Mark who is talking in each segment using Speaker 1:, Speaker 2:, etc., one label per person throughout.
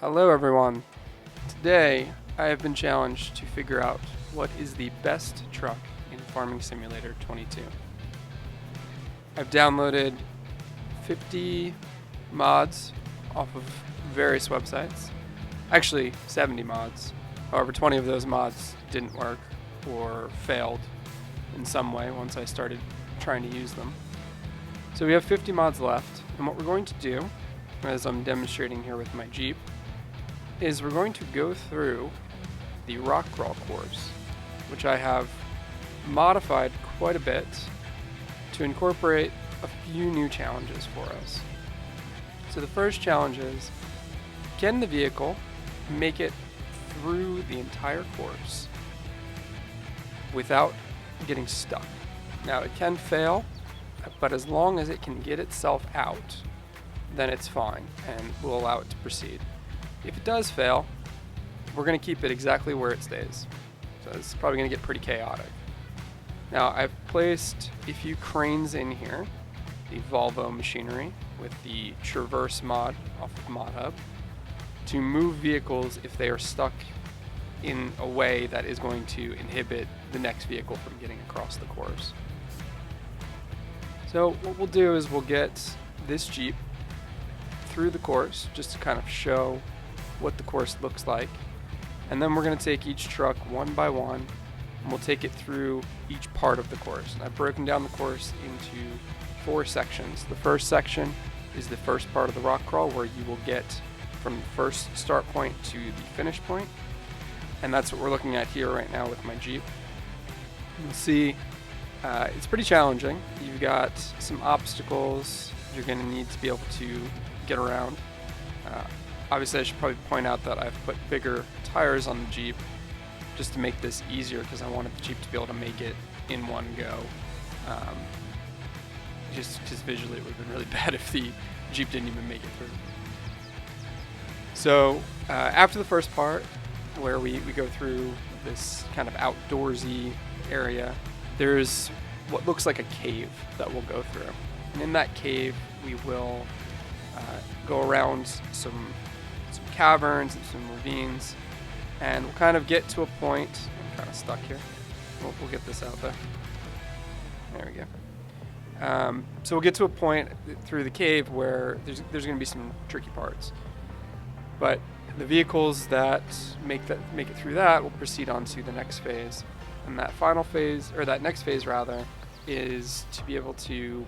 Speaker 1: Hello everyone. Today I have been challenged to figure out what is the best truck in Farming Simulator 22. I've downloaded 50 mods off of various websites. Actually 70 mods. However, 20 of those mods didn't work or failed in some way once I started trying to use them. So we have 50 mods left, and what we're going to do, as I'm demonstrating here with my Jeep, is we're going to go through the rock crawl course, which I have modified quite a bit to incorporate a few new challenges for us. So the first challenge is, can the vehicle make it through the entire course without getting stuck? Now it can fail, but as long as it can get itself out, then it's fine and we'll allow it to proceed. If it does fail, we're going to keep it exactly where it stays. So it's probably going to get pretty chaotic. Now I've placed a few cranes in here, the Volvo machinery with the Traverse mod off of ModHub, to move vehicles if they are stuck in a way that is going to inhibit the next vehicle from getting across the course. So what we'll do is we'll get this Jeep through the course just to kind of show what the course looks like, and then we're going to take each truck one by one and we'll take it through each part of the course. And I've broken down the course into 4 sections. The first section is the first part of the rock crawl, where you will get from the first start point to the finish point, and that's what we're looking at here right now with my Jeep. You'll see it's pretty challenging. You've got some obstacles you're going to need to be able to get around. Obviously I should probably point out that I've put bigger tires on the Jeep just to make this easier, because I wanted the Jeep to be able to make it in one go. Just because visually it would have been really bad if the Jeep didn't even make it through. So after the first part, where we go through this kind of outdoorsy area, there's what looks like a cave that we'll go through. And in that cave we will go around some caverns and some ravines, and we'll kind of get to a point. I'm kind of stuck here. We'll get this out there. There we go. So we'll get to a point through the cave where there's going to be some tricky parts, but the vehicles that make it through that will proceed on to the next phase, and that final phase, or that next phase rather, is to be able to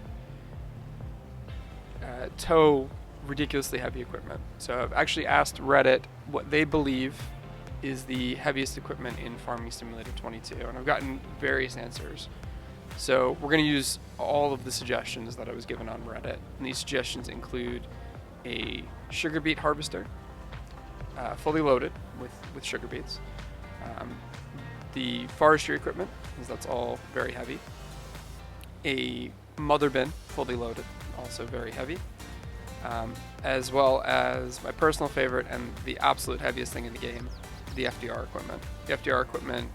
Speaker 1: tow ridiculously heavy equipment. So I've actually asked Reddit what they believe is the heaviest equipment in Farming Simulator 22, and I've gotten various answers. So we're going to use all of the suggestions that I was given on Reddit, and these suggestions include a sugar beet harvester, fully loaded with sugar beets, the forestry equipment, because that's all very heavy, a mother bin, fully loaded, also very heavy, as well as my personal favorite and the absolute heaviest thing in the game, the FDR equipment. The FDR equipment,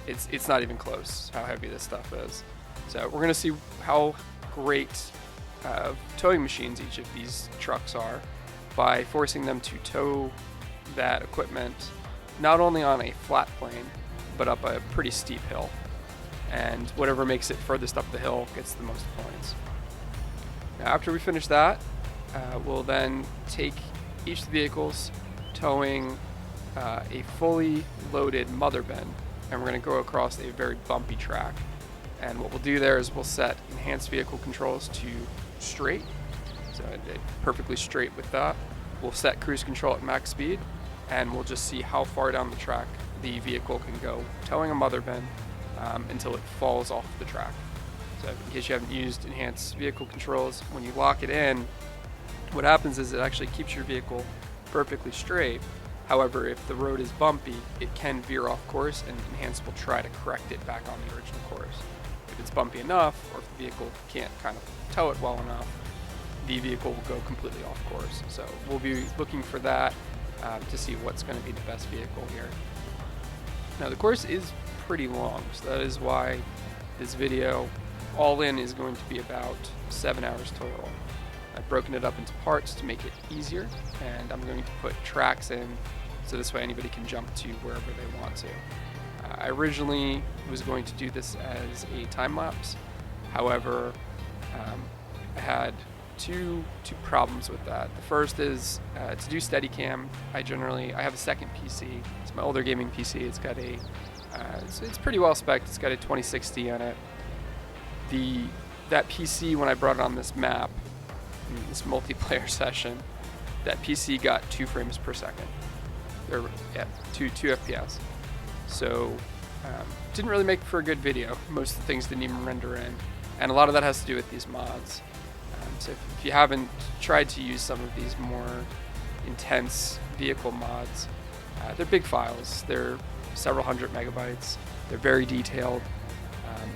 Speaker 1: it's not even close how heavy this stuff is. So we're going to see how great towing machines each of these trucks are by forcing them to tow that equipment not only on a flat plane but up a pretty steep hill, and whatever makes it furthest up the hill gets the most points. Now after we finish that, we'll then take each of the vehicles towing a fully loaded mother bin, and we're going to go across a very bumpy track. And what we'll do there is we'll set enhanced vehicle controls to straight, so perfectly straight with that. We'll set cruise control at max speed, and we'll just see how far down the track the vehicle can go towing a mother bin until it falls off the track. So in case you haven't used enhanced vehicle controls, when you lock it in, what happens is it actually keeps your vehicle perfectly straight. However, if the road is bumpy, it can veer off course, and enhanced will try to correct it back on the original course. If it's bumpy enough, or if the vehicle can't kind of tow it well enough, the vehicle will go completely off course. So we'll be looking for that to see what's going to be the best vehicle here. Now the course is pretty long, so that is why this video all in is going to be about 7 hours total. I've broken it up into parts to make it easier, and I'm going to put tracks in so this way anybody can jump to wherever they want to. I originally was going to do this as a time lapse. However, I had two problems with that. The first is to do Steadicam. I have a second PC. It's my older gaming PC. It's got a it's pretty well spec'd. It's got a 2060 on it. That PC, when I brought it on this map, in this multiplayer session, that PC got 2 frames per second. Or yeah, 2 FPS. So didn't really make for a good video. Most of the things didn't even render in, and a lot of that has to do with these mods. So if you haven't tried to use some of these more intense vehicle mods, they're big files. They're several hundred megabytes. They're very detailed.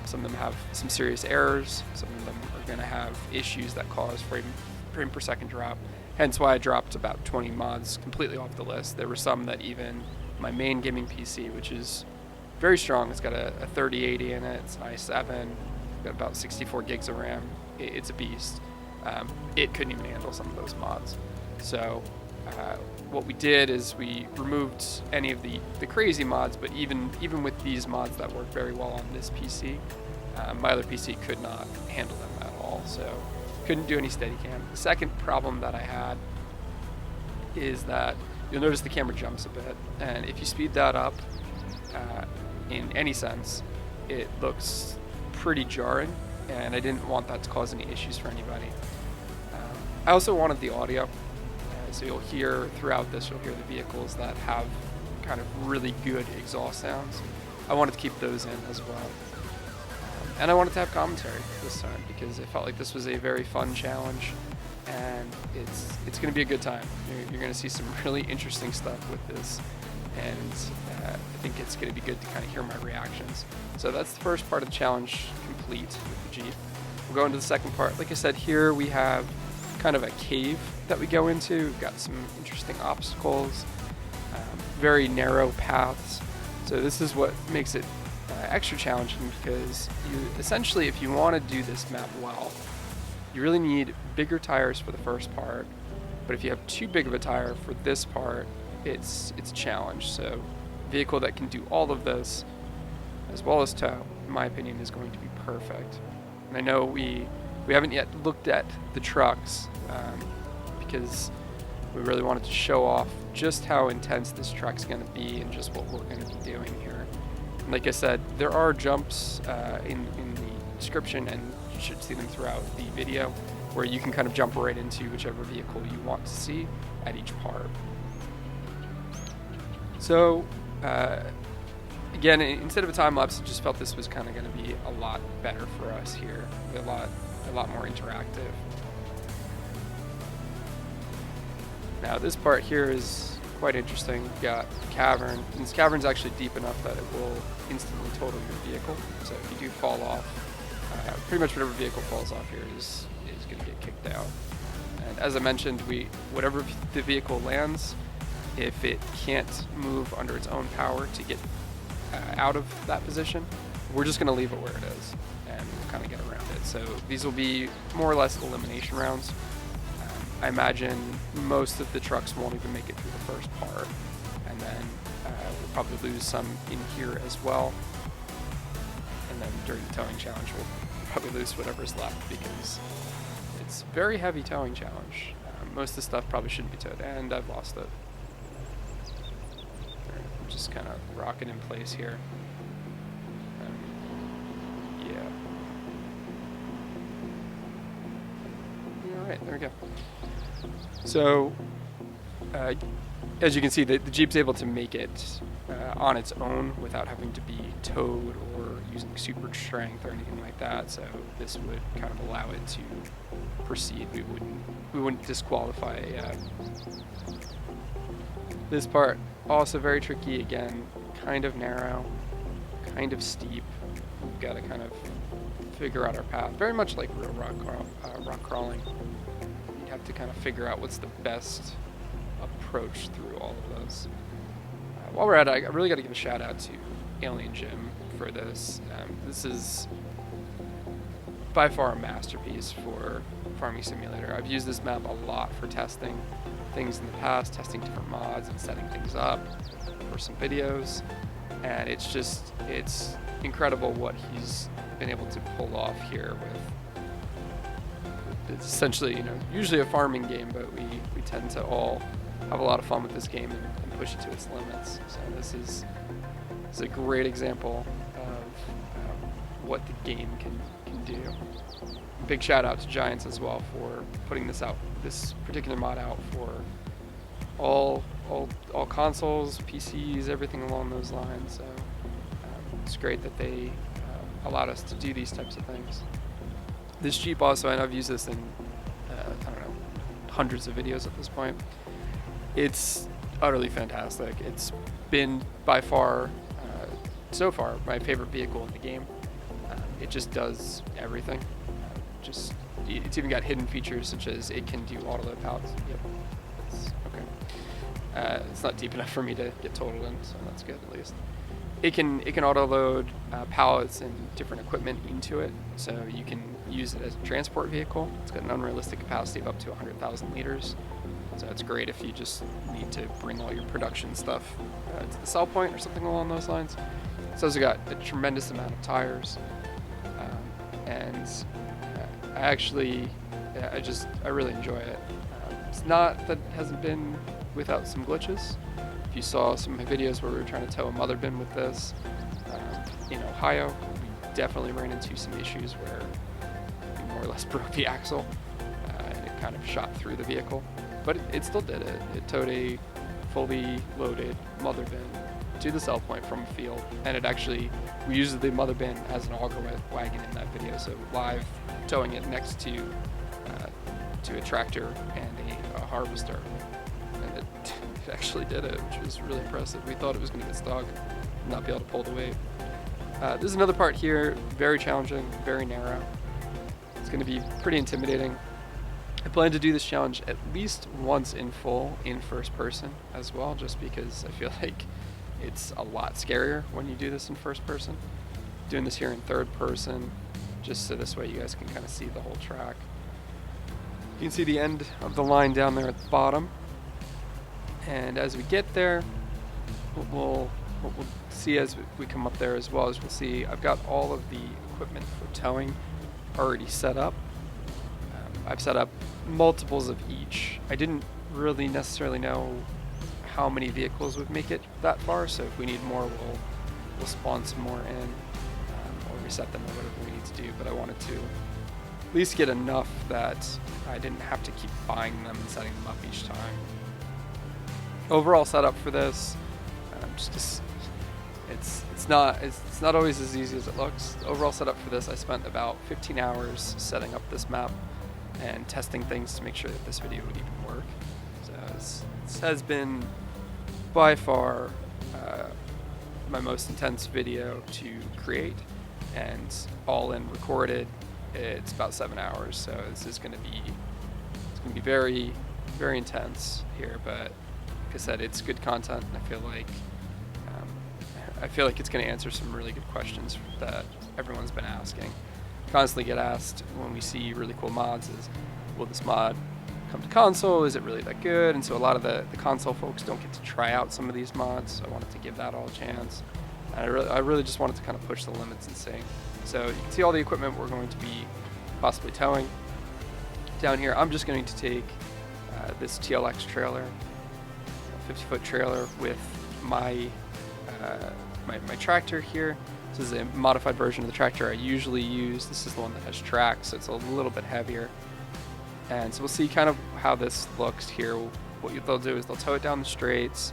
Speaker 1: Some of them have some serious errors. Some of them are going to have issues that cause frame per second drop. Hence why I dropped about 20 mods completely off the list. There were some that even my main gaming PC, which is very strong, it's got a 3080 in it, it's an i7, got about 64 gigs of RAM. It's a beast. It couldn't even handle some of those mods. So what we did is we removed any of the crazy mods, but even with these mods that work very well on this PC, my other PC could not handle them at all, so couldn't do any Steadicam. The second problem that I had is that you'll notice the camera jumps a bit, and if you speed that up in any sense, it looks pretty jarring, and I didn't want that to cause any issues for anybody. I also wanted the audio. So you'll hear throughout this, you'll hear the vehicles that have kind of really good exhaust sounds. I wanted to keep those in as well. And I wanted to have commentary this time because I felt like this was a very fun challenge, and it's going to be a good time. You're going to see some really interesting stuff with this, and I think it's going to be good to kind of hear my reactions. So that's the first part of the challenge complete with the Jeep. We'll go into the second part. Like I said, here we have kind of a cave that we go into. We've got some interesting obstacles, very narrow paths. So this is what makes it extra challenging, because you essentially, if you want to do this map well, you really need bigger tires for the first part. But if you have too big of a tire for this part, it's a challenge. So a vehicle that can do all of this as well as tow, in my opinion, is going to be perfect. And I know we haven't yet looked at the trucks because we really wanted to show off just how intense this truck's going to be and just what we're going to be doing here. And like I said, there are jumps in the description, and you should see them throughout the video, where you can kind of jump right into whichever vehicle you want to see at each part. So again, instead of a time lapse, I just felt this was kind of going to be a lot better for us here, a lot more interactive. Now this part here is quite interesting. We've got a cavern, and this cavern's actually deep enough that it will instantly total your vehicle. So if you do fall off, pretty much whatever vehicle falls off here is going to get kicked out. And as I mentioned, whatever the vehicle lands, if it can't move under its own power to get out of that position, we're just going to leave it where it is, and we'll kind of get around it. So these will be more or less elimination rounds. I imagine most of the trucks won't even make it through the first part, and then we'll probably lose some in here as well. And then during the towing challenge, we'll probably lose whatever's left, because it's a very heavy towing challenge. Most of the stuff probably shouldn't be towed, and I've lost it. I'm just kind of rocking in place here. Yeah. All right, there we go. So, as you can see, the Jeep's able to make it on its own without having to be towed or using super strength or anything like that. So this would kind of allow it to proceed. We wouldn't disqualify this part. Also very tricky again, kind of narrow, kind of steep. We've got to kind of figure out our path. Very much like real rock crawling. Have to kind of figure out what's the best approach through all of those. While we're at it, I really got to give a shout out to AlienJim for this. This is by far a masterpiece for farming simulator. I've used this map a lot for testing things in the past, testing different mods and setting things up for some videos, and it's incredible what he's been able to pull off here with. It's essentially, you know, usually a farming game, but we tend to all have a lot of fun with this game and push it to its limits. So this is a great example of what the game can do. Big shout out to Giants as well for putting this particular mod out for all consoles, PCs, everything along those lines. So it's great that they allowed us to do these types of things. This Jeep also, and I've used this in, I don't know, hundreds of videos at this point. It's utterly fantastic. It's been by far, so far, my favorite vehicle in the game. It just does everything. It's even got hidden features such as it can do auto load pallets. Yep, it's okay. It's not deep enough for me to get totaled in, so that's good at least. It can auto load pallets and different equipment into it, so you can use it as a transport vehicle. It's got an unrealistic capacity of up to 100,000 liters, so it's great if you just need to bring all your production stuff to the sell point or something along those lines. It's also got a tremendous amount of tires, and I really enjoy it. It's not that it hasn't been without some glitches. If you saw some of my videos where we were trying to tow a Motherbin with this in Ohio, we definitely ran into some issues where we more or less broke the axle and it kind of shot through the vehicle. But it still did it. It towed a fully loaded Motherbin to the sell point from a field, and we used the Motherbin as an auger wagon in that video, so live towing it next to a tractor and a harvester, and it actually did it, which was really impressive. We thought it was going to get stuck and not be able to pull the weight. This is another part here, very challenging, very narrow. It's going to be pretty intimidating. I plan to do this challenge at least once in full in first person as well, just because I feel like it's a lot scarier when you do this in first person. Doing this here in third person, just so this way you guys can kind of see the whole track. You can see the end of the line down there at the bottom. And as we get there, what we'll see as we come up there as well as we'll see I've got all of the equipment for towing already set up. I've set up multiples of each. I didn't really necessarily know how many vehicles would make it that far, so if we need more, we'll spawn some more in, or reset them or whatever we need to do, but I wanted to at least get enough that I didn't have to keep buying them and setting them up each time. Overall setup for this, it's not always as easy as it looks. The overall setup for this, I spent about 15 hours setting up this map and testing things to make sure that this video would even work. So this has been by far my most intense video to create, and all in recorded, it's about 7 hours. So this is going to be very, very intense here, but like I said, it's good content, and I feel like it's going to answer some really good questions that everyone's been asking. Constantly get asked when we see really cool mods is, will this mod come to console? Is it really that good? And so a lot of the console folks don't get to try out some of these mods, so I wanted to give that all a chance. And I really just wanted to kind of push the limits and see. So you can see all the equipment we're going to be possibly towing. Down here, I'm just going to take this TLX trailer, 50-foot trailer with my tractor here. This is a modified version of the tractor I usually use. This is the one that has tracks, so it's a little bit heavier. And so we'll see kind of how this looks here. What they'll do is they'll tow it down the straights.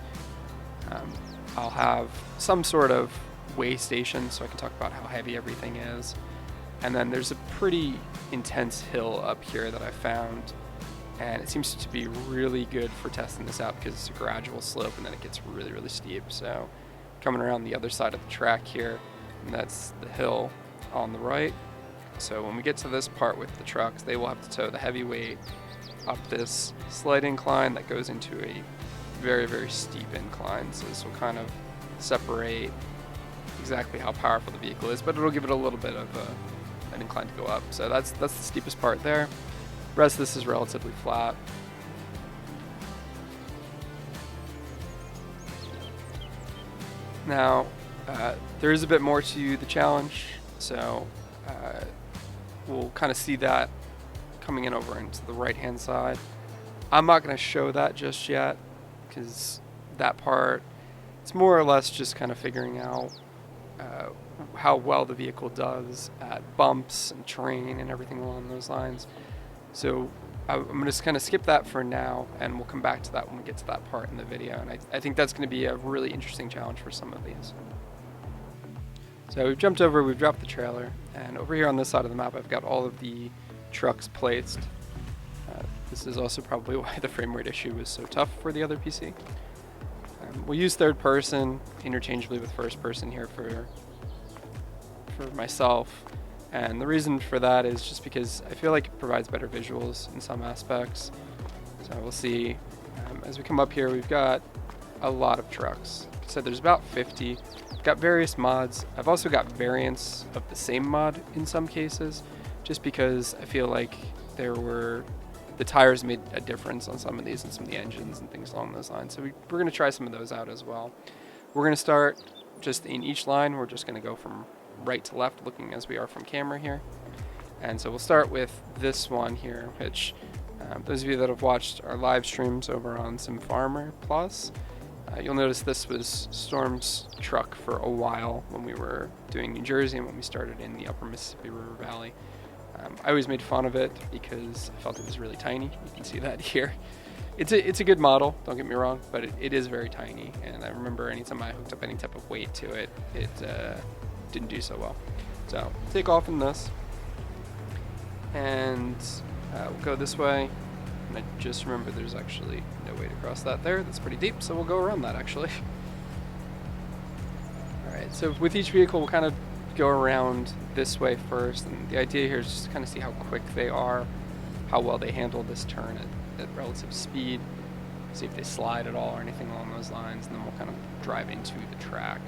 Speaker 1: I'll have some sort of weigh station so I can talk about how heavy everything is. And then there's a pretty intense hill up here that I found, and it seems to be really good for testing this out because it's a gradual slope and then it gets really, really steep. So coming around the other side of the track here, and that's the hill on the right. So when we get to this part with the trucks, they will have to tow the heavy weight up this slight incline that goes into a very, very steep incline. So this will kind of separate exactly how powerful the vehicle is, but it'll give it a little bit of an incline to go up. So that's the steepest part there. The rest of this is relatively flat. Now, there is a bit more to the challenge, so we'll kind of see that coming in over into the right-hand side. I'm not going to show that just yet, because that part, it's more or less just kind of figuring out how well the vehicle does at bumps and terrain and everything along those lines. So I'm going to just kind of skip that for now, and we'll come back to that when we get to that part in the video. And I think that's going to be a really interesting challenge for some of these. So we've jumped over, we've dropped the trailer, and over here on this side of the map I've got all of the trucks placed. This is also probably why the frame rate issue was so tough for the other PC. We'll use third person interchangeably with first person here for myself, and the reason for that is just because I feel like it provides better visuals in some aspects. So we'll see as we come up here, we've got a lot of trucks. So there's about 50. I've got various mods. I've also got variants of the same mod in some cases, just because I feel like the tires made a difference on some of these and some of the engines and things along those lines. So we're going to try some of those out as well. We're going to start just in each line. We're just going to go from right to left, looking as we are from camera here. And so we'll start with this one here, which those of you that have watched our live streams over on Sim Farmer Plus, you'll notice this was Storm's truck for a while when we were doing New Jersey and when we started in the upper Mississippi River Valley. I always made fun of it because I felt it was really tiny. You can see that here. It's a good model, don't get me wrong, but it is very tiny. And I remember anytime I hooked up any type of weight to it, it didn't do so well. So take off in this, and we'll go this way. And I just remember there's actually no way to cross that there. That's pretty deep, so we'll go around that actually. Alright, so with each vehicle we'll kind of go around this way first, and the idea here is just to kind of see how quick they are, how well they handle this turn at relative speed, see if they slide at all or anything along those lines, and then we'll kind of drive into the track.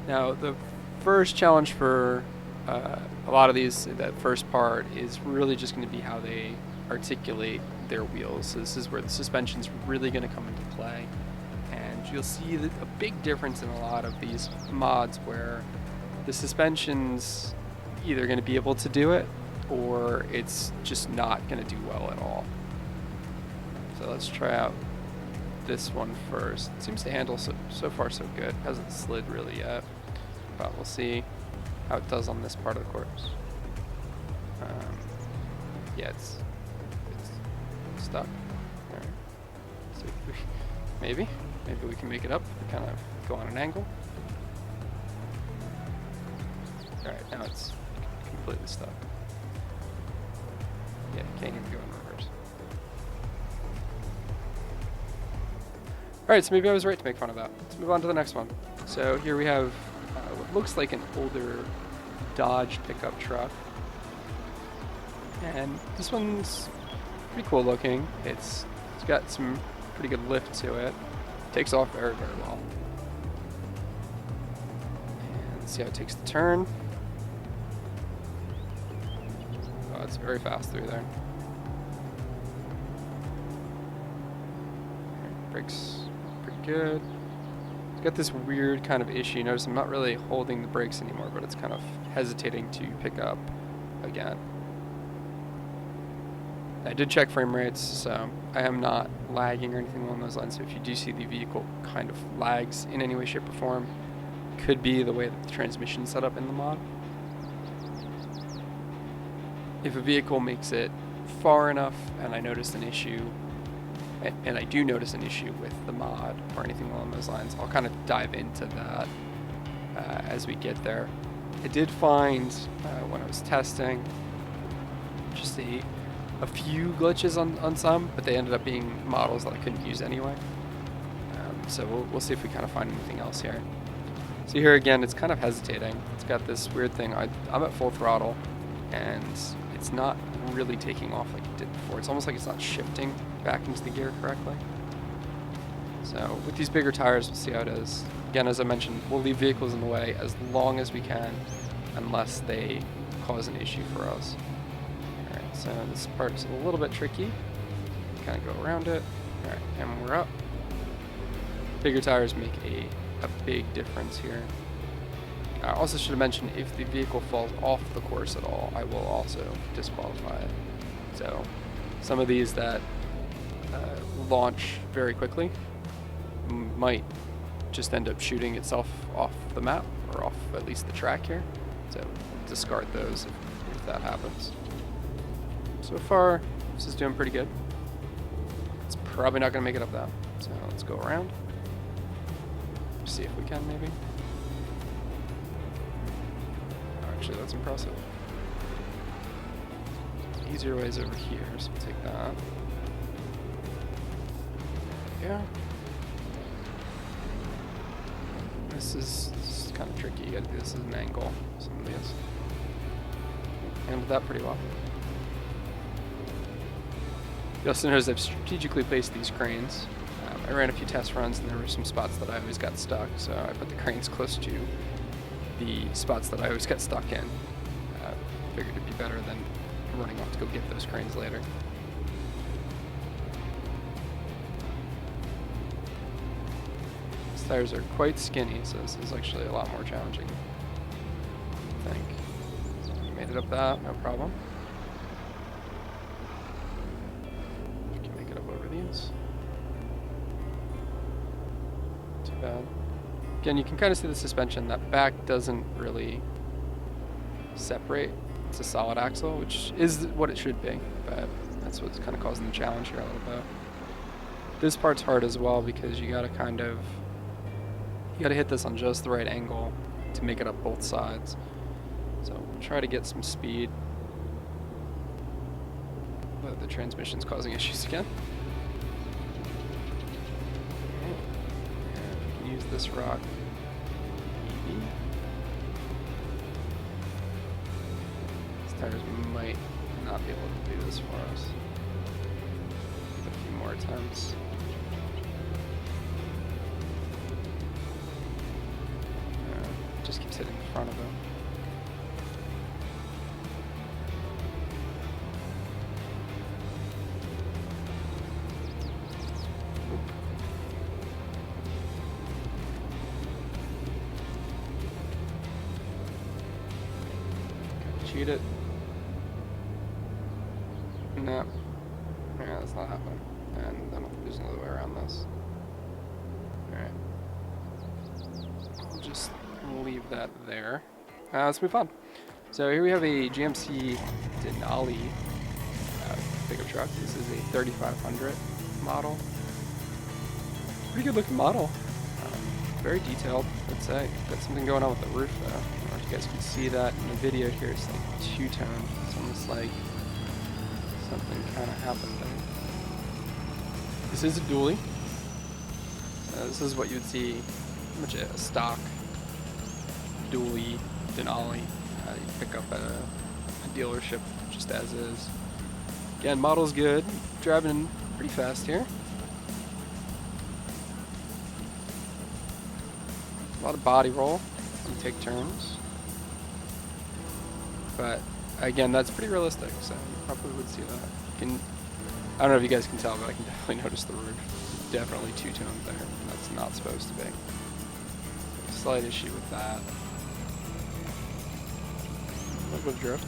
Speaker 1: Now the first challenge for a lot of these, that first part, is really just going to be how they articulate their wheels. So this is where the suspension's really going to come into play. And you'll see a big difference in a lot of these mods where the suspension's either going to be able to do it or it's just not going to do well at all. So let's try out this one first. It seems to handle so far so good. Hasn't slid really yet, but we'll see how it does on this part of the course. Yeah, it's stuck. All right. So maybe we can make it up. We kind of go on an angle. All right, now it's completely stuck. Yeah, can't even go in reverse. All right, so maybe I was right to make fun of that. Let's move on to the next one. So here we have what looks like an older Dodge pickup truck. And this one's pretty cool looking. It's got some pretty good lift to it. Takes off very, very well. And let's see how it takes the turn. Oh, it's very fast through there. Brakes pretty good. It's got this weird kind of issue. Notice I'm not really holding the brakes anymore, but it's kind of hesitating to pick up again. I did check frame rates, so I am not lagging or anything along those lines. So if you do see the vehicle kind of lags in any way, shape, or form, could be the way that the transmission's set up in the mod. If a vehicle makes it far enough and I notice an issue, and I do notice an issue with the mod or anything along those lines, I'll kind of dive into that as we get there. I did find when I was testing just a few glitches on some, but they ended up being models that I couldn't use anyway. So we'll see if we kind of find anything else here. So here again, it's kind of hesitating. It's got this weird thing. I'm at full throttle, and it's not really taking off like it did before. It's almost like it's not shifting back into the gear correctly. So with these bigger tires, we'll see how it is. Again, as I mentioned, we'll leave vehicles in the way as long as we can, unless they cause an issue for us. Alright, so this part is a little bit tricky. Kind of go around it. Alright, and we're up. Bigger tires make a big difference here. I also should have mentioned, if the vehicle falls off the course at all, I will also disqualify it. So some of these that launch very quickly might just end up shooting itself off the map, or off at least the track here. So discard those if that happens. So far, this is doing pretty good. It's probably not going to make it up that. So let's go around. See if we can, maybe. Oh, actually, that's impressive. Easier ways over here, so we'll take that. Yeah. This is kind of tricky. You gotta do this at an angle. Some of these. Handled that pretty well. You also notice I've strategically placed these cranes. I ran a few test runs and there were some spots that I always got stuck, so I put the cranes close to the spots that I always got stuck in. Figured it'd be better than running off to go get those cranes later. These tires are quite skinny, so this is actually a lot more challenging, I think. Made it up that, no problem. We can make it up over these. Too bad. Again, you can kind of see the suspension. That back doesn't really separate. It's a solid axle, which is what it should be, but that's what's kind of causing the challenge here a little bit. This part's hard as well because you gotta hit this on just the right angle to make it up both sides. So we'll try to get some speed. But the transmission's causing issues again. And use this rock. These tires might not be able to do this for us. A few more attempts. Just keeps hitting the front of it. Cheat it. No. Yeah, that's not happening. And then there's another way around this. Alright. I'll just leave that there. Let's move on. So here we have a GMC Denali pickup truck. This is a 3500 model. Pretty good looking model. Very detailed, I'd say. Got something going on with the roof though. I don't know if you guys can see that in the video here. It's like two-tone. It's almost like something kind of happened there. This is a dually. This is what you would see pretty much a stock dually Denali. You pick up at a dealership just as is. Again, model's good. Driving pretty fast here. A lot of body roll when you take turns. But again, that's pretty realistic, so you probably would see that. I don't know if you guys can tell, but I can definitely notice the roof. It's definitely two-toned there. That's not supposed to be. Slight issue with that. A little bit of drift.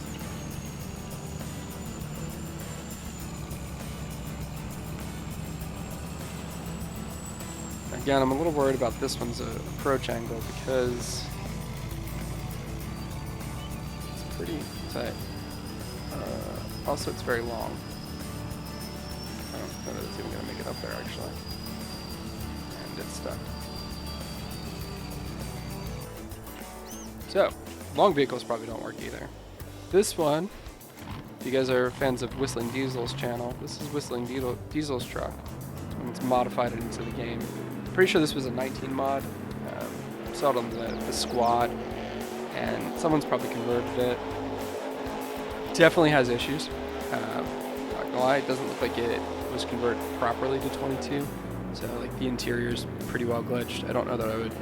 Speaker 1: Again, I'm a little worried about this one's approach angle because it's pretty tight. Also, it's very long. I don't know that it's even going to make it up there, actually. And it's stuck. So, long vehicles probably don't work either. This one, if you guys are fans of Whistling Diesel's channel, this is Whistling Diesel's truck. And it's modified it into the game. Pretty sure this was a 19 mod. Saw it on the squad, and someone's probably converted it. Definitely has issues. Not gonna lie, it doesn't look like it was converted properly to 22. So like the interior's pretty well glitched. I don't know that I would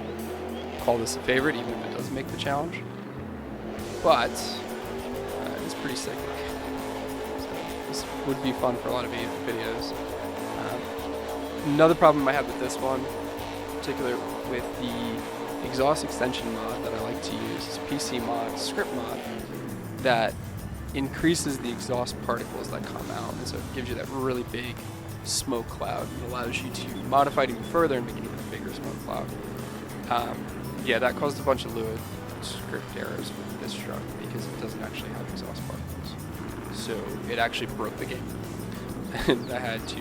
Speaker 1: call this a favorite, even if it does make the challenge. But pretty sick. So this would be fun for a lot of videos. Another problem I have with this one, in particular with the exhaust extension mod that I like to use, is PC mod, script mod, that increases the exhaust particles that come out, and so it gives you that really big smoke cloud and allows you to modify it even further and make it even a bigger smoke cloud. Yeah, that caused a bunch of Lua script errors with this truck because it doesn't actually have exhaust particles. So it actually broke the game. And I had to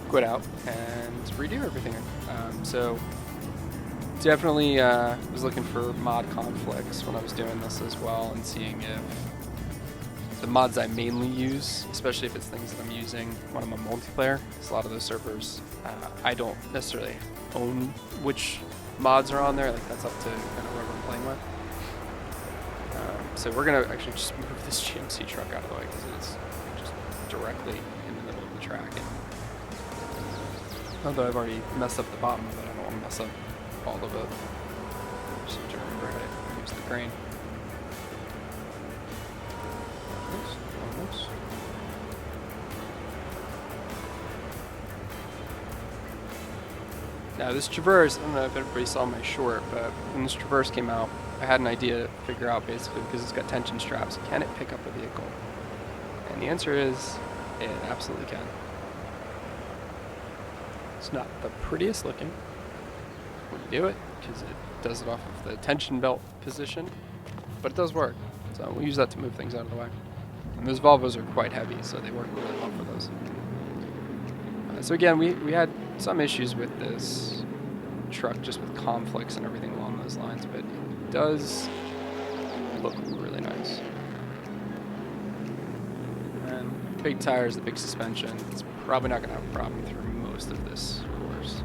Speaker 1: quit out and redo everything. So definitely was looking for mod conflicts when I was doing this as well, and seeing if the mods I mainly use, especially if it's things that I'm using when I'm on multiplayer, because a lot of those servers, I don't necessarily own which mods are on there. Like, that's up to kind of whoever I'm playing with. So we're gonna actually just move this GMC truck out of the way because it's just directly in the middle of the track. And although I've already messed up the bottom of it, I don't want to mess up all of it. Just have to remember how to use the crane. Almost. Now this Traverse, I don't know if everybody saw my short, but when this Traverse came out, I had an idea to figure out, basically, because it's got tension straps, can it pick up a vehicle? And the answer is, it absolutely can. It's not the prettiest looking when you do it, because it does it off of the tension belt position, but it does work. So we'll use that to move things out of the way. And those Volvos are quite heavy, so they work really well for those. So again, we had some issues with this truck, just with conflicts and everything along those lines, but it does look really nice. And big tires, the big suspension, it's probably not going to have a problem through most of this course.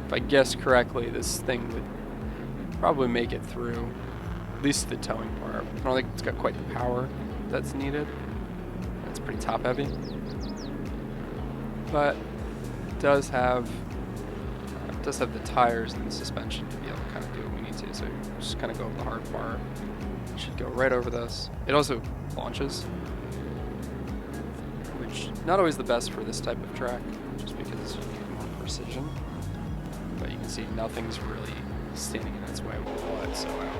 Speaker 1: If I guess correctly, this thing would probably make it through at least the towing part. I don't think it's got quite the power that's needed. It's pretty top heavy, but it does have the tires and the suspension to be able to kind of do what we need to. So just kind of go over the hard part. It should go right over this. It also launches, which not always the best for this type of track, just because you need more precision. But you can see nothing's really standing in its way whatsoever.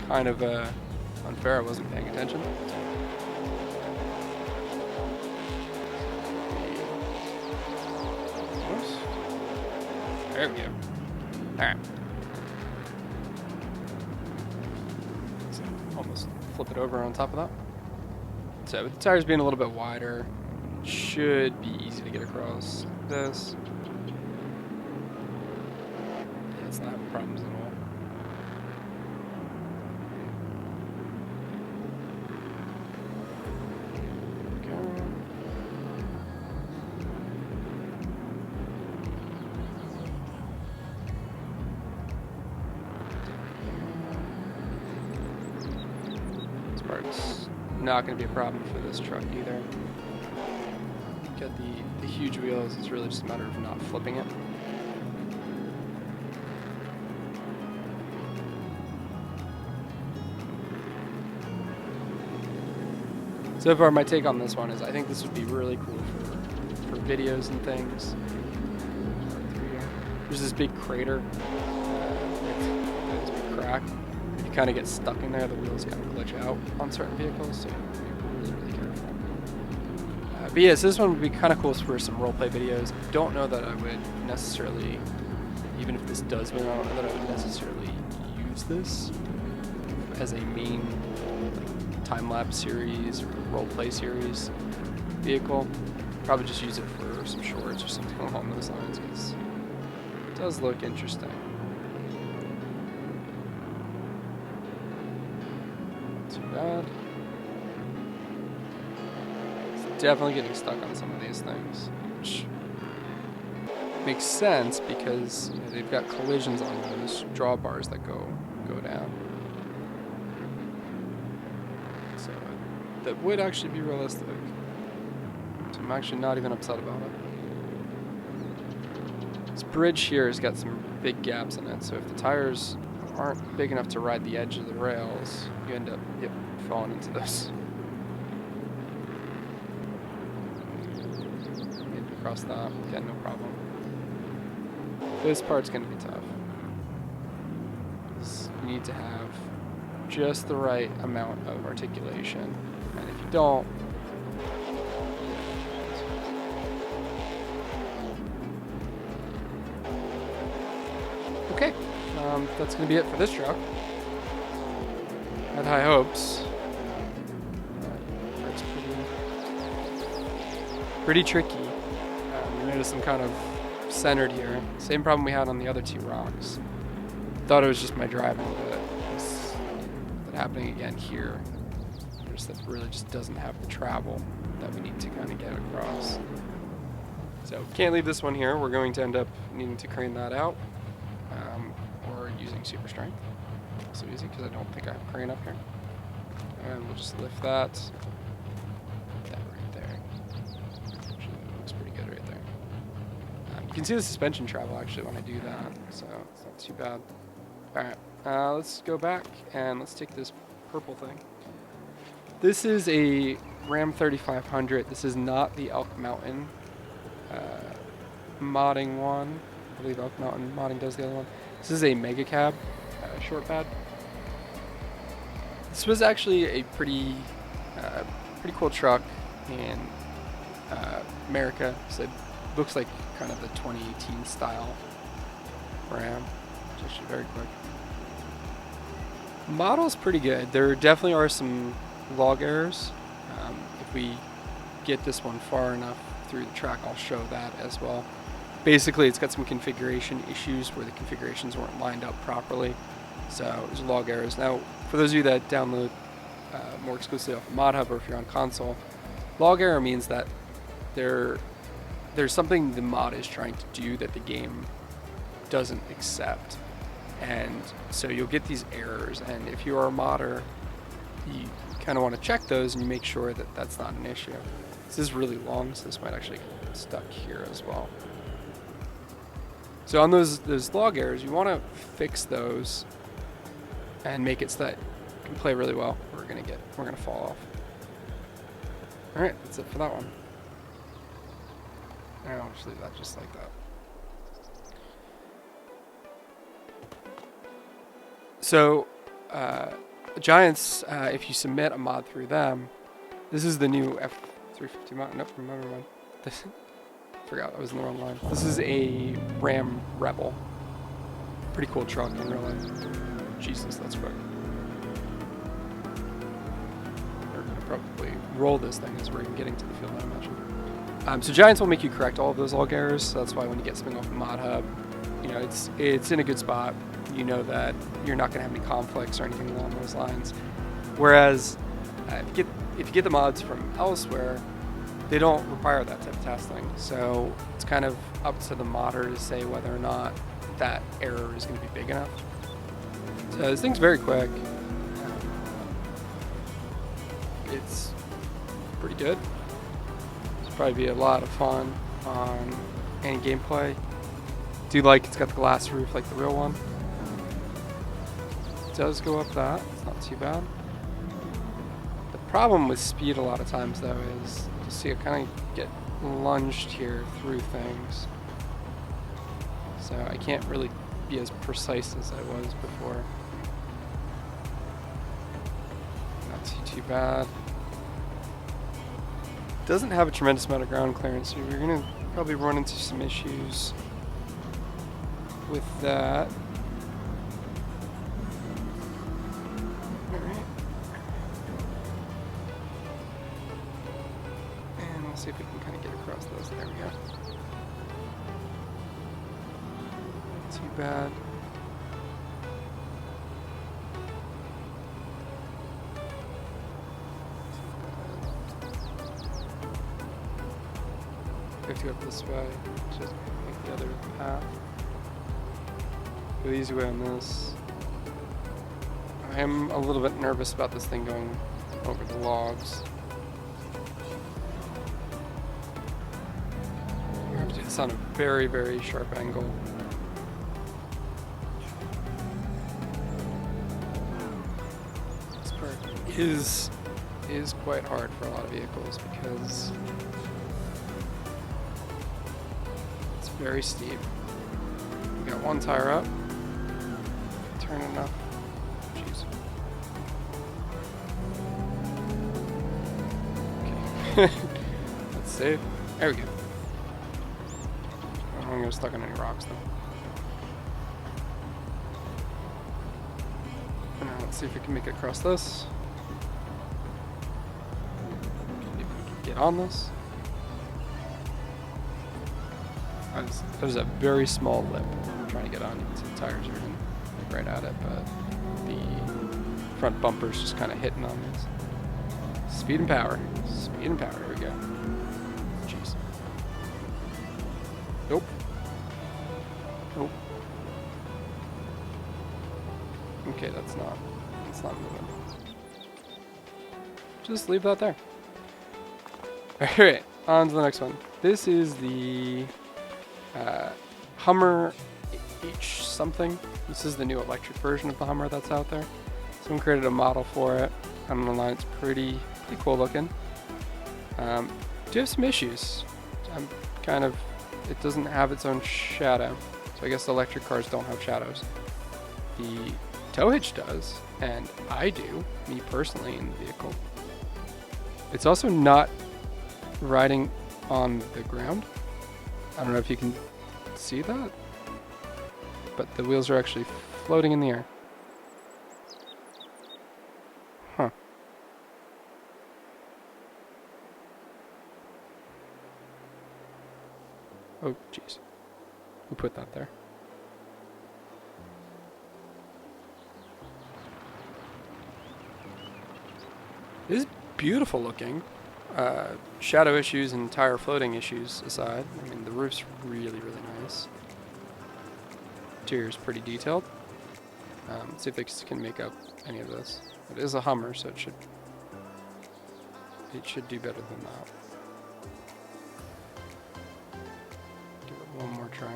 Speaker 1: It's kind of unfair I wasn't paying attention. There we go. Alright. So almost flip it over on top of that. So with the tires being a little bit wider, it should be easy to get across this. Yeah, it's not having problems at all. It's not going to be a problem for this truck either. Got the huge wheels, it's really just a matter of not flipping it. So far my take on this one is I think this would be really cool for videos and things. There's this big crater, this big crack. If you kind of get stuck in there, the wheels kind of glitch out on certain vehicles, so you have to be really, really careful. But yeah, so this one would be kind of cool for some roleplay videos. I don't know that I would necessarily, even if this does win, I don't know that I would necessarily use this as a main time-lapse series or roleplay series vehicle. Probably just use it for some shorts or something along those lines, because it does look interesting. Not too bad. It's definitely getting stuck on some of these things, which makes sense because they've got collisions on those drawbars that go down. So that would actually be realistic. So I'm actually not even upset about it. bridge here has got some big gaps in it, so if the tires aren't big enough to ride the edge of the rails, you end up falling into this. Maybe across that, again, no problem. This part's going to be tough. You need to have just the right amount of articulation, and if you don't, okay, that's going to be it for this truck. I had high hopes. That's pretty tricky. We noticed some kind of centered here. Same problem we had on the other two rocks. Thought it was just my driving, but it's happening again here. Just that really just doesn't have the travel that we need to kind of get across. So can't leave this one here. We're going to end up needing to crane that out, or using super strength. So easy because I don't think I have a crane up here. And we'll just lift that. That right there. Actually, looks pretty good right there. You can see the suspension travel actually when I do that, so it's not too bad. Alright, let's go back and let's take this purple thing. This is a Ram 3500. This is not the Elk Mountain modding one. I believe Elk Mountain modding does the other one. This is a mega cab short pad. This was actually a pretty cool truck in America. So it looks like kind of the 2018 style Ram. It's actually very quick. Model's pretty good. There definitely are some log errors. If we get this one far enough through the track, I'll show that as well. Basically, it's got some configuration issues where the configurations weren't lined up properly. So there's log errors. Now, for those of you that download more exclusively off of ModHub or if you're on console, log error means that there's something the mod is trying to do that the game doesn't accept. And so you'll get these errors, and if you are a modder, you kind of want to check those and you make sure that that's not an issue. This is really long, so this might actually get stuck here as well. So on those log errors, you want to fix those and make it so that it can play really well. We're gonna fall off. All right, that's it for that one. I'll just leave that just like that. So, Giants, if you submit a mod through them, this is the new F450 mod. Nope, never mind. Forgot I was in the wrong line. This is a Ram Rebel. Pretty cool truck in real life. Jesus, that's quick. We're gonna probably roll this thing as we're getting to the field, I imagine. So Giants will make you correct all of those log errors. So that's why when you get something off of ModHub, you know it's in a good spot. You know that you're not going to have any conflicts or anything along those lines. Whereas if you get the mods from elsewhere, they don't require that type of testing. So it's kind of up to the modder to say whether or not that error is going to be big enough. So this thing's very quick. It's pretty good. It's probably be a lot of fun on any gameplay. Do like it's got the glass roof like the real one. Does go up that. It's not too bad. The problem with speed a lot of times though is you see it kind of get lunged here through things. So I can't really be as precise as I was before. Not too bad. Doesn't have a tremendous amount of ground clearance, so you're gonna probably run into some issues with that. See if we can kind of get across those. There we go. Not too bad. We have to go up this way. Just make the other path. Go the easy way on this. I am a little bit nervous about this thing going over the logs. this on a very, very sharp angle. This part is quite hard for a lot of vehicles because it's very steep. We got one tire up. Turn enough. Jeez. Okay. Let's save. There we go. I don't want to get stuck on any rocks though. Now let's see if we can make it across this. If we can get on this. There's a very small lip I'm trying to get on. You can see the tires are in right at it, but the front bumper's just kind of hitting on this. Speed and power. Speed and power. Here we go. Jeez. Nope. Nope. Okay, that's not moving. Just leave that there. Alright, on to the next one. This is the Hummer H something. This is the new electric version of the Hummer that's out there. Someone created a model for it. I'm online. It's pretty cool looking. Do have some issues. It doesn't have its own shadow. So I guess electric cars don't have shadows. The tow hitch does, and I do, me personally, in the vehicle. It's also not riding on the ground. I don't know if you can see that, but the wheels are actually floating in the air. Huh. Oh, jeez. Who put that there? It is beautiful looking. Shadow issues and tire floating issues aside, I mean, the roof's really, really nice. Interior's pretty detailed. Let's see if they can make up any of this. It is a Hummer, so it should do better than that. Give it one more try.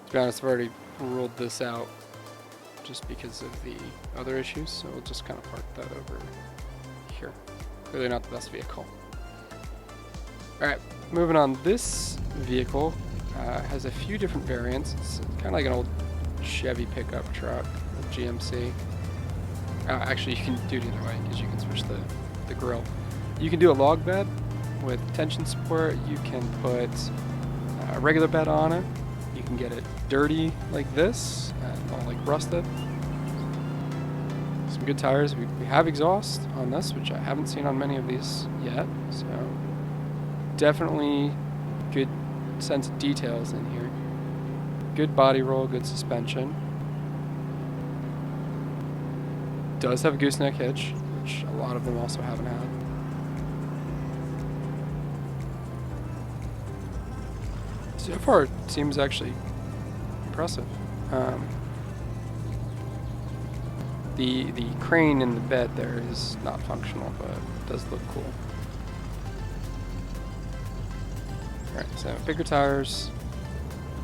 Speaker 1: To be honest, I've already ruled this out just because of the other issues, so we'll just kind of park that over here. Really not the best vehicle. Alright, moving on. This vehicle has a few different variants. It's kind of like an old Chevy pickup truck with GMC. Actually, you can do it either way because you can switch the grill. You can do a log bed with tension support. You can put a regular bed on it. You can get it dirty like this and all like rusted. Some good tires. We have exhaust on this, which I haven't seen on many of these yet. So definitely good sense of details in here. Good body roll, good suspension. Does have a gooseneck hitch, which a lot of them also haven't had. So far, it seems actually impressive. The crane in the bed there is not functional, but it does look cool. Alright, so bigger tires.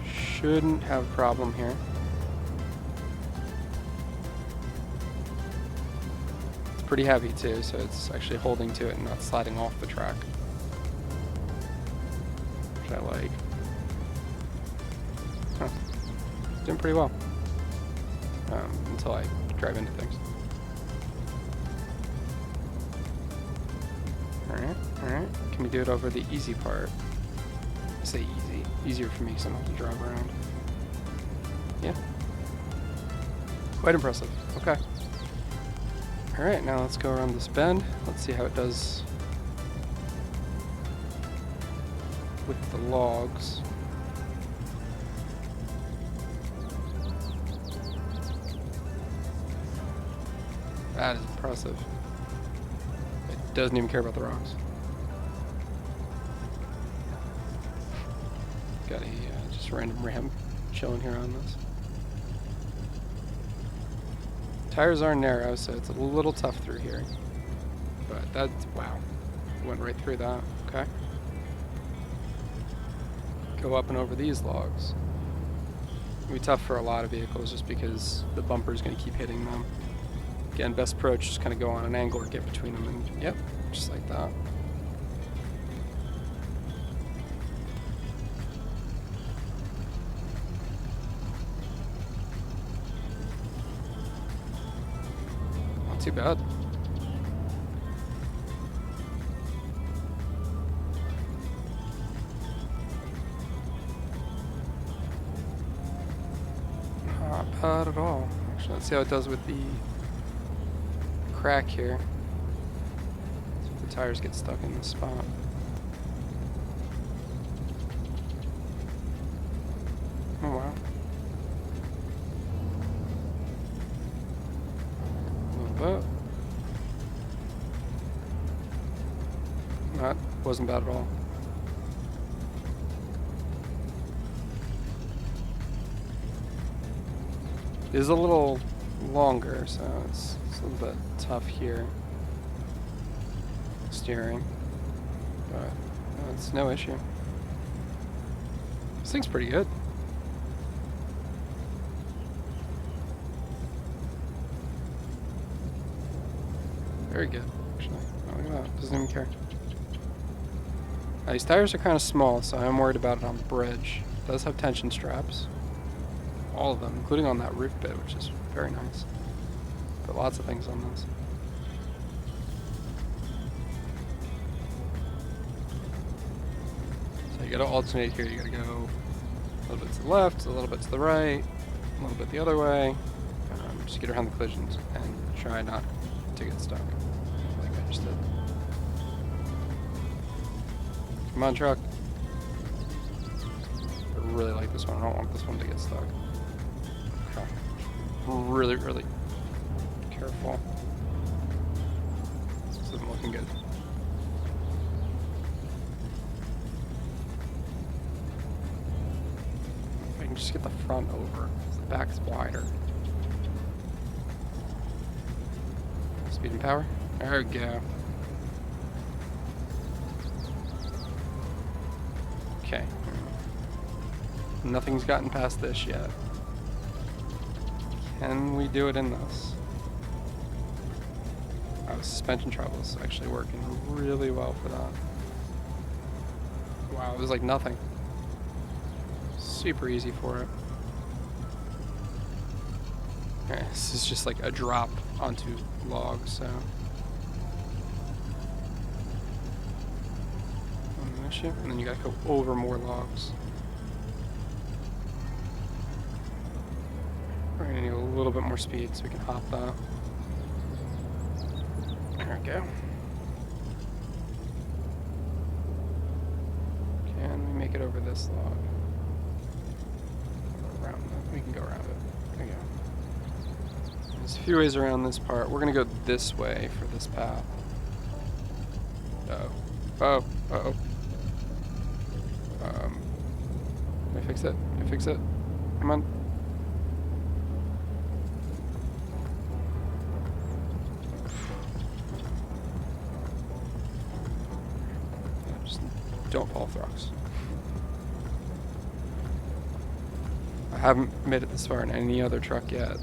Speaker 1: Shouldn't have a problem here. It's pretty heavy too, so it's actually holding to it and not sliding off the track, which I like. Huh. It's doing pretty well. Until I drive into things. Alright. Can we do it over the easy part? I say easy. Easier for me because I don't have to drive around. Yeah. Quite impressive. Okay. Alright, now let's go around this bend. Let's see how it does with the logs. That is impressive. It doesn't even care about the rocks. Got a just random Ram chilling here on this. tires are narrow, so it's a little tough through here. But that's, wow. Went right through that. Okay. Go up and over these logs. It'll be tough for a lot of vehicles just because the bumper is going to keep hitting them. Again, best approach, just kind of go on an angle or get between them, and yep, just like that. Not too bad. Not bad at all. Actually, let's see how it does with the crack here. See if the tires get stuck in the spot. Oh wow. A little bit. That wasn't bad at all. It is a little longer, so it's a little bit tough here. Steering, but it's no issue. This thing's pretty good. Very good, actually. Oh, look at that. Doesn't even care. Now, these tires are kind of small, so I'm worried about it on the bridge. It does have tension straps. All of them, including on that roof bit, which is very nice. Put lots of things on this. So you gotta alternate here. You gotta go a little bit to the left, a little bit to the right, a little bit the other way. Just get around the collisions and try not to get stuck, like I just did. Come on, truck. I really like this one. I don't want this one to get stuck. Okay. Really, really careful. This isn't looking good. If I can just get the front over, the back's wider. Speed and power. There we go. Okay. Nothing's gotten past this yet. Can we do it in this? Oh, suspension travel is actually working really well for that. Wow, it was like nothing. Super easy for it. Okay, this is just like a drop onto logs, so. And then you gotta go over more logs. We're gonna need a little bit more speed so we can hop that. There we go. Can we make it over this log? Around that. We can go around it. There we go. There's a few ways around this part. We're gonna go this way for this path. Uh-oh. Uh-oh. Uh-oh. Can I fix it? Can I fix it? Come on. Just don't fall off the rocks. I haven't made it this far in any other truck yet.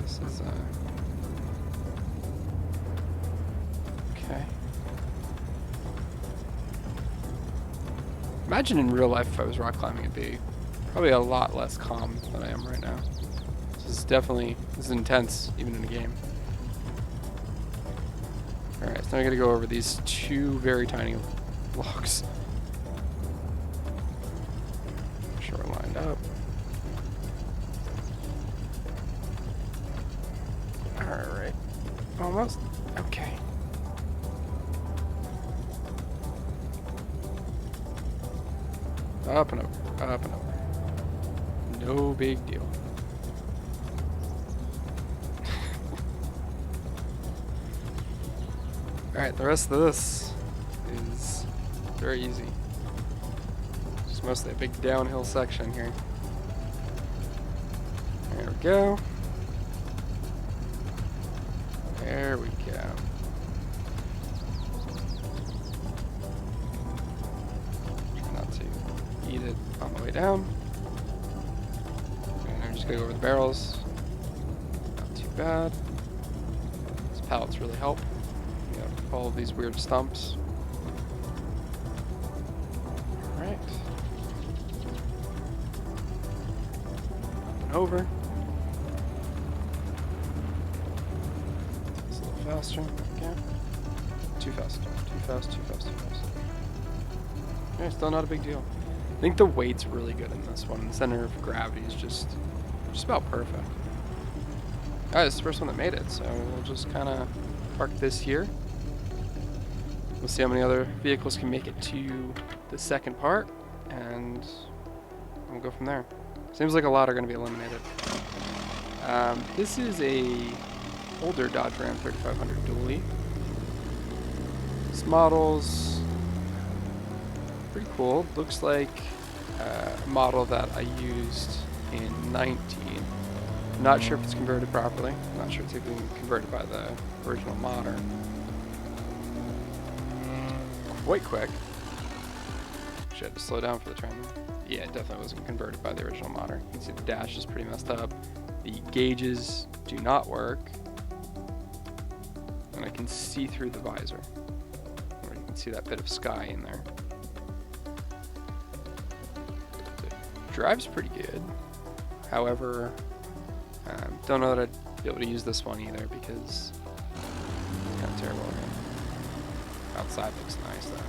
Speaker 1: This is, okay. Imagine in real life if I was rock climbing, it'd be probably a lot less calm than I am right now. This is intense, even in a game. Alright, so now I gotta go over these two very tiny logs. Make sure we're lined up. Alright. Almost. Okay. Up and over, up and over. No big deal. Alright, the rest of this is very easy. It's mostly a big downhill section here. There we go. There we go. Try not to eat it on the way down. And I'm just gonna go over the barrels. Not too bad. These pallets really help. You have all of these weird stumps. Alright. Over. It's a little faster. Okay. Too fast. Too fast. Too fast. Too fast. Okay, still not a big deal. I think the weight's really good in this one. The center of gravity is just about perfect. Alright, it's the first one that made it, so we'll just kind of park this here. We'll see how many other vehicles can make it to the second part, and we'll go from there. Seems like a lot are going to be eliminated. This is a older Dodge Ram 3500 Dually. This model's pretty cool. Looks like a model that I used in 19. Not sure if it's converted properly. Not sure if it's been converted by the original modder. Quite quick. Should have to slow down for the training. Yeah, it definitely wasn't converted by the original modder. You can see the dash is pretty messed up. The gauges do not work. And I can see through the visor. Or you can see that bit of sky in there. So, drive's pretty good. However, don't know that I'd be able to use this one either because it's kind of terrible. Outside looks nice though.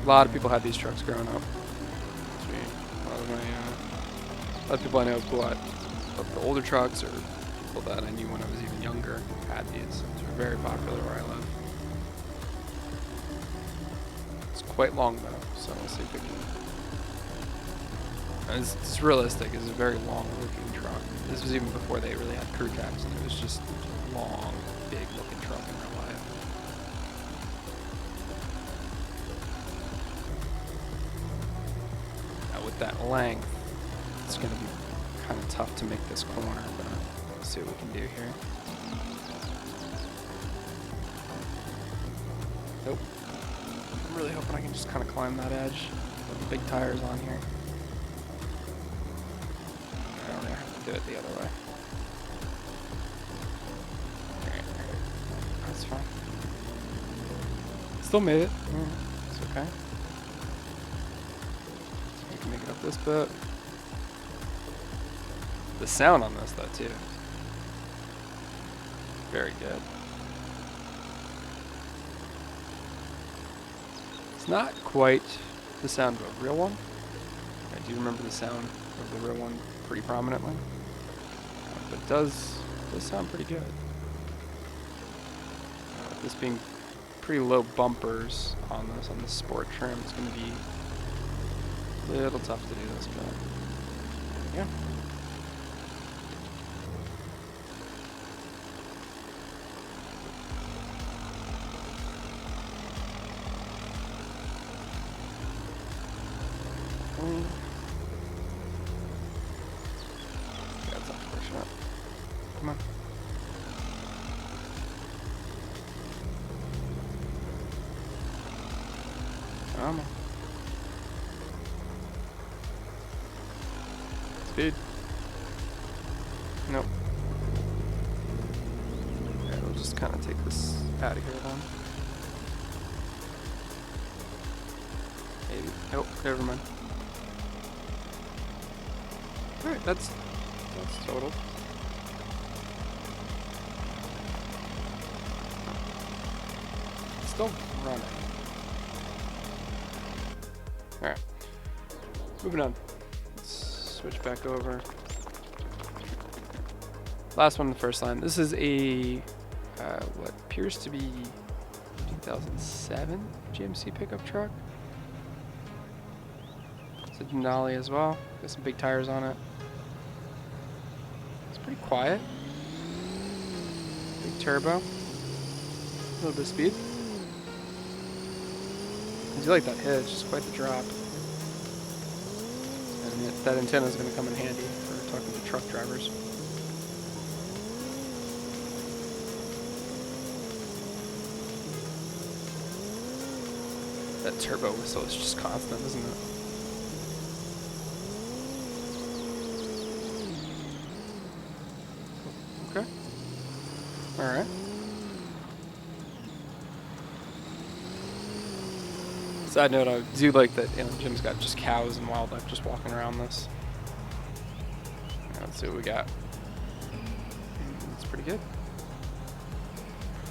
Speaker 1: A lot of people had these trucks growing up. A lot of people I know who bought the older trucks or people that I knew when I was even younger had these. They're very popular where I live. It's quite long though, so we'll see if we can. It's realistic. It's a very long looking truck. This was even before they really had crew cabs, and it was just a long, big looking truck in real life. With that length, it's going to be kind of tough to make this corner, but we'll see what we can do here. Nope. I'm really hoping I can just kind of climb that edge with the big tires on here. I don't really have to do it the other way. That's fine. Still made it. It's okay. Make it up this bit. The sound on this though too, very good. It's not quite the sound of a real one. I do remember the sound of the real one pretty prominently, but it does sound pretty good. This being pretty low bumpers on this sport trim, it's going to be a little tough to do this, but yeah. That's unfortunate. Come on. Come on. Speed. Nope. Alright, we'll just kind of take this out of here then. Maybe. Nope, never mind. Alright, that's total. It's still running. Alright. Moving on. Switch back over. Last one in the first line. This is a what appears to be 2007 GMC pickup truck. It's a Denali as well. Got some big tires on it. It's pretty quiet. Big turbo. A little bit of speed. I do like that hitch. It's quite the drop. And that antenna is going to come in handy for talking to truck drivers. That turbo whistle is just constant, isn't it? Okay. Alright. Side note, I do like that Jim's got just cows and wildlife just walking around this. Let's see what we got. It's pretty good.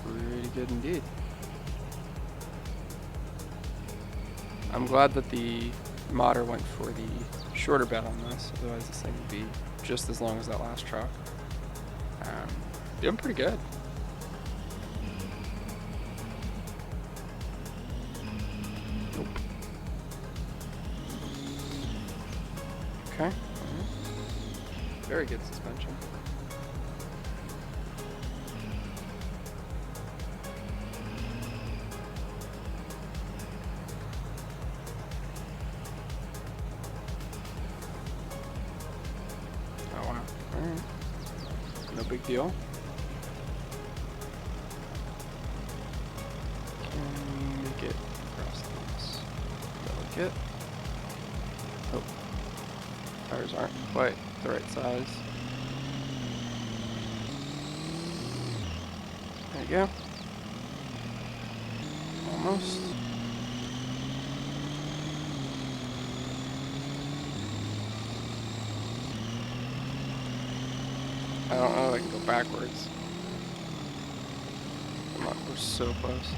Speaker 1: Pretty good indeed. I'm glad that the modder went for the shorter bed on this, otherwise this thing would be just as long as that last truck. Doing pretty good. Nope. Okay. Very good suspension. Oh wow. Alright. No big deal. Can we make it across this? Delicate. Oh. Tires aren't quite the right size. There you go. Almost. I don't know if I can go backwards. Come on, we're so close.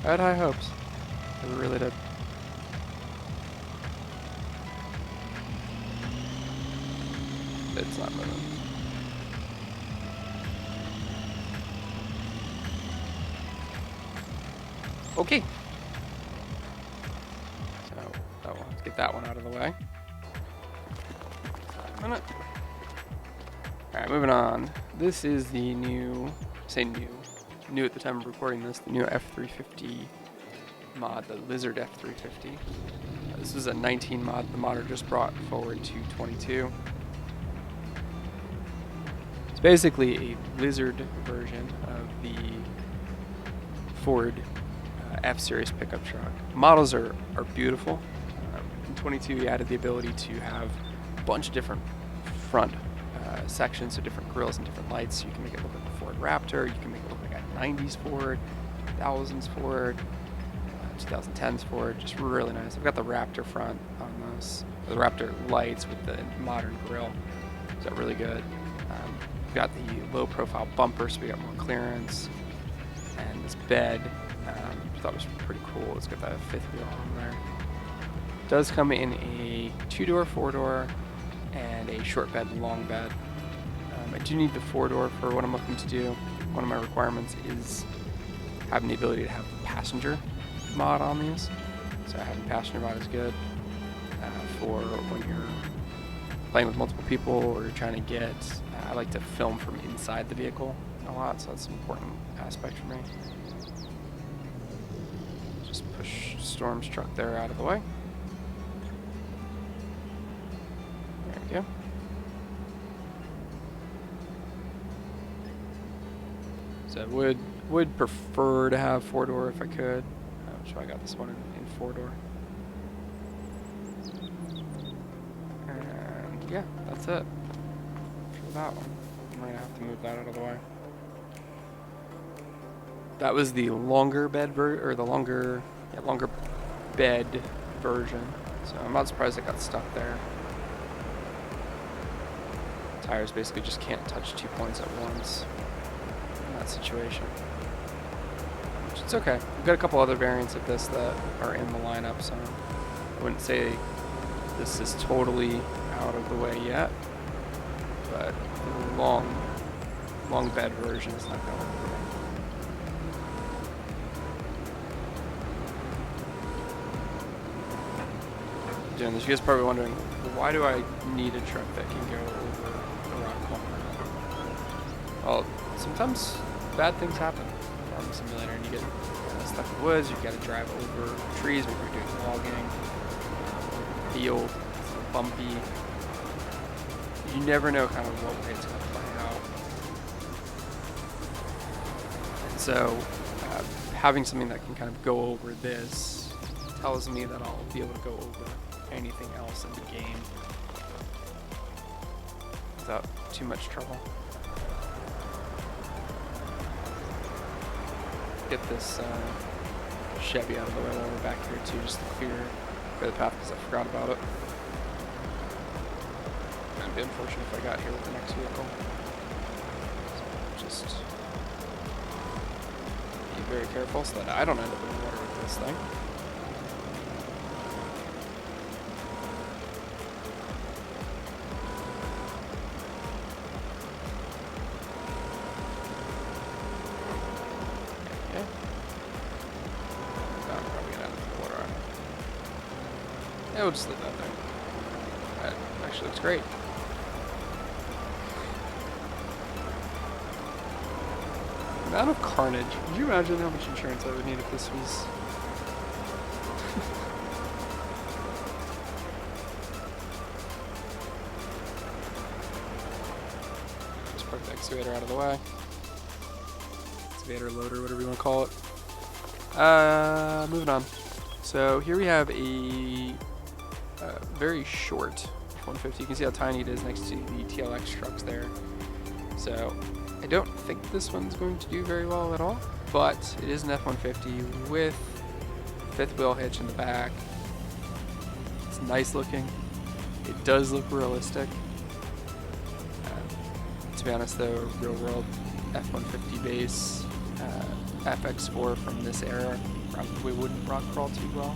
Speaker 1: I had high hopes. I really did. It's not moving. Okay. So, let's get that one out of the way. A minute. Alright, moving on. This is the new at the time of recording this, the new F350 mod, the Lizard F350. This is a 19 mod. The modder just brought forward to 22. It's basically a Lizard version of the Ford F-Series pickup truck. Models are beautiful. In 22, we added the ability to have a bunch of different front sections, so different grills and different lights. You can make it look like a Ford Raptor. You can make it look like a 90s Ford, 2000s Ford, 2010s Ford. Just really nice. I've got the Raptor front on this. The Raptor lights with the modern grille. So really good. We've got the low profile bumper, so we got more clearance. And this bed, I thought was pretty cool. It's got that fifth wheel on there. It does come in a 2-door, 4-door, and a short bed, long bed. I do need the 4-door for what I'm looking to do. One of my requirements is having the ability to have passenger mod on these. So having passenger mod is good for when you're playing with multiple people or you're trying to get, I like to film from inside the vehicle a lot, so that's an important aspect for me. Just push Storm's truck there out of the way. There we go. So I would prefer to have 4-door if I could. So I got this one in 4-door. And yeah, that's it for that one. I'm gonna have to move that out of the way. That was the longer bed longer bed version. So I'm not surprised it got stuck there. Tires basically just can't touch 2 points at once in that situation. Which it's okay. We've got a couple other variants of this that are in the lineup, so I wouldn't say this is totally out of the way yet. But the long bed version is not going to work. Doing this, you guys are probably wondering, well, why do I need a truck that can go over a rock climber? Well, sometimes bad things happen in Farming Simulator, and you get stuck in the woods. You've got to drive over trees when you're doing logging, field, it's bumpy. You never know kind of what way it's going to play out. So having something that can kind of go over this tells me that I'll be able to go over anything else in the game without too much trouble. Get this Chevy out of the way while we're back here too, just to clear the path because I forgot about it. It'd be unfortunate if I got here with the next vehicle. So just be very careful so that I don't end up in the water with this thing. Yeah, we'll just leave that there. That actually looks great. Amount of carnage. Could you imagine how much insurance I would need if this was... Just park the excavator out of the way. Excavator, loader, whatever you want to call it. Moving on. So here we have a very short F-150. You can see how tiny it is next to the TLX trucks there. So I don't think this one's going to do very well at all, but it is an F-150 with fifth wheel hitch in the back. It's nice looking. It does look realistic. To be honest though, real world F-150 base, FX4 from this era probably wouldn't rock crawl too well.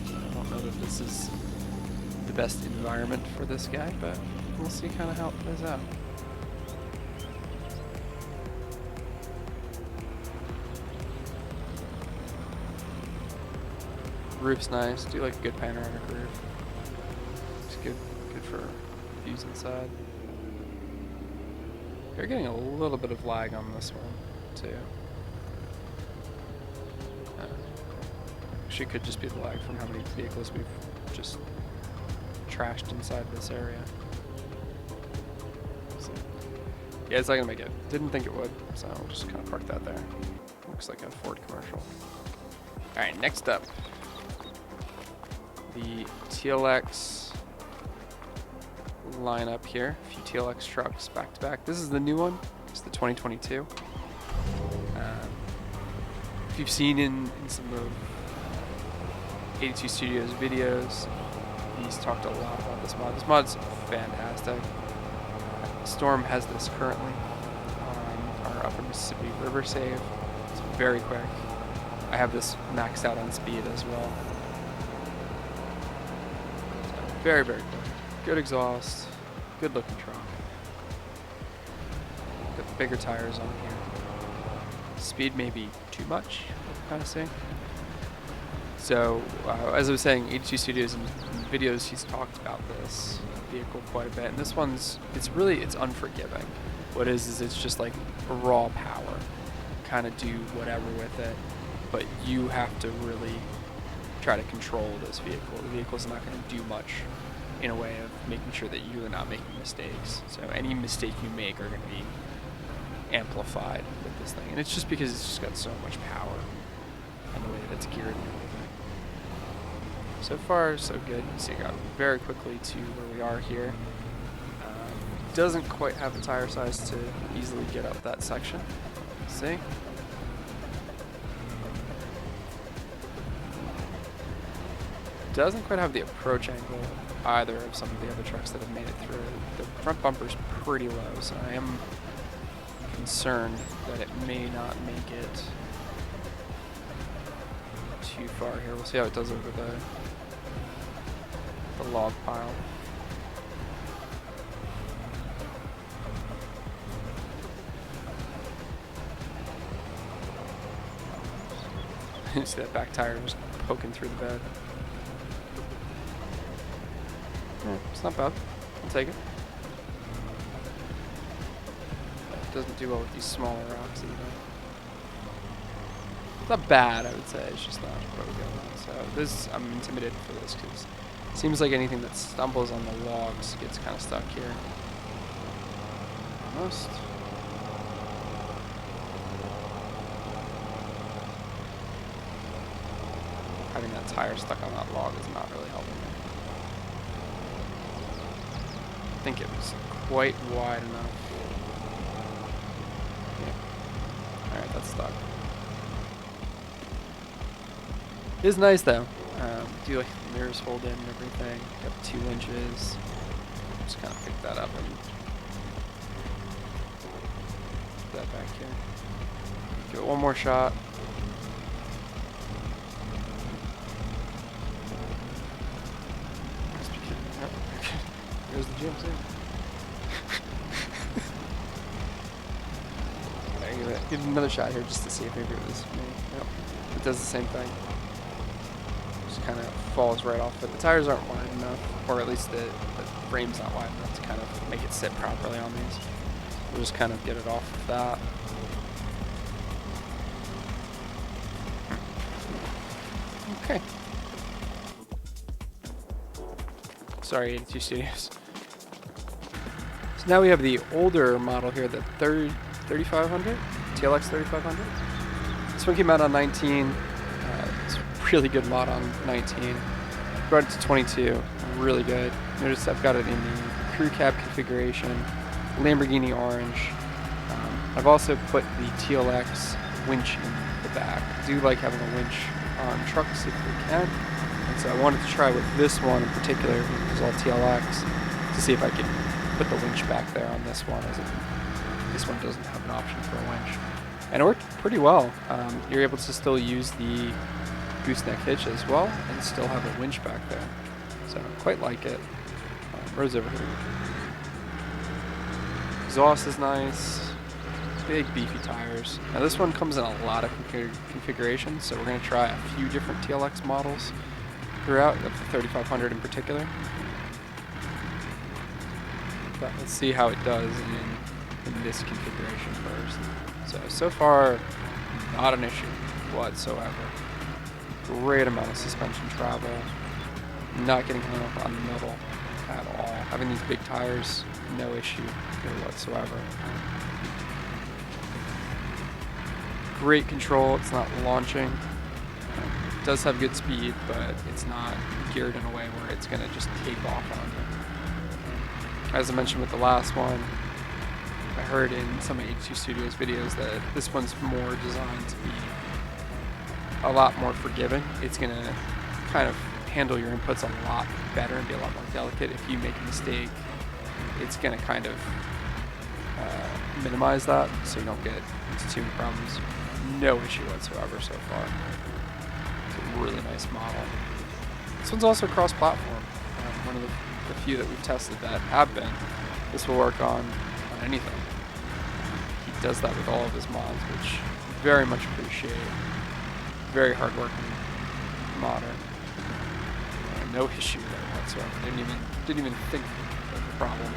Speaker 1: So I don't know that this is the best environment for this guy, but we'll see kind of how it plays out. Roof's nice. Do like a good panoramic roof. It's good for views inside. You're getting a little bit of lag on this one too. Actually, could just be the lag from how many vehicles we've just trashed inside this area. So, yeah, it's not gonna make it. Didn't think it would, so I'll just kind of park that there. Looks like a Ford commercial. All right, next up, the TLX lineup here. A few TLX trucks back to back. This is the new one. It's the 2022. If you've seen in some of 82 Studios videos, he's talked a lot about this mod. This mod's fantastic. Storm has this currently on our Upper Mississippi River save. It's very quick. I have this maxed out on speed as well. So very, very quick. Good exhaust, good looking truck. Got the bigger tires on here. Speed may be too much, kind of saying. So, as I was saying, 82 Studios in videos, he's talked about this vehicle quite a bit. And this one's, it's unforgiving. What it is it's just like raw power. Kind of do whatever with it. But you have to really try to control this vehicle. The vehicle's not going to do much in a way of making sure that you're not making mistakes. So any mistake you make are going to be amplified with this thing. And it's just because it's just got so much power and the way that it's geared and everything. So far, so good. You see, it got very quickly to where we are here. Doesn't quite have the tire size to easily get up that section. See? Doesn't quite have the approach angle either of some of the other trucks that have made it through. The front bumper's pretty low, so I am concerned that it may not make it too far here. We'll see how it does over the log pile. You see that back tire just poking through the bed. Yeah, it's not bad. I'll take it. It doesn't do well with these smaller rocks either. It's not bad, I would say. It's just not what we got on. So this, I'm intimidated for this because it seems like anything that stumbles on the logs gets kind of stuck here. Almost. having that tire stuck on that log is not really helping me. I think it was quite wide enough. Yeah. Alright, that's stuck. It is nice though. Do like the mirrors fold in and everything. Got 2 inches. Just kind of pick that up and put that back here. Give it one more shot. There's the GMC. Give it another shot here just to see if maybe it was me. Yep. It does the same thing. Just kind of falls right off, but the tires aren't wide enough, or at least the frame's not wide enough to kind of make it sit properly on these. We'll just kind of get it off of that. Okay. Sorry, 82 Studios. So now we have the older model here, the 3500, TLX 3500. This one came out on 19. It's a really good mod on 19. Brought it to 22, really good. Notice I've got it in the crew cab configuration, Lamborghini orange. I've also put the TLX winch in the back. I do like having a winch on trucks if we can. And so I wanted to try with this one in particular, which is all TLX, to see if I could put the winch back there on this one, as this one doesn't have an option for a winch. And it worked pretty well. You're able to still use the gooseneck hitch as well and still have a winch back there. So I quite like it. Where's over here? Exhaust is nice. Big beefy tires. Now this one comes in a lot of configurations, so we're going to try a few different TLX models throughout, the 3500 in particular. But let's see how it does in this configuration first. So far, not an issue whatsoever. Great amount of suspension travel. Not getting hung up on the middle at all. Having these big tires, no issue here whatsoever. Great control, it's not launching. It does have good speed, but it's not geared in a way where it's going to just take off on you. As I mentioned with the last one, I heard in some 82 Studios videos that this one's more designed to be a lot more forgiving. It's going to kind of handle your inputs a lot better and be a lot more delicate. If you make a mistake, it's going to kind of minimize that so you don't get into too many problems. No issue whatsoever so far. It's a really nice model. This one's also cross-platform. One of the few that we've tested that have been. This will work on anything. He does that with all of his mods, which very much appreciate. Very hardworking modder. No issue there whatsoever. Didn't even think of the problem.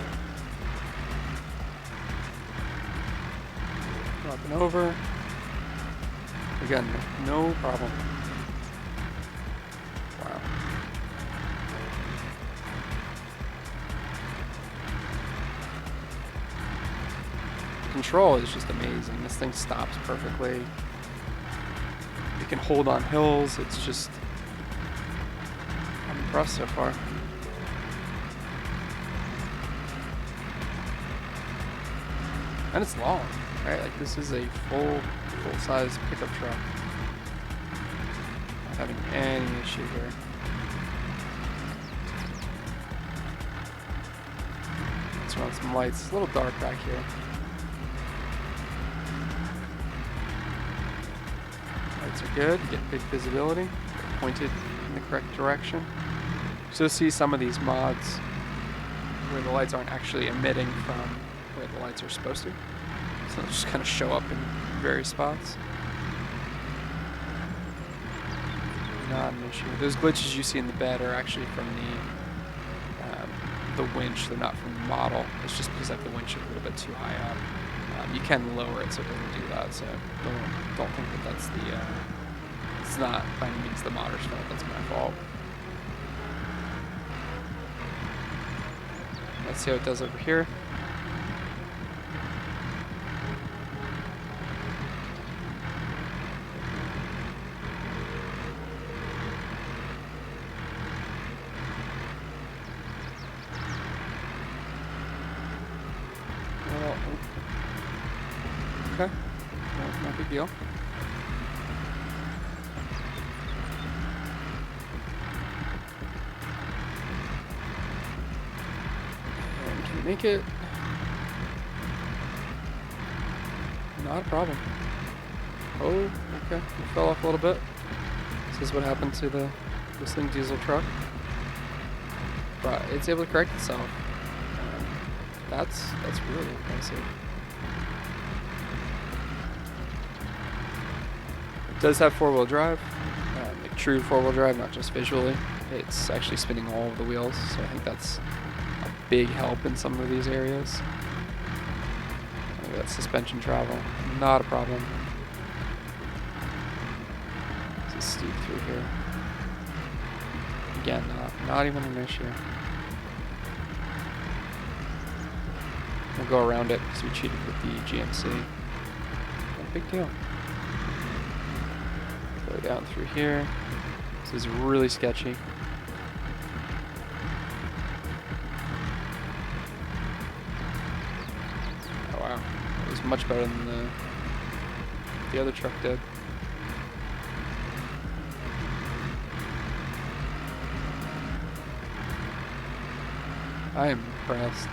Speaker 1: Dropping over. Again, no problem. Wow. Control is just amazing. This thing stops perfectly. It can hold on hills. It's just, I'm impressed so far. And it's long, right? Like this is a full-size pickup truck. Not having any issue here. Let's run some lights. It's a little dark back here. Lights are good. You get big visibility. They're pointed in the correct direction. So you'll see some of these mods where the lights aren't actually emitting from where the lights are supposed to. So they'll just kind of show up in various spots. Not an issue. Those glitches you see in the bed are actually from the winch. They're not from the model. It's just because I have the winch a little bit too high up. You can lower it so it doesn't do that. So don't think that that's the. It's not by any means the modder's fault. That's my fault. Let's see how it does over here. Okay, no big deal. And can you make it? Not a problem. Oh, okay, it fell off a little bit. This is what happened to this thing diesel truck. But it's able to correct itself. That's really impressive. It does have four-wheel drive, like true four-wheel drive, not just visually. It's actually spinning all of the wheels, so I think that's a big help in some of these areas. Look at that suspension travel, not a problem. This is steep through here. Again, not even an issue. We'll go around it because we cheated with the GMC. No big deal. Go down through here. This is really sketchy. Oh wow, it was much better than the other truck did. I am impressed.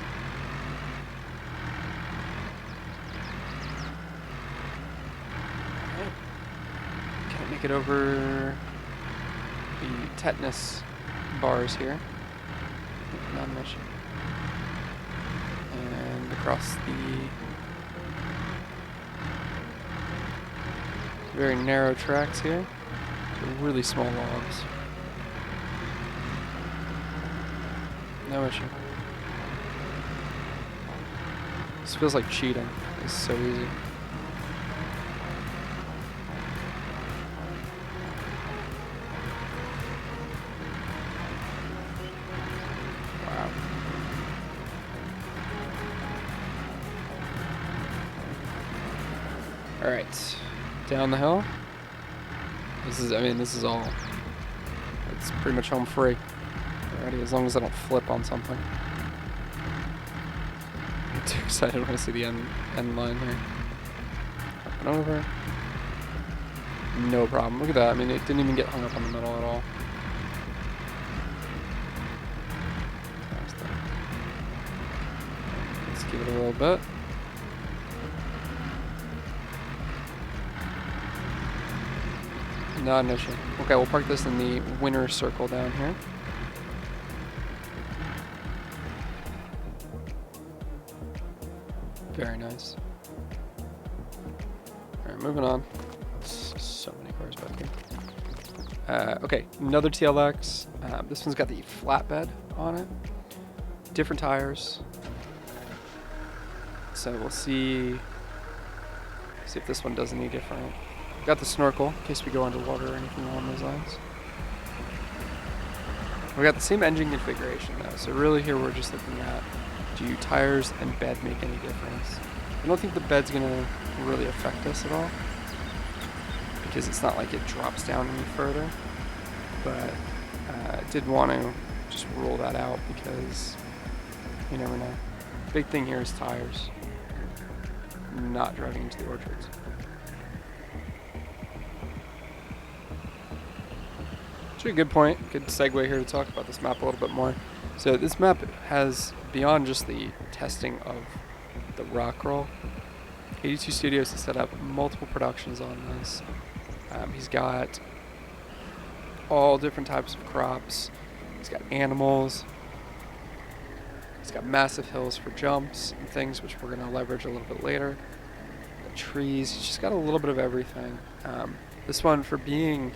Speaker 1: Can't make it over the tetanus bars here. Not an issue. And across the very narrow tracks here. Really small logs. No issue. This feels like cheating. It's so easy. Wow. All right, down the hill. This is all. It's pretty much home free. Alrighty, as long as I don't flip on something. I'm too excited when I see the end line here. Up and over. No problem. Look at that. I mean, it didn't even get hung up on the middle at all. Let's give it a little bit. Not an issue. Okay, we'll park this in the winner circle down here. Very nice. Alright, moving on. So many cars back here. Okay, another TLX. This one's got the flatbed on it. Different tires. So we'll see if this one does any different. Got the snorkel in case we go underwater or anything along those lines. We got the same engine configuration though, so really here we're just looking at, do tires and bed make any difference? I don't think the bed's gonna really affect us at all, because it's not like it drops down any further, but I did want to just rule that out because you never know. Big thing here is tires, not driving into the orchards. Actually, a good point, good segue here to talk about this map a little bit more. So this map has, beyond just the testing of the rock roll, 82 Studios has set up multiple productions on this. He's got all different types of crops. He's got animals. He's got massive hills for jumps and things, which we're going to leverage a little bit later. Trees. He's just got a little bit of everything. This one, for being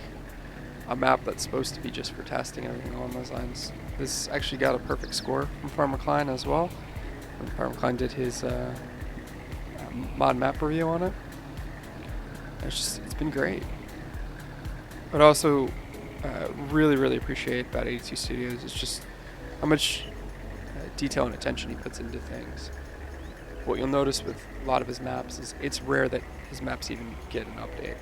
Speaker 1: a map that's supposed to be just for testing and everything along those lines, this actually got a perfect score from Farmer Klein as well. When Farmer Klein did his mod map review on it. It's been great. But also really appreciate about 82 Studios is just how much detail and attention he puts into things. What you'll notice with a lot of his maps is it's rare that his maps even get an update.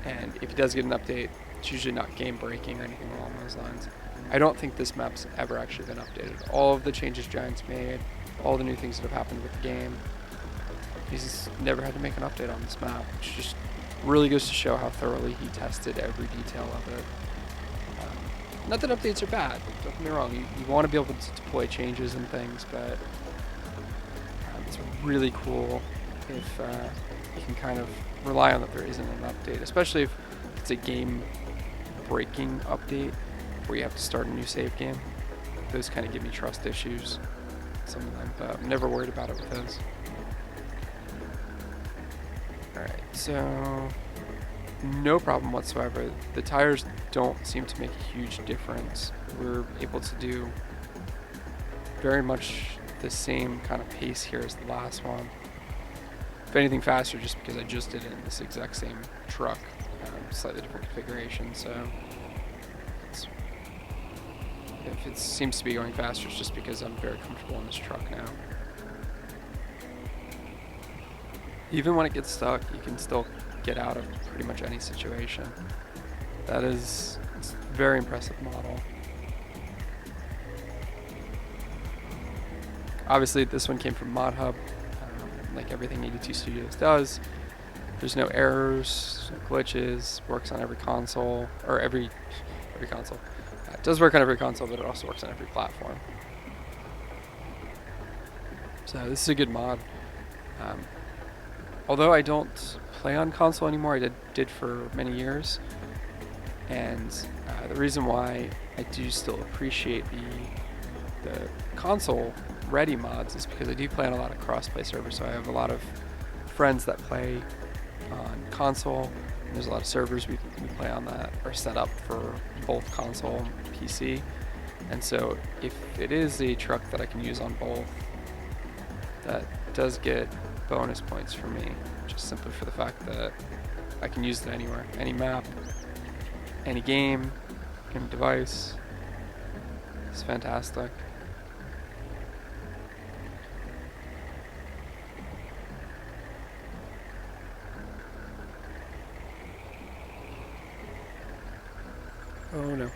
Speaker 1: And if he does get an update, it's usually not game breaking or anything along those lines. I don't think this map's ever actually been updated. All of the changes Giants made, all the new things that have happened with the game, he's never had to make an update on this map, which just really goes to show how thoroughly he tested every detail of it. Not that updates are bad, don't get me wrong, you want to be able to deploy changes and things, but it's really cool if you can kind of rely on that there isn't an update, especially if it's a game-breaking update where you have to start a new save game. Those kind of give me trust issues, some of them, but I'm never worried about it with those. Alright, so no problem whatsoever. The tires don't seem to make a huge difference. We're able to do very much the same kind of pace here as the last one. If anything faster, just because I just did it in this exact same truck, slightly different configuration. So if it seems to be going faster, it's just because I'm very comfortable in this truck now. Even when it gets stuck, you can still get out of pretty much any situation. It's a very impressive model. Obviously, this one came from Mod Hub, like everything 82 Studios does. There's no errors, no glitches. Works on every console, or every console. It does work on every console, but it also works on every platform. So this is a good mod. Although I don't play on console anymore, I did for many years, and the reason why I do still appreciate the console ready mods is because I do play on a lot of cross-play servers. So I have a lot of friends that play on console, and there's a lot of servers we play on that are set up for both console and PC. And so if it is a truck that I can use on both, that does get bonus points for me, just simply for the fact that I can use it anywhere, any map, any game, any device. It's fantastic. Oh no.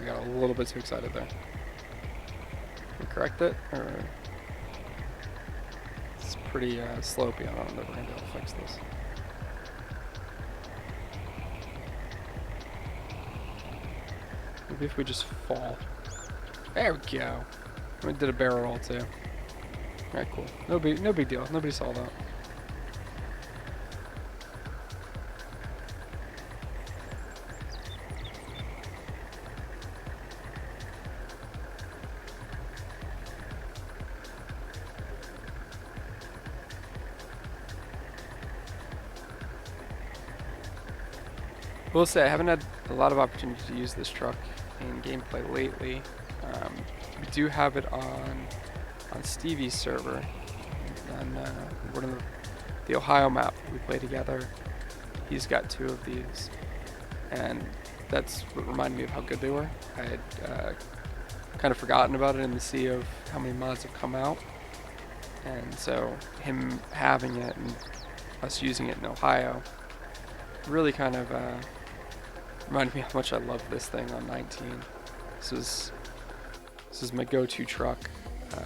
Speaker 1: I got a little bit too excited there. Can we correct it? Or it's pretty slopey. I don't know if we're going to be able to fix this. Maybe if we just fall. There we go. We did a barrel roll too. Alright, cool. No big deal. Nobody saw that. I will say I haven't had a lot of opportunity to use this truck in gameplay lately. We do have it on Stevie's server, on one of the Ohio map we play together. He's got 2 of these, and that's what reminded me of how good they were. I had kind of forgotten about it in the sea of how many mods have come out, and so him having it and us using it in Ohio really kind of reminded me how much I love this thing on 19. This is my go-to truck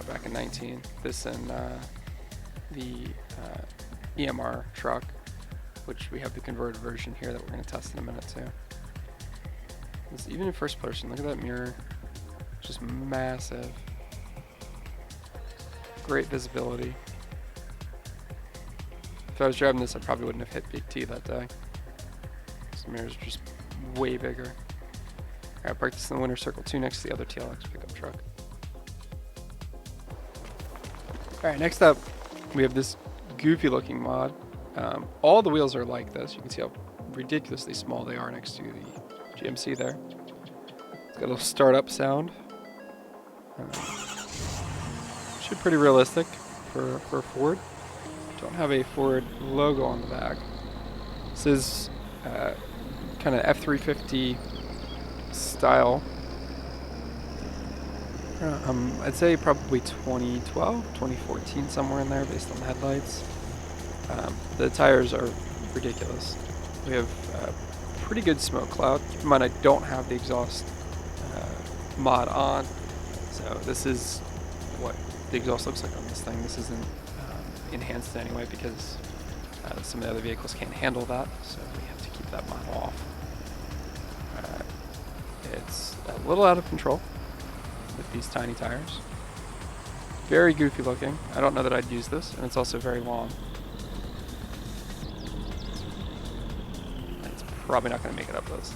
Speaker 1: back in 19. This and the EMR truck, which we have the converted version here that we're going to test in a minute too. Even in first person, look at that mirror, just massive. Great visibility. If I was driving this, I probably wouldn't have hit Big T that day. The mirrors are just way bigger. Alright, park this in the winter circle 2 next to the other TLX pickup truck. Alright, next up we have this goofy looking mod. All the wheels are like this. You can see how ridiculously small they are next to the GMC there. It's got a little startup sound. Should be pretty realistic for a Ford. Don't have a Ford logo on the back. This is kind of F350 style. I'd say probably 2012, 2014, somewhere in there based on the headlights. The tires are ridiculous. We have a pretty good smoke cloud. Keep in mind I don't have the exhaust mod on, so this is what the exhaust looks like on this thing. This isn't enhanced in any way because some of the other vehicles can't handle that, so we have to keep that model off. It's a little out of control with these tiny tires. Very goofy looking. I don't know that I'd use this, and it's also very long. It's probably not going to make it up those.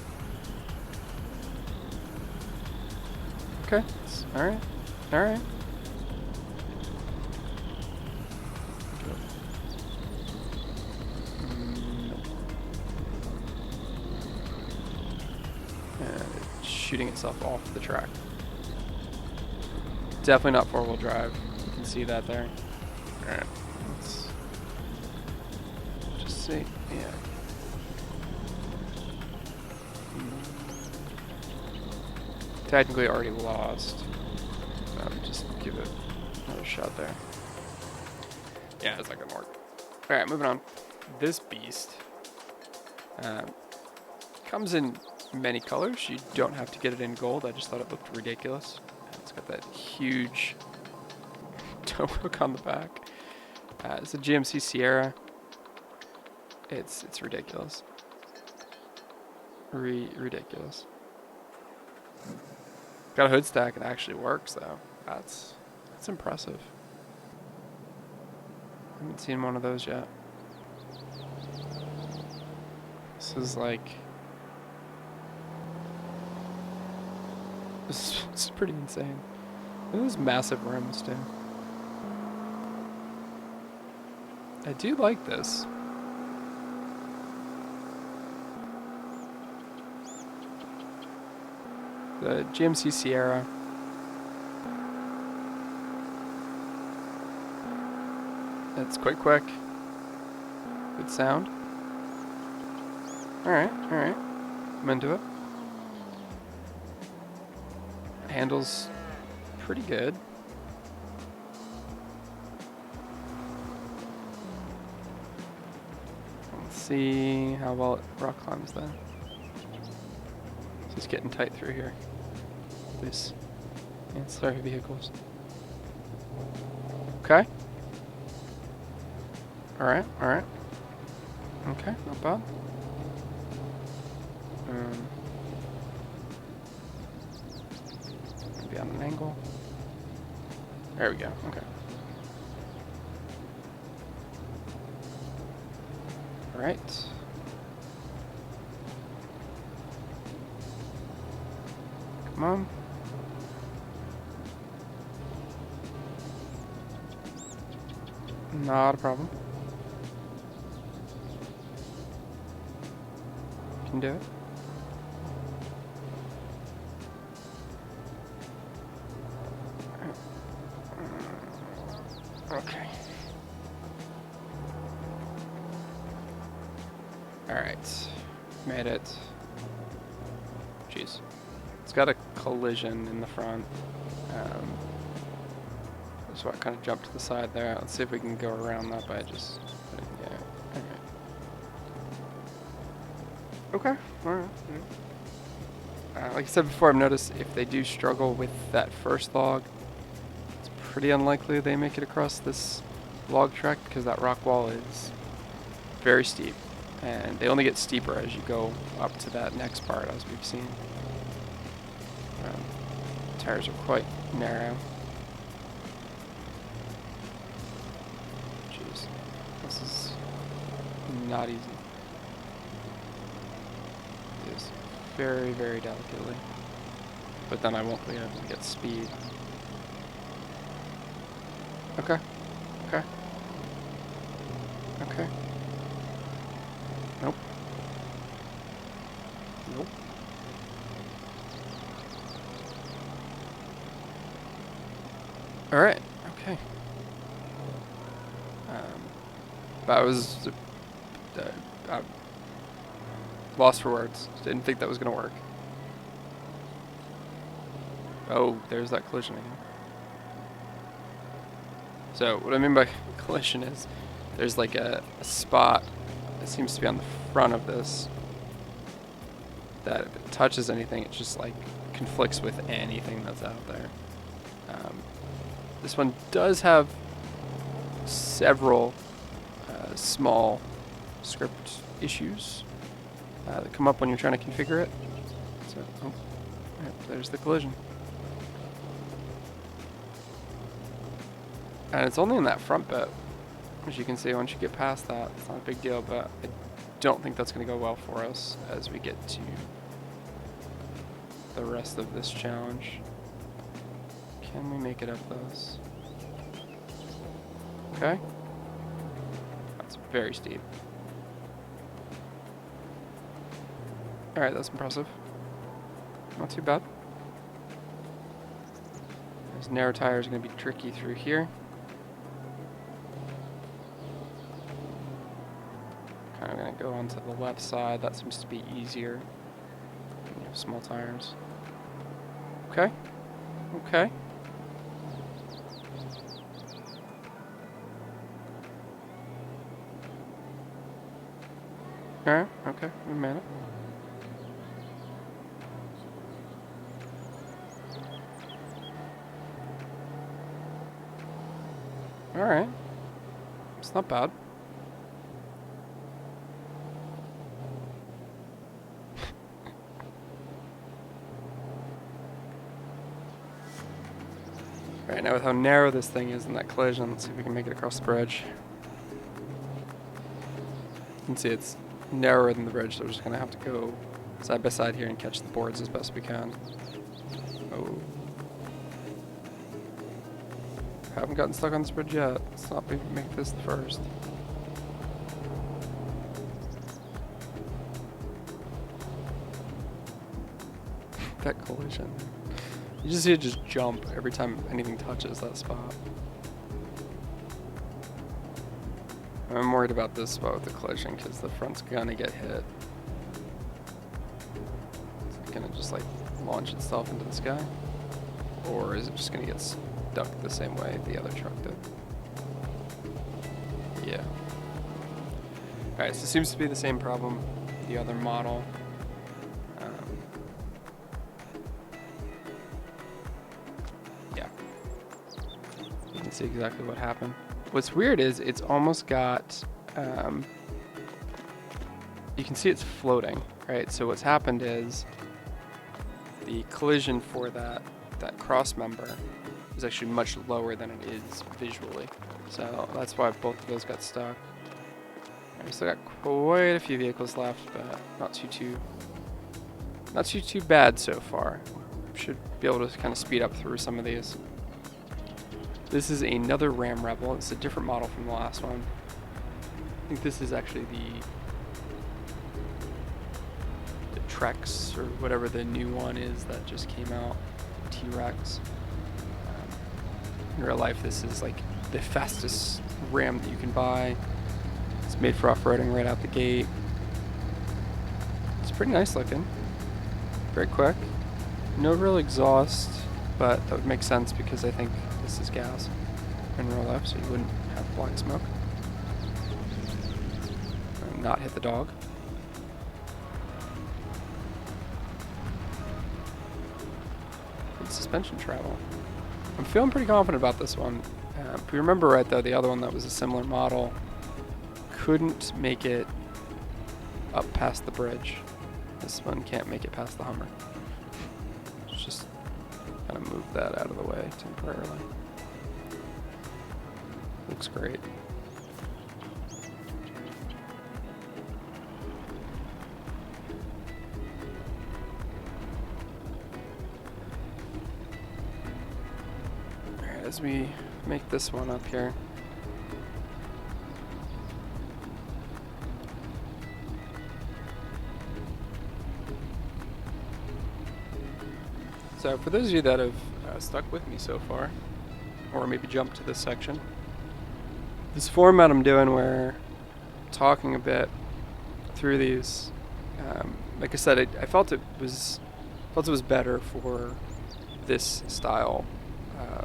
Speaker 1: Okay, alright, alright. Shooting itself off the track. Definitely not four-wheel drive. You can see that there. Alright, let's just see. Yeah. Technically already lost. Just give it another shot there. Yeah, it's not gonna work. Alright, moving on. This beast comes in many colors. You don't have to get it in gold. I just thought it looked ridiculous. It's got that huge tow hook on the back. It's a GMC Sierra. It's ridiculous. Ridiculous. Got a hood stack. It actually works though. That's impressive. I haven't seen one of those yet. This is like. This is pretty insane. Look at those massive rims too. I do like this. The GMC Sierra. It's quite quick. Good sound. Alright, alright. I'm into it. Handles pretty good. Let's see how well it rock climbs then. It's just getting tight through here. These ancillary vehicles. Okay. Alright, alright. Okay, not bad. Maybe on an angle. There we go, okay. Alright. Come on. Not a problem. Can do it. Okay. Alright. Made it. Jeez. It's got a collision in the front. So I kind of jumped to the side there. Let's see if we can go around that by just... Yeah. Okay. Alright. Like I said before, I've noticed if they do struggle with that first log, it's pretty unlikely they make it across this log track because that rock wall is very steep. And they only get steeper as you go up to that next part, as we've seen. Tires are quite narrow. Jeez. This is not easy. It is very, very delicately. But then I won't be able to get speed. Okay. Okay. Okay. Nope. Nope. Alright, okay. That was lost for words. Didn't think that was gonna work. Oh, there's that collision again. So what I mean by collision is there's like a spot that seems to be on the front of this that if it touches anything, it just like conflicts with anything that's out there. This one does have several small script issues that come up when you're trying to configure it. So, oh, yep, there's the collision. And it's only in that front bit. As you can see, once you get past that, it's not a big deal, but I don't think that's going to go well for us as we get to the rest of this challenge. Can we make it up those? Okay. That's very steep. Alright, that's impressive. Not too bad. Those narrow tires are going to be tricky through here. Kind of going to go onto the left side. That seems to be easier. You have small tires. Okay. Okay. Alright, okay, we made it. Alright. It's not bad. Alright, now with how narrow this thing is in that collision, let's see if we can make it across the bridge. You can see it's narrower than the bridge, so we're just going to have to go side by side here and catch the boards as best we can. Oh. Haven't gotten stuck on this bridge yet. Let's not make this the first. That collision. You just see it just jump every time anything touches that spot. I'm worried about this spot with the collision because the front's gonna get hit. Is it gonna just like launch itself into the sky? Or is it just gonna get stuck the same way the other truck did? Yeah. Alright, so it seems to be the same problem, the other model. Yeah. You can see exactly what happened. What's weird is it's almost got, you can see it's floating, right? So what's happened is the collision for that cross member is actually much lower than it is visually. So that's why both of those got stuck. We still got quite a few vehicles left, but not too bad so far. Should be able to kind of speed up through some of these. This is another Ram Rebel. It's a different model from the last one. I think this is actually the TREX or whatever the new one is that just came out. TREX. In real life, this is like the fastest Ram that you can buy. It's made for off-roading right out the gate. It's pretty nice looking. Very quick. No real exhaust, but that would make sense because I think this is gas in real life, so you wouldn't have black smoke. And not hit the dog. Good suspension travel. I'm feeling pretty confident about this one. If we remember right though, the other one that was a similar model couldn't make it up past the bridge. This one can't make it past the Hummer. Let's just kind of move that out of the way temporarily. Looks great. Alright, as we make this one up here. So for those of you that have stuck with me so far, or maybe jumped to this section, this format I'm doing where I'm talking a bit through these, like I said, I felt it was better for this style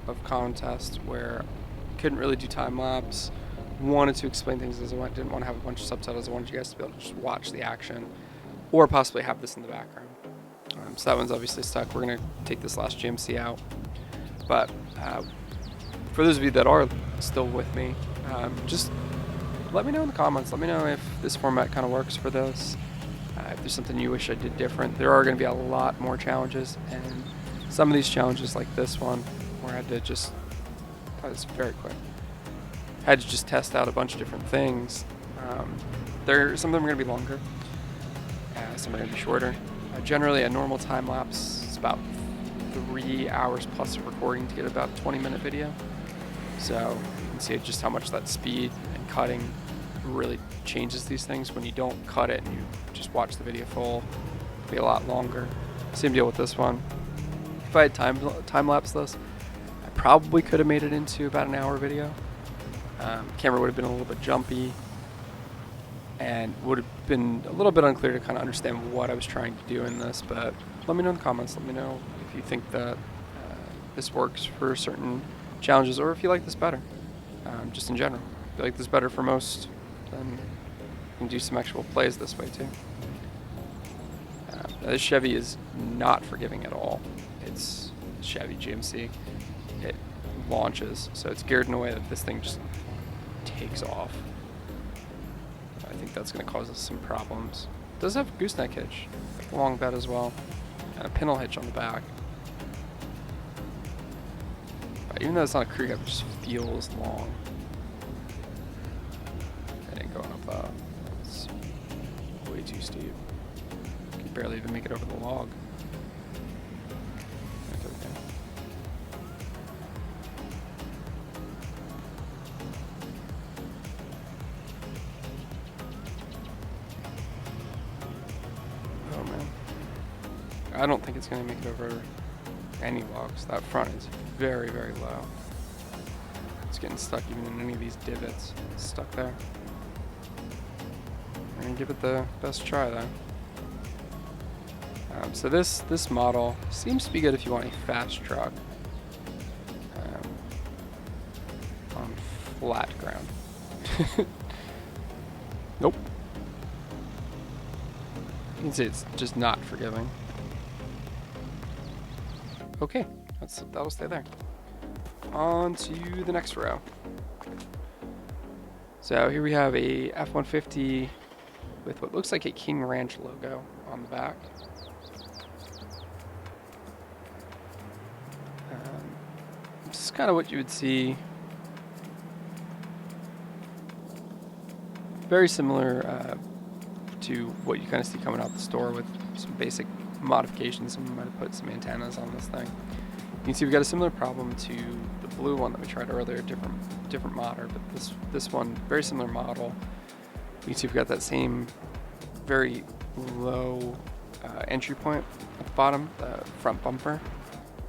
Speaker 1: of contest where I couldn't really do time lapse, wanted to explain things as I went, didn't want to have a bunch of subtitles. I wanted you guys to be able to just watch the action, or possibly have this in the background. So that one's obviously stuck. We're going to take this last GMC out. But for those of you that are still with me, just let me know in the comments. Let me know if this format kind of works for this. If there's something you wish I did different. There are going to be a lot more challenges, and some of these challenges, like this one, where I had to just, that was very quick, I had to just test out a bunch of different things. Some of them are going to be longer, some are going to be shorter. Generally, a normal time lapse is about 3 hours plus of recording to get about a 20-minute video. So you can see just how much that speed and cutting really changes these things. When you don't cut it and you just watch the video full, it'll be a lot longer. Same deal with this one. If I had time lapse this, I probably could have made it into about an hour video. Camera would have been a little bit jumpy and would have been a little bit unclear to kind of understand what I was trying to do in this, but let me know in the comments. Let me know if you think that this works for certain challenges, or if you like this better, just in general. If you like this better for most, then you can do some actual plays this way too. Now this Chevy is not forgiving at all. It's Chevy GMC. It launches, so it's geared in a way that this thing just takes off. I think that's going to cause us some problems. It does have a gooseneck hitch, long bed as well, and a pintle hitch on the back. But even though it's not a crew cab, it just feels long. It ain't going up that. It's way too steep. You can barely even make it over the log. That's okay. Oh man. I don't think it's going to make it over any logs. That front is very, very low. It's getting stuck even in any of these divots. It's stuck there. We're going to give it the best try though. So this model seems to be good if you want a fast truck on flat ground. Nope. You can see it's just not forgiving. Okay, that'll stay there. On to the next row. So here we have a F-150 with what looks like a King Ranch logo on the back. This is kind of what you would see. Very similar to what you kind of see coming out the store, with some basic modifications. Someone might have put some antennas on this thing. You can see we've got a similar problem to the blue one that we tried earlier, different modder, but this one, very similar model. You can see we've got that same very low entry point at the bottom, the front bumper.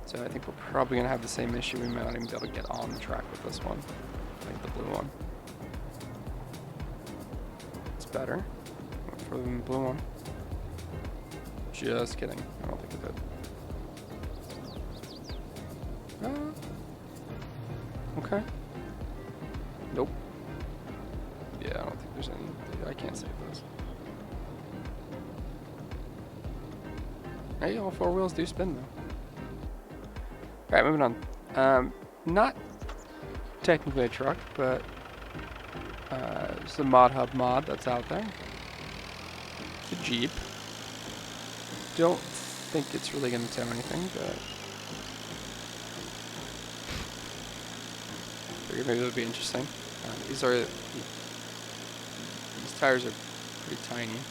Speaker 1: So I think we're probably going to have the same issue. We might not even be able to get on the track with this one, like the blue one. It's better for the blue one. Just kidding. I don't think it did. Okay. Nope. Yeah, I don't think there's any. I can't save this. Hey, all four wheels do spin though. Alright, moving on. Not technically a truck, but it's a mod hub mod that's out there. The Jeep. Don't think it's really going to tow anything, but figured maybe it would be interesting. These tires are pretty tiny.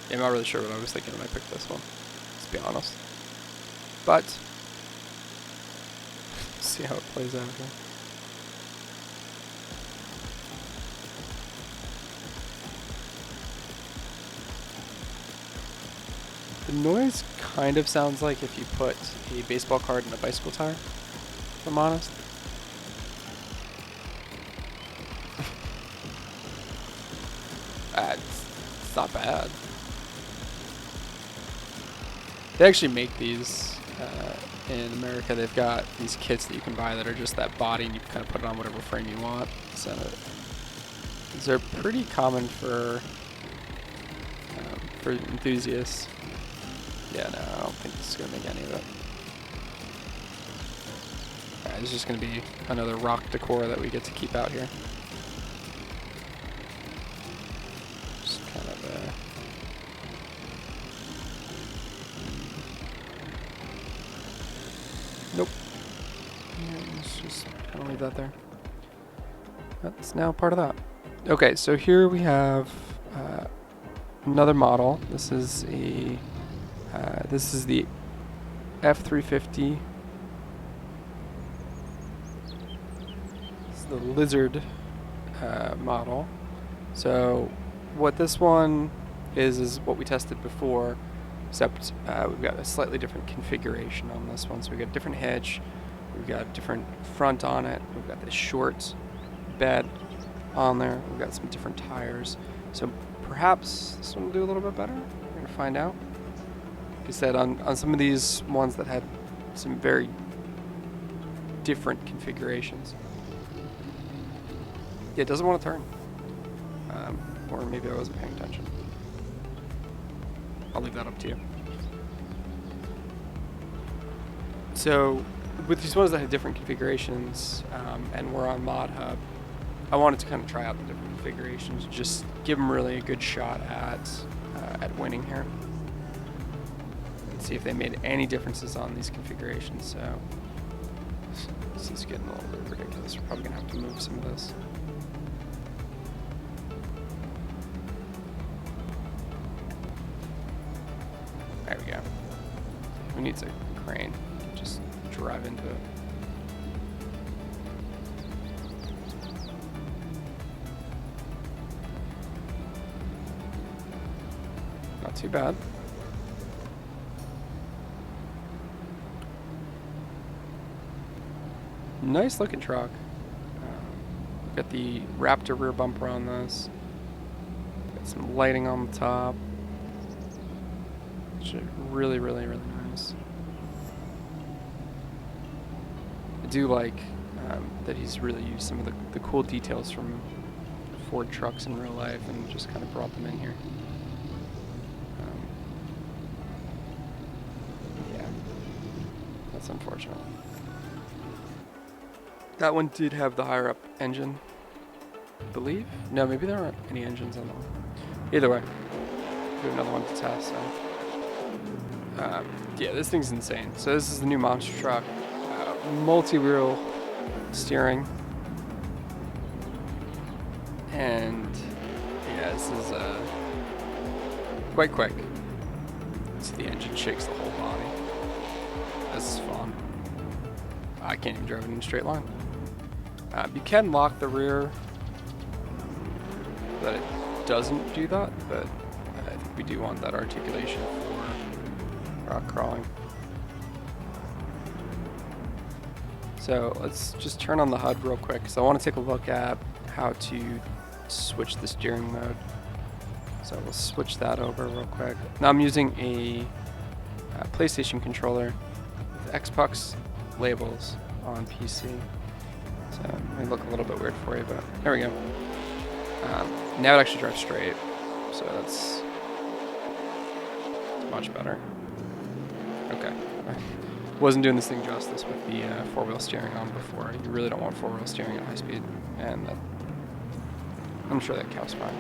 Speaker 1: Yeah, I'm not really sure what I was thinking when I picked this one, let's be honest. But see how it plays out here. The noise kind of sounds like if you put a baseball card in a bicycle tire, if I'm honest. It's not bad. They actually make these in America. They've got these kits that you can buy that are just that body, and you can kind of put it on whatever frame you want. So these are pretty common for enthusiasts. Yeah, no, I don't think this is going to make any of it. Alright, it's just going to be another rock decor that we get to keep out here. Just kind of nope. Yeah, let's just kind of leave that there. That's now part of that. Okay, so here we have another model. This is a the F350. This is the Lizard model. So what this one is what we tested before, except we've got a slightly different configuration on this one. So we've got a different hitch, we've got a different front on it, we've got this short bed on there, we've got some different tires. So perhaps this one will do a little bit better. We're going to find out. Like I said, on some of these ones that had some very different configurations, yeah, it doesn't want to turn. Or maybe I wasn't paying attention. I'll leave that up to you. So with these ones that had different configurations, and we're on Mod Hub, I wanted to kind of try out the different configurations, just give them really a good shot at winning here, and see if they made any differences on these configurations. So this is getting a little bit ridiculous. We're probably gonna have to move some of this. There we go. Who needs a crane? Just drive into it. Not too bad. Nice looking truck. Got the Raptor rear bumper on this. Got some lighting on the top. Really, really, really nice. I do like that he's really used some of the cool details from Ford trucks in real life and just kind of brought them in here. Yeah, that's unfortunate. That one did have the higher up engine, I believe. No, maybe there aren't any engines on that one. Either way, we have another one to test. So. Yeah, this thing's insane. So this is the new monster truck, multi-wheel steering, and yeah, this is quite quick. So the engine shakes the whole body. This is fun. I can't even drive it in a straight line. You can lock the rear, that it doesn't do that, but I think we do want that articulation for rock crawling. So let's just turn on the HUD real quick, because I want to take a look at how to switch the steering mode. So we'll switch that over real quick. Now I'm using a PlayStation controller with Xbox labels on PC. So it may look a little bit weird for you, but there we go. Now it actually drives straight, so that's much better. Okay. Wasn't doing this thing justice with the four-wheel steering on before. You really don't want four-wheel steering at high speed, and I'm sure that counts fine.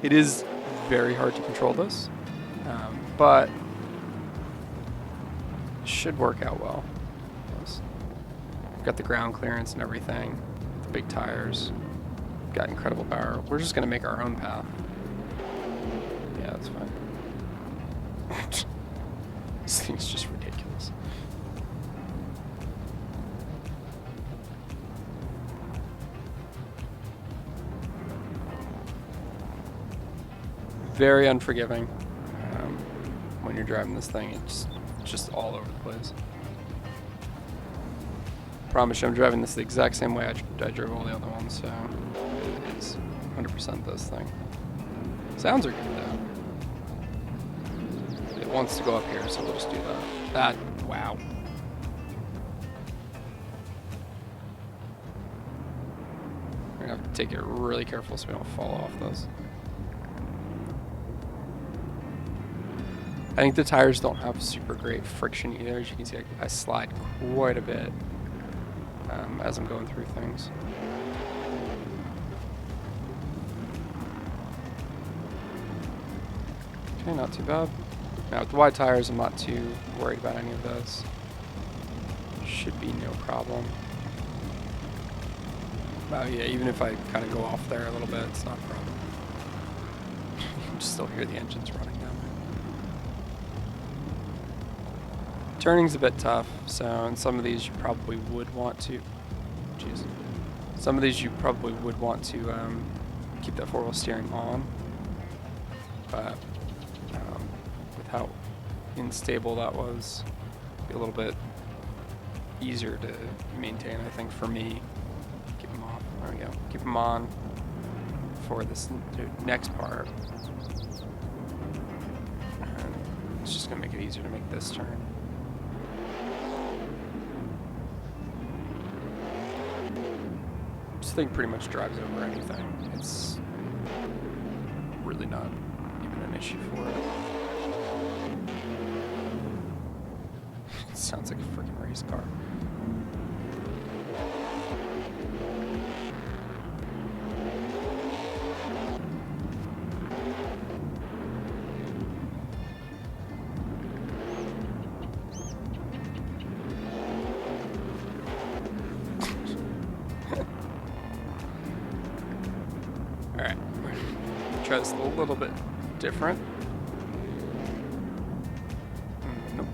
Speaker 1: It is very hard to control this, but it should work out well. Got the ground clearance and everything, the big tires, got incredible power. We're just gonna make our own path. Yeah, that's fine. This thing's just ridiculous. Very unforgiving when you're driving this thing. It's just all over the place. Promise you, I'm driving this the exact same way I drove all the other ones, so it's 100% this thing. Sounds are good though. It wants to go up here, so we'll just do that. Wow. We're gonna have to take it really careful so we don't fall off this. I think the tires don't have super great friction either. As you can see, I slide quite a bit as I'm going through things. Okay, not too bad. Now with the wide tires, I'm not too worried about any of those. Should be no problem. Oh yeah, even if I kind of go off there a little bit, it's not a problem. You can still hear the engines running down there. Turning's a bit tough, so in some of these you probably would want to, some of these you probably would want to keep that four-wheel steering on, but with how unstable that was, it'd be a little bit easier to maintain, I think, for me. Keep them off. There we go. Keep them on for this next part. And it's just gonna make it easier to make this turn. This thing pretty much drives over anything. It's really not even an issue for it. It sounds like a freaking race car. Alright, try this a little bit different. Nope.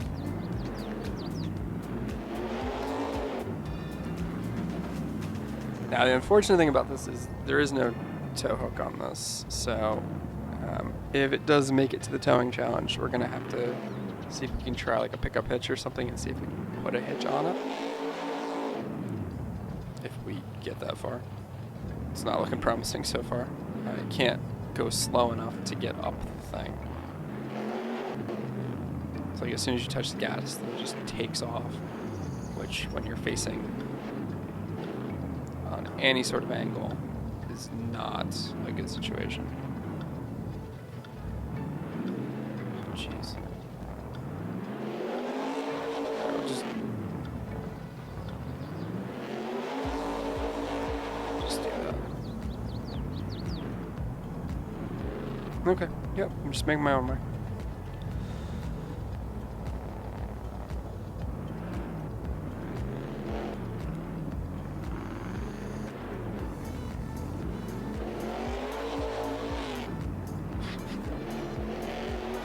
Speaker 1: Now the unfortunate thing about this is there is no tow hook on this, so if it does make it to the towing challenge, we're gonna have to see if we can try like a pickup hitch or something and see if we can put a hitch on it. If we get that far. It's not looking promising so far. I can't go slow enough to get up the thing. It's like as soon as you touch the gas, it just takes off, which when you're facing on any sort of angle is not a good situation. Jeez. I'll just do that. Okay, yep, I'm just making my own way.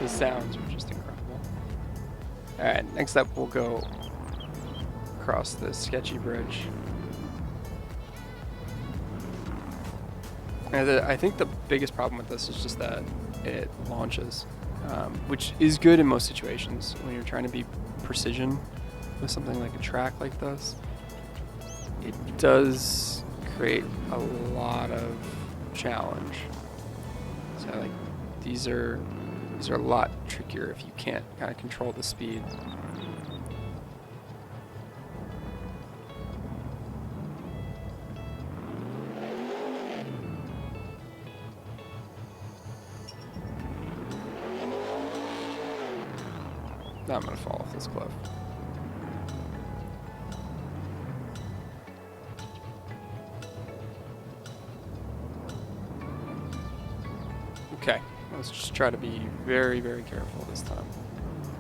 Speaker 1: The sounds are just incredible. Alright, next up we'll go across this sketchy bridge. And I think the biggest problem with this is just that it launches, which is good in most situations when you're trying to be precision with something like a track like this. It does create a lot of challenge. So like these are a lot trickier if you can't kind of control the speed. Now I'm gonna fall off this cliff. Okay, let's just try to be very, very careful this time.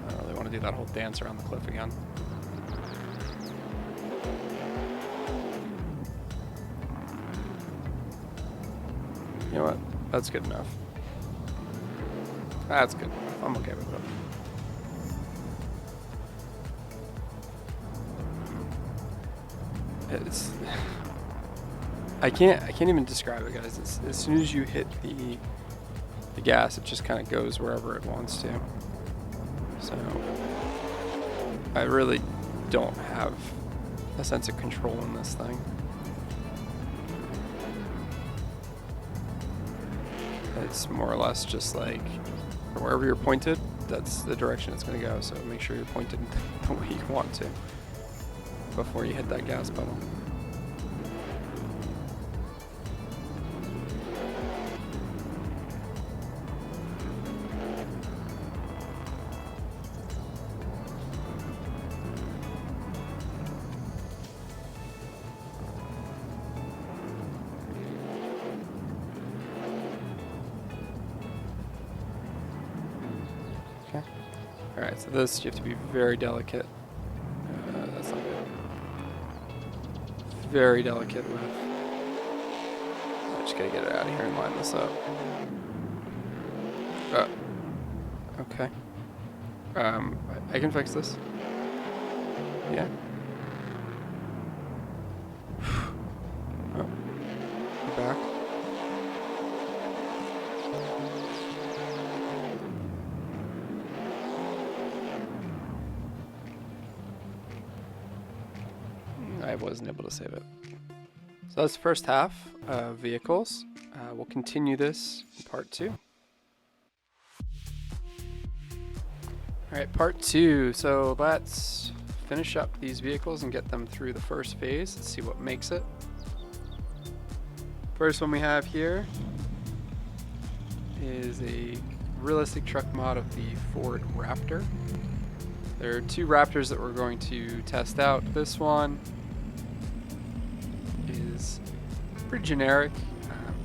Speaker 1: I don't really want to do that whole dance around the cliff again. You know what? That's good enough. That's good enough. I'm okay with it. It's I can't even describe it, guys. As soon as you hit the gas, it just kind of goes wherever it wants to. So I really don't have a sense of control in this thing. It's more or less just like wherever you're pointed, that's the direction it's going to go. So make sure you're pointed the way you want to before you hit that gas pedal. Alright, so this you have to be very delicate. That's not good. Very delicate with. I just gotta get it out of here and line this up. Okay. I can fix this. Yeah. Oh. You're back. I wasn't able to save it. So that's the first half of vehicles. We'll continue this in part 2. Alright, part 2. So let's finish up these vehicles and get them through the first phase and see what makes it. First one we have here is a realistic truck mod of the Ford Raptor. There are 2 Raptors that we're going to test out. This one is pretty generic.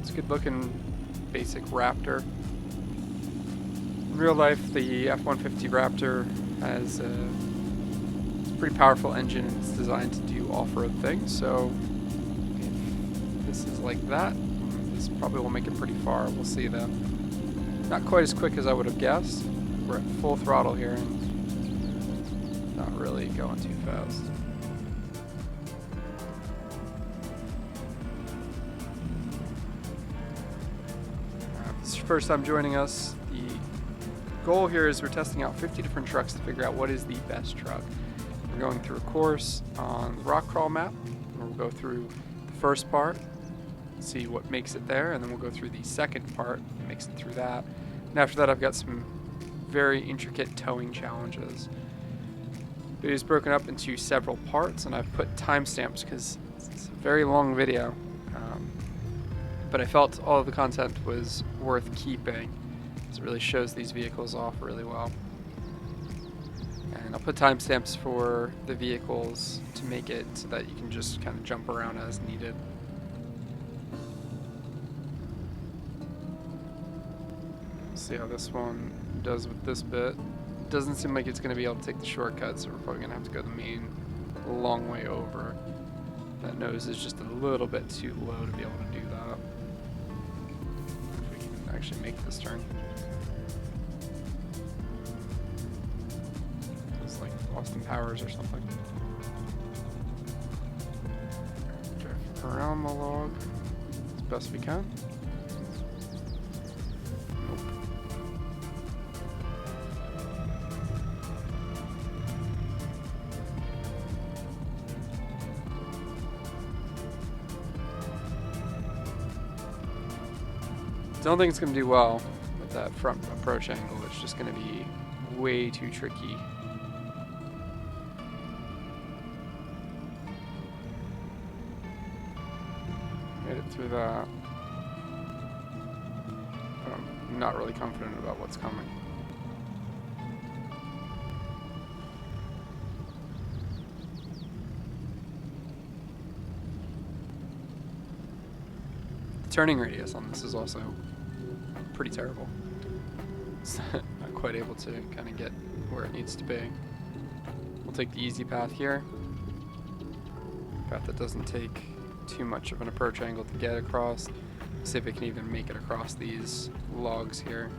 Speaker 1: It's a good looking basic Raptor. In real life, the F450 Raptor has a pretty powerful engine and it's designed to do off-road things, so if this is like that, this probably will make it pretty far. We'll see though. Not quite as quick as I would have guessed. We're at full throttle here and not really going too fast. If this is your first time joining us, the goal here is we're testing out 50 different trucks to figure out what is the best truck. We're going through a course on the rock crawl map. We'll go through the first part, see what makes it there, and then we'll go through the second part that makes it through that. And after that, I've got some very intricate towing challenges. The video is broken up into several parts, and I've put timestamps because it's a very long video. But I felt all of the content was worth keeping. It really shows these vehicles off really well. And I'll put timestamps for the vehicles to make it so that you can just kind of jump around as needed. See how this one does with this bit. It doesn't seem like it's going to be able to take the shortcut, so we're probably going to have to go the main long way over. That nose is just a little bit too low to be able to do that. If we can actually make this turn. It's like Austin Powers or something. Drive around the log as best we can. I don't think it's going to do well with that front approach angle. It's just going to be way too tricky. Made it through that. But I'm not really confident about what's coming. The turning radius on this is also pretty terrible. It's not quite able to kind of get where it needs to be. We'll take the easy path here. Path that doesn't take too much of an approach angle to get across. See if it can even make it across these logs here.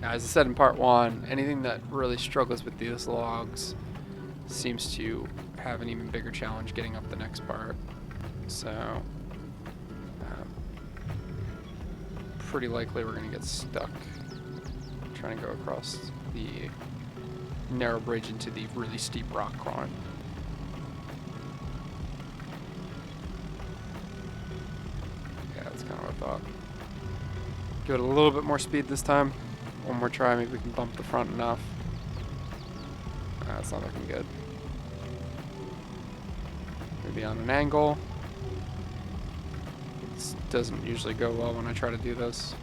Speaker 1: Now, as I said in part 1, anything that really struggles with these logs seems to have an even bigger challenge getting up the next part. So pretty likely we're going to get stuck trying to go across the narrow bridge into the really steep rock climb. Yeah, that's kind of what I thought. Give it a little bit more speed this time. One more try, maybe we can bump the front enough. That's not looking good. Maybe on an angle. Doesn't usually go well when I try to do this.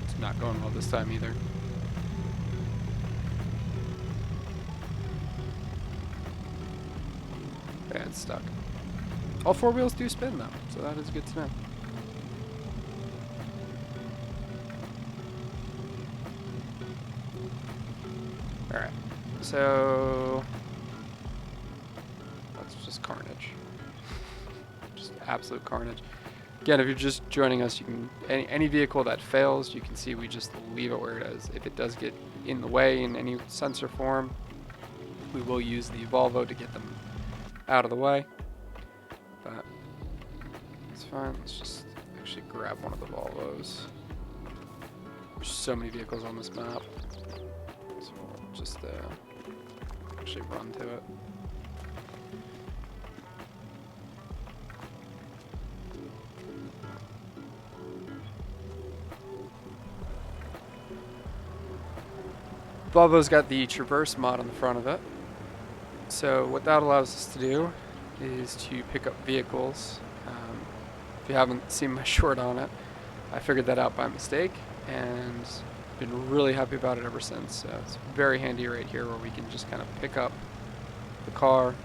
Speaker 1: It's not going well this time either. Yeah, it's stuck. All 4 wheels do spin though, so that is good to know. Alright, so that's just carnage. Just absolute carnage. Again, if you're just joining us, you can any vehicle that fails, you can see we just leave it where it is. If it does get in the way in any sensor form, we will use the Volvo to get them out of the way. But it's fine. Let's just actually grab one of the Volvos. There's so many vehicles on this map. So we'll just actually run to it. Volvo's got the Traverse mod on the front of it. So what that allows us to do is to pick up vehicles. If you haven't seen my short on it, I figured that out by mistake and been really happy about it ever since. So it's very handy right here where we can just kind of pick up the car,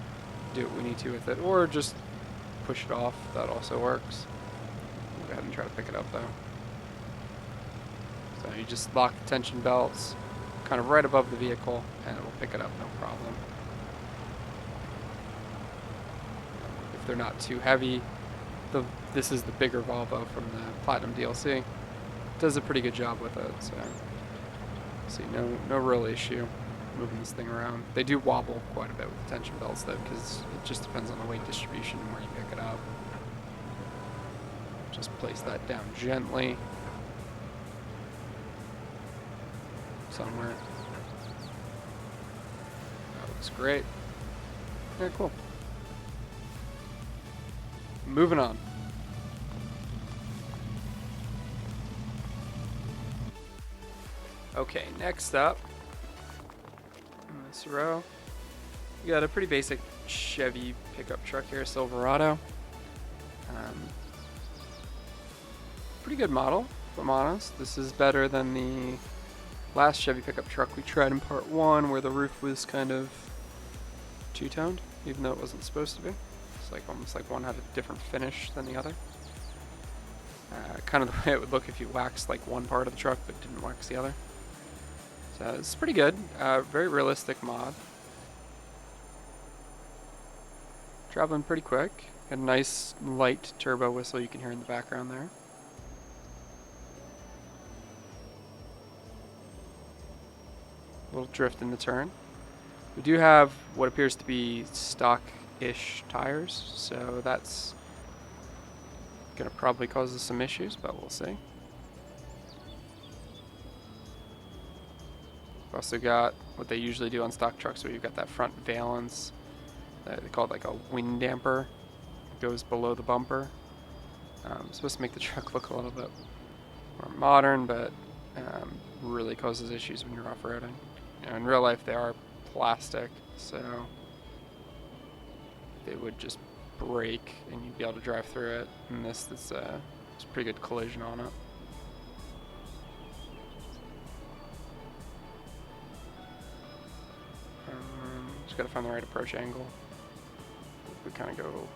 Speaker 1: do what we need to with it, or just push it off. That also works. We'll go ahead and try to pick it up though. So you just lock the tension belts kind of right above the vehicle and it will pick it up no problem. If they're not too heavy, this is the bigger Volvo from the Platinum DLC. Does a pretty good job with it, so see no real issue moving this thing around. They do wobble quite a bit with the tension belts though, because it just depends on the weight distribution and where you pick it up. Just place that down gently somewhere. That looks great. Yeah, cool. Moving on. Okay, next up, in this row, we got a pretty basic Chevy pickup truck here, Silvarado. Pretty good model, if I'm honest. This is better than the last Chevy pickup truck we tried in part 1, where the roof was kind of two-toned, even though it wasn't supposed to be. It's like almost like one had a different finish than the other. Kind of the way it would look if you waxed like one part of the truck but didn't wax the other. So it's pretty good. Very realistic mod. Traveling pretty quick. Got a nice light turbo whistle you can hear in the background there. A little drift in the turn. We do have what appears to be stock-ish tires, so that's gonna probably cause us some issues, but we'll see. We've also got what they usually do on stock trucks, where you've got that front valance. They call it like a wind damper. It goes below the bumper. It's supposed to make the truck look a little bit more modern, but really causes issues when you're off-roading. You know, in real life, they are plastic, so they would just break and you'd be able to drive through it. And this is a pretty good collision on it. Just gotta find the right approach angle. We kind of go.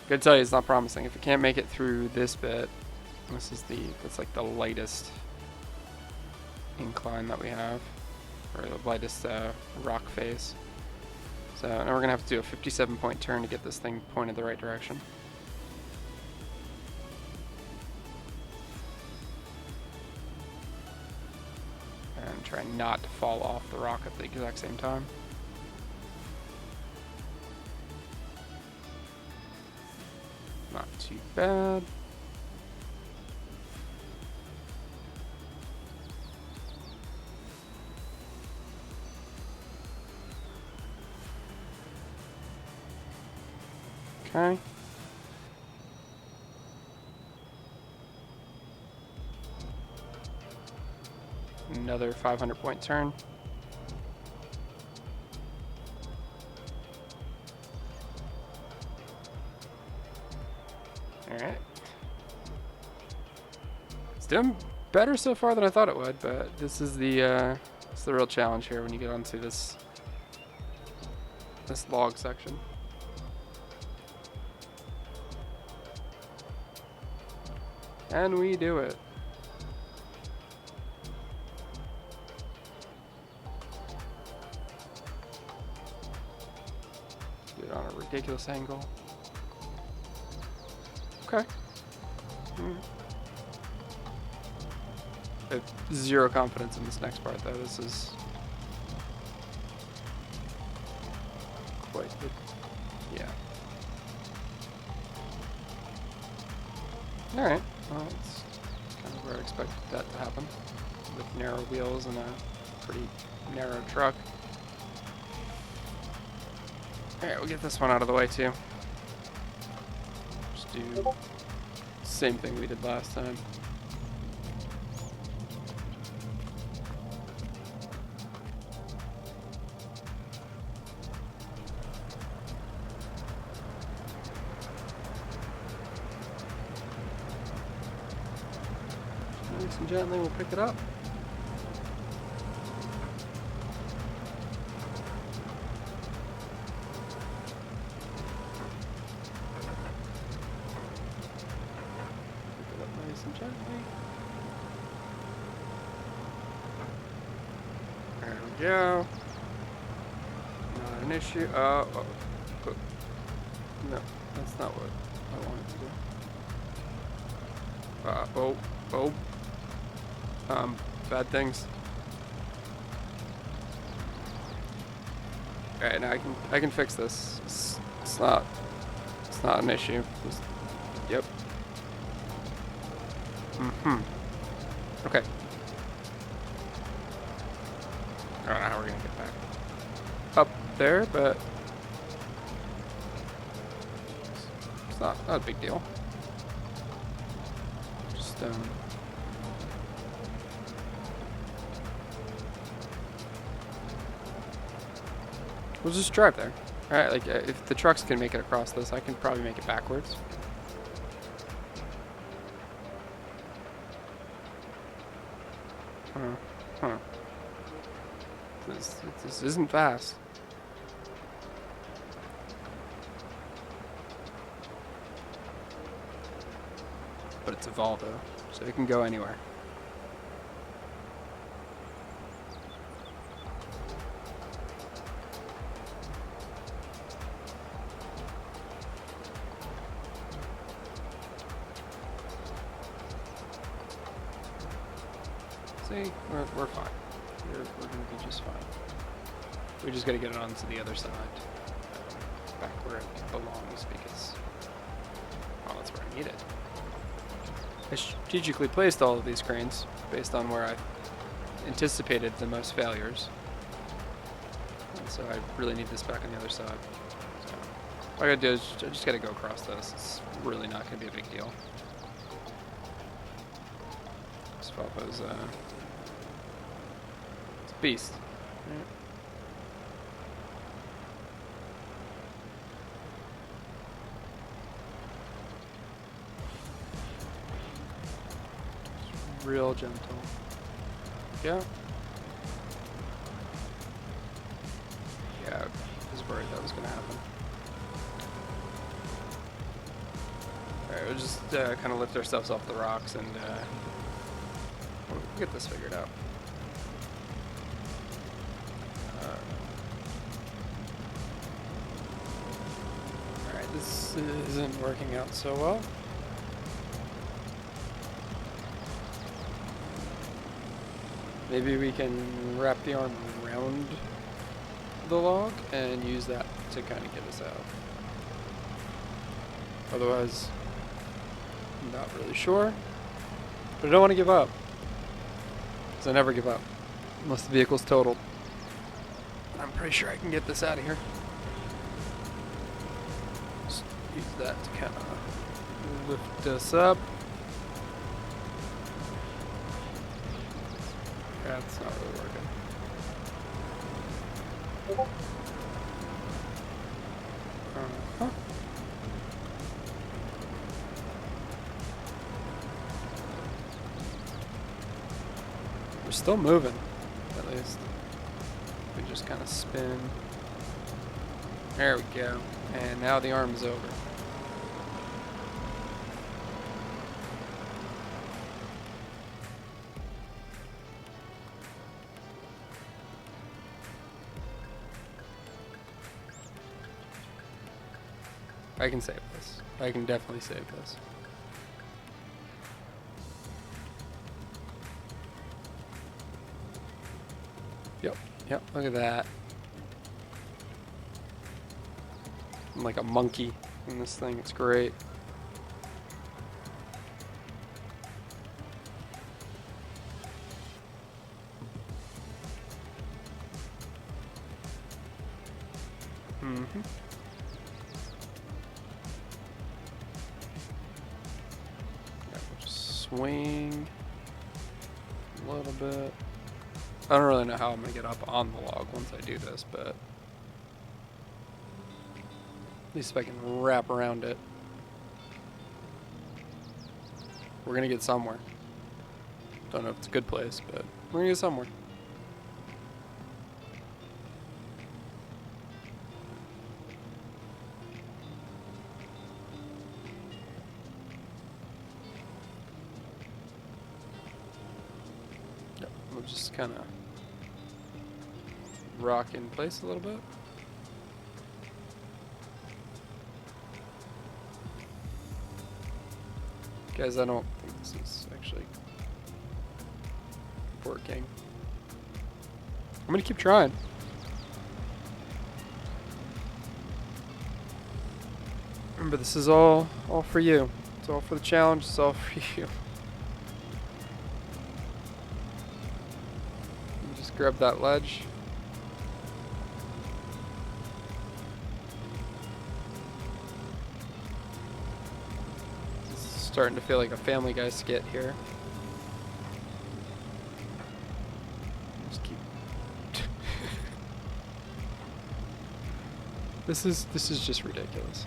Speaker 1: Gotta tell you, it's not promising. If we can't make it through this bit, that's like the lightest incline that we have, or the lightest rock face. So now we're gonna have to do a 57-point turn to get this thing pointed the right direction. And try not to fall off the rock at the exact same time. Not too bad. Okay. Another 500-point turn. Alright. It's doing better so far than I thought it would, but this is the real challenge here when you get onto this log section. And we do it. ridiculous angle. Okay. I have zero confidence in this next part, though. This is quite the, yeah. All right. Well, it's kind of where I expected that to happen, with narrow wheels and a pretty narrow truck. All right, we'll get this one out of the way too. Just do the same thing we did last time. Nice and gently, we'll pick it up. There we go. Not an issue. Oh, no, that's not what I wanted to do. Bad things. All right, now I can fix this. It's not an issue. Yep. Okay. I don't know how we're gonna get back up there, but it's not a big deal. Just we'll just drive there. All right, like if the trucks can make it across this, I can probably make it backwards. This isn't fast. But it's a Volvo, so it can go anywhere. See, we're fine. We're gonna be just fine. We just gotta get it onto the other side, back where it belongs, because, well, that's where I need it. I strategically placed all of these cranes based on where I anticipated the most failures, and so I really need this back on the other side. So all I gotta do is I just gotta go across this. It's really not gonna be a big deal. This Volvo's it's a beast. Right. Real gentle. Yeah. Yeah, I was worried that was gonna happen. Alright, we'll just kind of lift ourselves off the rocks and we'll get this figured out. Alright, this isn't working out so well. Maybe we can wrap the arm around the log and use that to kind of get us out. Otherwise, I'm not really sure. But I don't want to give up. Because I never give up. Unless the vehicle's totaled. I'm pretty sure I can get this out of here. Just use that to kind of lift us up. Yeah, it's not really working. Uh-huh. We're still moving, at least. We just kind of spin. There we go. And now the arm is over. I can save this. I can definitely save this. Yep, yep, look at that. I'm like a monkey in this thing, it's great. Mm-hmm. Yeah, we'll just swing a little bit. I don't really know how I'm gonna get up on the log once I do this, but at least if I can wrap around it, we're gonna get somewhere. Don't know if it's a good place, but we're gonna get somewhere. Yep, we'll just kind of rock in place a little bit. Guys, I don't think this is actually working. I'm gonna keep trying. Remember, this is all for you. It's all for the challenge. It's all for you. Let me just grab that ledge. Starting to feel like a Family Guy skit here. Just keep. This is just ridiculous.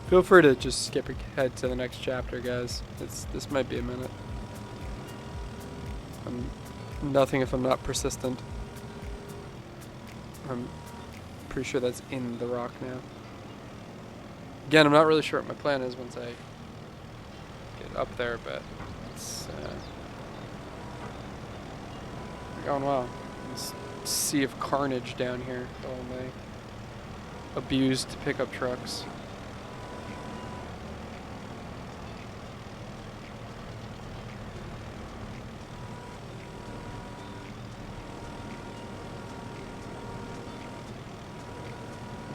Speaker 1: Feel free to just skip ahead to the next chapter, guys. This might be a minute. Nothing if I'm not persistent. I'm pretty sure that's in the rock now. Again, I'm not really sure what my plan is once I get up there, but it's going well. This sea of carnage down here. All my abused pickup trucks.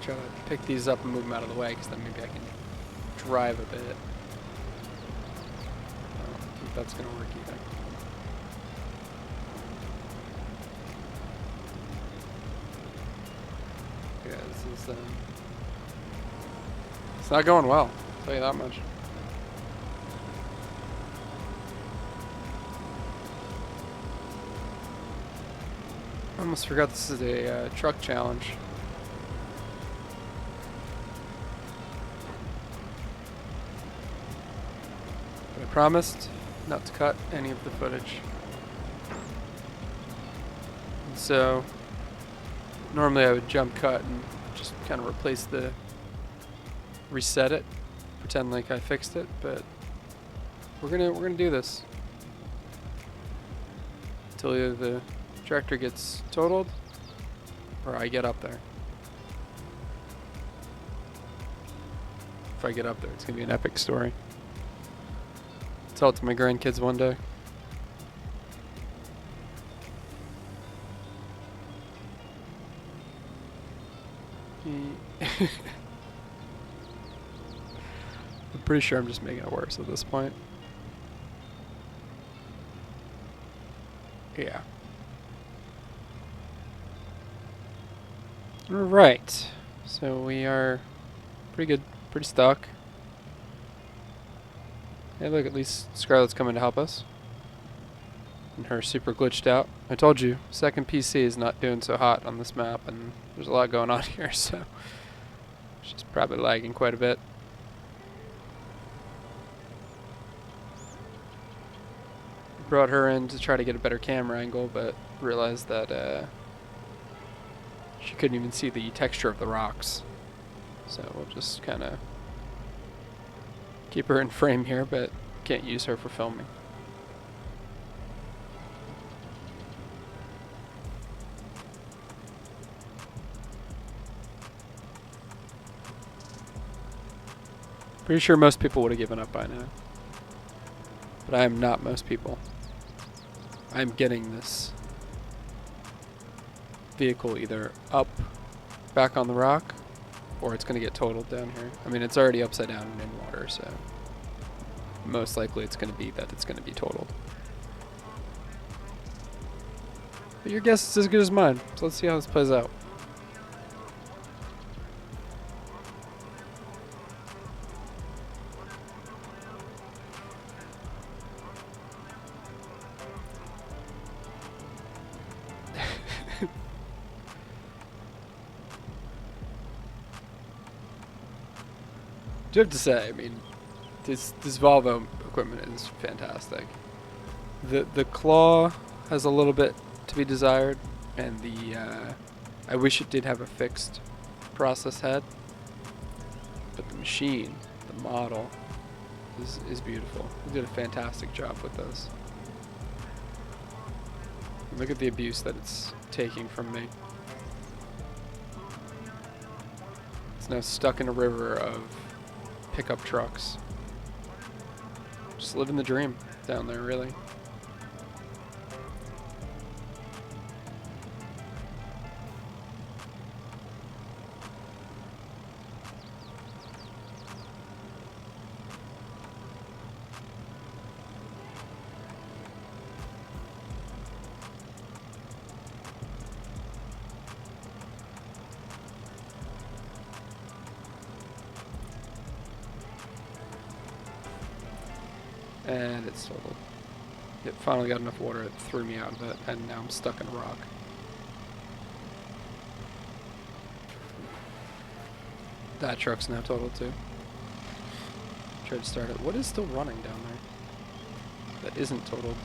Speaker 1: Try to pick these up and move them out of the way, because then maybe I can drive a bit. I don't think that's going to work either. Yeah, this is it's not going well, I'll tell you that much. I almost forgot this is a truck challenge. Promised not to cut any of the footage. And so normally I would jump cut and just kind of reset it, pretend like I fixed it, but we're gonna do this until either the tractor gets totaled or I get up there. If I get up there, it's gonna be an epic story. Tell it to my grandkids one day. I'm pretty sure I'm just making it worse at this point. Yeah. Alright. So we are pretty good, pretty stuck. Hey, look, at least Scarlett's coming to help us. And her super glitched out. I told you, second PC is not doing so hot on this map, and there's a lot going on here, so she's probably lagging quite a bit. Brought her in to try to get a better camera angle, but realized that she couldn't even see the texture of the rocks. So we'll just kind of keep her in frame here, but can't use her for filming. Pretty sure most people would have given up by now. But I am not most people. I am getting this vehicle either up, back on the rock, or it's going to get totaled down here. I mean, it's already upside down and in water, so most likely it's going to be that it's going to be totaled. But your guess is as good as mine, so let's see how this plays out. Do have to say, I mean, this Volvo equipment is fantastic. The claw has a little bit to be desired, and I wish it did have a fixed process head, but the machine, the model, is beautiful. They did a fantastic job with this. Look at the abuse that it's taking from me. It's now stuck in a river of pickup trucks. Just living the dream down there, really. And it's totaled. It finally got enough water, it threw me out of it, and now I'm stuck in a rock. That truck's now totaled too. Tried to start it. What is still running down there? That isn't totaled.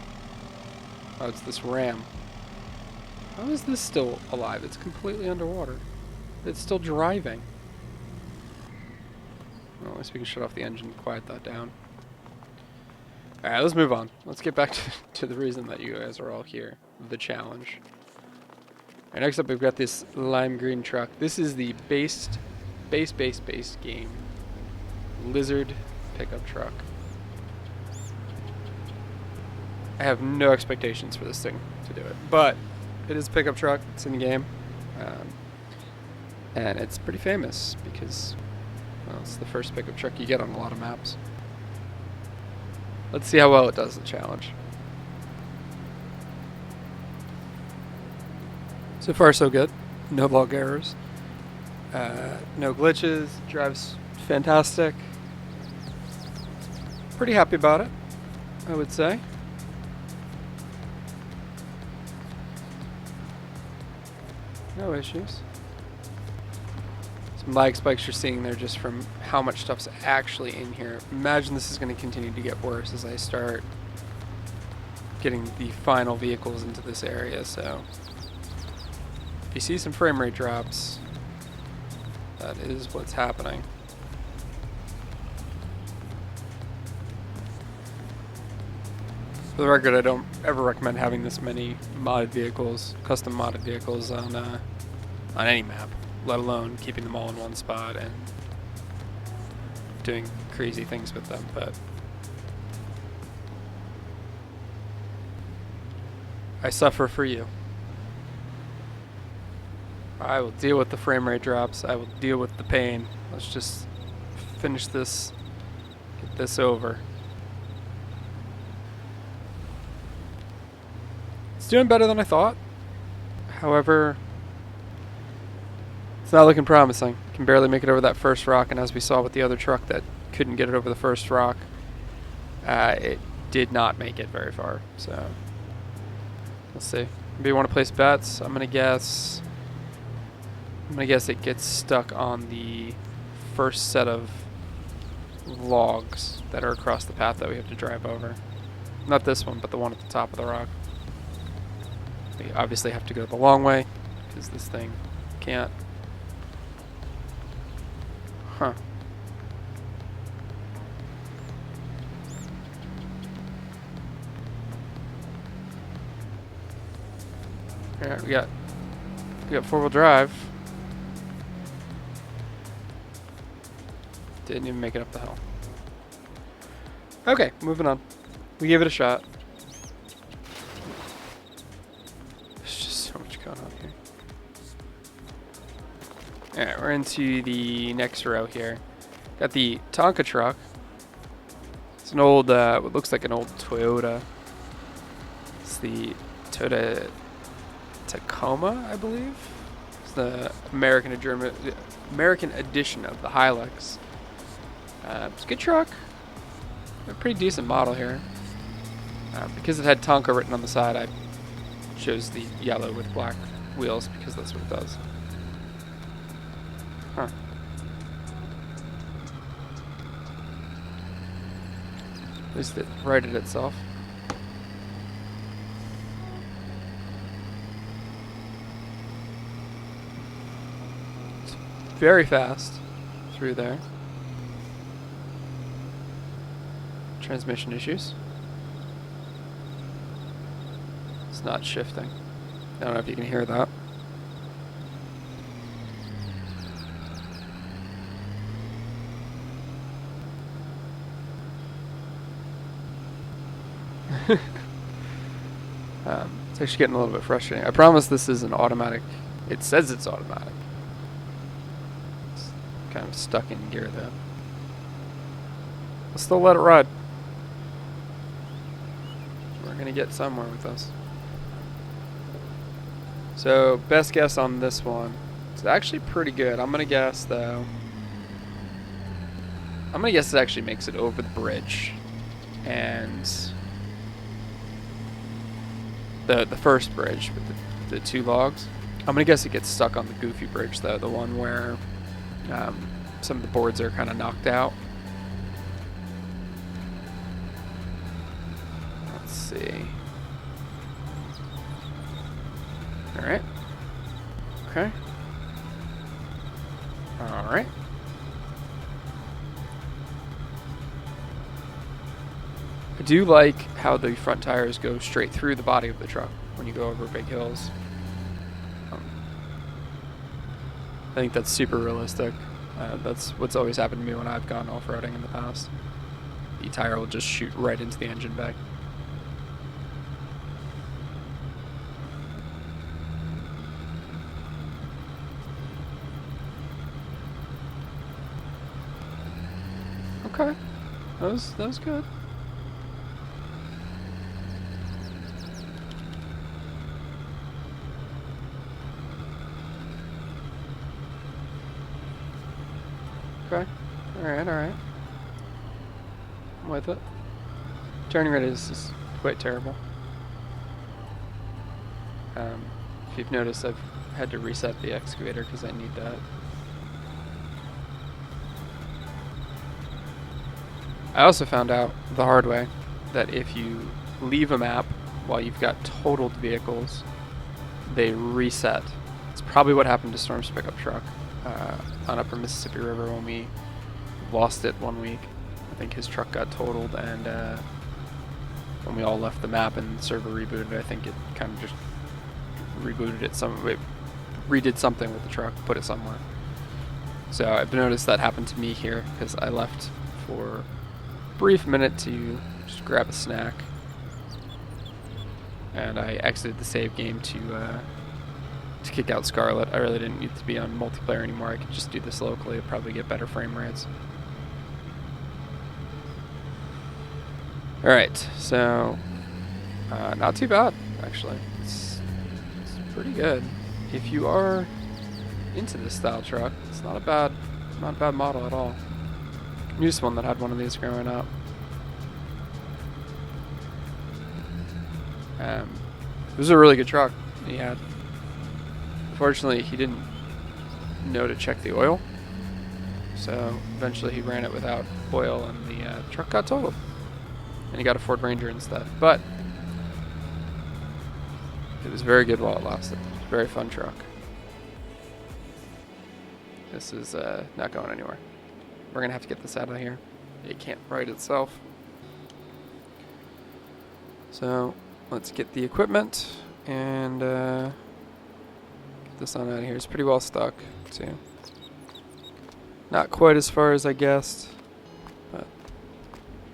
Speaker 1: Oh, it's this Ram. How is this still alive? It's completely underwater. It's still driving. Well, at least we can shut off the engine and quiet that down. Alright, let's move on. Let's get back to the reason that you guys are all here. The challenge. Alright, next up we've got this lime green truck. This is the base game Lizard pickup truck. I have no expectations for this thing to do it. But it is a pickup truck. It's in the game. And it's pretty famous because, well, it's the first pickup truck you get on a lot of maps. Let's see how well it does the challenge. So far, so good. No log errors. No glitches. Drives fantastic. Pretty happy about it, I would say. No issues. Some lag spikes you're seeing there just from how much stuff's actually in here. Imagine this is going to continue to get worse as I start getting the final vehicles into this area. So if you see some frame rate drops, that is what's happening. For the record, I don't ever recommend having this many modded vehicles, custom modded vehicles on any map, let alone keeping them all in one spot and doing crazy things with them. But I suffer for you. I will deal with the frame rate drops. I will deal with the pain. Let's just finish this, get this over. It's doing better than I thought. However, it's not looking promising. Can barely make it over that first rock, and as we saw with the other truck that couldn't get it over the first rock, it did not make it very far. So let's see. Maybe you want to place bets. I'm gonna guess it gets stuck on the first set of logs that are across the path that we have to drive over. Not this one, but the one at the top of the rock. We obviously have to go the long way because this thing can't. Huh. Alright, we got 4-wheel drive. Didn't even make it up the hill. Okay, moving on. We gave it a shot. There's just so much going on here. Alright, we're into the next row here. Got the Tonka truck. It's an old, what looks like an old Toyota. It's the Toyota Tacoma, I believe. It's the American edition of the Hilux. It's a good truck. A pretty decent model here. Because it had Tonka written on the side, I chose the yellow with black wheels because that's what it does. Huh. At least it righted itself. It's very fast through there. Transmission issues. It's not shifting. I don't know if you can hear that. It's actually getting a little bit frustrating. I promise this is an automatic. It says it's automatic. It's kind of stuck in gear though. I'll still let it ride. We're gonna get somewhere with this. So best guess on this one. It's actually pretty good. I'm gonna guess though. I'm gonna guess it actually makes it over the bridge, and the first bridge with the two logs. I'm gonna guess it gets stuck on the goofy bridge though, the one where some of the boards are kind of knocked out. Let's see. All right. Okay. All right. I do like how the front tires go straight through the body of the truck when you go over big hills. I think that's super realistic. That's what's always happened to me when I've gone off-roading in the past. The tire will just shoot right into the engine bay. Okay, that was good. Okay, all right. I'm with it. Turning radius is quite terrible. If you've noticed, I've had to reset the excavator because I need that. I also found out the hard way that if you leave a map while you've got totaled vehicles, they reset. It's probably what happened to Storm's pickup truck on Upper Mississippi River when we lost it one week. I think his truck got totaled, and when we all left the map and the server rebooted, I think it kind of just rebooted it. It redid something with the truck, put it somewhere. So I've noticed that happened to me here because I left for a brief minute to just grab a snack, and I exited the save game to kick out Scarlet. I really didn't need to be on multiplayer anymore. I could just do this locally. I'd probably get better frame rates. Alright, so not too bad, actually. It's pretty good. If you are into this style truck, it's not a bad model at all. I used one that had one of these growing up. It was a really good truck he had. Unfortunately, he didn't know to check the oil, so eventually he ran it without oil, and the truck got totaled. And he got a Ford Ranger instead. But it was very good while it lasted. Very fun truck. This is not going anywhere. We're going to have to get this out of here. It can't right itself. So let's get the equipment and this on out of here. It's pretty well stuck, too. Not quite as far as I guessed, but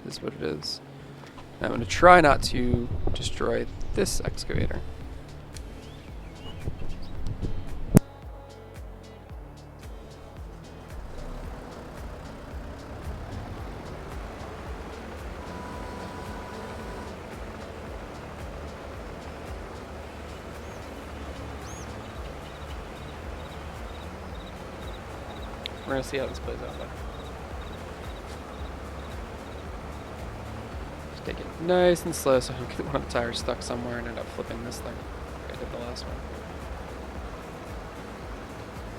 Speaker 1: it is what it is. Now I'm going to try not to destroy this excavator. We're going to see how this plays out though. Just take it nice and slow so I don't get one of the tires stuck somewhere and end up flipping this thing like I did the last one.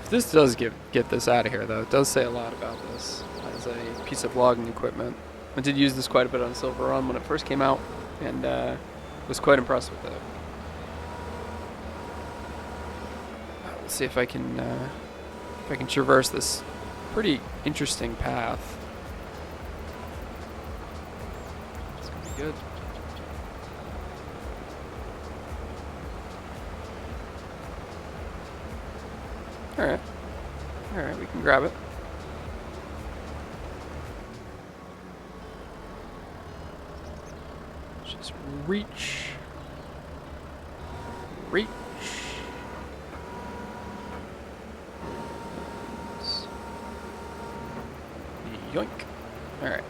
Speaker 1: If this does get this out of here though, it does say a lot about this as a piece of logging equipment. I did use this quite a bit on Silvarado when it first came out and was quite impressed with it. We'll see if I can traverse this pretty interesting path. It's gonna be good. Alright. Alright, we can grab it. Let's just reach. Reach. Yoink. Alright.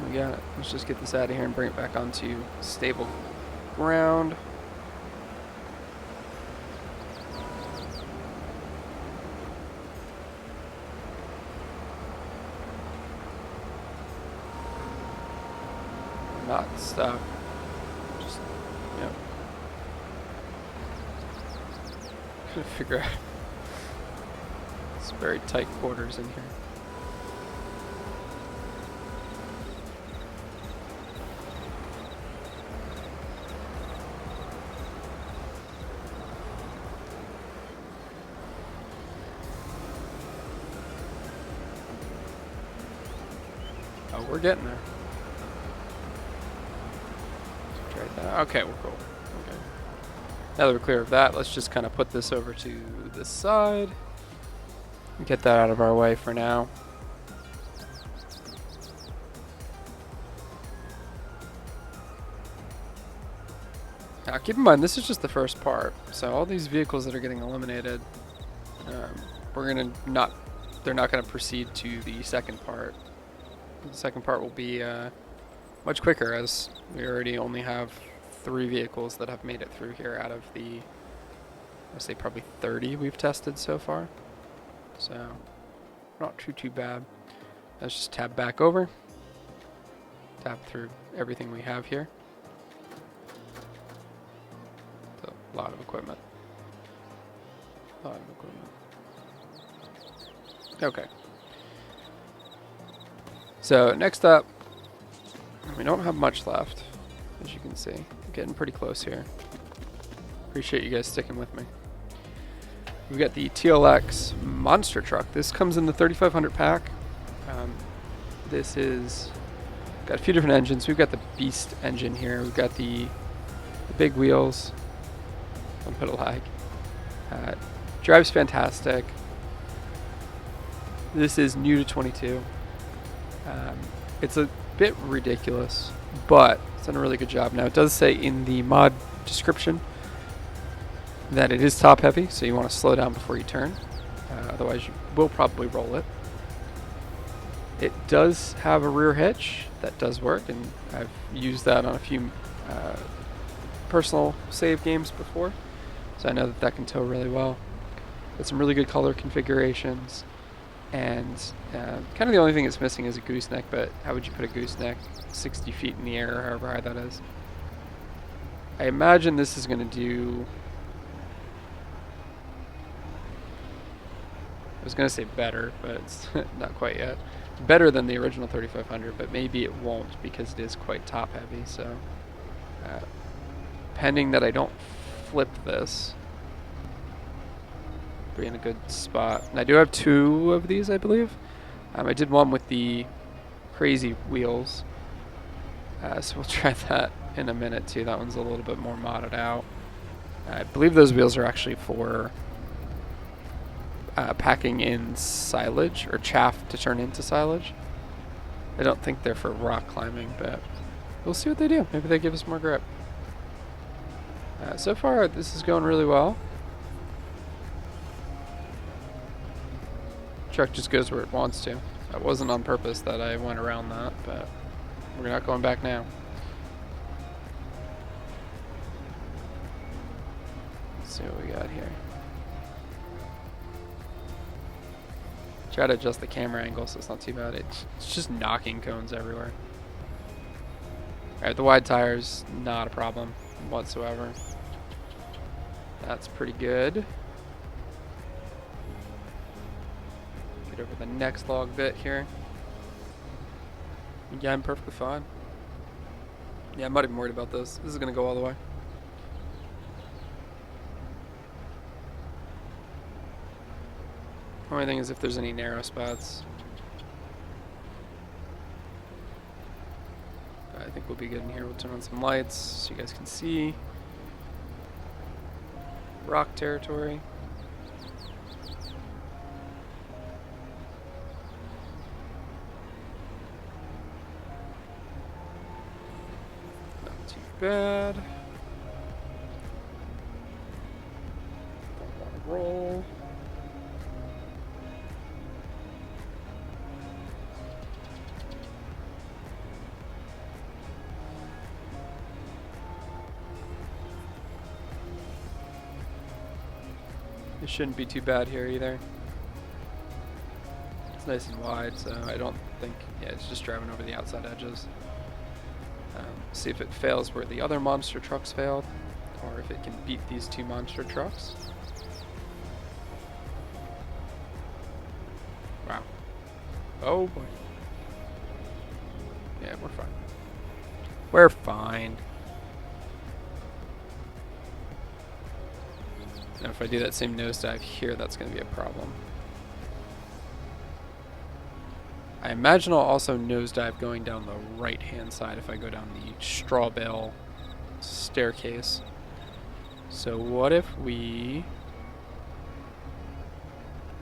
Speaker 1: We got it. Let's just get this out of here and bring it back onto stable ground. We're not stuck. Just, yep. Trying to figure out. It's very tight quarters in here. Oh, we're getting there. Try that. Okay, we're cool. Okay. Now that we're clear of that, let's just kind of put this over to the side. Get that out of our way for now. Now keep in mind, this is just the first part. So all these vehicles that are getting eliminated, they're not gonna proceed to the second part. The second part will be much quicker, as we already only have 3 vehicles that have made it through here out of the, I'd say probably 30 we've tested so far. So, not too bad. Let's just tab back over. Tab through everything we have here. It's a lot of equipment. Okay. So, next up, we don't have much left, as you can see. We're getting pretty close here. Appreciate you guys sticking with me. We've got the TLX Monster Truck. This comes in the 3500 pack. This is got a few different engines. We've got the Beast engine here. We've got the big wheels. Don't put a lag. Drives fantastic. This is new to 22. It's a bit ridiculous, but it's done a really good job. Now it does say in the mod description that it is top heavy, so you want to slow down before you turn. Otherwise you will probably roll it. It does have a rear hitch that does work, and I've used that on a few personal save games before, so I know that can tow really well. Got some really good color configurations, and kind of the only thing it's missing is a gooseneck, but how would you put a gooseneck 60 feet in the air, or however high that is? I imagine this is going to do... I was going to say better, but it's not quite yet. Better than the original 3500, but maybe it won't because it is quite top heavy. So pending that I don't flip this, be in a good spot. And I do have 2 of these, I believe. I did one with the crazy wheels, so we'll try that in a minute too. That one's a little bit more modded out. I believe those wheels are actually for packing in silage or chaff to turn into silage. I don't think they're for rock climbing, but we'll see what they do. Maybe they give us more grip. So far, this is going really well. Truck just goes where it wants to. That wasn't on purpose that I went around that, but we're not going back now. Let's see what we got here. Try to adjust the camera angle so it's not too bad. It's just knocking cones everywhere. Alright, the wide tires, not a problem whatsoever. That's pretty good. Get over the next log bit here. Yeah, I'm perfectly fine. Yeah, I'm not even worried about this. This is going to go all the way. Only thing is if there's any narrow spots. I think we'll be good in here. We'll turn on some lights so you guys can see. Rock territory. Not too bad. Don't want to roll. It shouldn't be too bad here either. It's nice and wide, so I don't think, yeah, it's just driving over the outside edges. See if it fails where the other monster trucks failed, or if it can beat these two monster trucks. Wow. Oh boy. Yeah, we're fine. We're fine. Now if I do that same nosedive here, that's going to be a problem. I imagine I'll also nosedive going down the right-hand side if I go down the straw bale staircase. So what if we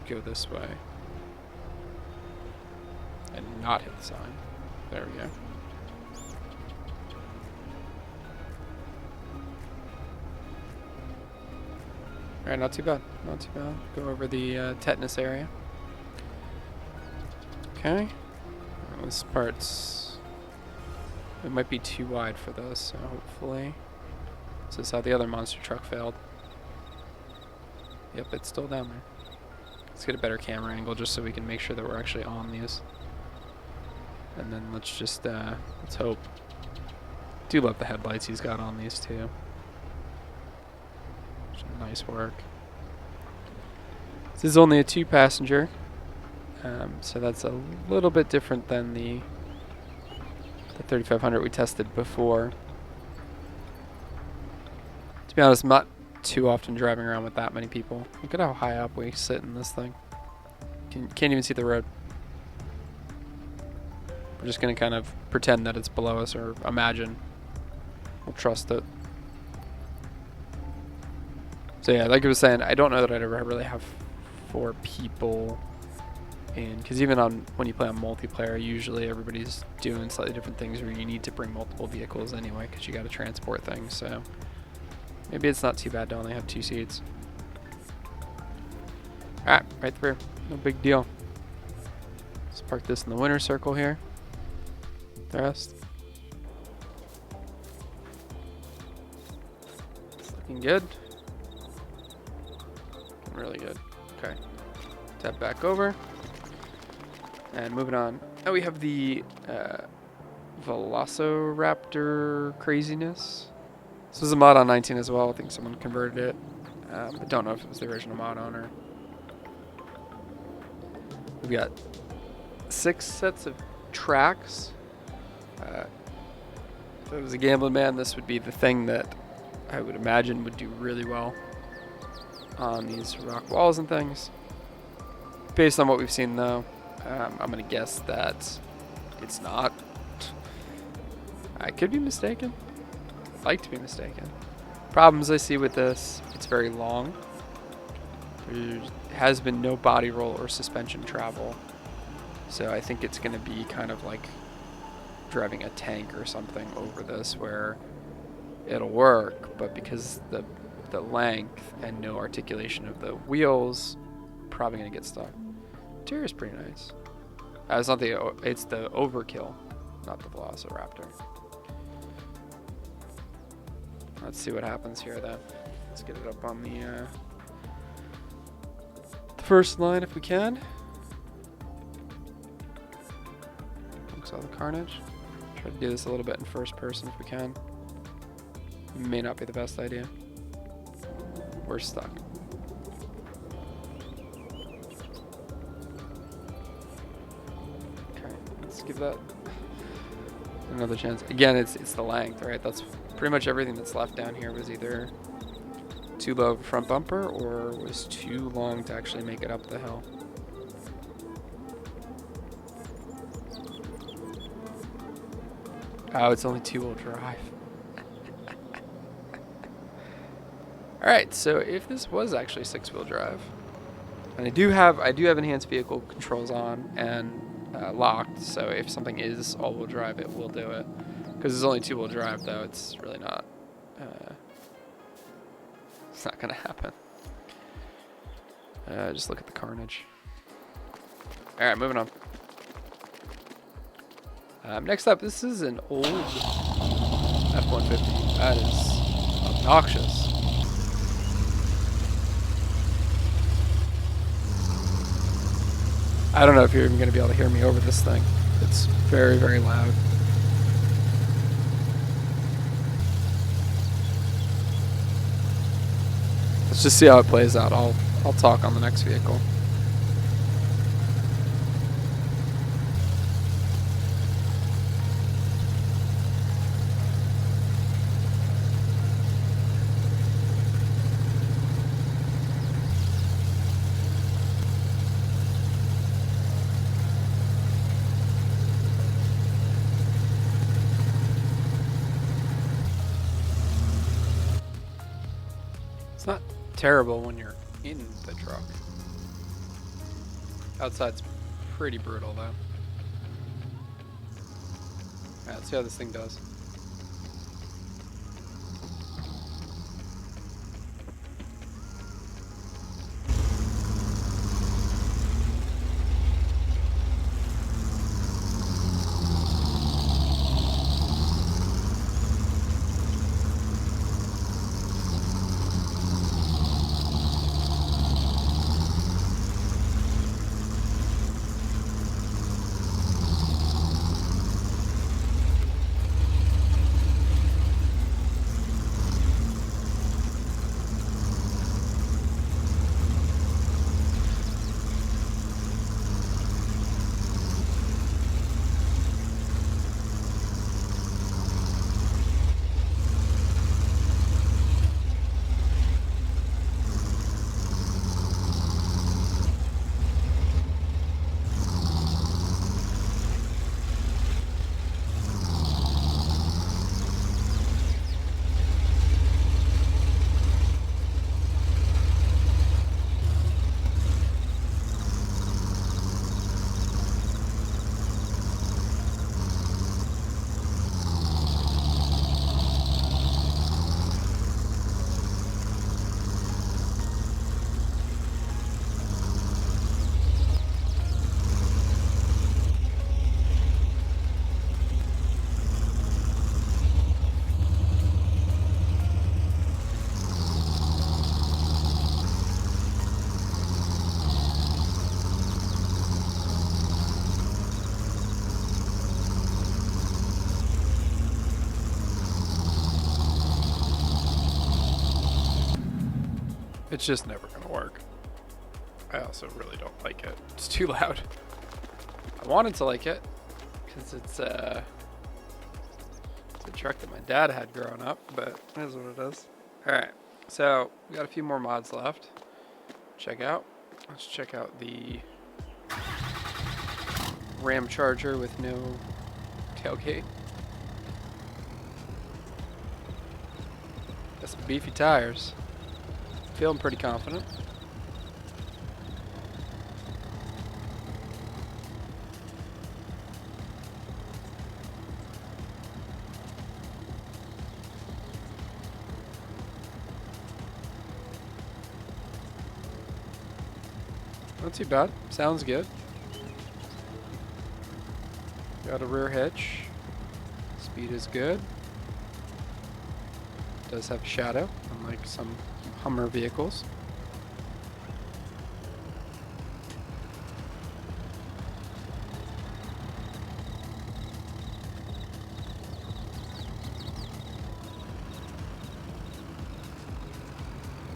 Speaker 1: go this way and not hit the sign? There we go. Alright, not too bad. Not too bad. Go over the tetanus area. Okay. This part's... it might be too wide for this, so hopefully... This is how the other monster truck failed. Yep, it's still down there. Let's get a better camera angle just so we can make sure that we're actually on these. And then let's just, let's hope. Do love the headlights he's got on these too. Nice work. This is only a 2-passenger, so that's a little bit different than the 3500 we tested before. To be honest, I'm not too often driving around with that many people. Look at how high up we sit in this thing. Can't even see the road. We're just going to kind of pretend that it's below us, or imagine. We'll trust it. So yeah, like I was saying, I don't know that I'd ever really have 4 people in, because even on when you play on multiplayer, usually everybody's doing slightly different things where you need to bring multiple vehicles anyway, because you got to transport things. So maybe it's not too bad to only have 2 seats. Alright, right through. No big deal. Let's park this in the winner circle here. The rest. It's looking good. Really good. Okay. Tap back over. And moving on. Now we have the Velociraptor craziness. This was a mod on 19 as well. I think someone converted it. I don't know if it was the original mod owner. We've got 6 sets of tracks. If it was a gambling man, this would be the thing that I would imagine would do really well on these rock walls and things. Based on what we've seen though, I'm gonna guess that it's not. I could be mistaken. I'd like to be mistaken. Problems I see with this, it's very long. There has been no body roll or suspension travel. So I think it's going to be kind of like driving a tank or something over this, where it'll work, but because the length and no articulation of the wheels, probably going to get stuck. Interior is pretty nice. It's not the, it's the Overkill, not the Velociraptor. Let's see what happens here then. Let's get it up on the first line if we can. Looks all the carnage. Try to do this a little bit in first person if we can. May not be the best idea. We're stuck. Okay, let's give that another chance. Again, it's the length, right? That's pretty much everything that's left down here was either too low of a front bumper or was too long to actually make it up the hill. Oh, it's only two-wheel drive. Alright, so if this was actually six-wheel drive, and I do have enhanced vehicle controls on and locked, so if something is all-wheel drive, it will do it. Because it's only two-wheel drive, though, it's really not. It's not going to happen. Just look at the carnage. Alright, moving on. Next up, this is an old F-150. That is obnoxious. I don't know if you're even going to be able to hear me over this thing. It's very, very loud. Let's just see how it plays out. I'll talk on the next vehicle. Not terrible when you're in the truck. Outside's pretty brutal though. Alright, let's see how this thing does. It's just never gonna work. I also really don't like it. It's too loud. I wanted to like it because it's a truck that my dad had growing up, but it is what it is. Alright, so we got a few more mods left. Check out. Let's check out the Ram Charger with no tailgate. Got some beefy tires. Feeling pretty confident. Not too bad. Sounds good. Got a rear hitch. Speed is good. Does have shadow, unlike some Hummer vehicles.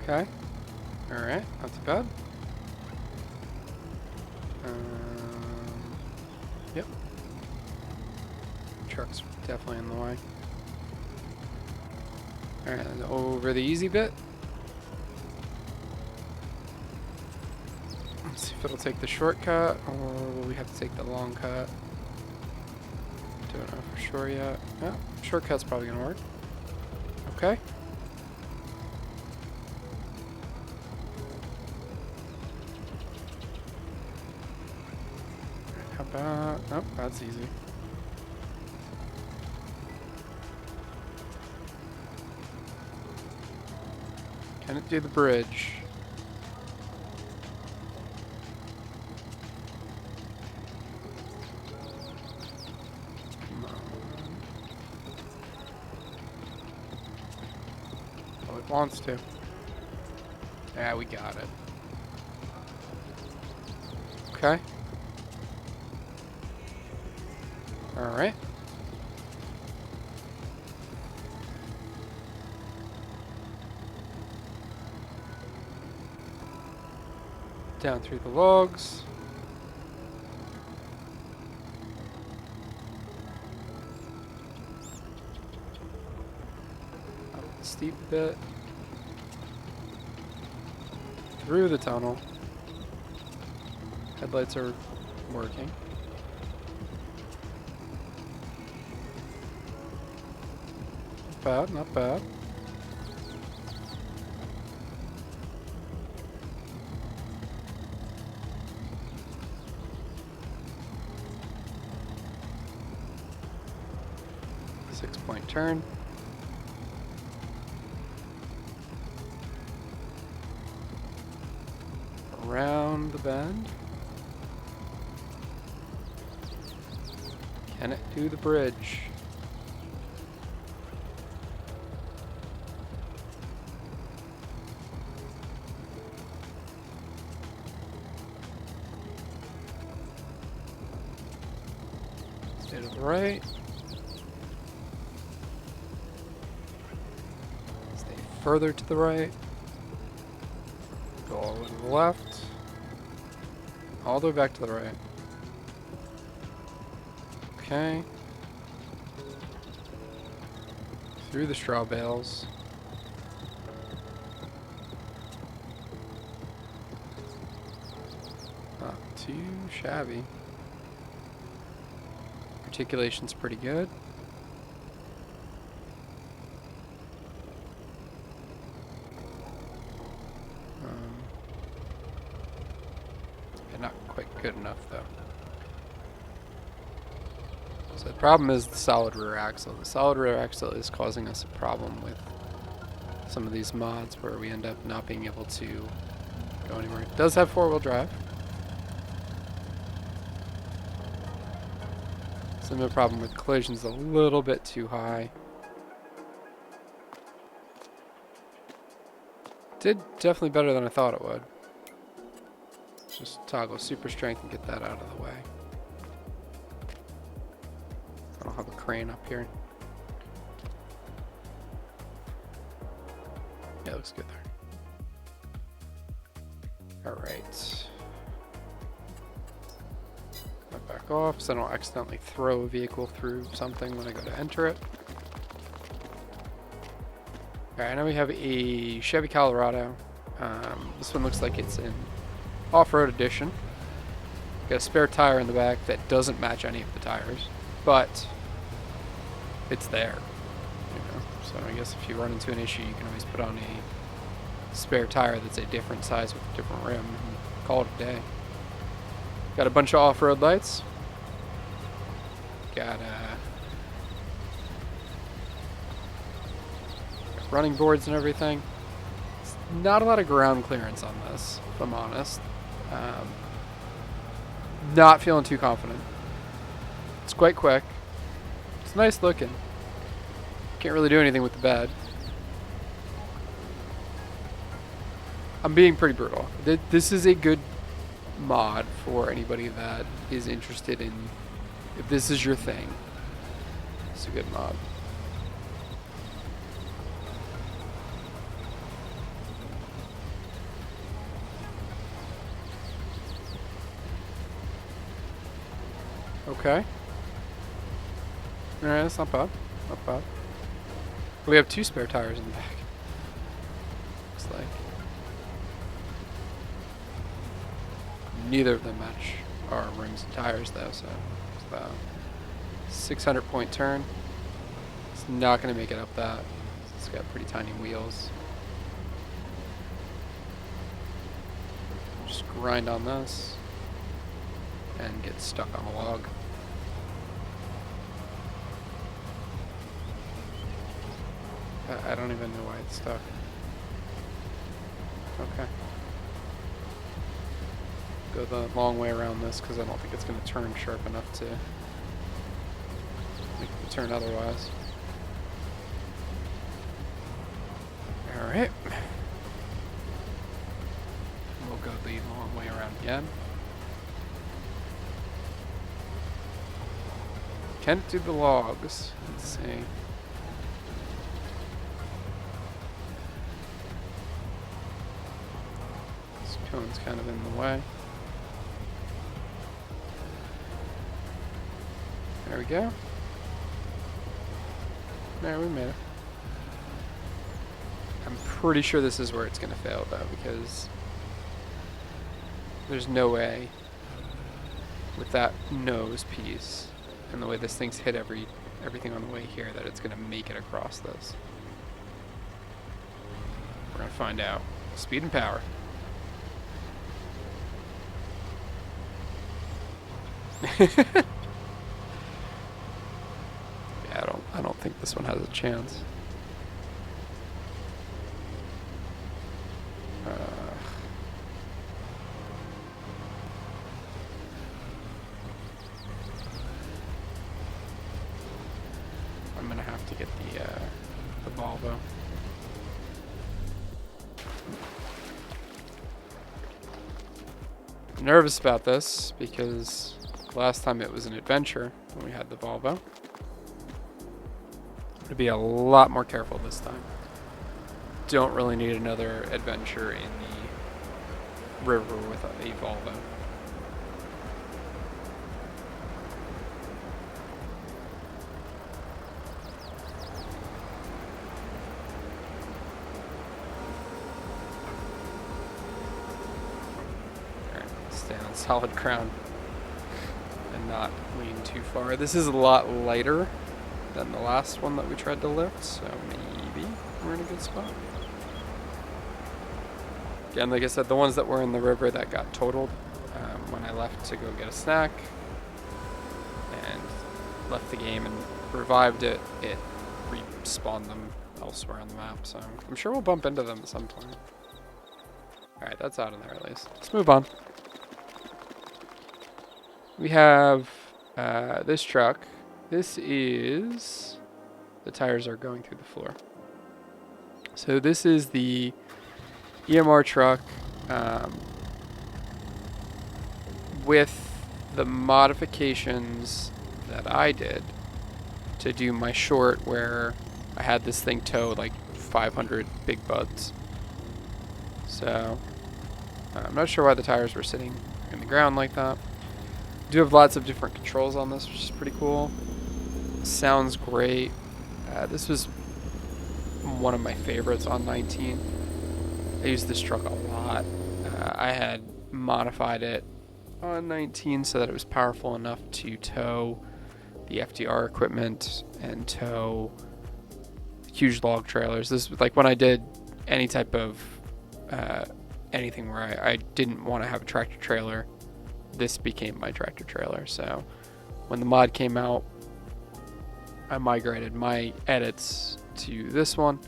Speaker 1: Okay. Alright, not too bad. Yep. Truck's definitely in the way. Alright, over the easy bit. Let's see if it'll take the shortcut, or will we have to take the long cut? Don't know for sure yet. Yeah, shortcut's probably gonna work. Okay. How about... Oh, that's easy. Can it do the bridge? Come on. Oh, it wants to. Yeah, we got it. Okay. Alright. Down through the logs. Up the steep bit. Through the tunnel. Headlights are working. Not bad, not bad. Six-point turn. Around the bend. Can it do the bridge? Stay to the right. Stay further to the right. Go all the way to the left. All the way back to the right. Okay. Through the straw bales. Not too shabby. Articulation's pretty good. Not quite good enough though. So the problem is the solid rear axle. The solid rear axle is causing us a problem with some of these mods where we end up not being able to go anywhere. It does have four-wheel drive. Some of the problem with collisions a little bit too high. Did definitely better than I thought it would. Just toggle super strength and get that out of the way. I don't have a crane up here. Yeah, it looks good there. Alright. Back off so I don't accidentally throw a vehicle through something when I go to enter it. Alright, now we have a Chevy Colorado. This one looks like it's in off-road edition. Got a spare tire in the back that doesn't match any of the tires, but it's there, you know, So I guess if you run into an issue, you can always put on a spare tire that's a different size with a different rim and call it a day. Got a bunch of off-road lights. Got running boards and everything. It's not a lot of ground clearance on this, if I'm honest. Not feeling too confident. It's quite quick. It's nice looking. Can't really do anything with the bed. I'm being pretty brutal. This is a good mod for anybody that is interested in, if this is your thing, it's a good mod. Okay. Alright, that's not bad. Not bad. We have 2 spare tires in the back. Looks like. Neither of them match our rims and tires though, so it's about 600 point turn. It's not going to make it up that. It's got pretty tiny wheels. Just grind on this and get stuck on a log. I don't even know why it's stuck. Okay. Go the long way around this because I don't think it's going to turn sharp enough to make the turn otherwise. Alright. We'll go the long way around again. Can't do the logs. Let's see. This cone's kind of in the way. There we go. There, we made it. I'm pretty sure this is where it's going to fail though, because there's no way with that nose piece and the way this thing's hit everything on the way here that it's going to make it across this. We're going to find out. Speed and power. Yeah, I don't think this one has a chance. I'm gonna have to get the Volvo. I'm nervous about this because last time it was an adventure when we had the Volvo. To be a lot more careful this time. Don't really need another adventure in the river with a Volvo. Alright, stay on solid ground and not lean too far. This is a lot lighter than the last one that we tried to lift, so maybe we're in a good spot. Again, like I said, the ones that were in the river that got totaled when I left to go get a snack and left the game and revived it, it respawned them elsewhere on the map, so I'm sure we'll bump into them at some point. Alright, that's out of there at least. Let's move on. We have this truck. This is, the tires are going through the floor. So this is the EMR truck with the modifications that I did to do my short where I had this thing tow like 500 big buds. So I'm not sure why the tires were sitting in the ground like that. Do have lots of different controls on this, which is pretty cool. Sounds great. This was one of my favorites on 19. I used this truck a lot. I had modified it on 19 so that it was powerful enough to tow the FDR equipment and tow huge log trailers. This was like when I did any type of anything where I didn't want to have a tractor trailer, this became my tractor trailer. So when the mod came out, I migrated my edits to this one,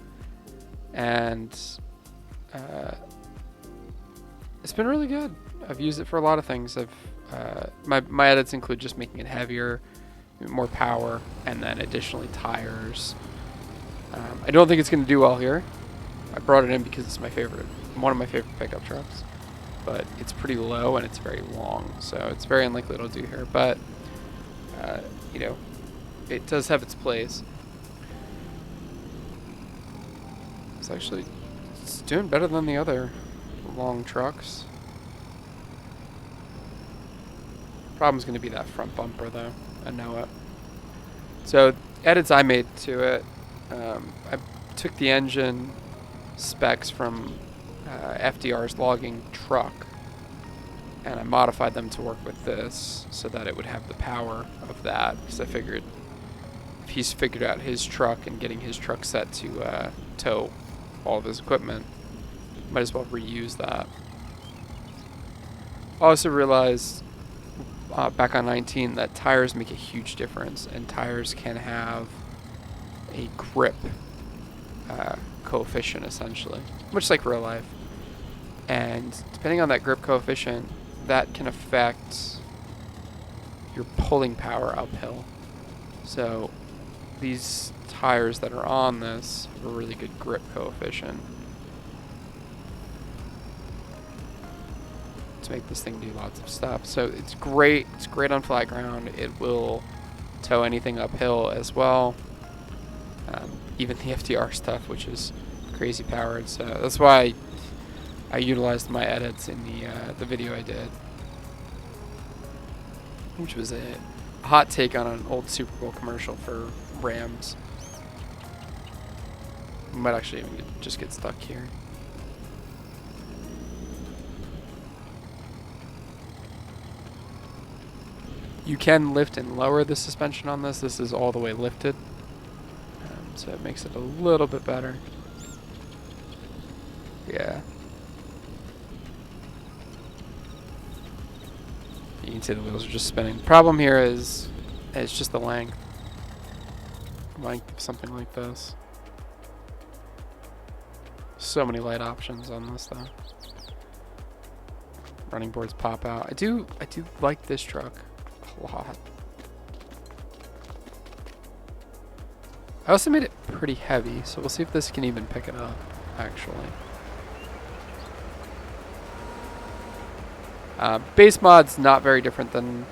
Speaker 1: and it's been really good. I've used it for a lot of things. My edits include just making it heavier, more power, and then additionally tires. I don't think it's going to do well here. I brought it in because it's one of my favorite pickup trucks, but it's pretty low and it's very long, so it's very unlikely it'll do here. But you know, it does have its place. It's doing better than the other long trucks. Problem's going to be that front bumper, though. I know it. So edits I made to it, I took the engine specs from FDR's logging truck, and I modified them to work with this so that it would have the power of that, because I figured if he's figured out his truck and getting his truck set to tow all of his equipment, might as well reuse that. I also realized back on 19 that tires make a huge difference, and tires can have a grip coefficient, essentially, much like real life. And depending on that grip coefficient, that can affect your pulling power uphill. So these tires that are on this have a really good grip coefficient to make this thing do lots of stuff. So it's great. It's great on flat ground. It will tow anything uphill as well. Even the FDR stuff, which is crazy powered. So that's why I utilized my edits in the video I did, which was a hot take on an old Super Bowl commercial for Rams. We might actually even just get stuck here. You can lift and lower the suspension on this. This is all the way lifted, so it makes it a little bit better. Yeah. You can see the wheels are just spinning. The problem here is it's just the length of something like this. So many light options on this though. Running boards pop out. I do like this truck a lot. I also made it pretty heavy, so we'll see if this can even pick it up, actually. Base mod's not very different than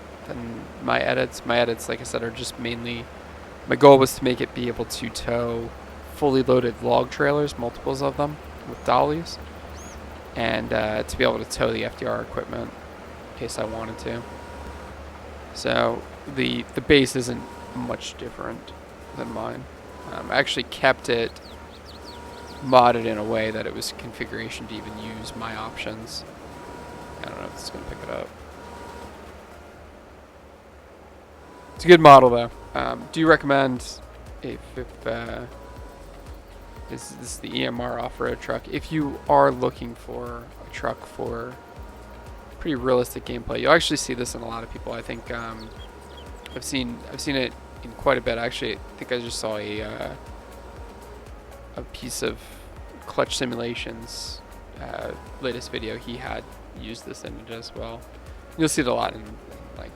Speaker 1: my edits. My edits, like I said, are just mainly... My goal was to make it be able to tow fully loaded log trailers, multiples of them, with dollies, and to be able to tow the FDR equipment in case I wanted to. So the base isn't much different than mine. I actually kept it modded in a way that it was configuration to even use my options. I don't know if it's going to pick it up. It's a good model though. Do you recommend if this is the EMR off-road truck? If you are looking for a truck for pretty realistic gameplay, you'll actually see this in a lot of people. I think I've seen it in quite a bit. Actually, I think I just saw a piece of Clutch Simulations latest video. He had used this in it as well. You'll see it a lot in, like,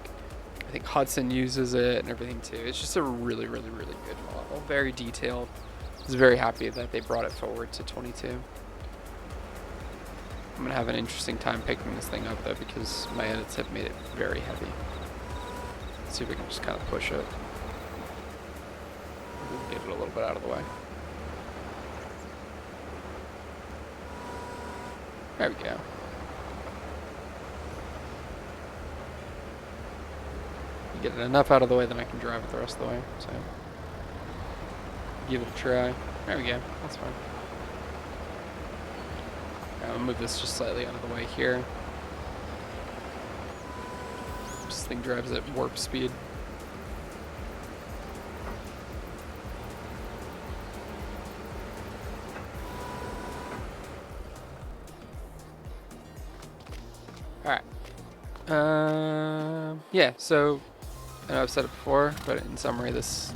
Speaker 1: I think Hudson uses it and everything too. It's just a really, really, really good model. Very detailed. I was very happy that they brought it forward to 22. I'm gonna have an interesting time picking this thing up though, because my edits have made it very heavy. Let's see if we can just kind of push it. Get it a little bit out of the way. There we go. Get it enough out of the way that I can drive it the rest of the way. So give it a try. There we go. That's fine. I'll move this just slightly out of the way here. This thing drives at warp speed. Alright. Yeah, so I know I've said it before, but in summary, this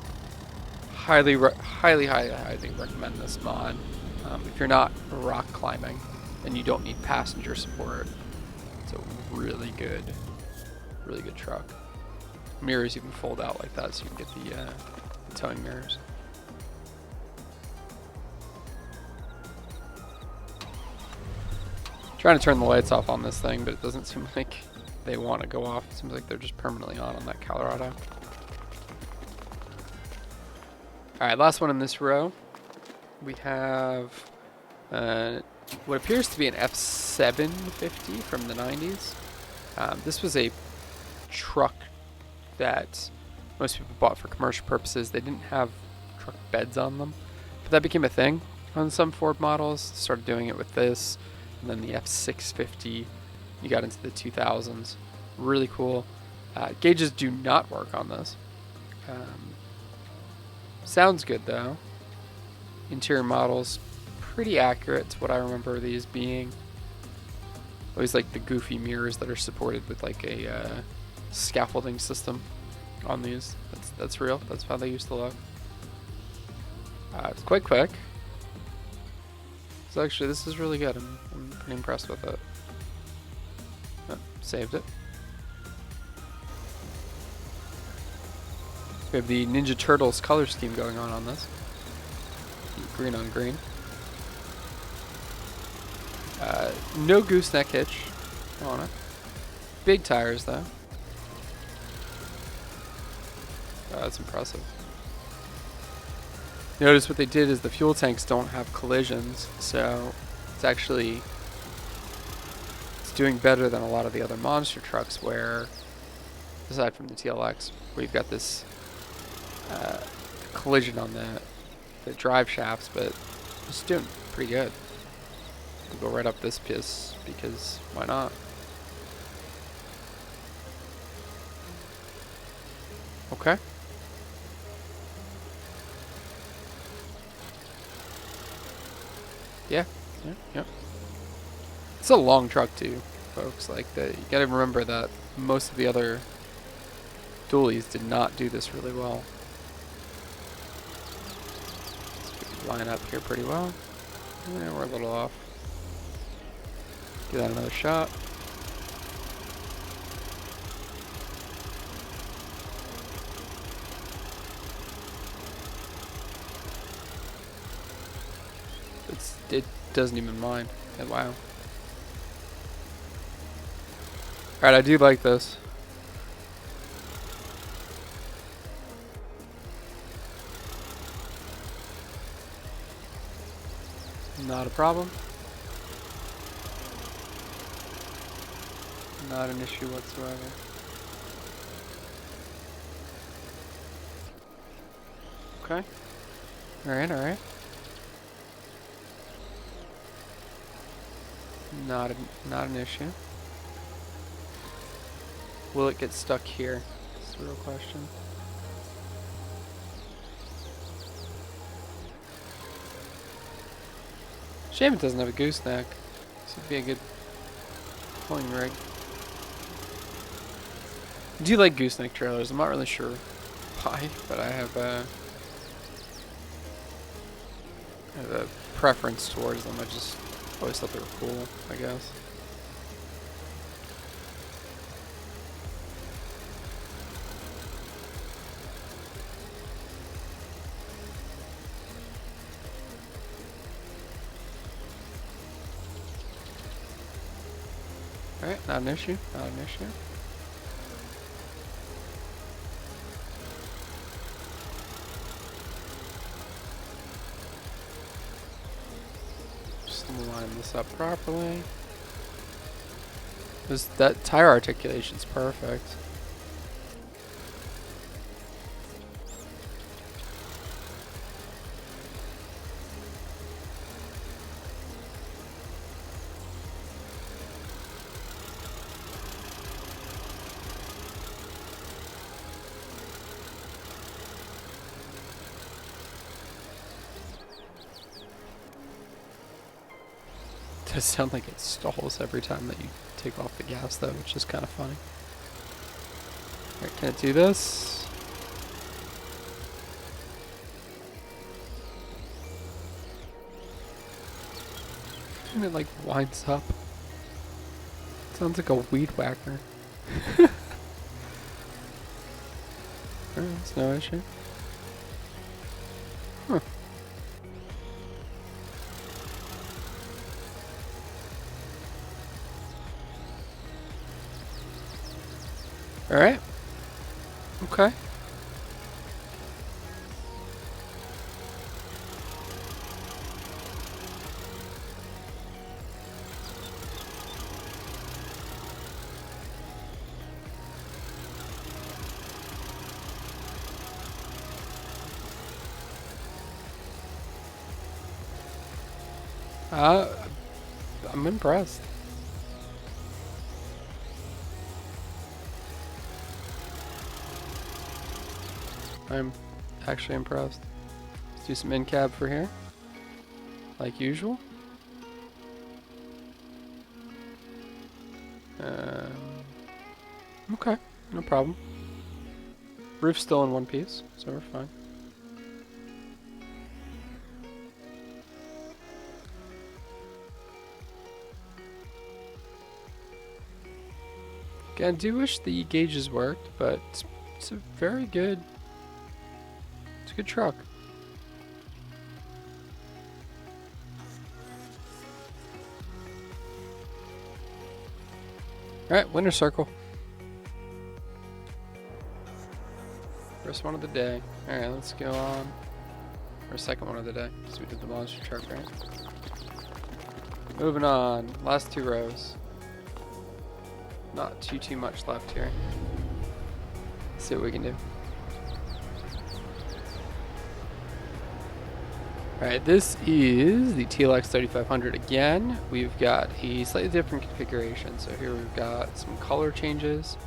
Speaker 1: highly recommend this mod. If you're not rock climbing and you don't need passenger support, it's a really good truck. Mirrors even fold out like that, so you can get the towing mirrors. Trying to turn the lights off on this thing, but it doesn't seem like they want to go off. It seems like they're just permanently on that Colorado. Alright, last one in this row. We have what appears to be an F750 from the 90s. This was a truck that most people bought for commercial purposes. They didn't have truck beds on them, but that became a thing on some Ford models. Started doing it with this, and then the F650. You got into the 2000s. Really cool. Gauges do not work on this. Sounds good though. Interior models pretty accurate to what I remember these being. Always like the goofy mirrors that are supported with like a scaffolding system on these. That's real. That's how they used to look. It's quite quick. So actually, this is really good. I'm pretty impressed with it. Oh, saved it. We have the Ninja Turtles color scheme going on this. Green on green. No gooseneck hitch on it. Big tires though. That's impressive. Notice what they did is the fuel tanks don't have collisions, so it's doing better than a lot of the other monster trucks where, aside from the TLX, where you've got this collision on the drive shafts, but it's doing pretty good. We'll go right up this piece because why not? Okay. Yeah. It's a long truck too, folks. Like you gotta remember that most of the other dualies did not do this really well. Line up here pretty well. Yeah, we're a little off. Give that another shot. It doesn't even mind. And wow. Alright, I do like this. Not a problem. Not an issue whatsoever. Okay. Alright. Not an issue. Will it get stuck here? That's the real question. Shame it doesn't have a gooseneck. This would be a good pulling rig. I do like gooseneck trailers. I'm not really sure why, but I have a preference towards them. I just always thought they were cool, I guess. Alright, not an issue. Line this up properly. That tire articulation's perfect. does sound like it stalls every time that you take off the gas though, which is kind of funny. Alright, can it do this? And it like winds up. Sounds like a weed whacker. That's no issue. Huh. Alright. Okay. I'm impressed. I'm actually impressed. Let's do some in-cab for here, like usual. Okay, no problem. Roof's still in one piece, so we're fine. Again, I do wish the gauges worked, but it's a very good, it's a good truck. Alright, winner circle. First one of the day. Alright, let's go on. Or second one of the day, because we did the monster truck, right? Moving on, last two rows. Not too much left here. Let's see what we can do. Alright, this is the TLX 3500 again. We've got a slightly different configuration. So here we've got some color changes.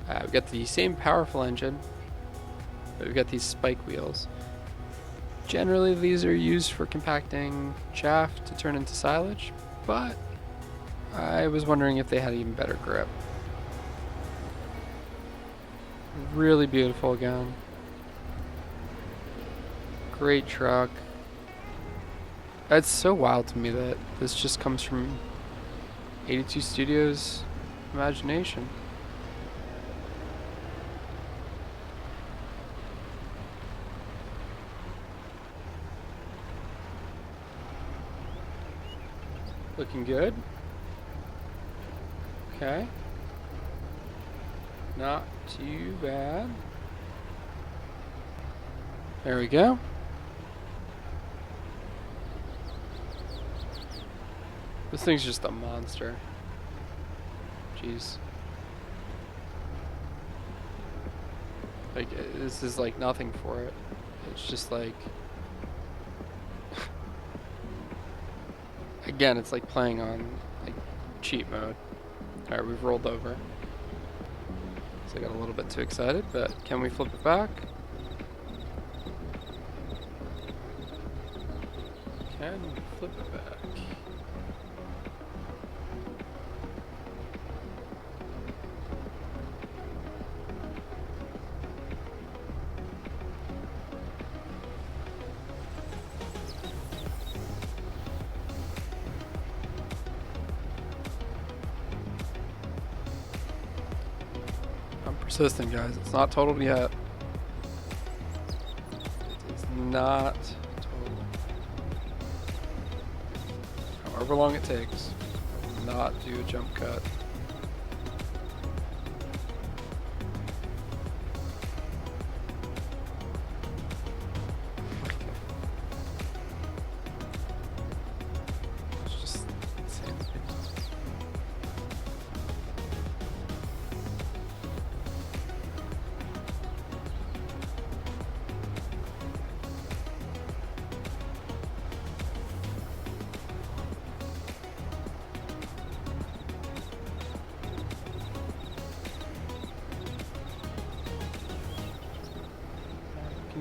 Speaker 1: We've got the same powerful engine, but we've got these spike wheels. Generally, these are used for compacting chaff to turn into silage, but I was wondering if they had even better grip. Really beautiful again. Great truck. It's so wild to me that this just comes from 82 Studios' imagination. Looking good. Okay. Not too bad. There we go. This thing's just a monster. Jeez. Like, this is like nothing for it. It's just like... Again, it's like playing on like cheat mode. Alright, we've rolled over. So I got a little bit too excited, but can we flip it back? Can we flip it back? Persistent, guys. It's not totaled yet. It's not totaled. However long it takes, I will not do a jump cut. It's just insane.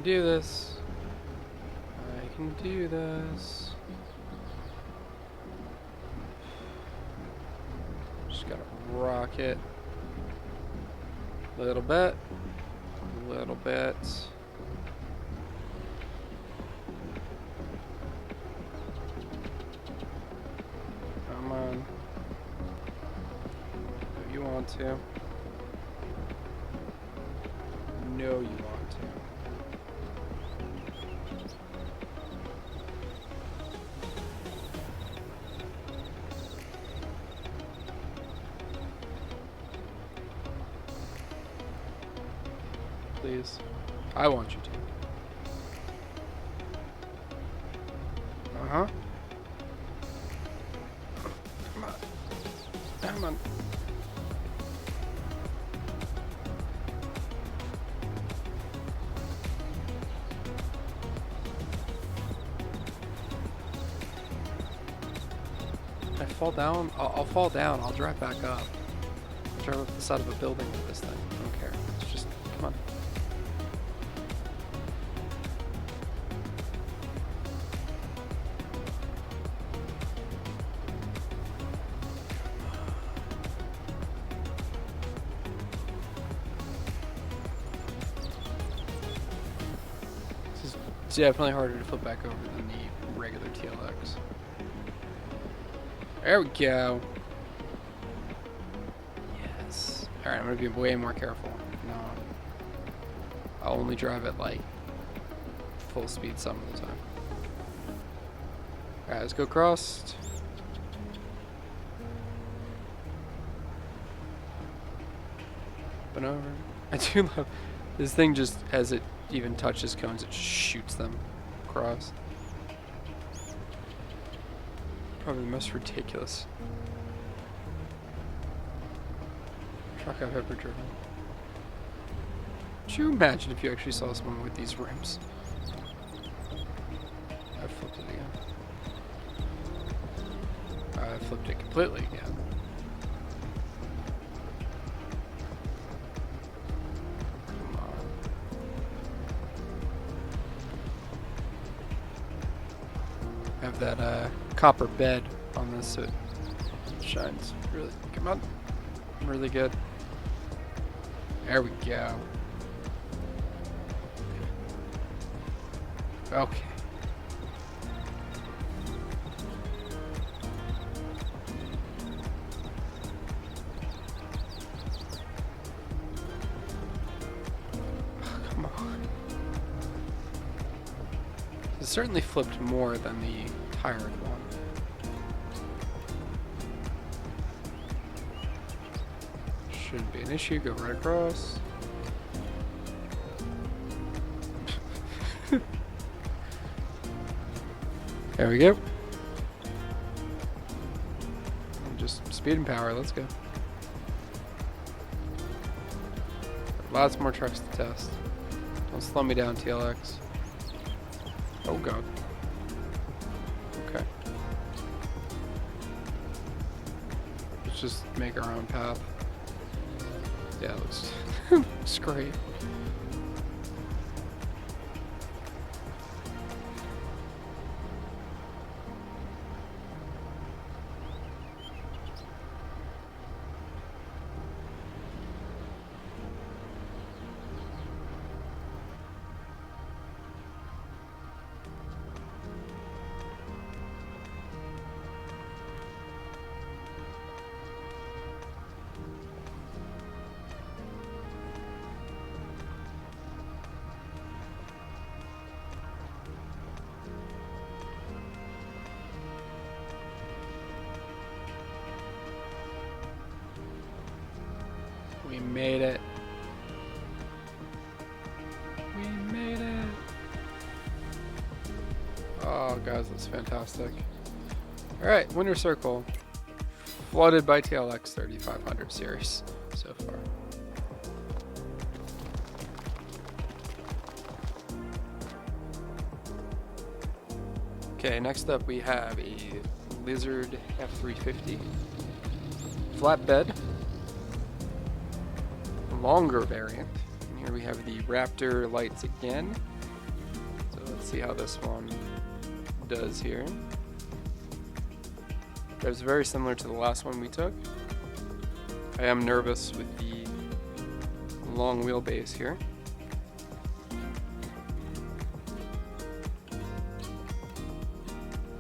Speaker 1: Do this. I can do this. Just gotta rock it. Little bit. Little bit. Come on. If you want to. No, you want to. Please. I want you to. Uh-huh. Come on. Come on. If I fall down, I'll fall down. I'll drive back up. I'll drive up the side of a building with this thing. I don't care. It's just, come on. It's definitely harder to flip back over than the regular TLX. There we go. Yes. Alright, I'm going to be way more careful. No. I'll only drive at like full speed some of the time. Alright, let's go across. But over. I do love this thing, just as it even touches cones, it shoots them across. Probably the most ridiculous truck I've ever driven. Could you imagine if you actually saw someone with these rims? I flipped it again. I flipped it completely again. Have that copper bed on this so it shines really, come on, really good. There we go. Okay. Come on. It certainly flipped more than the tired one. Shouldn't be an issue, go right across. There we go. And just speed and power, let's go. Lots more trucks to test. Don't slow me down, TLX. Oh god. Okay. Let's just make our own path. Yeah, it looks great. We made it. We made it. Oh, guys, that's fantastic. Alright, winner circle. Flooded by TLX 3500 series so far. Okay, next up we have a Lizard F350 flatbed. Longer variant. And here we have the Raptor lights again. So let's see how this one does here. It's very similar to the last one we took. I am nervous with the long wheelbase here.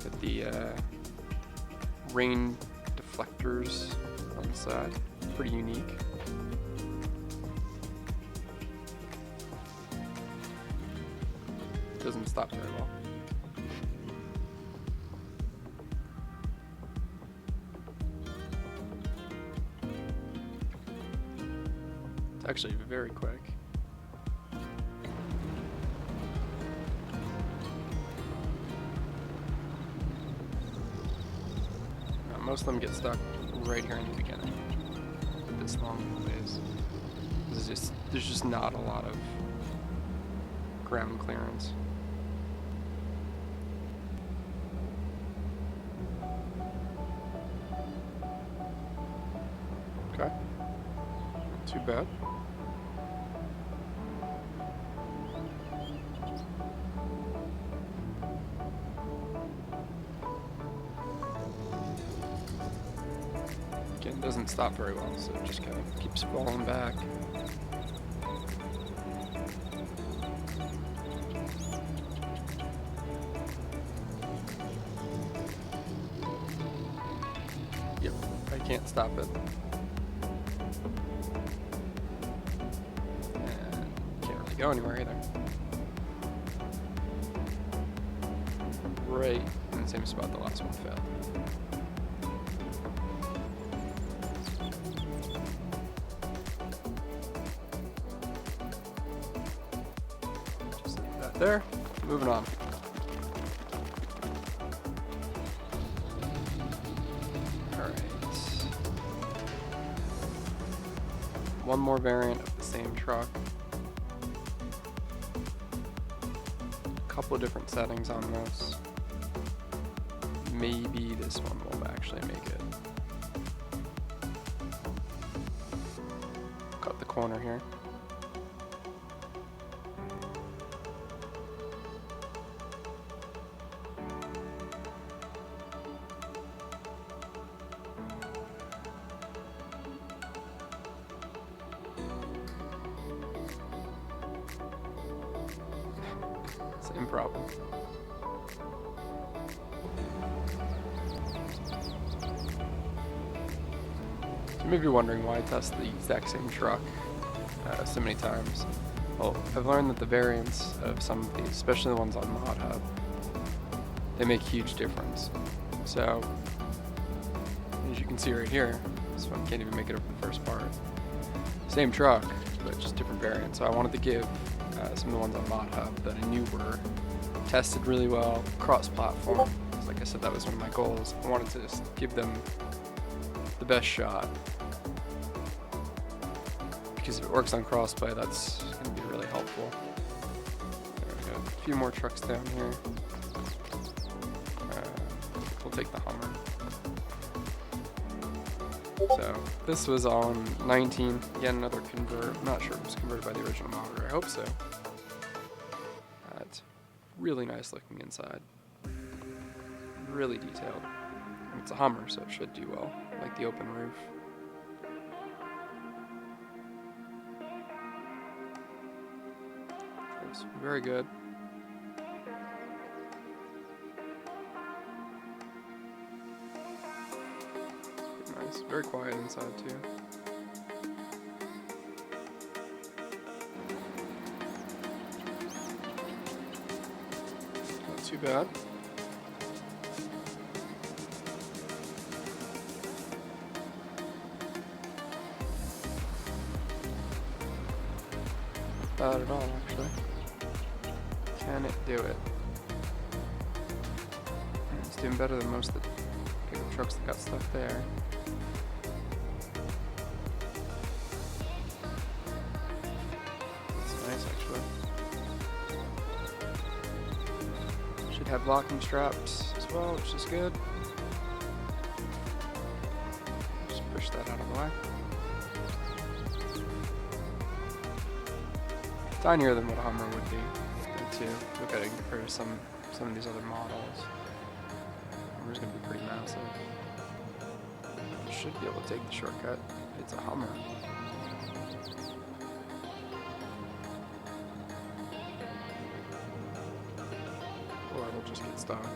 Speaker 1: With the rain deflectors on the side, pretty unique. Doesn't stop very well. It's actually very quick. Most of them get stuck right here in the beginning with this long wheelbase. There's just not a lot of ground clearance. Okay, not too bad. Again, doesn't stop very well, so it just kind of keeps falling back. Yep, I can't stop it. And can't really go anywhere either. Right in the same spot the last one failed. There, moving on. Alright. One more variant of the same truck. A couple of different settings on this. Maybe this one will actually make it. Cut the corner here. Same problem. So you may be wondering why I test the exact same truck so many times. Well, I've learned that the variants of some of these, especially the ones on Mod Hub, they make a huge difference. So, as you can see right here, this one can't even make it over the first part. Same truck, but just different variants. So I wanted to give some of the ones on Mod Hub that I knew were tested really well, cross-platform. Like I said, that was one of my goals. I wanted to just give them the best shot. Because if it works on crossplay, that's going to be really helpful. There we go. A few more trucks down here. We'll take the Hummer. So this was on 19. Again, another convert. I'm not sure if it was converted by the original model. I hope so. It's really nice looking inside. Really detailed. And it's a Hummer, so it should do well. I like the open roof. It's very good. Nice. Very quiet inside too. Not too bad. Not bad at all, actually. Can it do it? It's doing better than most of the pickup trucks that got stuck there. That's nice, actually. Should have locking straps as well, which is good. Just push that out of the way. Tinier than what a Hummer would be, too. Look at it compared to some of these other models. Hummer's gonna be pretty massive. Should be able to take the shortcut. It's a Hummer. Or it'll just get stuck.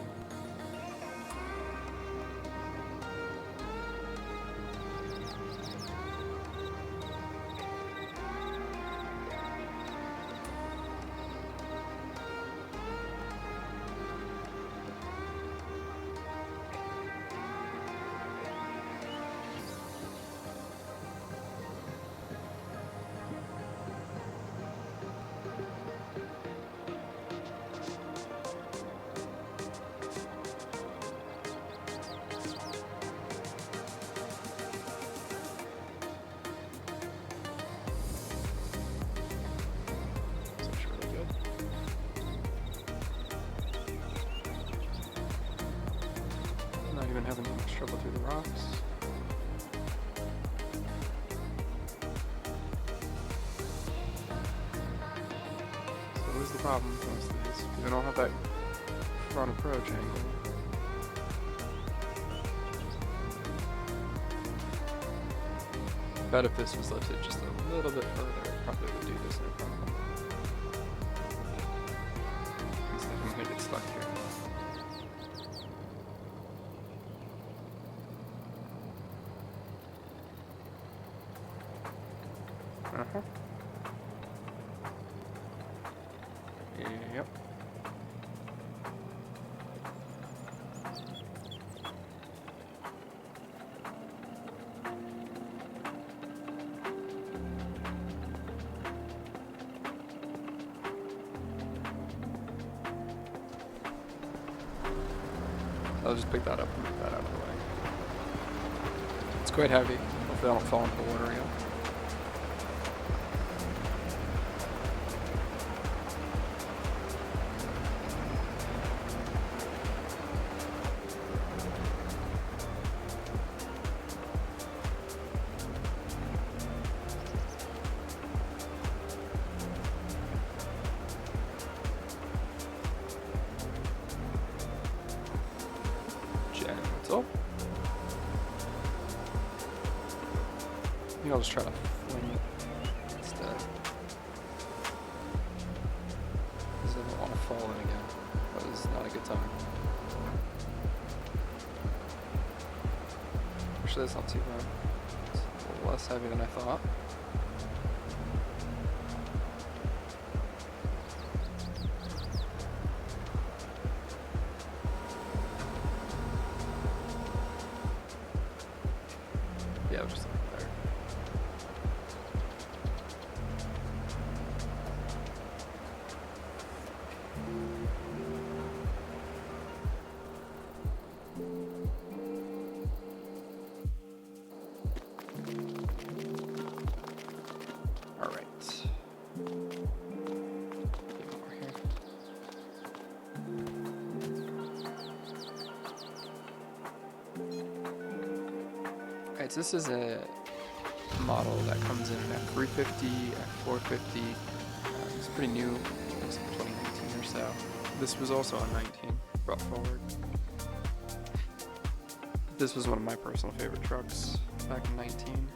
Speaker 1: Having too much trouble through the rocks. So what's the problem with most of these? They don't have that front approach angle. I bet if this was lifted just a little bit further, it probably would do this no problem. Instead, I'm gonna get stuck here. Uh-huh. Yep. I'll just pick that up and move that out of the way. It's quite heavy. Hopefully I don't fall into the water again. I think I'll just try to fling it instead. Because I don't want to fall in again. That was not a good time. Actually, that's not too bad. It's a little less heavy than I thought. Yeah, just like there. All right. Get more here. Alright, so this is a model that comes in an F350, F450. It's pretty new, looks like 2019 or so. This was also on 19, brought forward. This was one of my personal favorite trucks back in 19.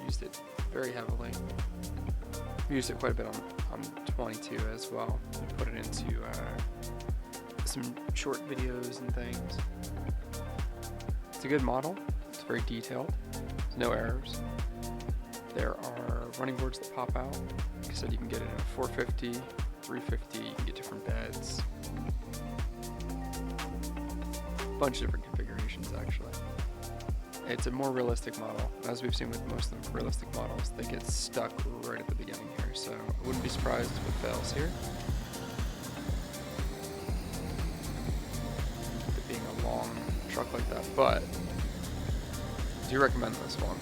Speaker 1: Used it very heavily. Used it quite a bit on 22 as well. Put it into some short videos and things. It's a good model. It's very detailed. There's no errors. There are running boards that pop out. Like I said, you can get it in a 450, 350. You can get different beds. A bunch of different configurations, actually. It's a more realistic model. As we've seen with most of the realistic models, they get stuck right at the beginning here. So I wouldn't be surprised if it fails here. It being a long truck like that, but I do recommend this one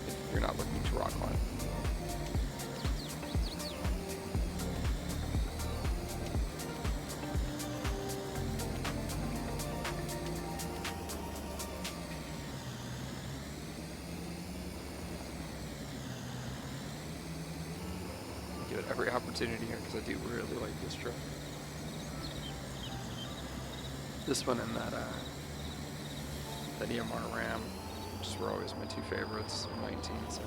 Speaker 1: if you're not looking to rock climb. Give it every opportunity here because I do really like this truck. This one and that EMR Ram which were always my two favorites in 19. So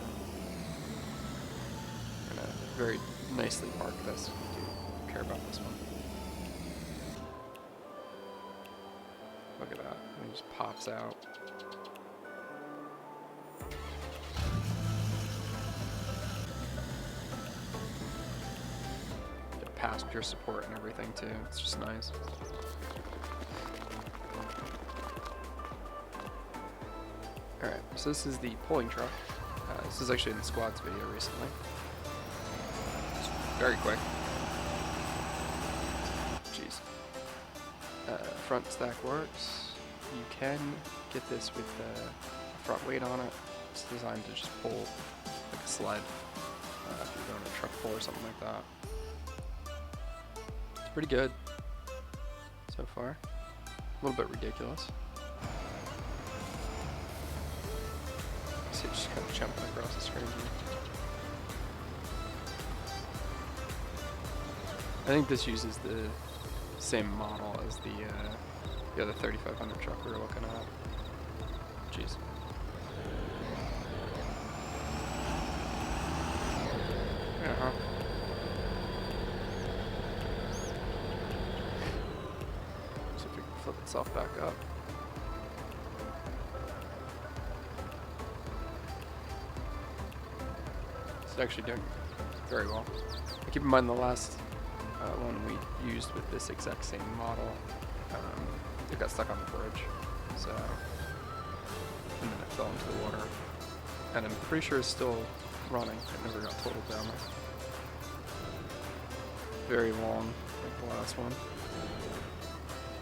Speaker 1: I'm gonna very nicely park this. I do care about this one. Look at that. It just pops out. Get passenger support and everything too. It's just nice. Alright, so this is the pulling truck. This is actually in the squads video recently. Just very quick. Jeez. Front stack works. You can get this with a front weight on it. It's designed to just pull like a sled if you're doing a truck pull or something like that. It's pretty good so far. A little bit ridiculous. It's just kind of jumping across the screen here. I think this uses the same model as the other 3500 truck we were looking at. Jeez. Uh-huh. See if we can flip itself back up. It's actually doing very well. Keep in mind the last one we used with this exact same model, it got stuck on the bridge, so, and then it fell into the water, and I'm pretty sure it's still running. It never got totaled down there. Very long, like the last one.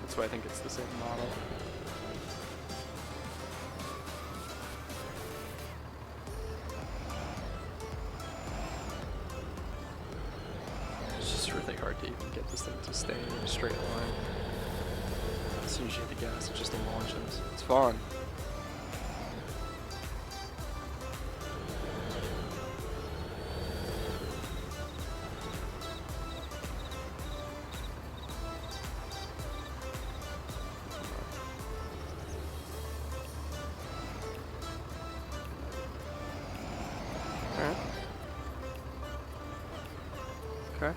Speaker 1: That's why I think it's the same model. Really hard to even get this thing to stay in a straight line. As soon as you hit the gas, it just launches. It's fun. Alright. Okay.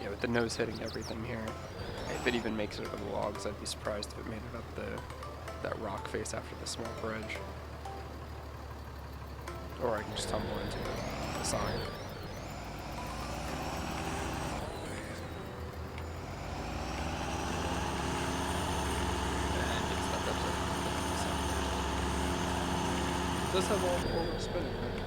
Speaker 1: Yeah, with the nose hitting everything here, if it even makes it over the logs, I'd be surprised if it made it up that rock face after the small bridge. Or I can just tumble into the side. And get stuck up to the side. It does have all four-wheel spinning, right?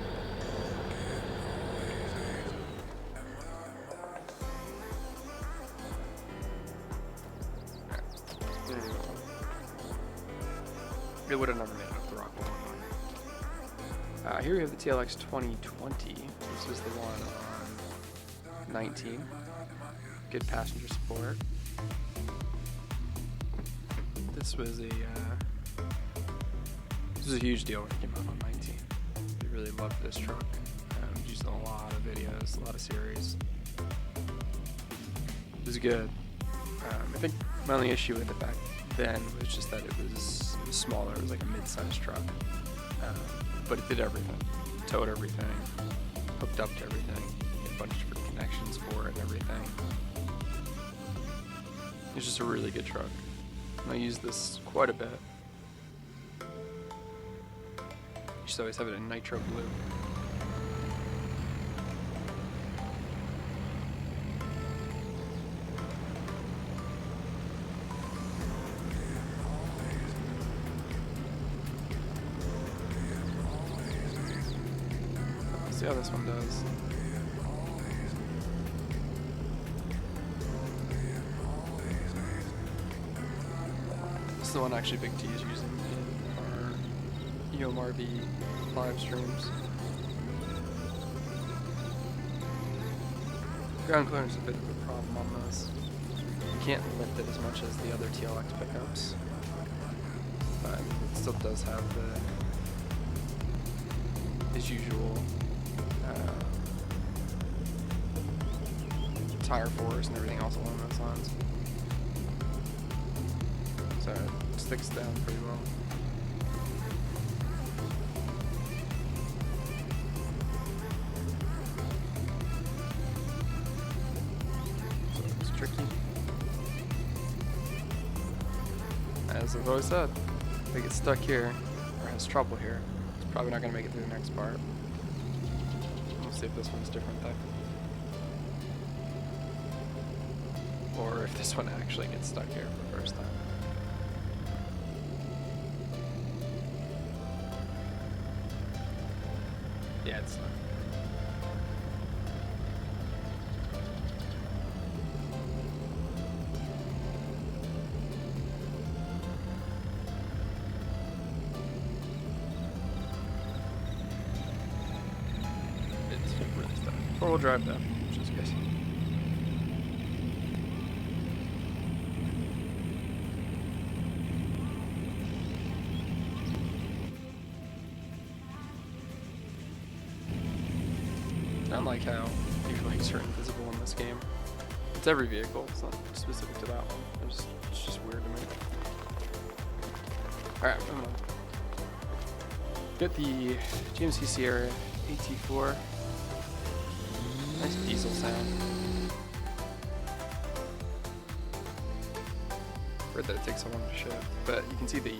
Speaker 1: It would have never made it up the rock wall. Here we have the TLX 2020. This is the one on 19. Good passenger support. This was a huge deal when it came out on 19. We really loved this truck. Used in a lot of videos, a lot of series. It was good. I think my only issue with it back then was just that it was smaller. It was like a mid-sized truck, but it did everything. Towed everything, hooked up to everything, had a bunch of different connections for it and everything. It's just a really good truck. And I use this quite a bit. I used to always have it in nitro blue. See how this one does. This is the one actually Big T is using in our EMR live streams. Ground clearance is a bit of a problem on this. You can't lift it as much as the other TLX pickups, but it still does have as usual tire force and everything else along those lines. So it sticks down pretty well. So it's tricky. As I've always said, if it gets stuck here or has trouble here, it's probably not going to make it through the next part. We'll see if this one's different though. Or if this one actually gets stuck here for the first time. Yeah, it's stuck. It's really stuck. Four-wheel drive though, which is good. I like how your legs are invisible in this game. It's every vehicle, it's not specific to that one. It's just weird to me. Alright, moving on. Got the GMC Sierra AT4. Nice diesel sound. Heard that it takes a while to shift, but you can see the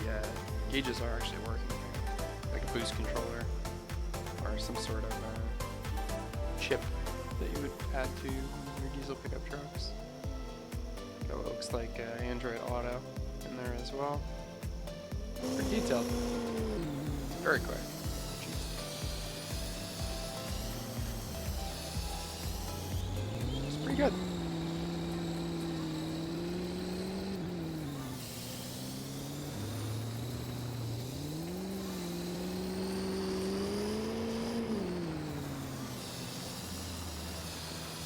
Speaker 1: gauges are actually working here. Like a boost controller or some sort of chip that you would add to your diesel pickup trucks. Got what looks like Android Auto in there as well. Pretty detailed. Very quick. It's pretty good.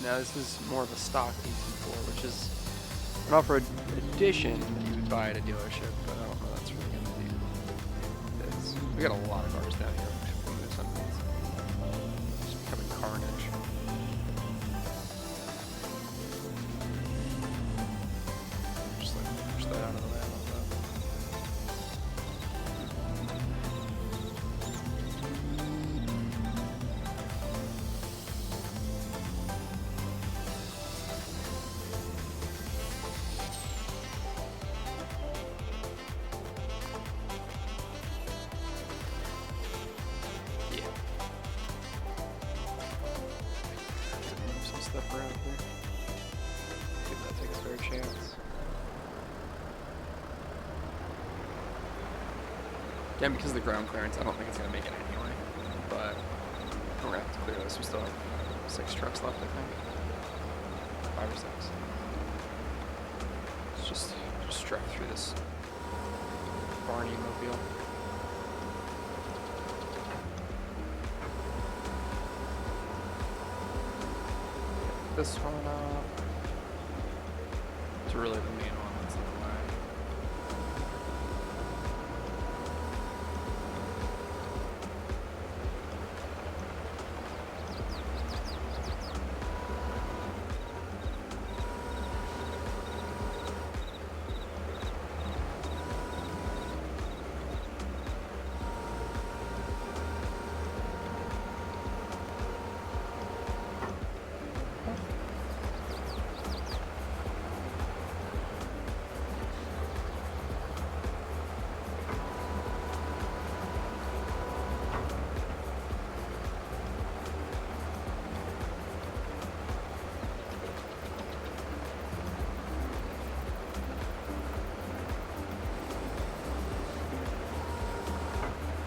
Speaker 1: Now this is more of a stock AT4, which is an off-road edition that you would buy at a dealership, but I don't know that's really going to do. Because we got a lot of cars down here. It's becoming carnage. Just like push that out of the way a little bit. Stuff around here. Give that take a fair chance. Again, because of the ground clearance, I don't think it's going to make it anyway. But we're going to have to clear this. We still have 6 trucks left, I think. 5 or 6. Let's just drive through this Barney mobile. This one up. It's really the main one that's in the way.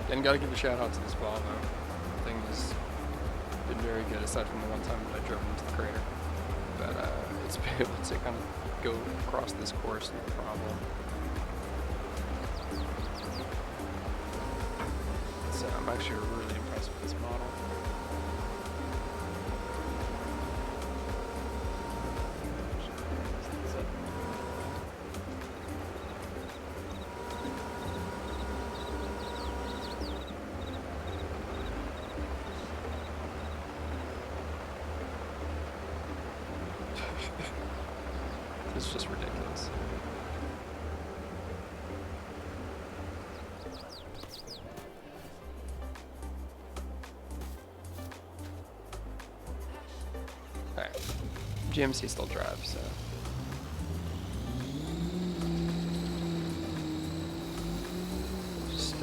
Speaker 1: And gotta give a shout out to this Volvo. The thing has been very good, aside from the one time that I drove into the crater. But it's been able to kind of go across this course no problem. So I'm actually really impressed with this model. is just ridiculous. Alright, GMC still drives, so. Just,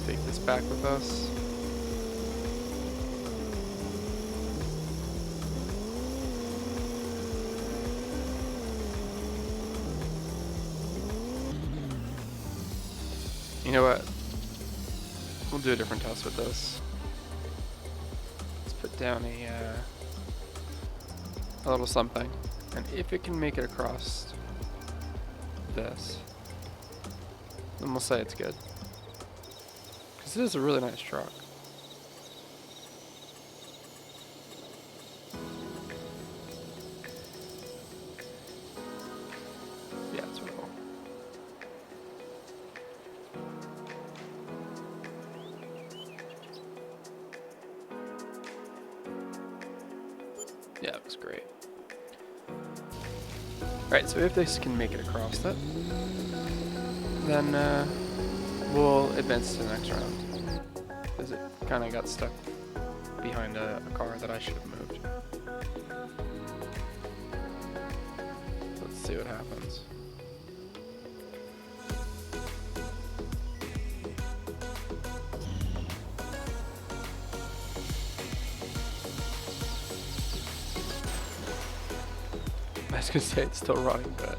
Speaker 1: take this back with us. You know what? We'll do a different test with this. Let's put down a little something, and if it can make it across this, then we'll say it's good. Because it is a really nice truck. Yeah, it's really cool. Yeah, it was great. Right, so if this can make it across that, then we'll advance to the next round. Because it kind of got stuck behind a car that I should have moved. Let's see what happens. I was gonna say it's still running, but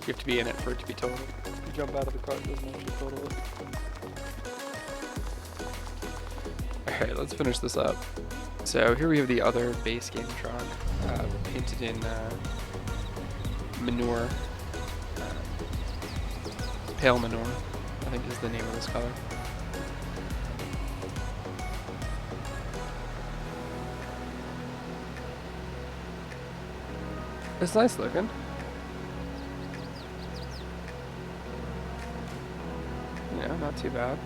Speaker 1: you have to be in it for it to be totaled. If you jump out of the car, it doesn't actually total it. Alright, let's finish this up. So here we have the other base game truck, painted in manure, pale manure, I think is the name of this color. It's nice looking. Yeah, not too bad.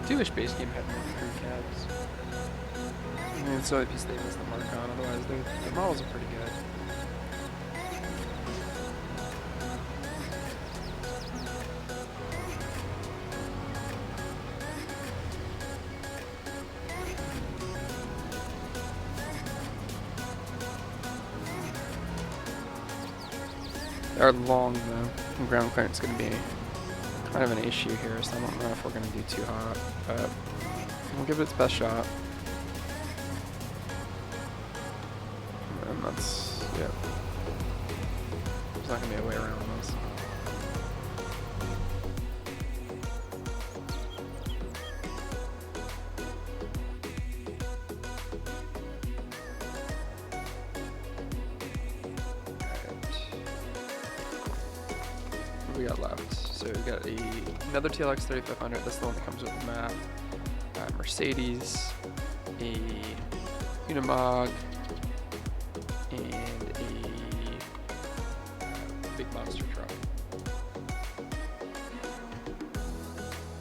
Speaker 1: I do wish base game had more crew cabs. I mean, it's the only piece they missed the mark on, otherwise their models are pretty good. They are long though, and ground clearance is going to be kind of an issue here, so I don't know if we're going to do too hot, but we'll give it its best shot. And that's, yeah. There's not going to be a way around this. We got left. So we got another TLX 3500. That's the one that comes with the map. Mercedes, a Unimog, and a big monster truck.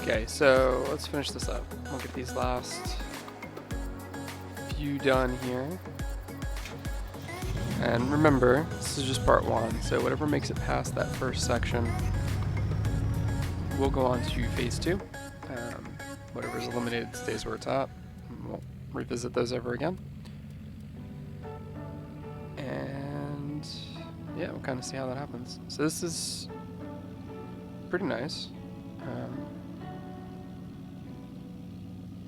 Speaker 1: Okay, so let's finish this up. We'll get these last few done here. And remember, this is just part one, so whatever makes it past that first section, we'll go on to phase two. Whatever is eliminated stays where it's at. We'll revisit those ever again. And yeah, we'll kind of see how that happens. So this is pretty nice.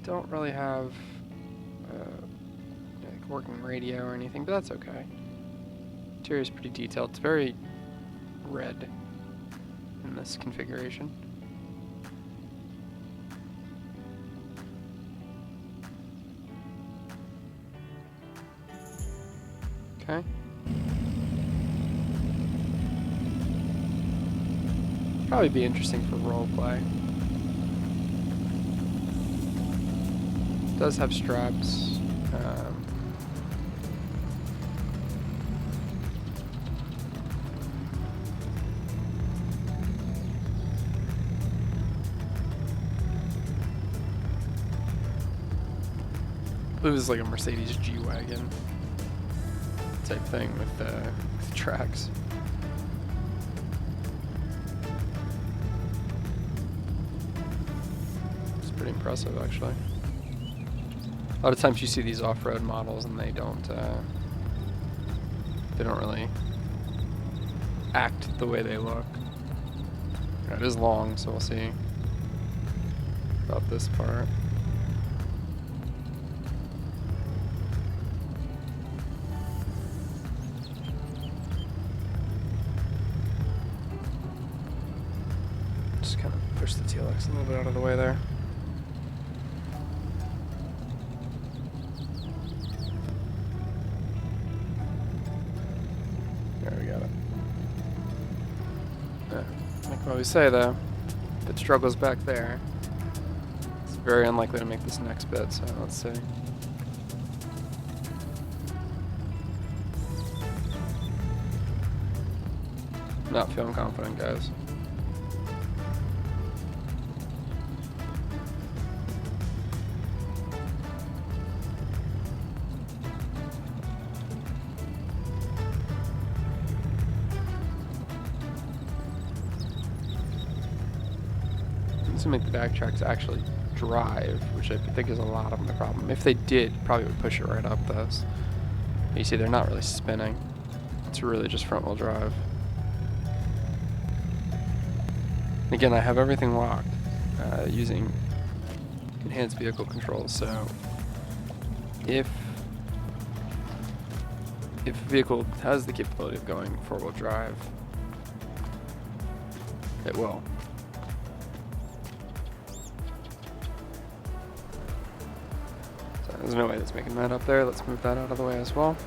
Speaker 1: Don't really have like working radio or anything, but that's okay. Interior is pretty detailed. It's very red in this configuration. Okay. Probably be interesting for role play. Does have straps. It was like a Mercedes G-Wagon type thing with TREX. It's pretty impressive, actually. A lot of times you see these off-road models and they don't really act the way they look. It is long, so we'll see about this part. Just kind of push the TLX a little bit out of the way there. There we got it. Like I always say though, if it struggles back there, it's very unlikely to make this next bit, so let's see. Not feeling confident, guys. To make the back tracks actually drive, which I think is a lot of the problem. If they did, probably would push it right up this. You see, they're not really spinning. It's really just front wheel drive. Again, I have everything locked using enhanced vehicle controls. So if a vehicle has the capability of going four-wheel drive, it will. There's no way that's making that up there. Let's move that out of the way as well.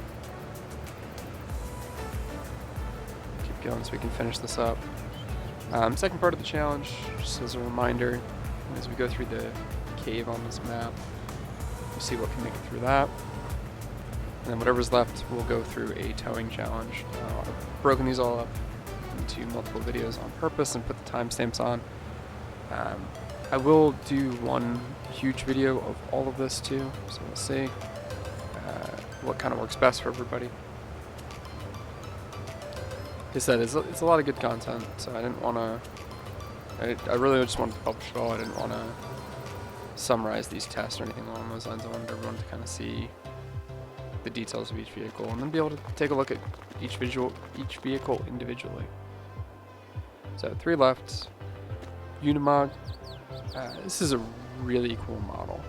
Speaker 1: Keep going so we can finish this up. Second part of the challenge, just as a reminder, as we go through the cave on this map, we'll see what can make it through that. And then whatever's left, we'll go through a towing challenge. I've broken these all up into multiple videos on purpose and put the timestamps on. I will do one huge video of all of this too, so we'll see what kind of works best for everybody. Like I said, it's a lot of good content, so I didn't want to, I really just wanted to publish it all. I didn't want to summarize these tests or anything along those lines. I wanted everyone to kind of see the details of each vehicle and then be able to take a look at each vehicle individually. So 3 left, Unimog. This is a really cool model,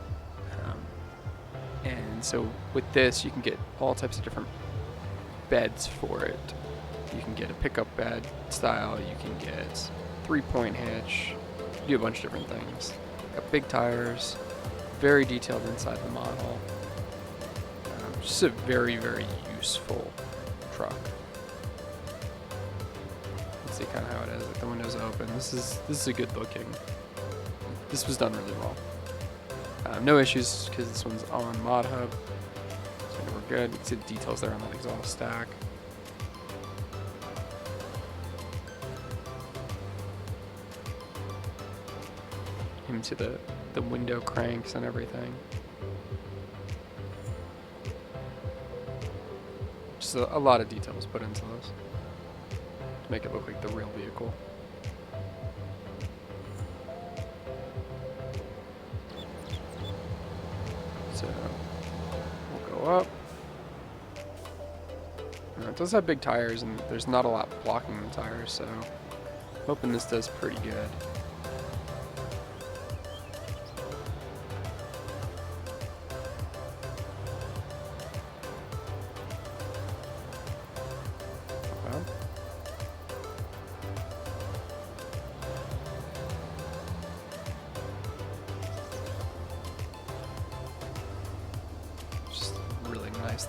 Speaker 1: and so with this you can get all types of different beds for it. You can get a pickup bed style, you can get 3-point hitch, do a bunch of different things. Got big tires, very detailed inside the model. Just a very, very useful truck. Let's see kind of how it is with the windows open. This is a good looking. This was done really well. No issues because this one's on Mod Hub, so we're good. You can see the details there on that exhaust stack. Into the window cranks and everything. Just a lot of details put into this to make it look like the real vehicle. So we'll go up. Now, it does have big tires, and there's not a lot blocking the tires, so I'm hoping this does pretty good.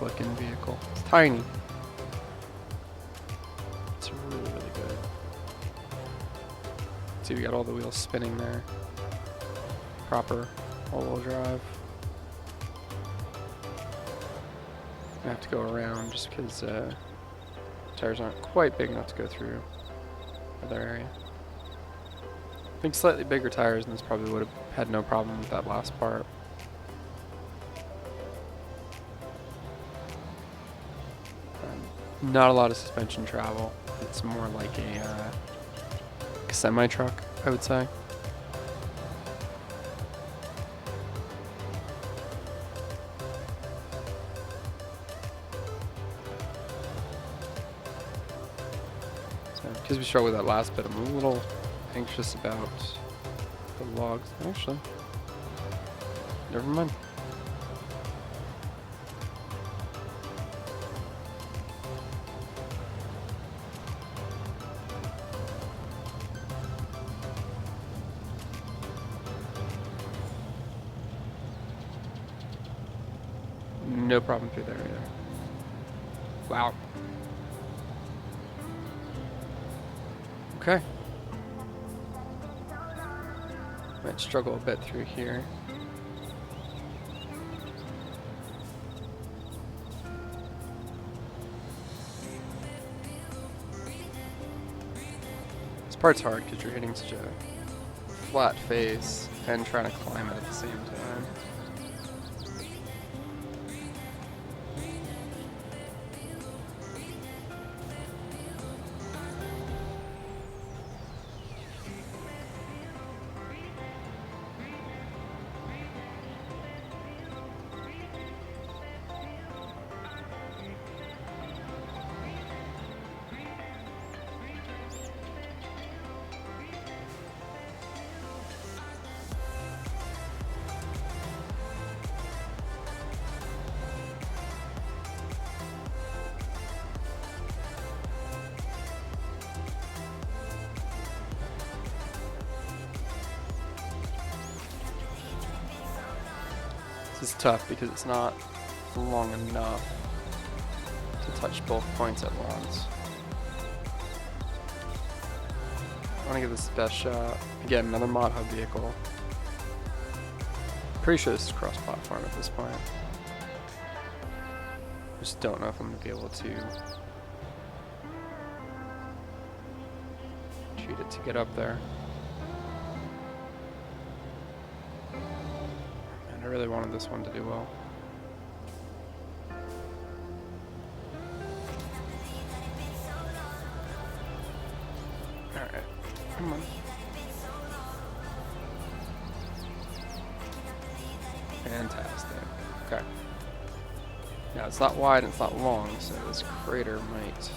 Speaker 1: Looking vehicle. It's tiny. It's really, really good. See, we got all the wheels spinning there. Proper all-wheel drive. I have to go around just because tires aren't quite big enough to go through other area. I think slightly bigger tires, and this probably would have had no problem with that last part. Not a lot of suspension travel. It's more like a semi-truck, I would say. So because we struggled with that last bit, I'm a little anxious about the logs. Actually, never mind. No problem through there either. Wow. Okay. Might struggle a bit through here. This part's hard because you're hitting such a flat face and trying to climb it at the same time. This is tough because it's not long enough to touch both points at once. I want to give this the best shot. Again, another mod hub vehicle. Pretty sure this is cross-platform at this point. Just don't know if I'm going to be able to treat it to get up there. I really wanted this one to do well. Alright, come on. Fantastic. Okay. Now it's not wide and it's not long, so this crater might...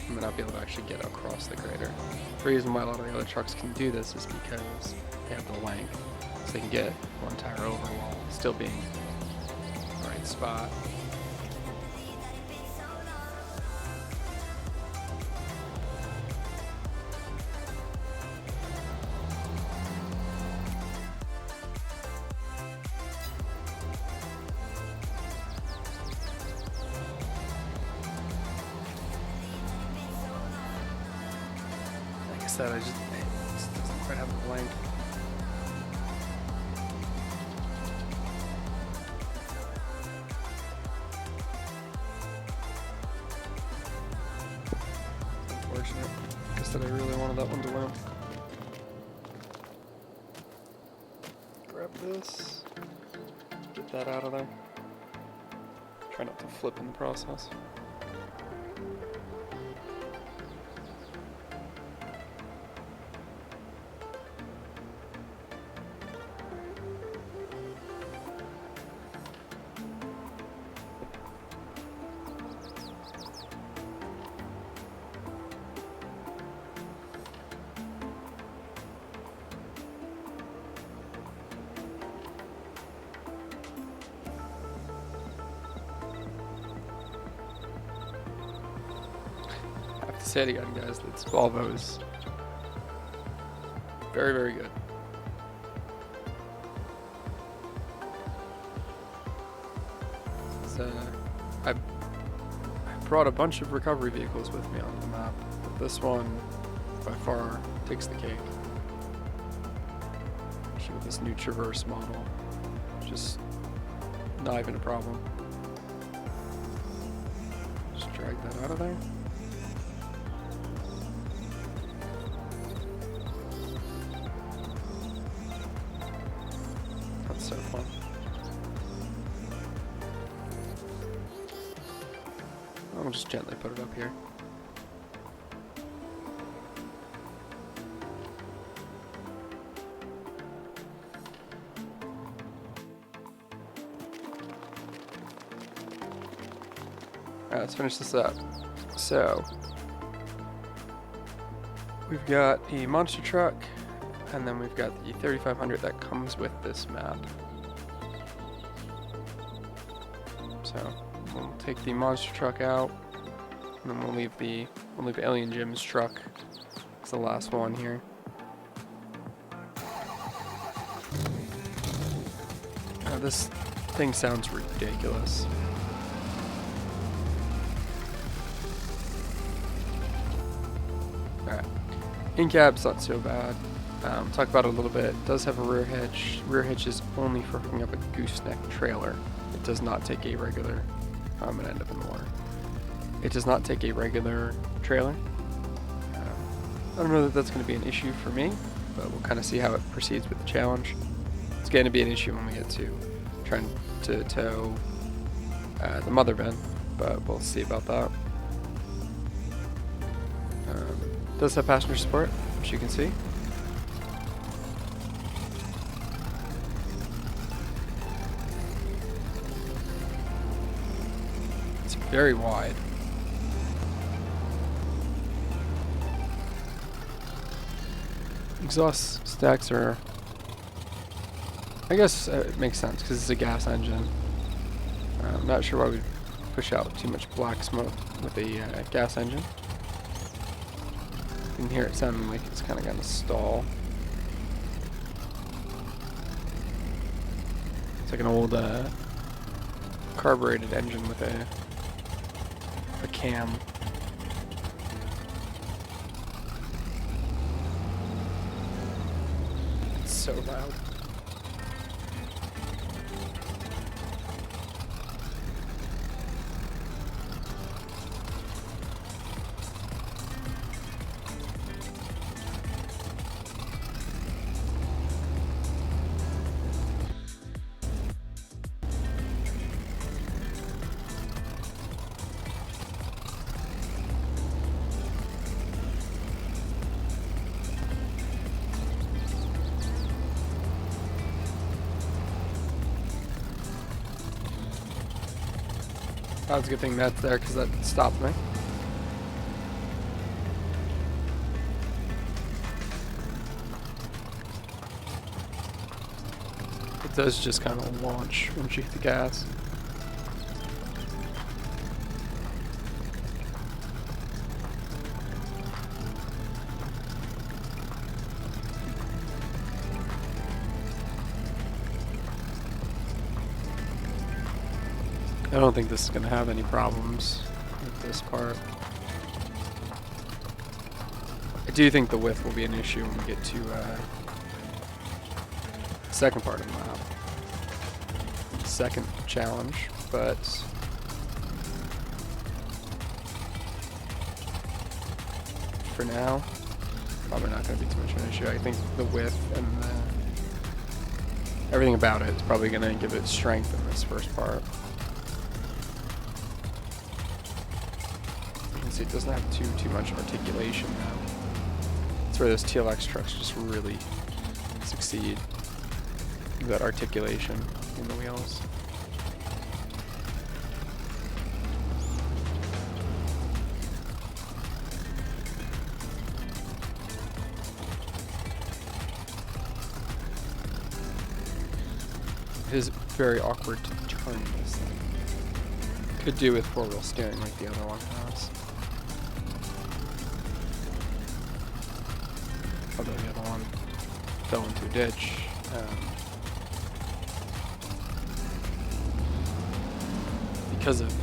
Speaker 1: I might not be able to actually get across the crater. The reason why a lot of the other trucks can do this is because they have the length, so they can get one tire over while still being in the right spot. That it just doesn't quite have the length. Unfortunate. I guess that I really wanted that one to win. Grab this. Get that out of there. Try not to flip in the process. Say it again, guys. This Volvo is very, very good. I brought a bunch of recovery vehicles with me on the map, but this one by far takes the cake. Especially with this new Traverse model, just not even a problem. Just drag that out of there. So fun. we'll just gently put it up here. Alright, let's finish this up. So, we've got a monster truck, and then we've got the 3500 that comes with this map. So, we'll take the monster truck out, and then we'll leave AlienJim's truck. It's the last one here. Now, this thing sounds ridiculous. Alright, in-cab's not so bad. Talk about it a little bit. It does have a rear hitch. Rear hitch is only for hooking up a gooseneck trailer. It does not take a regular, I'm going to end up in the water. It does not take a regular trailer. I don't know that that's going to be an issue for me, but we'll kind of see how it proceeds with the challenge. It's going to be an issue when we get to trying to tow the Motherbin, but we'll see about that. Does have passenger support, which you can see. It's very wide. Exhaust stacks are, I guess it makes sense because it's a gas engine. I'm not sure why we'd push out too much black smoke with a gas engine. You can hear it sounding like it's kind of going to stall. It's like an old carbureted engine with a cam. It's so loud. That was a good thing that's there because that stopped me. It does just kind of launch once you hit the gas. I don't think this is going to have any problems with this part. I do think the width will be an issue when we get to the second part of the map. The second challenge, but for now, probably not going to be too much of an issue. I think the width and everything about it is probably going to give it strength in this first part. It doesn't have too much articulation now. That's where those TLX trucks just really succeed. That articulation in the wheels. It is very awkward to turn this thing. Could do with four-wheel steering like the other one has. Although the other one fell into a ditch. Because of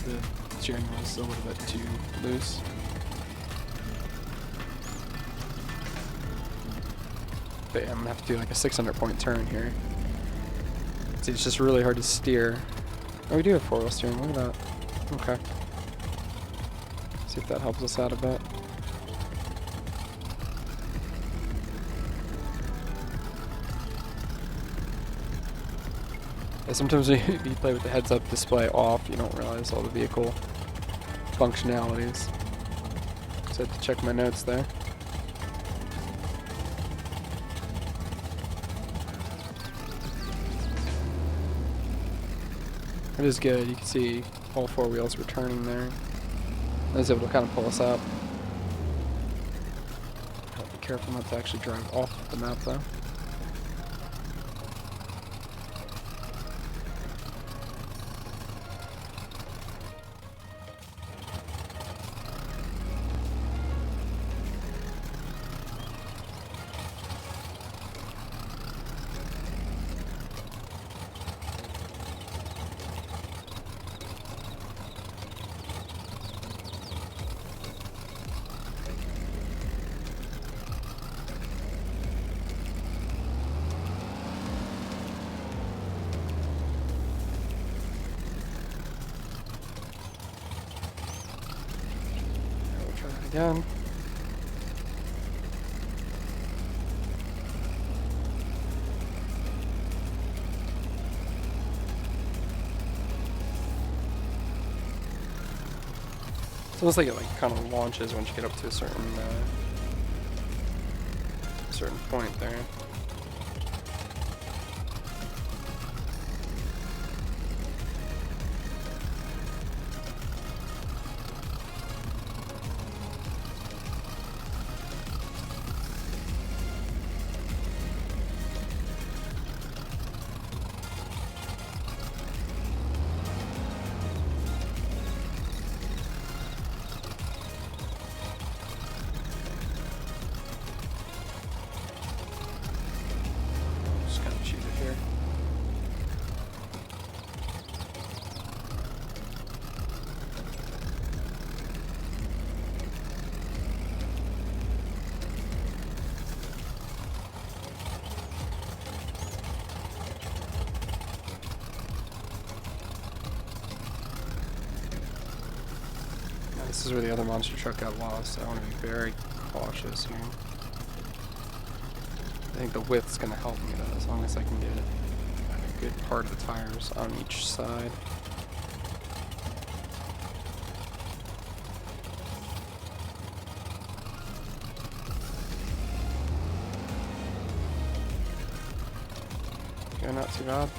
Speaker 1: the steering wheel is a little bit too loose. But yeah, I'm gonna have to do like a 600-point turn here. See, it's just really hard to steer. Oh, we do have four-wheel steering. Look at that. Okay. See if that helps us out a bit. Yeah, sometimes when you play with the heads-up display off, you don't realize all the vehicle functionalities. So I had to check my notes there. It is good. You can see all four wheels were turning there. I was able to kind of pull us up. Be careful not to actually drive off the map though. Again. It's almost like it kind of launches once you get up to a certain point there. This is where the other monster truck got lost, so I want to be very cautious here. I think the width's going to help me though, as long as I can get a good part of the tires on each side. Okay, not too bad.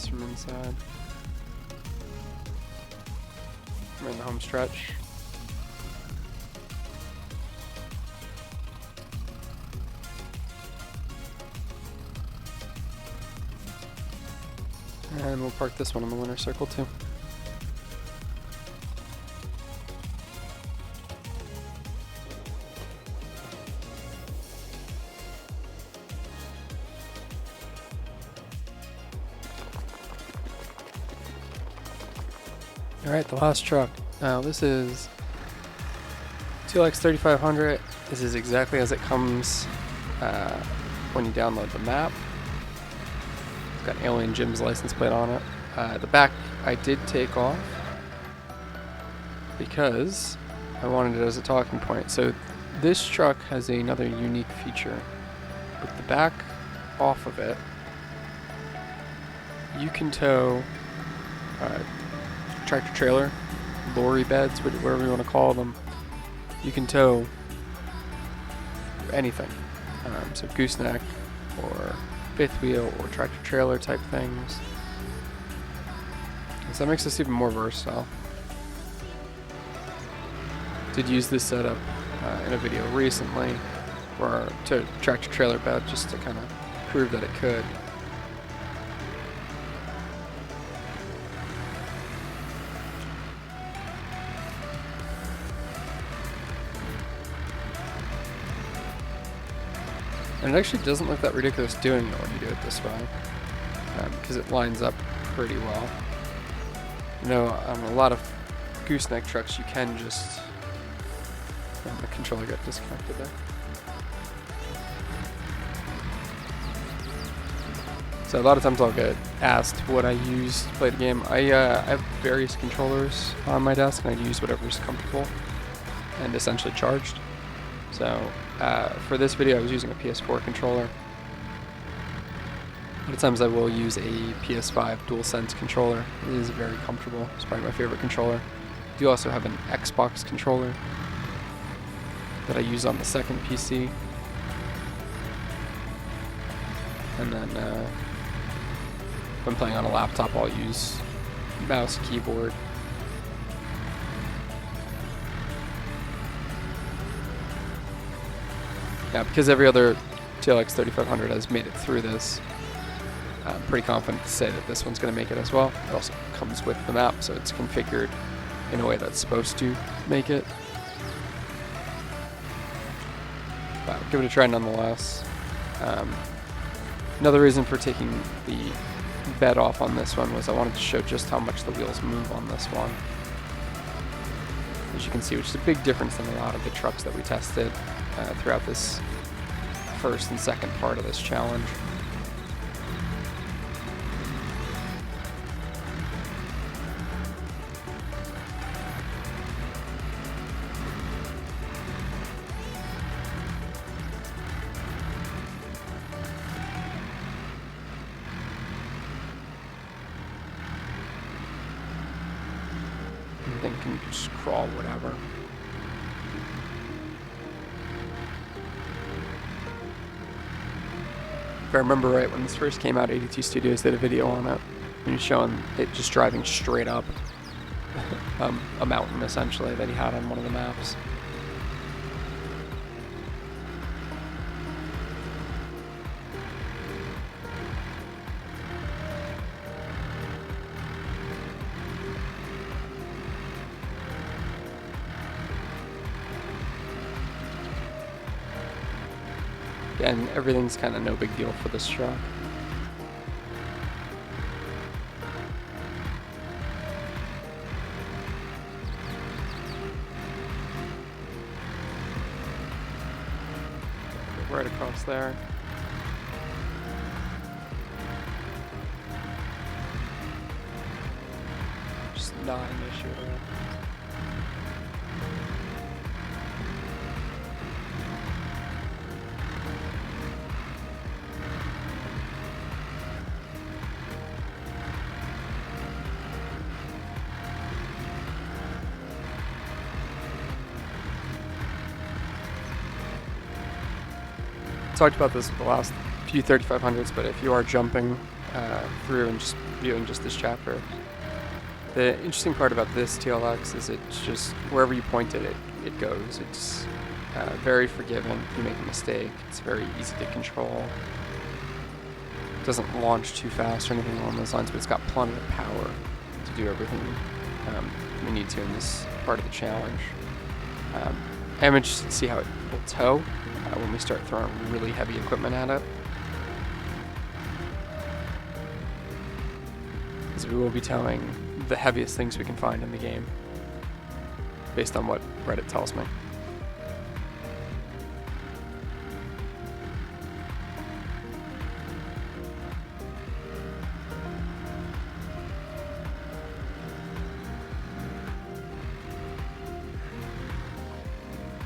Speaker 1: From inside. We're in the home stretch. And we'll park this one in the winner circle too. Alright, the last truck. Now this is TLX 3500. This is exactly as it comes when you download the map. It's got AlienJim's license plate on it. The back I did take off because I wanted it as a talking point. So this truck has another unique feature. With the back off of it, you can tow tractor trailer, lorry beds, whatever you want to call them. You can tow anything, so gooseneck or fifth wheel or tractor trailer type things. So that makes this even more versatile. Did use this setup in a video recently for to tractor trailer bed just to kind of prove that it could. And it actually doesn't look that ridiculous doing it when you do it this way, because it lines up pretty well. You know, on a lot of gooseneck trucks you can just... the controller got disconnected there. So a lot of times I'll get asked what I use to play the game. I have various controllers on my desk and I use whatever's comfortable and essentially charged. So for this video I was using a PS4 controller. lot of times I will use a PS5 DualSense controller. It is very comfortable. It's probably my favorite controller. I do also have an Xbox controller that I use on the second PC. And then if I'm playing on a laptop, I'll use mouse, keyboard. Yeah, because every other TLX 3500 has made it through this, I'm pretty confident to say that this one's going to make it as well. It also comes with the map, so it's configured in a way that's supposed to make it. But I'll give it a try nonetheless. Another reason for taking the bed off on this one was I wanted to show just how much the wheels move on this one. As you can see, which is a big difference than a lot of the trucks that we tested throughout this first and second part of this challenge. Everything can just crawl, whatever. If I remember right, when this first came out, 82 Studios did a video on it, and he's showing it just driving straight up a mountain, essentially, that he had on one of the maps. And everything's kind of no big deal for this truck. Right across there. Just not an issue at all. Talked about this with the last few 3500s, but if you are jumping through and just viewing just this chapter, the interesting part about this TLX is it's just wherever you point it, it goes. It's very forgiving if you make a mistake. It's very easy to control. It doesn't launch too fast or anything along those lines, but it's got plenty of power to do everything we need to in this part of the challenge. I'm interested to see how it will tow when we start throwing really heavy equipment at it. Because we will be towing the heaviest things we can find in the game, based on what Reddit tells me.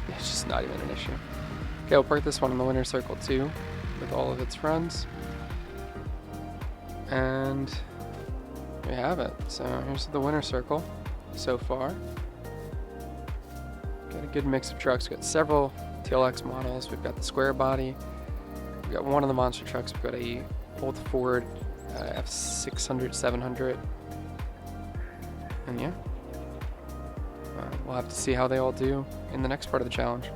Speaker 1: It's just not even an issue. Okay, I'll park this one in the winner circle too, with all of its friends. And we have it. So here's the winner circle so far. Got a good mix of trucks. We've got several TLX models. We've got the Square Body. We've got one of the monster trucks. We've got a old Ford F600, 700. And yeah, we'll have to see how they all do in the next part of the challenge.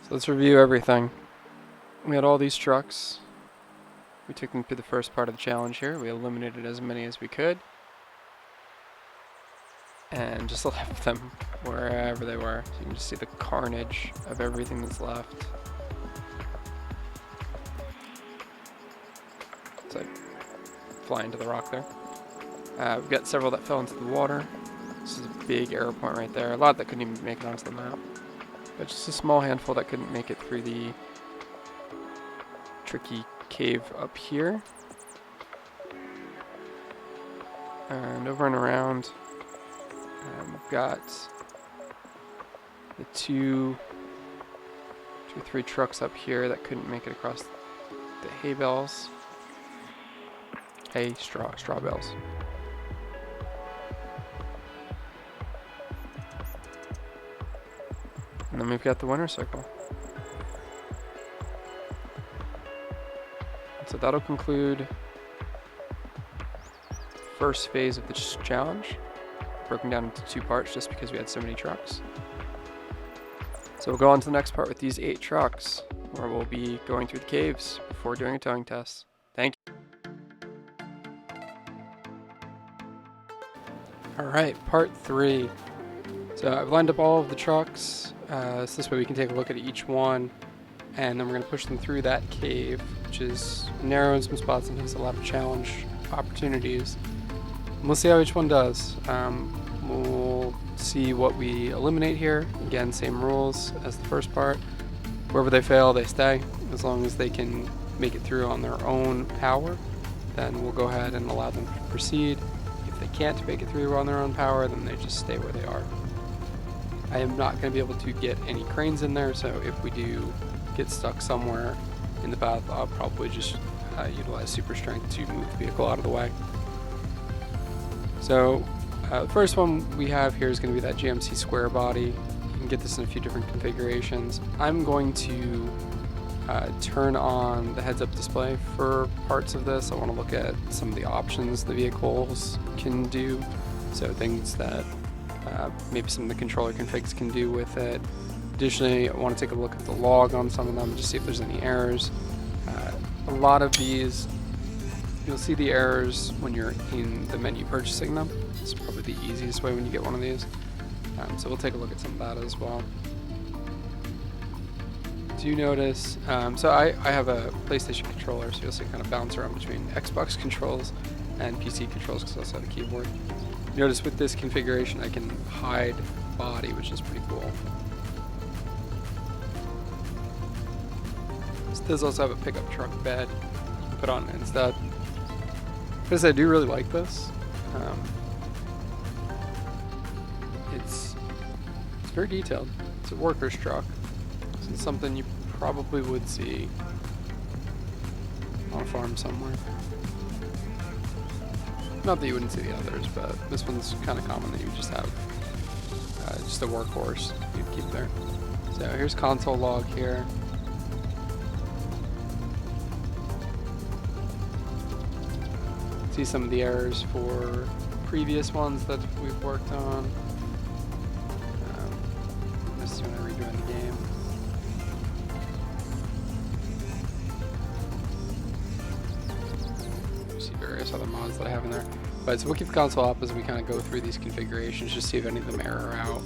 Speaker 1: So let's review everything. We had all these trucks. We took them through the first part of the challenge here. We eliminated as many as we could. And just left them wherever they were. So you can just see the carnage of everything that's left. It's like flying to the rock there. We've got several that fell into the water. This is a big error point right there. A lot that couldn't even make it onto the map. But just a small handful that couldn't make it through the tricky cave up here. And over and around, we've got the two or three trucks up here that couldn't make it across the hay bales. Straw bales. And then we've got the winner circle. So that'll conclude the first phase of this challenge, broken down into two parts just because we had so many trucks. So we'll go on to the next part with these 8 trucks, where we'll be going through the caves before doing a towing test. Thank you. Alright, part 3. So I've lined up all of the trucks, so this way we can take a look at each one, and then we're going to push them through that cave, which is narrow in some spots and has a lot of challenge opportunities. And we'll see how each one does. We'll see what we eliminate here. Again, same rules as the first part. Wherever they fail, they stay. As long as they can make it through on their own power, then we'll go ahead and allow them to proceed. If they can't make it through on their own power, then they just stay where they are. I am not going to be able to get any cranes in there, so if we do get stuck somewhere in the path, I'll probably just utilize super strength to move the vehicle out of the way. So the first one we have here is going to be that GMC Square Body. You can get this in a few different configurations. I'm going to turn on the heads-up display for parts of this. I want to look at some of the options the vehicles can do, so things that maybe some of the controller configs can do with it. Additionally, I want to take a look at the log on some of them, just see if there's any errors. A lot of these, you'll see the errors when you're in the menu purchasing them. It's probably the easiest way when you get one of these. So we'll take a look at some of that as well. Do you notice, so I have a PlayStation controller, so you'll see kind of bounce around between Xbox controls and PC controls because I also have a keyboard. Notice with this configuration I can hide body, which is pretty cool. This does also have a pickup truck bed you can put on instead. Because I do really like this. It's very detailed. It's a worker's truck. This is something you probably would see on a farm somewhere. Not that you wouldn't see the others, but this one's kind of common that you would just have just a workhorse you'd keep there. So here's console log here. See some of the errors for previous ones that we've worked on. This is when I rejoin the game. See various other mods that I have in there. But so we'll keep the console up as we kind of go through these configurations, just see if any of them error out.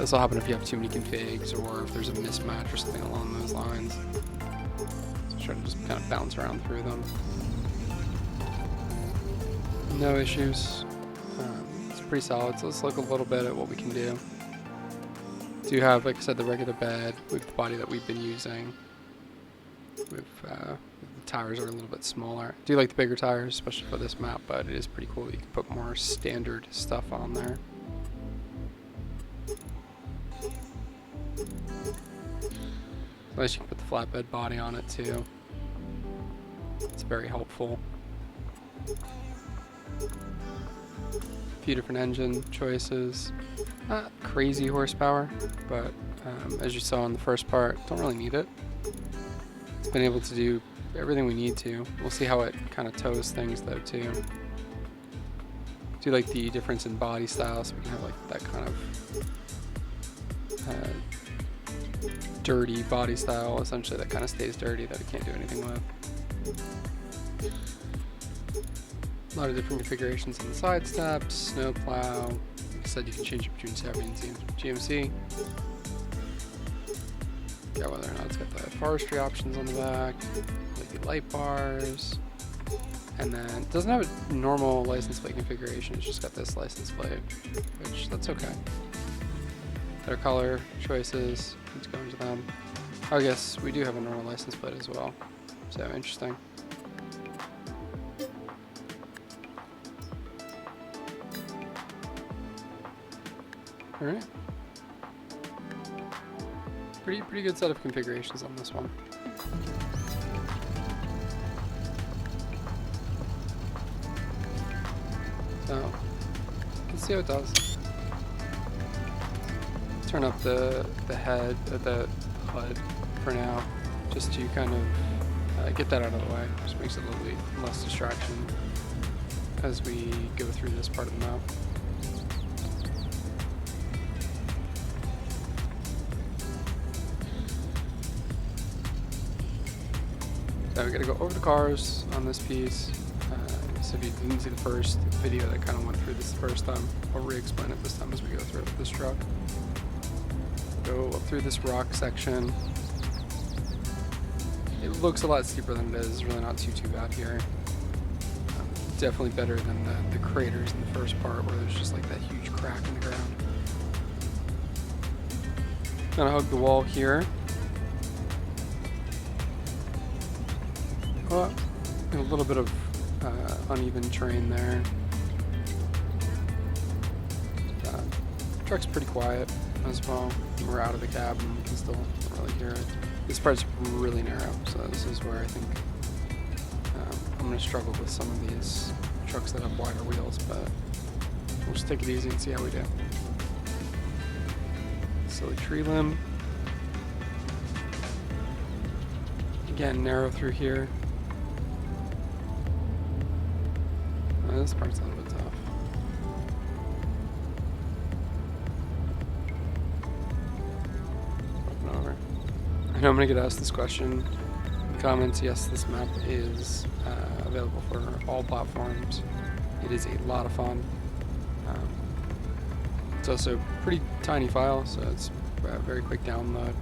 Speaker 1: This will happen if you have too many configs or if there's a mismatch or something along those lines. So try to just kind of bounce around through them. No issues. It's pretty solid, so let's look a little bit at what we can do. Do have, like I said, the regular bed with the body that we've been using. The tires are a little bit smaller. I do like the bigger tires, especially for this map, but it is pretty cool that you can put more standard stuff on there. Nice, you can put the flatbed body on it too. It's very helpful. A few different engine choices. Not crazy horsepower, but as you saw in the first part, don't really need it. It's been able to do everything we need to. We'll see how it kind of tows things though too. Do like the difference in body style, so we can have like that kind of dirty body style, essentially that kind of stays dirty that we can't do anything with. A lot of different configurations on the side steps, snow plow. Like I said, you can change it between Chevy and GMC. Got whether or not it's got the forestry options on the back, like the light bars, and then it doesn't have a normal license plate configuration. It's just got this license plate, which that's okay. Their color choices, let's go into them. Oh, I guess we do have a normal license plate as well. So interesting. All right. Pretty good set of configurations on this one. So let's see how it does. Turn up the head, the HUD for now, just to kind of get that out of the way. Just makes it a little bit less distraction as we go through this part of the map. So we gotta go over the cars on this piece. So if you didn't see the first video that kind of went through this the first time, I'll re-explain it this time as we go through this truck. Go up through this rock section. It looks a lot steeper than it is. It's really not too bad here. Definitely better than the craters in the first part where there's just like that huge crack in the ground. Gonna hug the wall here. Oh, a little bit of uneven terrain there. Truck's pretty quiet as well. We're out of the cab and we can still really hear it. This part's really narrow, so this is where I think I'm going to struggle with some of these trucks that have wider wheels, but we'll just take it easy and see how we do. Silly tree limb. Again, narrow through here. This part's a little bit tough. Open over. I know I'm going to get asked this question in comments. Yes, this map is available for all platforms. It is a lot of fun. It's also a pretty tiny file, so it's a very quick download.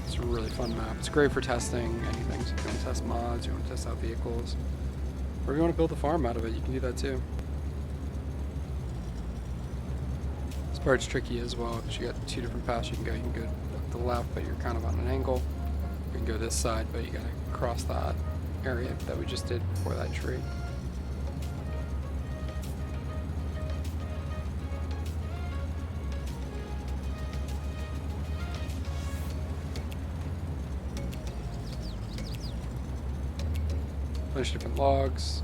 Speaker 1: It's a really fun map. It's great for testing anything. So if you want to test mods, you want to test out vehicles, or if you want to build a farm out of it, you can do that too. This part's tricky as well because you got two different paths you can go. You can go up the left, but you're kind of on an angle. You can go this side, but you got to cross that area that we just did before that tree. Bunch of different logs.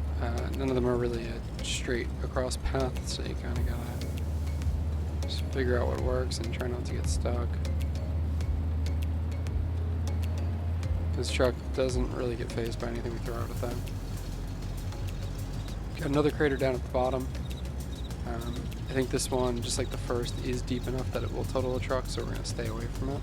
Speaker 1: None of them are really a straight across path, so you kind of gotta just figure out what works and try not to get stuck. This truck doesn't really get phased by anything we throw out at them. Got another crater down at the bottom. I think this one, just like the first, is deep enough that it will total a truck, so we're gonna stay away from it.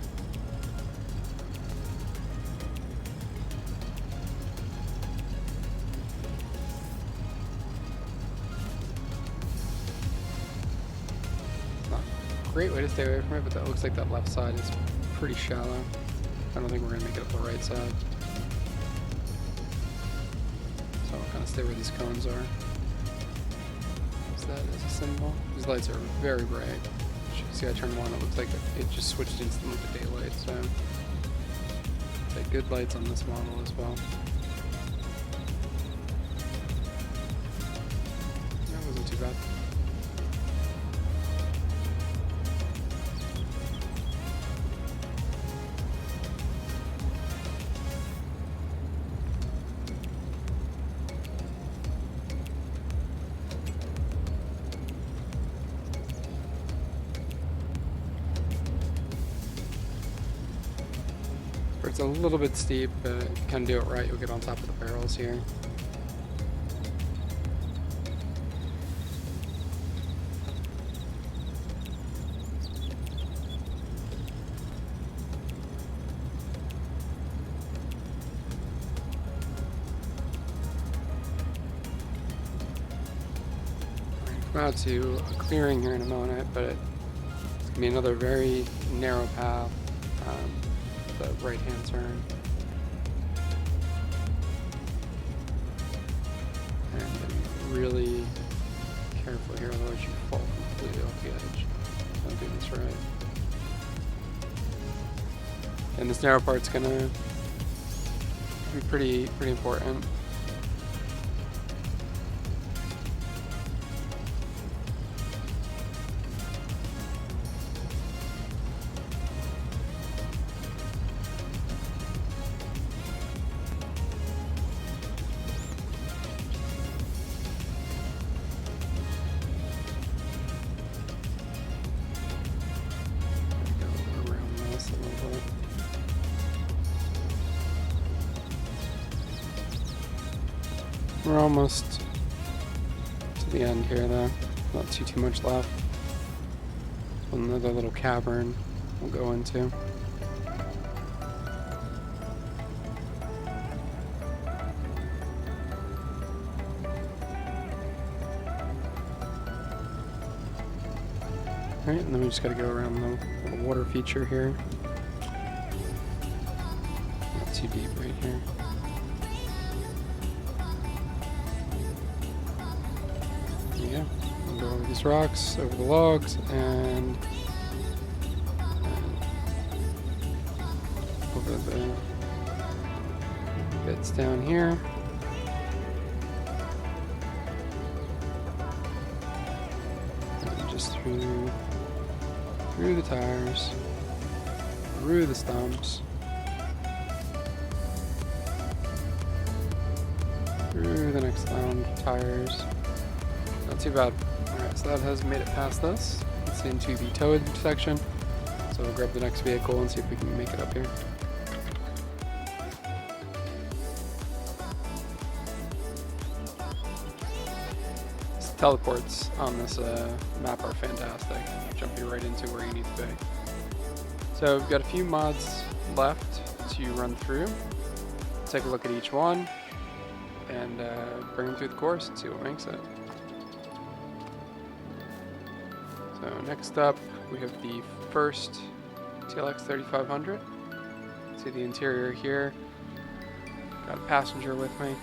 Speaker 1: Great way to stay away from it, but that looks like that left side is pretty shallow. I don't think we're gonna make it up the right side. So I'll kind of stay where these cones are. Use that as a symbol. These lights are very bright. As you can see, I turned one, it looks like it just switched instantly to daylight, so good lights on this model as well. That wasn't too bad. It's a little bit steep, but if you can do it right, you'll get on top of the barrels here. Come out to a clearing here in a moment, but it's going to be another very narrow path. The right-hand turn. And really careful here, otherwise you fall completely off the edge. Don't do this right. And this narrow part's gonna be pretty important. We're almost to the end here though. Not too much left. Another little cavern we'll go into. Alright, and then we just gotta go around the little water feature here. Not too deep right here. There you go. We'll go over these rocks, over the logs, and over the bits down here. And just through the tires, through the stumps, through the next tires. Not too bad. Alright, so that has made it past this. It's into the towed section. So we'll grab the next vehicle and see if we can make it up here. These teleports on this map are fantastic. Jump you right into where you need to be. So we've got a few mods left to run through. Take a look at each one and bring them through the course and see what makes it. So next up, we have the first TLX 3500. See the interior here. Got a passenger with me.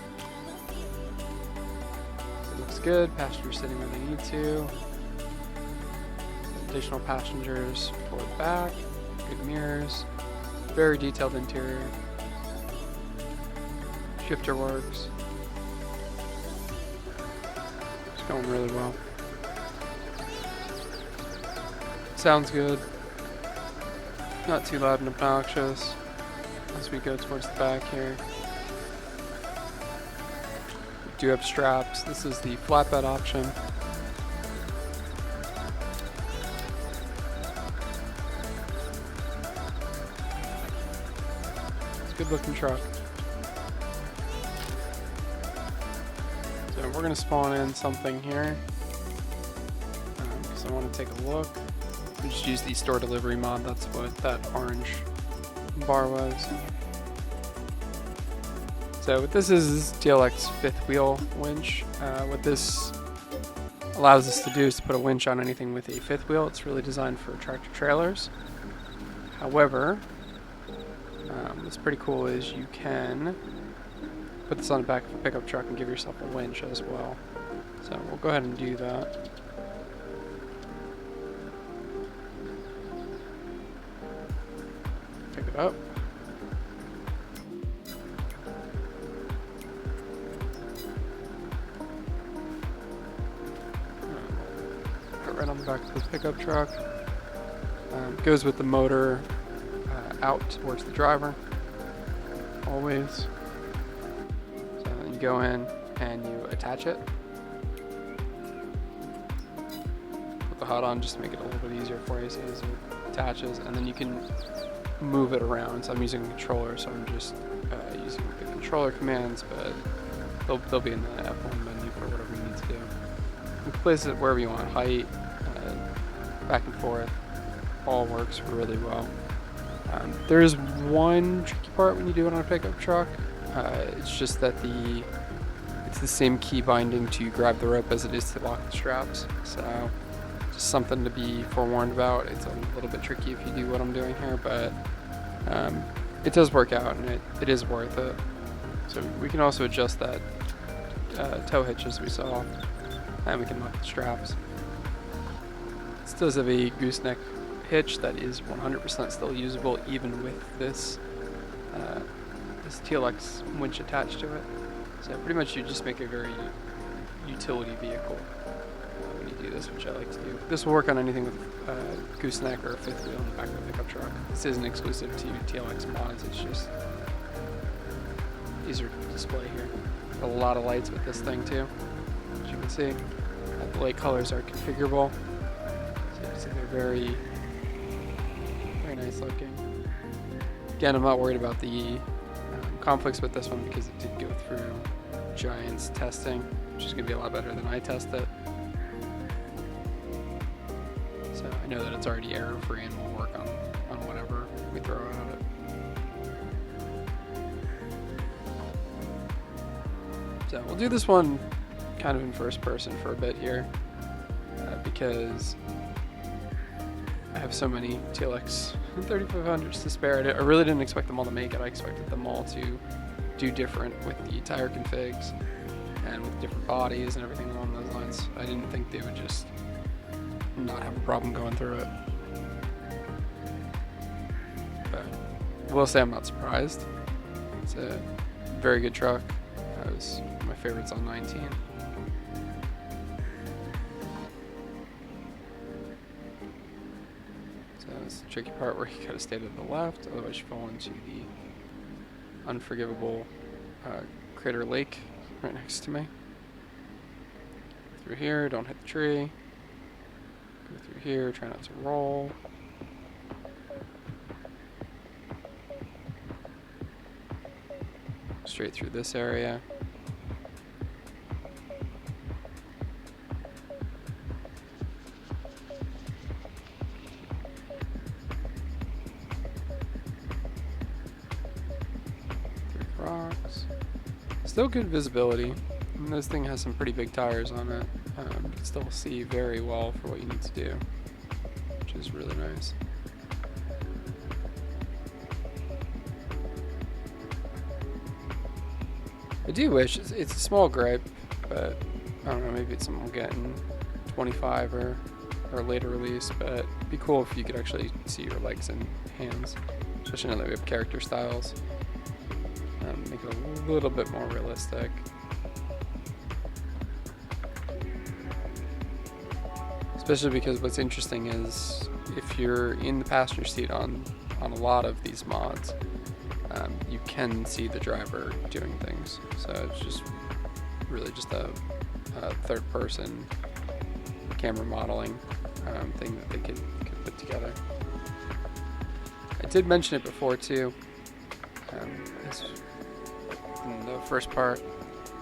Speaker 1: It looks good. Passenger sitting where they need to. Additional passengers for the back. Good mirrors. Very detailed interior. Shifter works. It's going really well. Sounds good. Not too loud and obnoxious as we go towards the back here. We do have straps. This is the flatbed option. It's a good looking truck. So we're going to spawn in something here because I want to take a look. We just use the store delivery mod. That's what that orange bar was. So what this is TLX fifth wheel winch. What this allows us to do is to put a winch on anything with a fifth wheel. It's really designed for tractor trailers. However, what's pretty cool is you can put this on the back of a pickup truck and give yourself a winch as well. So we'll go ahead and do that. Pick it up. Put it right on the back of the pickup truck. Goes with the motor out towards the driver. Always. So then you go in and you attach it. Put the HUD on just to make it a little bit easier for you. So as it attaches, and then you can move it around. So I'm using a controller, so I'm just using the controller commands, but they'll be in the F1 menu for whatever you need to do. You can place it wherever you want, height, back and forth. All works really well. There's one tricky part when you do it on a pickup truck. It's just that it's the same key binding to grab the rope as it is to lock the straps. So just something to be forewarned about. It's a little bit tricky if you do what I'm doing here, but it does work out and it is worth it. So we can also adjust that tow hitch as we saw, and we can lock the straps. This does have a gooseneck hitch that is 100% still usable even with this this TLX winch attached to it. So pretty much you just make a very utility vehicle when you do this, which I like to do. This will work on anything with gooseneck or a fifth wheel in the back of the pickup truck. This isn't exclusive to TLX mods, it's just easier to display here. A lot of lights with this thing too, as you can see. The light colors are configurable, so you can see they're very nice looking. Again, I'm not worried about the conflicts with this one because it did go through Giants testing, which is going to be a lot better than I test it. So I know that it's already error-free and will work on whatever we throw at it. So we'll do this one kind of in first person for a bit here, because I have so many TLX 3500s to spare. I really didn't expect them all to make it. I expected them all to do different with the tire configs and with different bodies and everything along those lines. I didn't think they would just not have a problem going through it. But I will say I'm not surprised. It's a very good truck. That was my favorites on 19. So it's the tricky part where you gotta stay to the left, otherwise you fall into the unforgivable Crater Lake right next to me. Through here, don't hit the tree. Go through here, try not to roll. Straight through this area. Through rocks. Still good visibility. And this thing has some pretty big tires on it. You can still see very well for what you need to do, which is really nice. I do wish, it's a small gripe, but I don't know, maybe it's something we'll get in 25 or later release, but it'd be cool if you could actually see your legs and hands, especially now that we have character styles. Make it a little bit more realistic. Especially because what's interesting is if you're in the passenger seat on a lot of these mods, you can see the driver doing things. So it's just really just a third person camera modeling thing that they could put together. I did mention it before too, in the first part.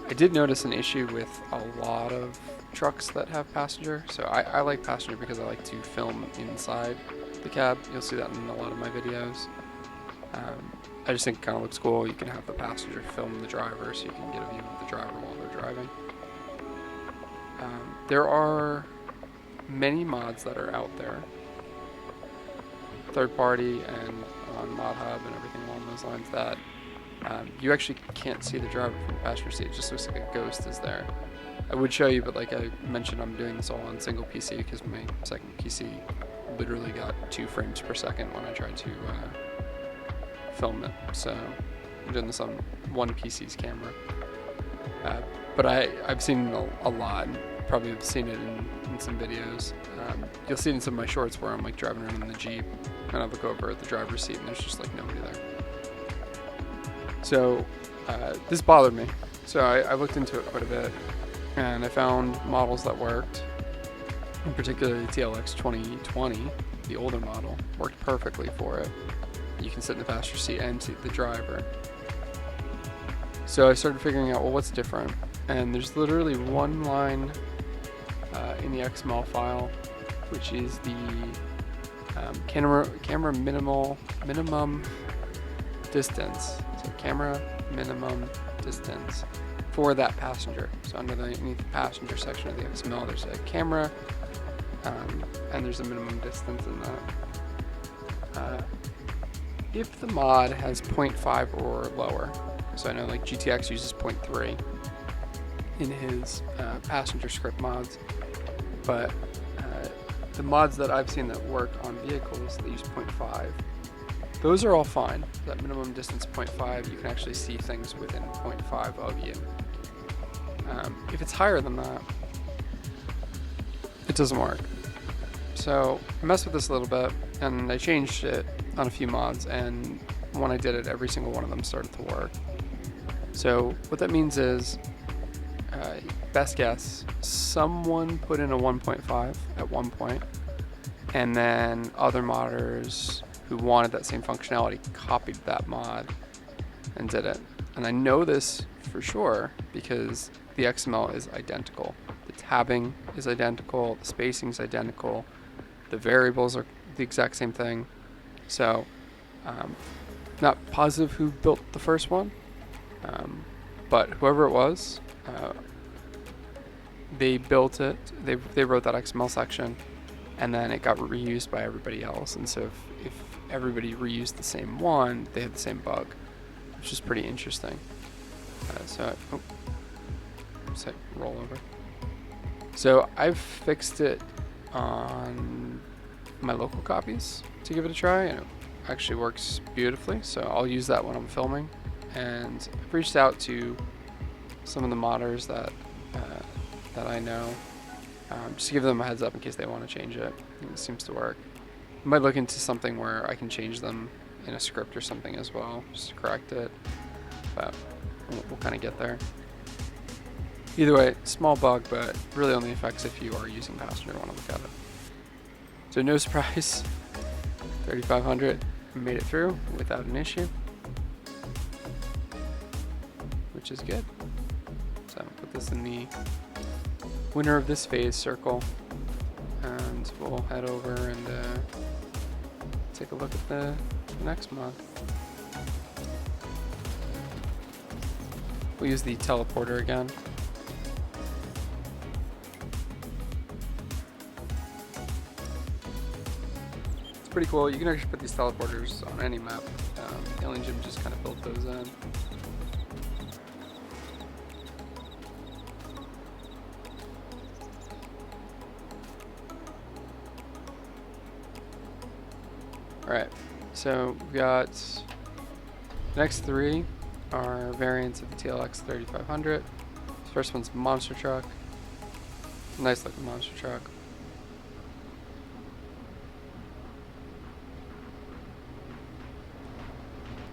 Speaker 1: I did notice an issue with a lot of trucks that have passenger. So I like passenger because I like to film inside the cab. You'll see that in a lot of my videos. I just think it kind of looks cool. You can have the passenger film the driver so you can get a view of the driver while they're driving. There are many mods that are out there, third party and on ModHub and everything along those lines, that you actually can't see the driver from the passenger seat. It just looks like a ghost is there. I would show you, but like I mentioned, I'm doing this all on single PC because my second PC literally got 2 frames per second when I tried to film it. So I'm doing this on one PC's camera. But I've seen it a lot, and probably have seen it in some videos. You'll see it in some of my shorts where I'm like driving around in the Jeep and I look over at the driver's seat and there's just like nobody there. So this bothered me. So I looked into it quite a bit and I found models that worked. In particular, the TLX 2020, the older model, worked perfectly for it. You can sit in the passenger seat and see the driver. So I started figuring out, well, what's different? And there's literally one line in the XML file, which is the camera minimum distance. So camera minimum distance for that passenger. So underneath the passenger section of the XML, there's a camera, and there's a minimum distance in that. If the mod has 0.5 or lower, so I know like GTX uses 0.3 in his passenger script mods, but the mods that I've seen that work on vehicles that use 0.5, those are all fine. That minimum distance 0.5, you can actually see things within 0.5 of you. If it's higher than that, it doesn't work. So I messed with this a little bit, and I changed it on a few mods, and when I did it, every single one of them started to work. So what that means is, best guess, someone put in a 1.5 at one point, and then other modders who wanted that same functionality copied that mod and did it. And I know this for sure because the XML is identical. The tabbing is identical, the spacing is identical, the variables are the exact same thing. So, not positive who built the first one, but whoever it was, they built it, they wrote that XML section, and then it got reused by everybody else. And so if everybody reused the same one, they had the same bug, which is pretty interesting. Say rollover. So I've fixed it on my local copies to give it a try, and it actually works beautifully. So I'll use that when I'm filming. And I've reached out to some of the modders that I know, just to give them a heads up in case they want to change it. It seems to work. I might look into something where I can change them in a script or something as well, just to correct it. But we'll kind of get there. Either way, small bug, but really only affects if you are using passenger and want to look at it. So no surprise, 3500 made it through without an issue, which is good. So I'll put this in the winner of this phase circle, and we'll head over and take a look at the next mod. We'll use the teleporter again. It's pretty cool. You can actually put these teleporters on any map. AlienJim just kind of built those in. Alright, so we've got the next three are variants of the TLX 3500. The first one's Monster Truck. Nice looking monster truck.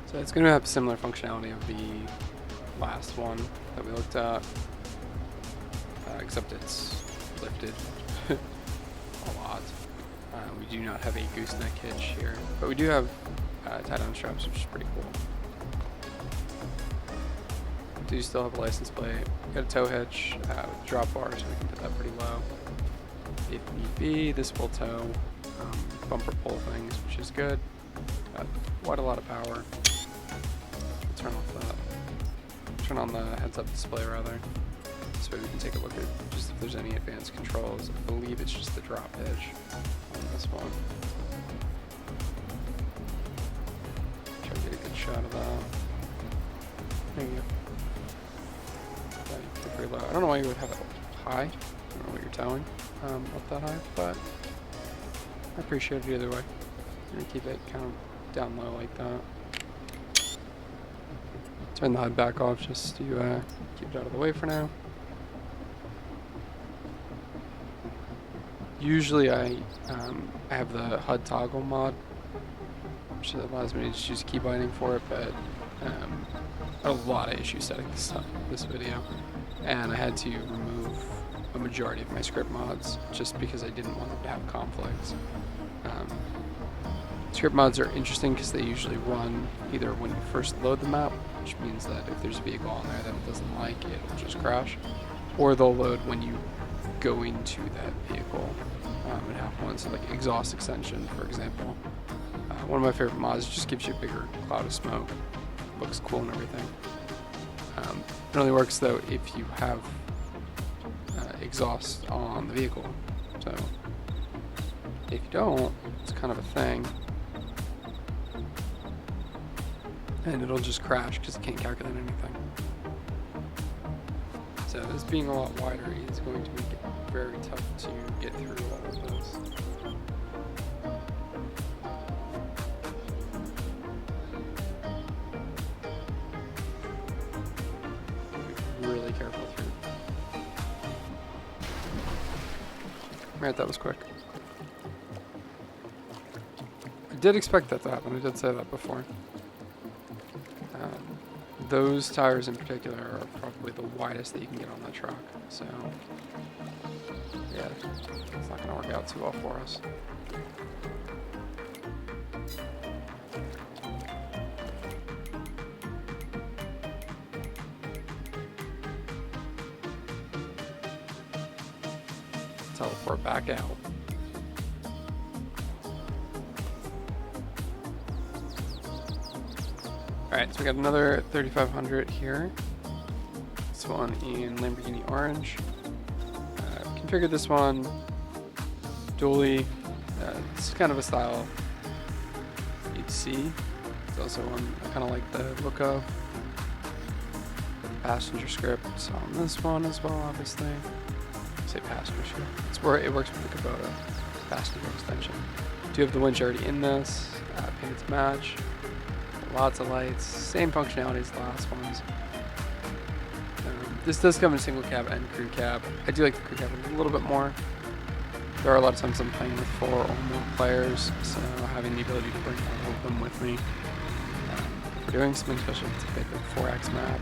Speaker 1: So it's going to have similar functionality of the last one that we looked at, except it's lifted a lot. We do not have a gooseneck hitch here, but we do have tie-down straps, which is pretty cool. We do still have a license plate. Got a tow hitch with a drop bar, so we can put that pretty low. If need be, this will tow bumper pull things, which is good. Got quite a lot of power. Turn on the heads-up display rather. This way we can take a look at just if there's any advanced controls. I believe it's just the drop hitch on this one. Try to get a good shot of that. There you go. Pretty low. I don't know why you would have it high. I don't know what you're towing up that high, but I appreciate it either way. I'm gonna keep it kind of down low like that. Turn the HUD back off just to keep it out of the way for now. Usually I have the HUD toggle mod, which allows me to just use key binding for it, but I had a lot of issues setting this up this video, and I had to remove a majority of my script mods just because I didn't want them to have conflicts. Script mods are interesting because they usually run either when you first load the map, which means that if there's a vehicle on there that it doesn't like, it will just crash, or they'll load when you go into that vehicle and have one, so like exhaust extension, for example. One of my favorite mods just gives you a bigger cloud of smoke. Looks cool and everything. It only works though if you have exhaust on the vehicle. So if you don't, it's kind of a thing. And it'll just crash because it can't calculate anything. So this being a lot wider is going to make it very tough to get through all of this. Be really careful through. Alright, that was quick. I did expect that to happen. I did say that before. Those tires in particular are probably the widest that you can get on that truck, so yeah, it's not going to work out too well for us. teleport back out. Alright, so we got another 3500 here. This one in Lamborghini Orange. Configured this one dually. It's kind of a style you'd see. It's also one I kind of like the look of. The passenger script on this one as well, obviously. I say passenger script. It's where it works with the Kubota passenger extension. Do have the winch already in this, painted to match. Lots of lights, same functionality as the last ones. This does come in single cab and crew cab. I do like the crew cab a little bit more. There are a lot of times I'm playing with 4 or more players, so having the ability to bring all of them with me for doing something, especially if it's a big 4X map,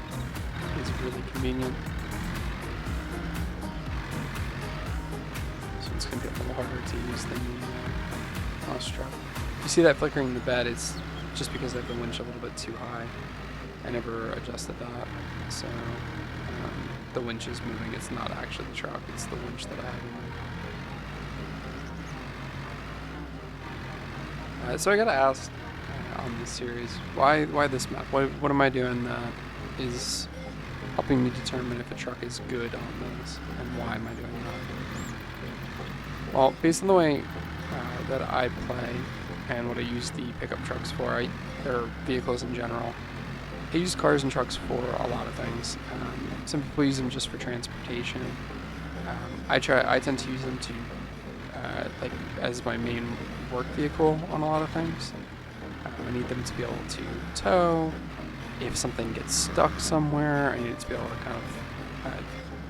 Speaker 1: is really convenient. So it's going to be a little harder to use than the Monster Truck. You see that flickering in the bed, it's just because I have the winch a little bit too high. I never adjusted that, so the winch is moving. It's not actually the truck, it's the winch that I have in. So I gotta ask on this series, why this map? What am I doing that is helping me determine if a truck is good on this, and why am I doing that? Well, based on the way that I play, and what I use the pickup trucks for, or vehicles in general. I use cars and trucks for a lot of things. Some people use them just for transportation. I tend to use them to like as my main work vehicle on a lot of things. I need them to be able to tow. If something gets stuck somewhere, I need it to be able to kind of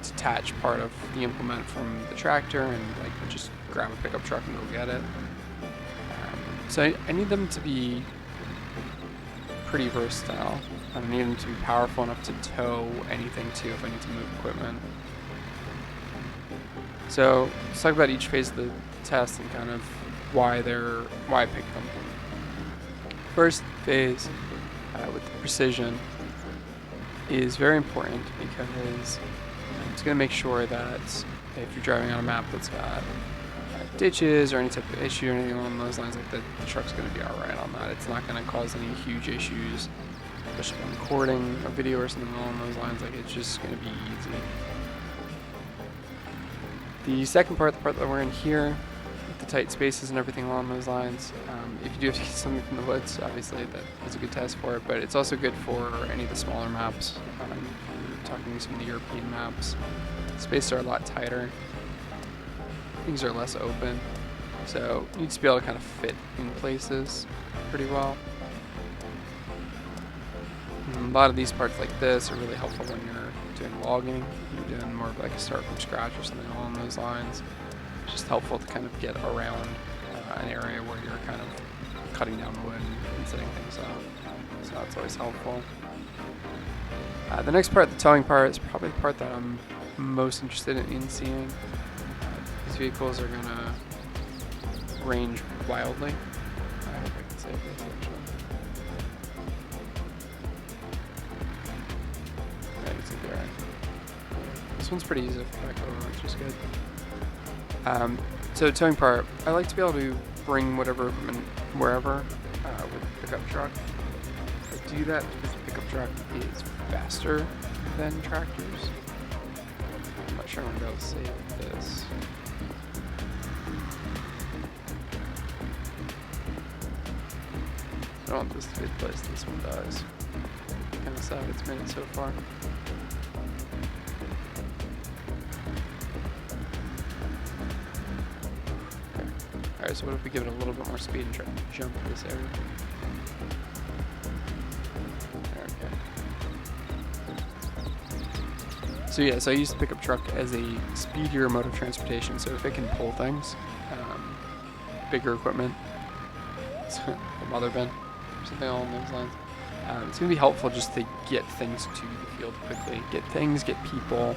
Speaker 1: detach part of the implement from the tractor and like just grab a pickup truck and go get it. So I need them to be pretty versatile. I need them to be powerful enough to tow anything too if I need to move equipment. So let's talk about each phase of the test and kind of why I picked them. First phase with the precision is very important because it's going to make sure that if you're driving on a map that's got ditches or any type of issue or anything along those lines, like the truck's going to be alright on that. It's not going to cause any huge issues, especially when recording a video or something along those lines. Like, it's just going to be easy. The second part, the part that we're in here, with the tight spaces and everything along those lines, if you do have to get something from the woods, obviously that is a good test for it, but it's also good for any of the smaller maps. We're talking some of the European maps. Spaces are a lot tighter. Things are less open, so you need to be able to kind of fit in places pretty well. And a lot of these parts like this are really helpful when you're doing logging. You're doing more of like a start from scratch or something along those lines. It's just helpful to kind of get around an area where you're kind of cutting down wood and setting things up. So that's always helpful. The next part, the towing part, is probably the part that I'm most interested in seeing. These vehicles are going to range wildly. I hope I can say this actually. Yeah, it's a right. This one's pretty easy to back over, which is good. So towing part, I like to be able to bring whatever equipment wherever with the pickup truck. I do that because the pickup truck is faster than tractors. I'm not sure I'm going to be able to save this. I don't want this to be the place this one does. Kind of sad it's made it so far. Okay. Alright, so what if we give it a little bit more speed and try to jump this area? So yeah, so I use the pickup truck as a speedier mode of transportation. So if it can pull things, bigger equipment, the Motherbin, or something along those lines, it's going to be helpful just to get things to the field quickly. Get things, get people,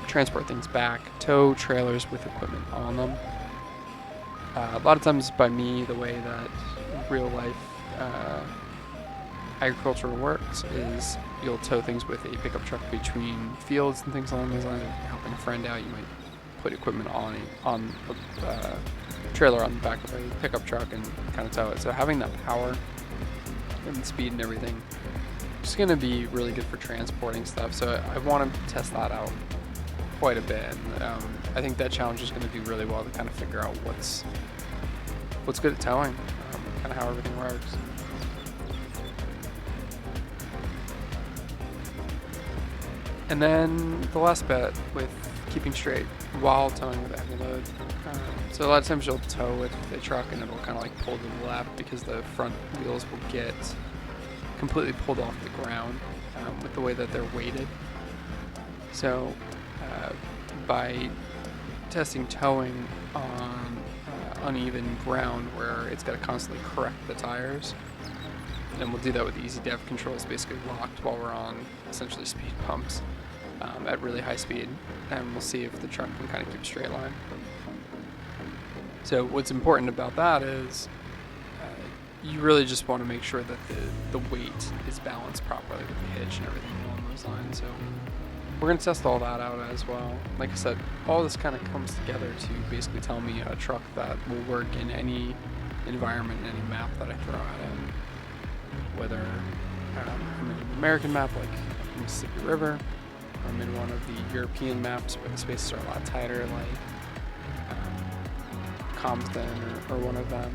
Speaker 1: transport things back, tow trailers with equipment on them. A lot of times by me, the way that real life agriculture works is you'll tow things with a pickup truck between fields and things along those lines. If you're helping a friend out, you might put equipment on a trailer on the back of a pickup truck and kind of tow it. So having that power and speed and everything is going to be really good for transporting stuff. So I want to test that out quite a bit. And, I think that challenge is going to do really well to kind of figure out what's good at towing, kind of how everything works. And then the last bit with keeping straight while towing with a heavy load. So a lot of times you'll tow with a truck and it'll kind of like pull to the left because the front wheels will get completely pulled off the ground with the way that they're weighted. So by testing towing on uneven ground where it's got to constantly correct the tires, and we'll do that with the easy dev controls basically locked while we're on essentially speed bumps at really high speed, and we'll see if the truck can kind of keep a straight line. So what's important about that is you really just want to make sure that the weight is balanced properly with the hitch and everything along those lines. So we're going to test all that out as well. Like I said, all this kind of comes together to basically tell me a truck that will work in any environment, any map that I throw at it. Whether I'm in an American map like Mississippi River, or I'm in one of the European maps where the spaces are a lot tighter, like Compton or one of them.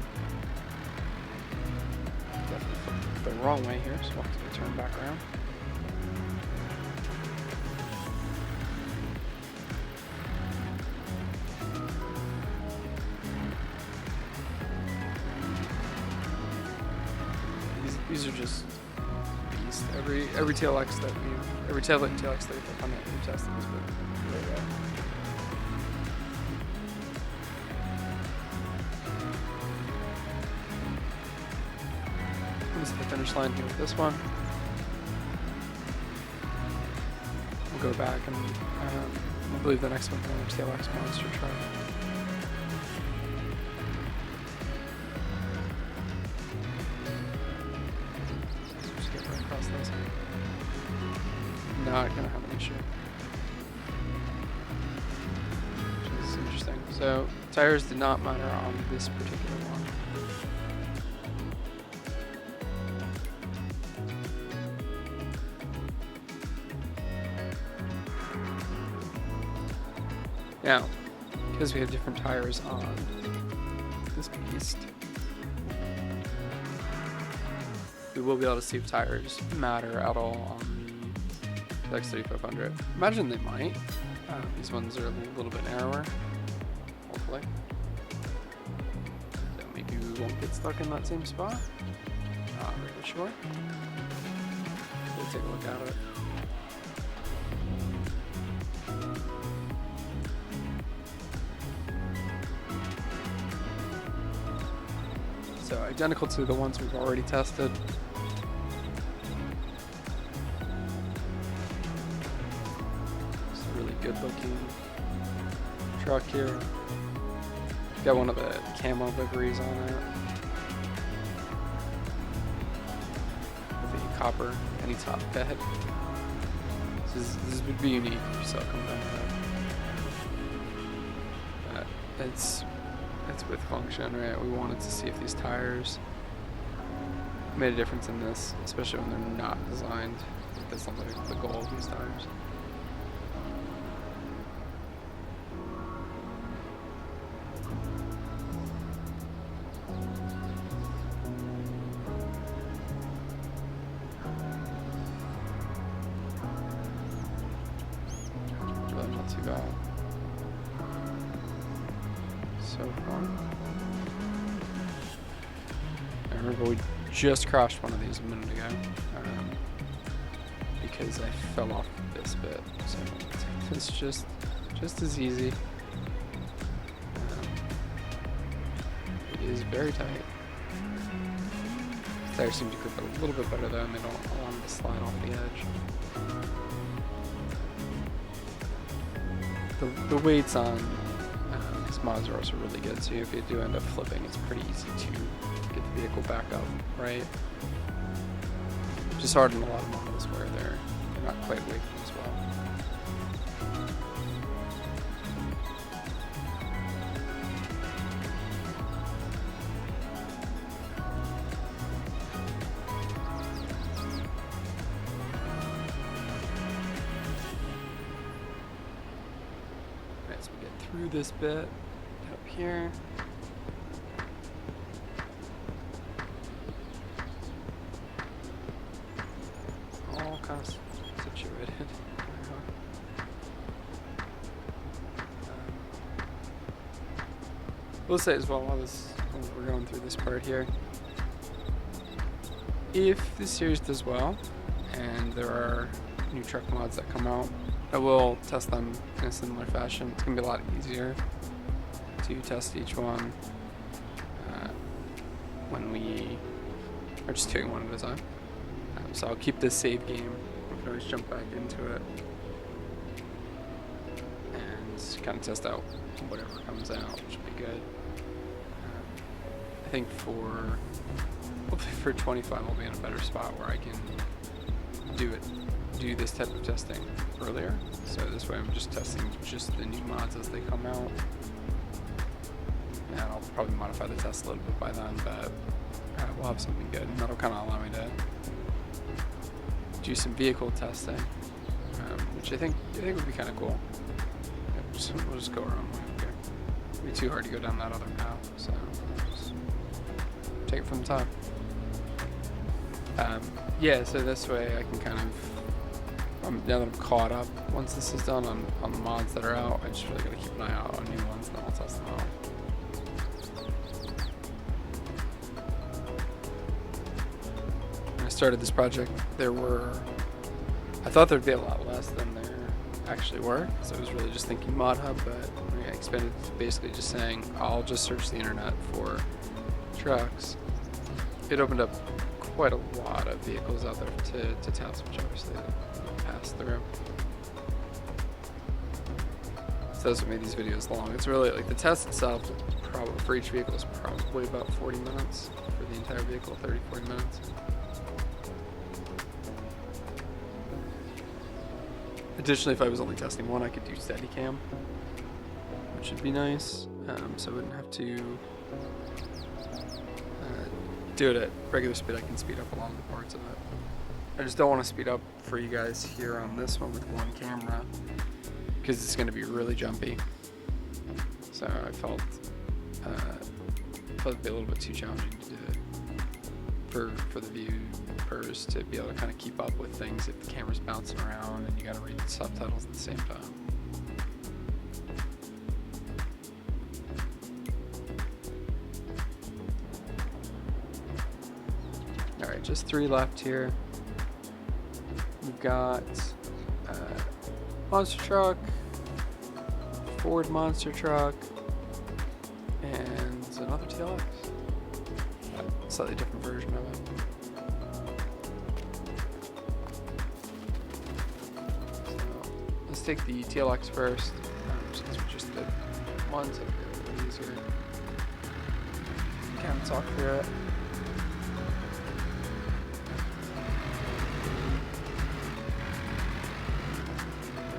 Speaker 1: Definitely flipped the wrong way here, so we'll have to turn back around. These are just beasts. Every TLX that every TLX that we've come in, we've tested has been really well. This is the finish line here with this one. We'll go back and I believe the next one's another TLX Monster Truck. Not gonna have an issue, which is interesting. So tires did not matter on this particular one. Now, because we have different tires on this beast, we will be able to see if tires matter at all on the X3500. Imagine they might. These ones are a little bit narrower, hopefully. So maybe we won't get stuck in that same spot. Not really sure. We'll take a look at it. So identical to the ones we've already tested. Good looking truck here. Got one of the camo liveries on it with a copper penny top bed. This would be unique for Silcom. But it's with function, right? We wanted to see if these tires made a difference in this, especially when they're not designed. That's not the goal of these tires. Too bad so far. I remember we just crashed one of these a minute ago because I fell off this bit, so it's just as easy. It is very tight. The tires seem to grip a little bit better though, and they don't allow them to slide off the edge. The weights on these mods are also really good, so if you do end up flipping, it's pretty easy to get the vehicle back up, right? Which is hard in a lot of models where they're not quite weighted as well. Alright, so we get through this bit, get up here. All kind of situated. We'll say as well while we're going through this part here. If this series does well, and there are new truck mods that come out, I will test them in a similar fashion. It's gonna be a lot easier to test each one when we are just doing one at a time. So I'll keep this save game. We can always jump back into it and kind of test out whatever comes out, which will be good. I think hopefully for 25 I'll be in a better spot where I can do this type of testing earlier. So this way I'm just testing just the new mods as they come out. And I'll probably modify the test a little bit by then, but we'll have something good. And that'll kind of allow me to do some vehicle testing, which I think would be kind of cool. We'll just go our own way here. It'd be too hard to go down that other path, so just take it from the top. Yeah, so this way I can kind of, now that I'm caught up, once this is done on the mods that are out, I just really gotta keep an eye out on new ones, and then I'll test them out. When I started this project, I thought there'd be a lot less than there actually were, so I was really just thinking mod hub, but when I expanded to basically just saying I'll just search the internet for trucks, it opened up quite a lot of vehicles out there to test, which obviously pass through. So that's what made these videos long. It's really like the test itself probably for each vehicle is probably about 40 minutes for the entire vehicle, 30-40 minutes. Additionally, if I was only testing one, I could do Steadicam, which would be nice, so I wouldn't have to do it at regular speed. I can speed up along the parts of it. I just don't want to speed up for you guys here on this one with one camera because it's going to be really jumpy. So I felt it'd be a little bit too challenging to do it for the viewers to be able to kind of keep up with things if the camera's bouncing around and you got to read the subtitles at the same time. Alright, just 3 left here. We've got Monster Truck, Ford Monster Truck, and another TLX. A slightly different version of it. So let's take the TLX first, since we just did one, so it'll be a little easier. Kind of talk through it.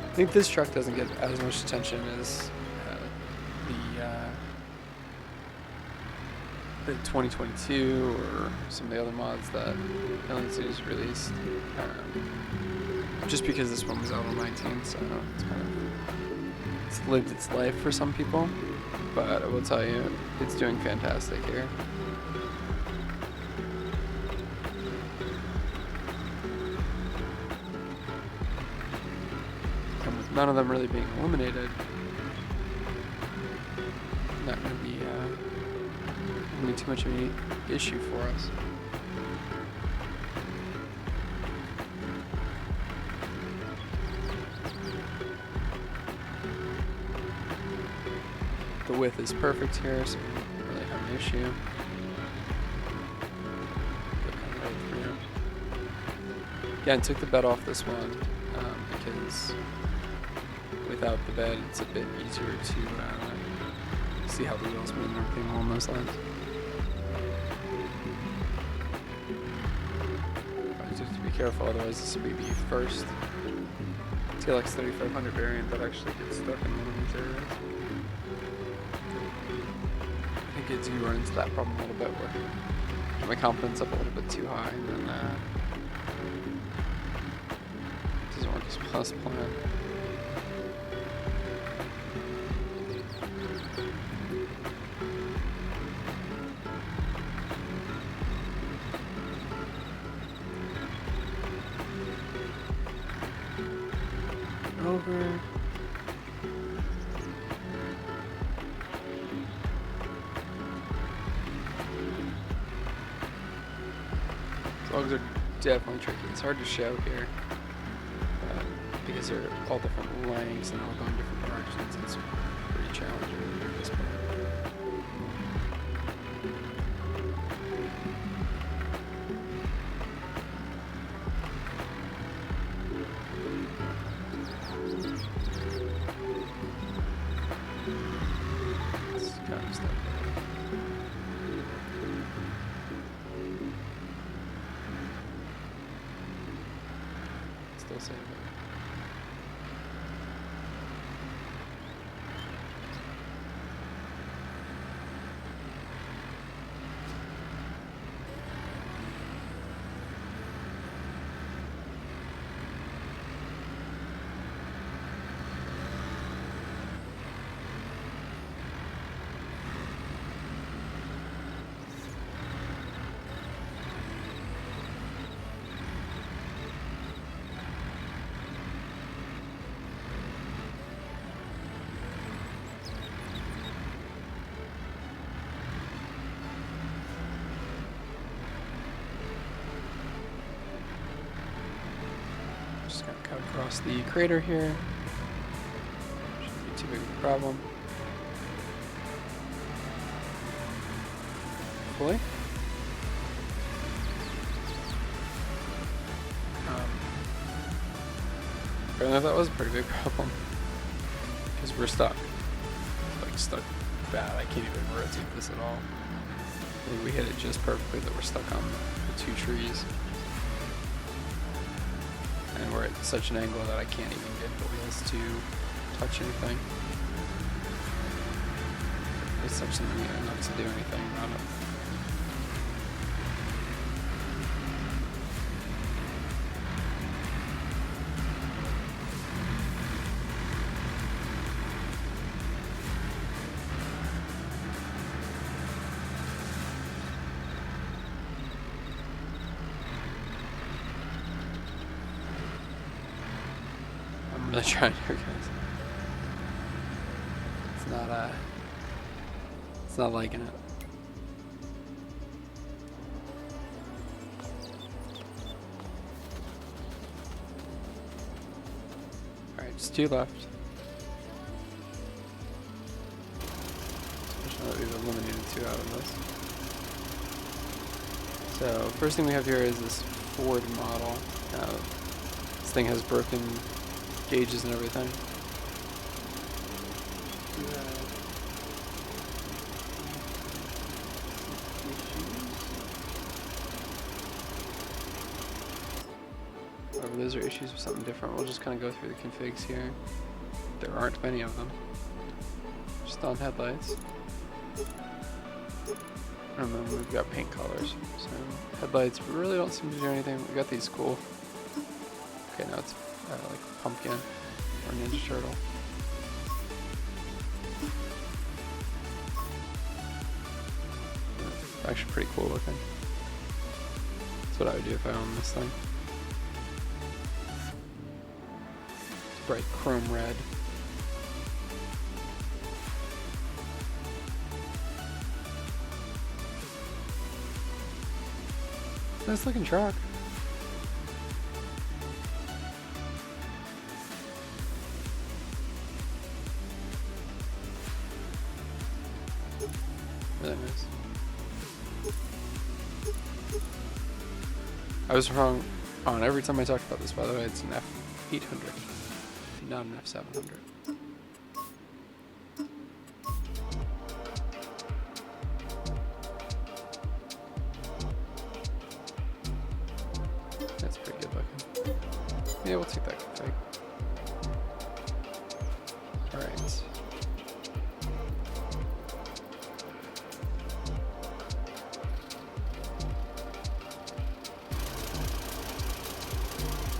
Speaker 1: I think this truck doesn't get as much attention as the 2022 or some of the other mods that Alien Series released. Just because this one was out on 19, so it's lived its life for some people. But I will tell you, it's doing fantastic here. None of them really being eliminated, not going to be too much of an issue for us. The width is perfect here, so we don't really have an issue. Again, took the bed off this one because without the bed, it's a bit easier to see how the wheels move and everything along those lines. I just have to be careful, otherwise this will be the first TLX 3500 variant that actually gets stuck in one of these areas. I think it's you run into that problem a little bit where my confidence up a little bit too high and then it doesn't work as well as planned. over. Logs are definitely tricky. It's hard to show here because they're all different lengths and all going different directions. It's pretty challenging at this point. It's kind of stuff. Still saving. Just gonna cut across the crater here. Shouldn't be too big of a problem. Hopefully. Apparently that was a pretty big problem. Because we're stuck. Like stuck bad. I can't even rotate this at all. I think we hit it just perfectly that we're stuck on the two trees. And we're at such an angle that I can't even get the wheels to touch anything. It's such something enough to do anything on it. I'm really trying here, guys. It's not liking it. Alright, just two left. Now that we've eliminated two out of this. So, first thing we have here is this Ford model. This thing has broken gauges and everything. Whatever those are issues with something different, we'll just kind of go through the configs here. There aren't many of them. Just on headlights. And then we've got paint colors. So headlights, we really don't seem to do anything. We got these cool. Okay, now it's like pumpkin or Ninja Turtle. Actually pretty cool looking. That's what I would do if I owned this thing. It's bright chrome red. Nice looking truck. Really nice. I was wrong on every time I talked about this, by the way. It's an F800, not an F700. That's pretty good looking. Yeah, we'll take that config. Alright.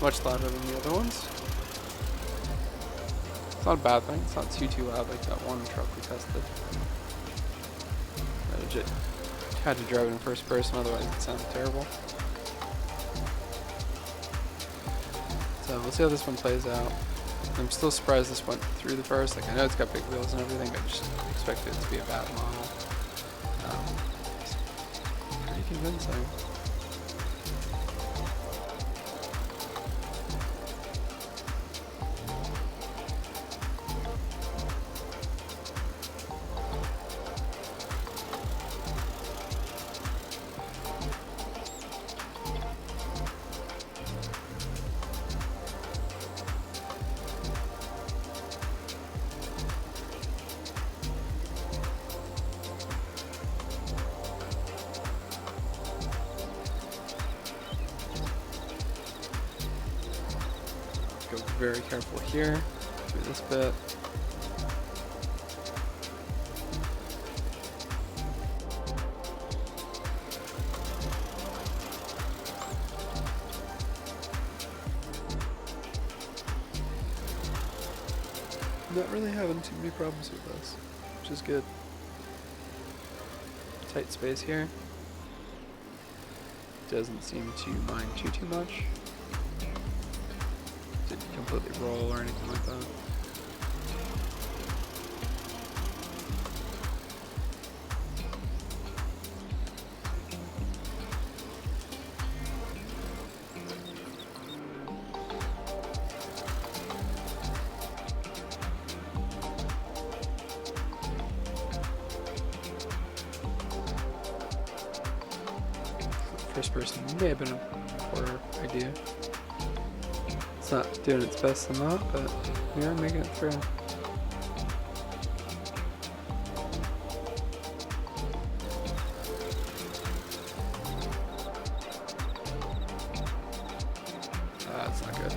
Speaker 1: Much louder than the other ones. It's not a bad thing. It's not too loud like that one truck we tested. I legit had to drive it in first person, otherwise it sounded terrible. So we'll see how this one plays out. I'm still surprised this went through the first. Like, I know it's got big wheels and everything, but I just expected it to be a bad model. It's pretty convincing. Go very careful here, through this bit. Not really having too many problems with this, which is good. Tight space here. Doesn't seem to mind too much. Didn't completely roll or anything like that. First person may have been a poor idea. It's not doing its best in that, but we are making it through. That's not good.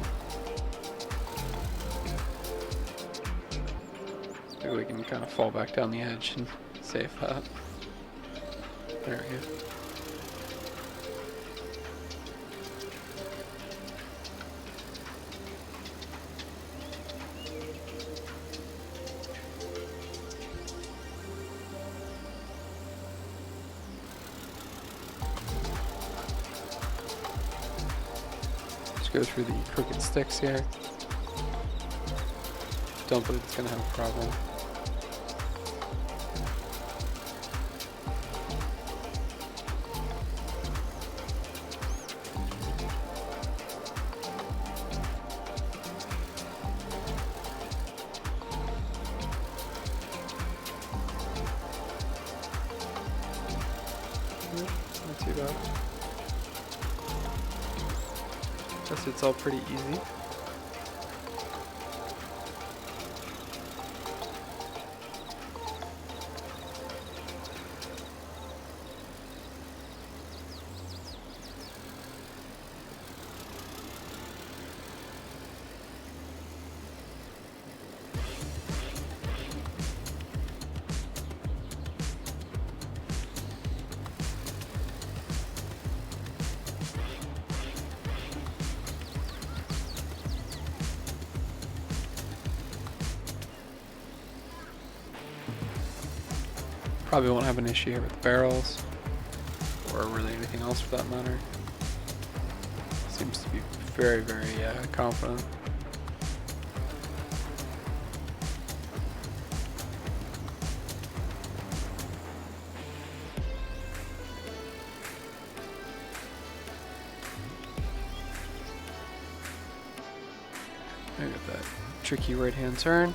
Speaker 1: Maybe we can kind of fall back down the edge and save that. There we go. Go through the crooked sticks here. Don't believe it's going to have a problem. Not too bad. Guess it's all pretty easy. Probably won't have an issue here with the barrels, or really anything else for that matter. Seems to be very, very confident. I got that tricky right-hand turn.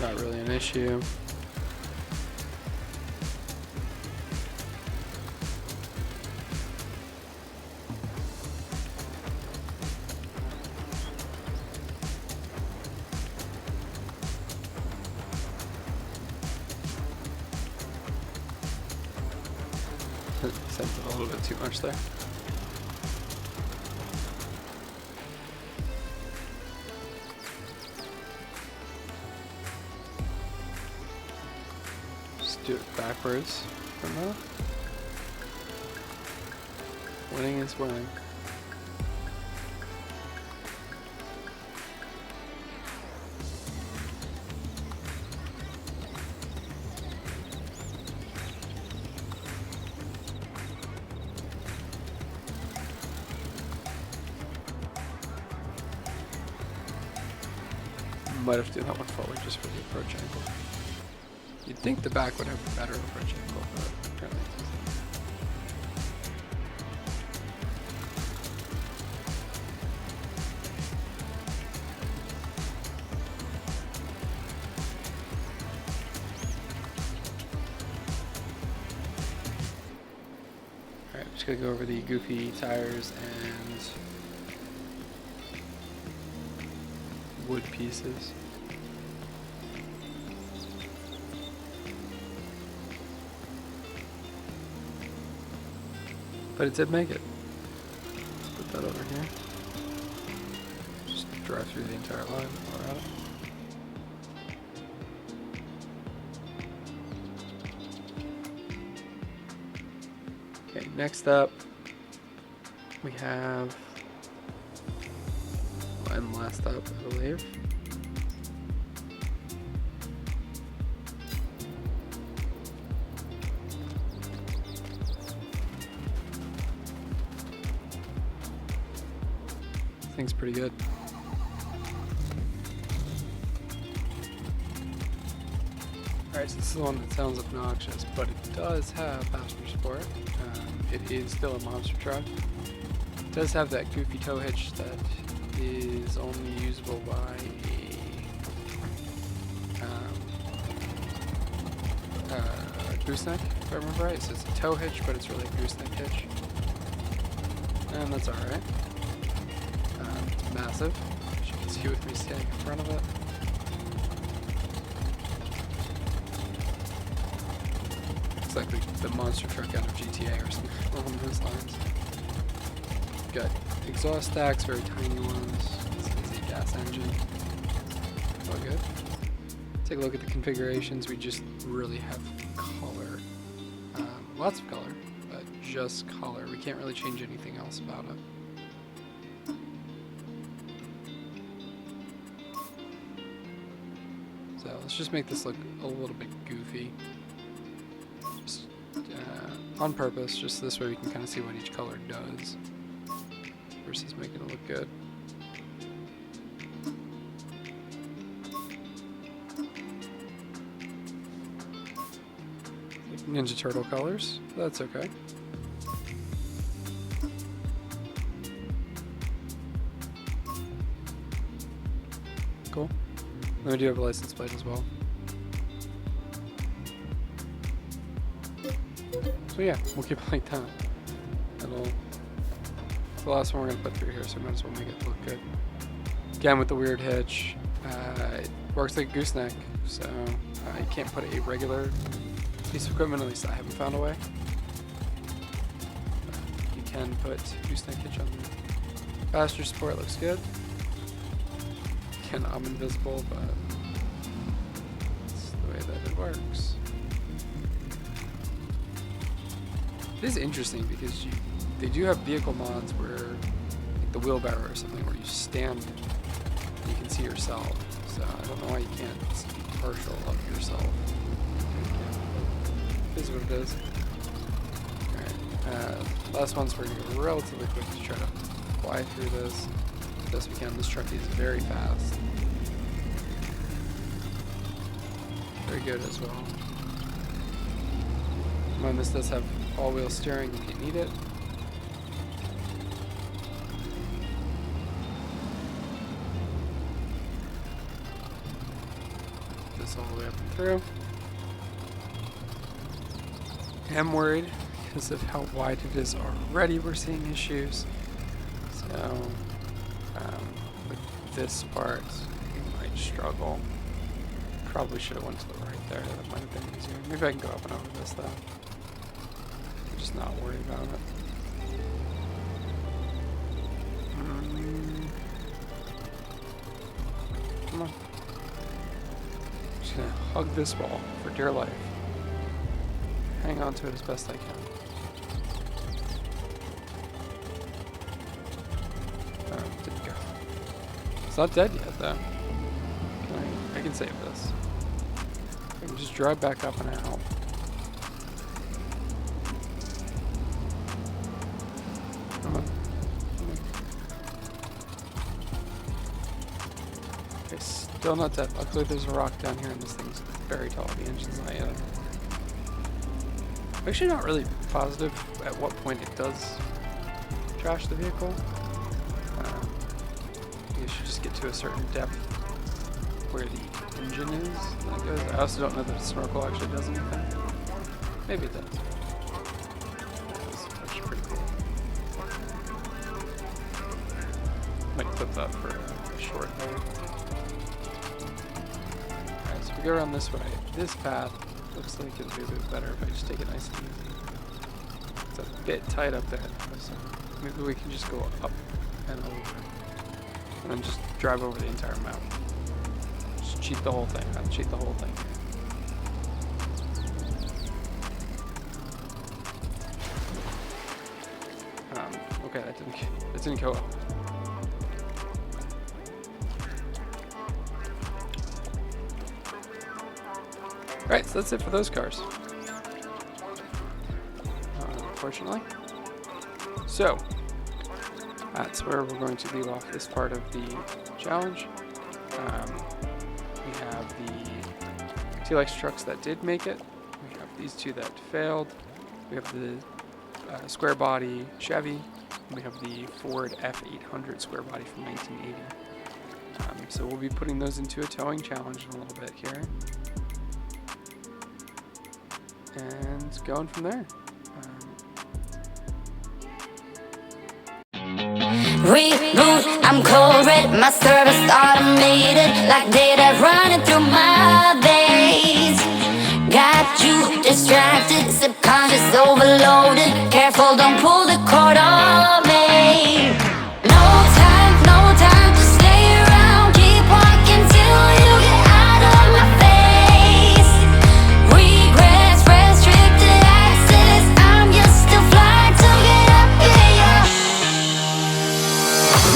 Speaker 1: Not really an issue. Sent it a little bit too much there. Do it backwards from that. Winning is winning. Might have to do that one forward just for the approach angle. You'd think the back would have a better approach angle, but apparently it doesn't. Alright, I'm just gonna go over the goofy tires and wood pieces. But it did make it. Let's put that over here. Just drive through the entire line while we're at it. Okay, next up we have, and last up, I believe. This thing's pretty good. Alright, so this is the one that sounds obnoxious, but it does have passenger support. It is still a monster truck. It does have that goofy tow hitch that is only usable by a gooseneck, if I remember right. So it's a tow hitch, but it's really a gooseneck hitch. And that's alright. It's massive, as you can see with me standing in front of it. It's like the monster truck out of GTA or something along those lines. Got exhaust stacks, very tiny ones. This is a gas engine. All good. Take a look at the configurations. We just really have color. Lots of color, but just color. We can't really change anything else about it. So let's just make this look a little bit goofy. Just on purpose, just this way we can kind of see what each color does versus making it look good. Like Ninja Turtle colors, that's okay. Cool. Then we do have a license plate as well. So yeah, we'll keep it like that. It's the last one we're going to put through here, so we might as well make it look good. Again, with the weird hitch, it works like a gooseneck, so you can't put a regular piece of equipment, at least I haven't found a way. You can put gooseneck hitch on there. Passenger support looks good. Again, I'm invisible, but that's the way that it works. It is interesting because they do have vehicle mods where, like the wheelbarrow or something, where you stand and you can see yourself. So I don't know why you can't see partial of yourself. It is what it is. Alright, last one's we're going to go relatively quick to try to fly through this as best we can. This truck is very fast. Very good as well. This does have all-wheel steering if you need it. This all the way up and through. I'm worried because of how wide it is already. We're seeing issues. So with this part, we might struggle. Probably should have went to the right there. That might have been easier. Maybe I can go up and over this though. Just not worry about it. Come on. Just gonna hug this wall for dear life. Hang on to it as best I can. Didn't go. It's not dead yet though. I can save this. I can just drive back up and out. Okay, still not dead. Luckily there's a rock down here and this thing's very tall. The engine's not yet. I'm actually not really positive at what point it does trash the vehicle. You should just get to a certain depth where the engine is. And it goes. I also don't know that the snorkel actually does anything. Maybe it does. That's actually pretty cool. Might clip that for a short load. Alright, so we go around this way. This path looks like it'll be a bit better if I just take it nice and easy. It's a bit tight up there, so maybe we can just go up and over. And then just drive over the entire map. Just cheat the whole thing. I'll cheat the whole thing. Okay, that didn't go up. Alright, so that's it for those cars. Unfortunately. So, that's where we're going to leave off this part of the challenge. We have the TLX trucks that did make it. We have these two that failed. We have the Square Body Chevy. We have the Ford F800 Square Body from 1980. So we'll be putting those into a towing challenge in a little bit here. And going from there.
Speaker 2: Reboot, I'm cold red, my service automated, like data running through my veins. Got you distracted, subconscious overloaded. Careful, don't pull the cord on me. No time to stay around. Keep walking till you get out of my face. Regrets, restricted access. I'm just a flight to get up here.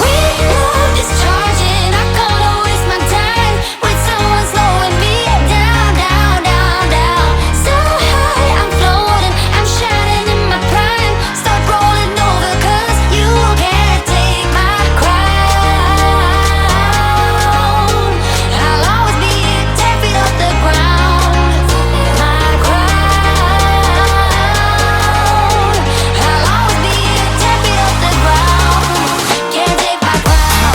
Speaker 2: Reboot is charging. I can't waste my time with someone slowing me down, down, down, down. So high, I'm floating. I'm shining in my prime. Start rolling over, 'cause you can't take my crown. I'll always be 10 feet off the ground. My crown. I'll always be 10 feet off the ground. Can't take my crown.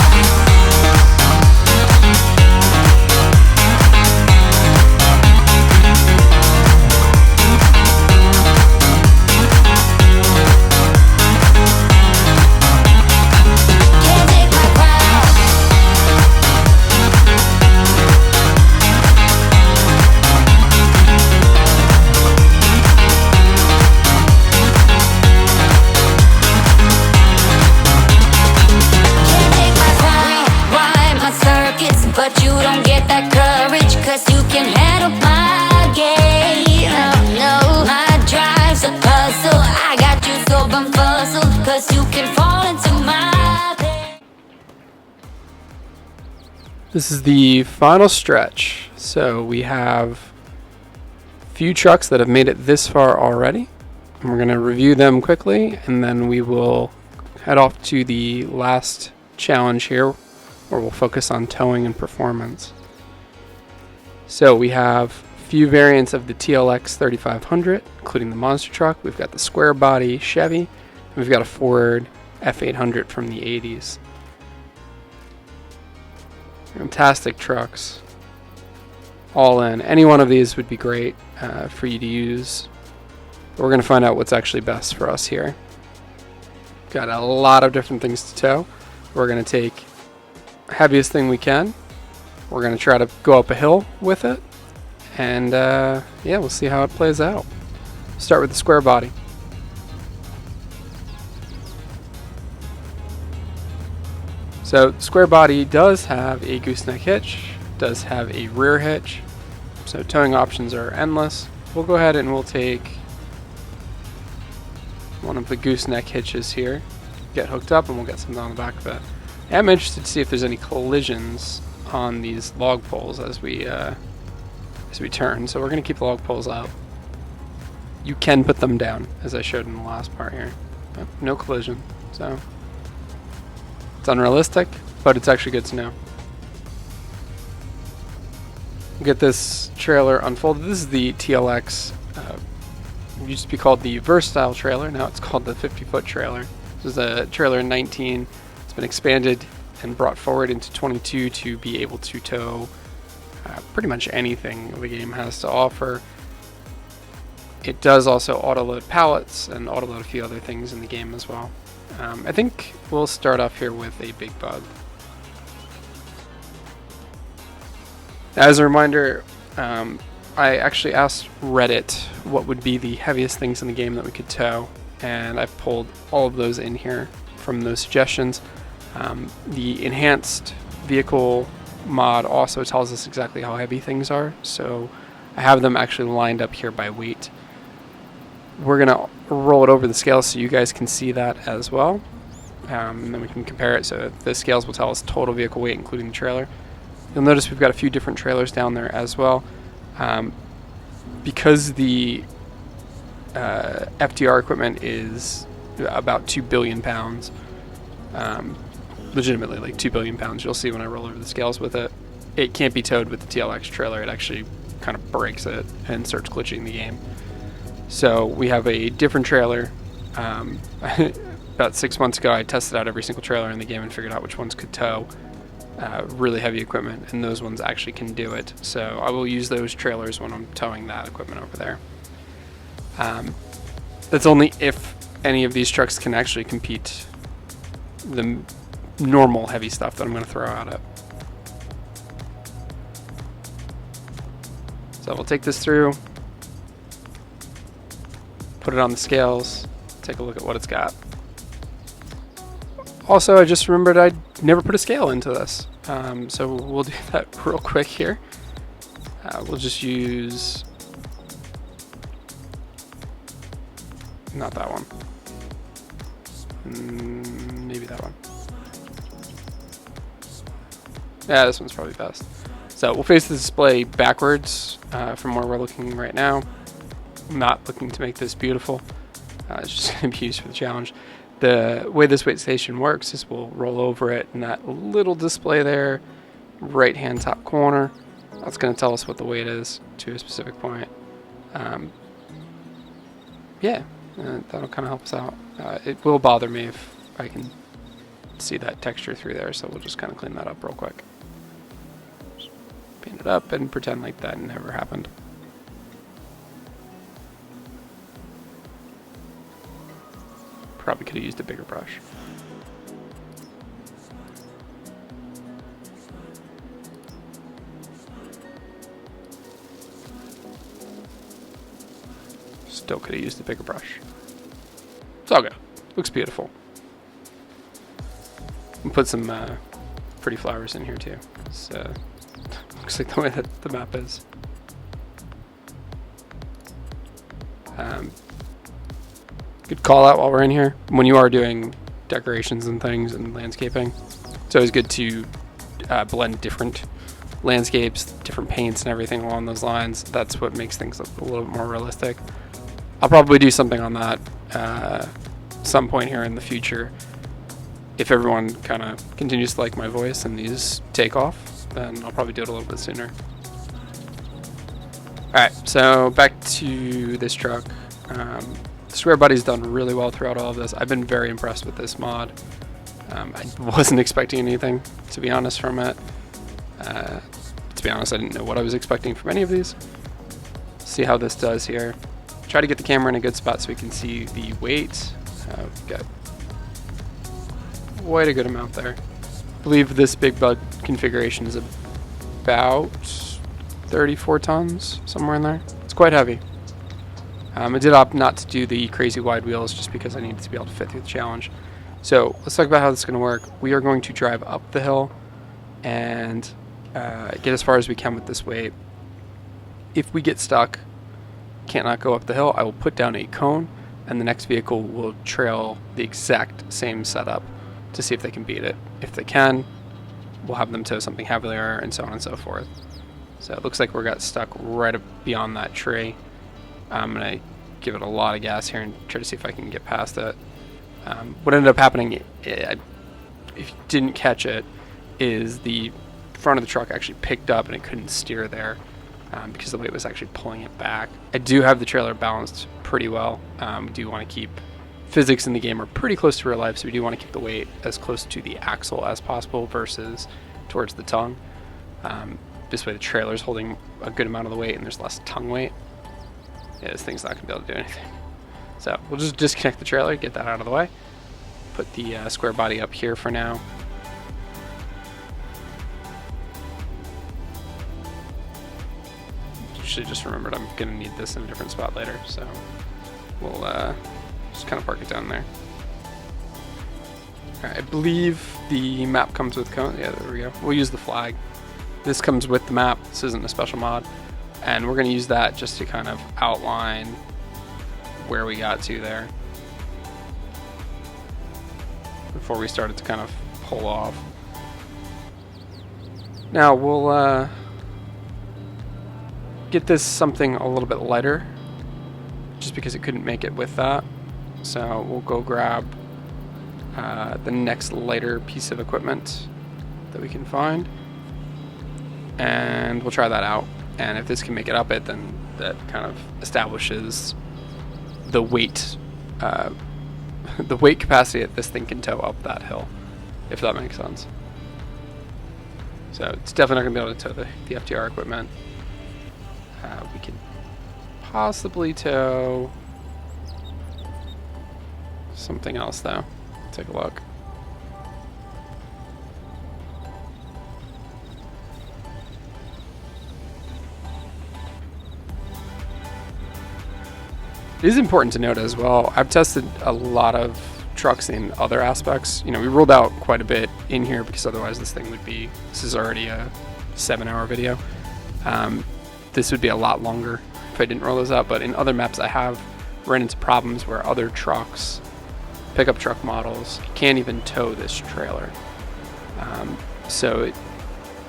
Speaker 2: Can't take my crown. Can't take my crown. Rewind my circuits, but you don't get that courage, 'cause you can handle my game. No, my drive's a puzzle. I got you so bumfuzzled, 'cause you can fall into my pain.
Speaker 1: This is the final stretch. So we have a few trucks that have made it this far already. And we're going to review them quickly, and then we will head off to the last challenge here, where we'll focus on towing and performance. So we have a few variants of the TLX 3500, including the Monster Truck. We've got the Square Body Chevy, and we've got a Ford F800 from the 80s. Fantastic trucks. All in. Any one of these would be great for you to use. But we're going to find out what's actually best for us here. Got a lot of different things to tow. We're going to take the heaviest thing we can. We're going to try to go up a hill with it. And yeah, we'll see how it plays out. Start with the Square Body. So Square Body does have a gooseneck hitch, does have a rear hitch, so towing options are endless. We'll go ahead and we'll take one of the gooseneck hitches here, get hooked up, and we'll get something on the back of it. I'm interested to see if there's any collisions on these log poles as we turn, so we're going to keep the log poles out. You can put them down, as I showed in the last part here, but no collision, so it's unrealistic, but it's actually good to know. get this trailer unfolded. This is the TLX. It used to be called the Versatile trailer. Now it's called the 50-foot trailer. This is a trailer in 19. It's been expanded and brought forward into 22 to be able to tow pretty much anything the game has to offer. It does also auto-load pallets and auto-load a few other things in the game as well. I think we'll start off here with a big bug. As a reminder, I actually asked Reddit what would be the heaviest things in the game that we could tow, and I've pulled all of those in here from those suggestions. The enhanced vehicle mod also tells us exactly how heavy things are, so I have them actually lined up here by weight. We're going to roll it over the scale so you guys can see that as well, and then we can compare it. So the scales will tell us total vehicle weight including the trailer. You'll notice we've got a few different trailers down there as well. Because the FDR equipment is about 2 billion pounds, legitimately like 2 billion pounds, you'll see when I roll over the scales with it, it can't be towed with the TLX trailer. It actually kind of breaks it and starts glitching the game. So we have a different trailer. About 6 months ago I tested out every single trailer in the game and figured out which ones could tow really heavy equipment, and those ones actually can do it. So I will use those trailers when I'm towing that equipment over there. That's only if any of these trucks can actually compete the normal heavy stuff that I'm going to throw at it. So we'll take this through, put it on the scales, take a look at what it's got. Also, I just remembered I never put a scale into this, so we'll do that real quick here. We'll just use, not that one, maybe that one. Yeah, this one's probably best. So we'll face the display backwards from where we're looking right now. I'm not looking to make this beautiful. It's just going to be used for the challenge. The way this weight station works is we'll roll over it, and that little display there, right hand top corner, that's going to tell us what the weight is to a specific point. Yeah, that'll kind of help us out. It will bother me if I can see that texture through there, so we'll just kind of clean that up real quick. Just paint it up and pretend like that never happened. Probably could have used a bigger brush. Still could have used a bigger brush. It's all good. Looks beautiful. We'll put some pretty flowers in here too. So looks like the way that the map is. Good call out while we're in here. When you are doing decorations and things and landscaping, it's always good to blend different landscapes, different paints and everything along those lines. That's what makes things look a little bit more realistic. I'll probably do something on that some point here in the future. If everyone kind of continues to like my voice and these take off, then I'll probably do it a little bit sooner. Alright, so back to this truck. The Square Body's done really well throughout all of this. I've been very impressed with this mod. I wasn't expecting anything, to be honest, from it. To be honest, I didn't know what I was expecting from any of these. See how this does here. Try to get the camera in a good spot so we can see the weight. We've got quite a good amount there. I believe this big bug configuration is about 34 tons, somewhere in there. It's quite heavy. I did opt not to do the crazy wide wheels just because I needed to be able to fit through the challenge. So let's talk about how this is going to work. We are going to drive up the hill and get as far as we can with this weight. If we get stuck, cannot go up the hill, I will put down a cone and the next vehicle will trail the exact same setup to see if they can beat it. If they can, we'll have them tow something heavier and so on and so forth. So it looks like we got stuck right up beyond that tree. I'm going to give it a lot of gas here and try to see if I can get past it. What ended up happening, if you didn't catch it, is the front of the truck actually picked up and it couldn't steer there. because the weight was actually pulling it back. I do have the trailer balanced pretty well. We do want to keep physics in the game are pretty close to real life, so we do want to keep the weight as close to the axle as possible versus towards the tongue. This way the trailer is holding a good amount of the weight and there's less tongue weight. Yeah, this thing's not going to be able to do anything. So we'll just disconnect the trailer, get that out of the way. Put the square body up here for now. Actually just remembered I'm going to need this in a different spot later, so we'll just kind of park it down there. Alright, I believe the map comes with cone. Yeah, there we go. We'll use the flag. This comes with the map. This isn't a special mod. And we're going to use that just to kind of outline where we got to there before we started to kind of pull off. Now we'll get this something a little bit lighter just because it couldn't make it with that. So we'll go grab the next lighter piece of equipment that we can find, and we'll try that out. And if this can make it up it, then that kind of establishes the weight the weight capacity that this thing can tow up that hill, if that makes sense. So it's definitely not going to be able to tow the FDR equipment. We can possibly tow something else though. Take a look. It is important to note as well, I've tested a lot of trucks in other aspects. You know, we rolled out quite a bit in here because otherwise this thing would be, this is already a 7-hour video. This would be a lot longer if I didn't roll those out, but in other maps I have run into problems where other trucks, pickup truck models, can't even tow this trailer. So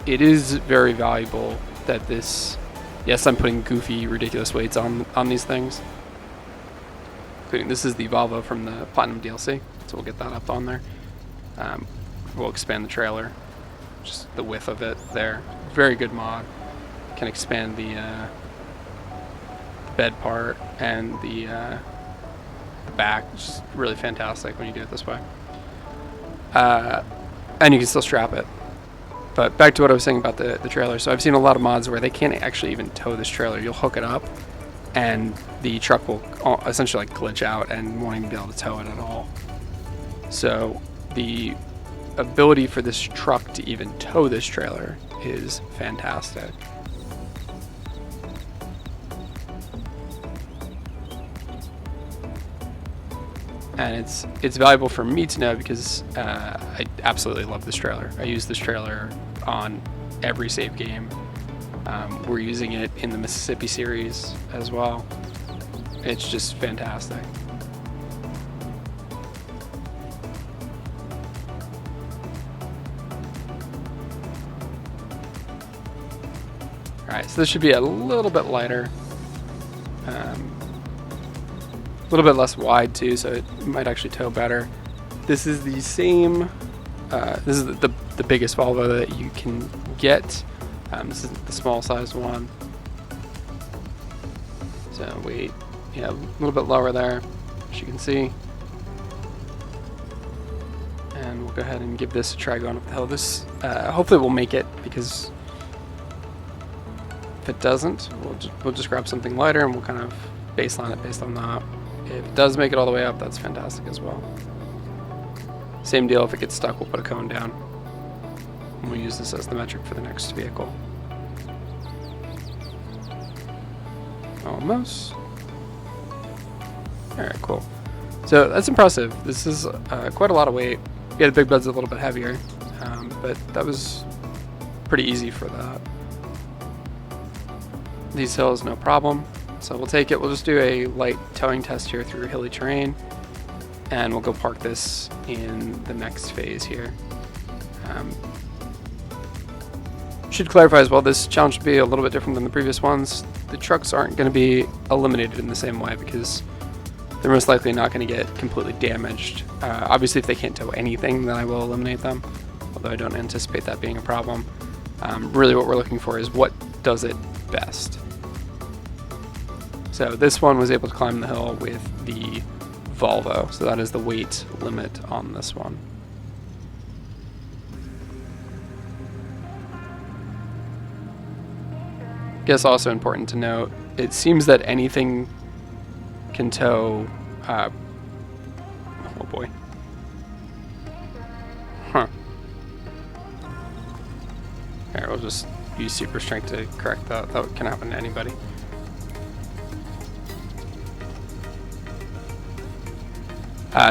Speaker 1: it is very valuable that this, yes, I'm putting goofy, ridiculous weights on these things. Including, this is the Volvo from the Platinum DLC, so we'll get that up on there. We'll expand the trailer, just the width of it there. Very good mod. Can expand the bed part and the back, which is really fantastic when you do it this way. And you can still strap it. But back to what I was saying about the trailer. So I've seen a lot of mods where they can't actually even tow this trailer. You'll hook it up and the truck will essentially like glitch out and won't even be able to tow it at all. So the ability for this truck to even tow this trailer is fantastic. And it's valuable for me to know because I absolutely love this trailer. I use this trailer on every save game. We're using it in the Mississippi series as well. It's just fantastic. Alright, so this should be a little bit lighter. A little bit less wide too, so it might actually tow better. This is the same, this is the biggest Volvo that you can get. This is the small size one. So weight, yeah, a little bit lower there, as you can see. And we'll go ahead and give this a try going up the hill. This, hopefully we'll make it, because if it doesn't, we'll just grab something lighter and we'll kind of baseline it based on that. If it does make it all the way up, that's fantastic as well. Same deal, if it gets stuck, we'll put a cone down. And we'll use this as the metric for the next vehicle. Almost. Alright, cool. So that's impressive. This is quite a lot of weight. Yeah, the big bed's a little bit heavier, but that was pretty easy for that. These hills, no problem. So we'll take it, we'll just do a light towing test here through hilly terrain, and we'll go park this in the next phase here. Should clarify as well, this challenge should be a little bit different than the previous ones. The trucks aren't going to be eliminated in the same way because they're most likely not going to get completely damaged. Obviously if they can't tow anything, then I will eliminate them, although I don't anticipate that being a problem. Really what we're looking for is what does it best. So this one was able to climb the hill with the Volvo, so that is the weight limit on this one. I guess also important to note, it seems that anything can tow, oh boy. Huh. Alright, we'll just use super strength to correct that. That can happen to anybody.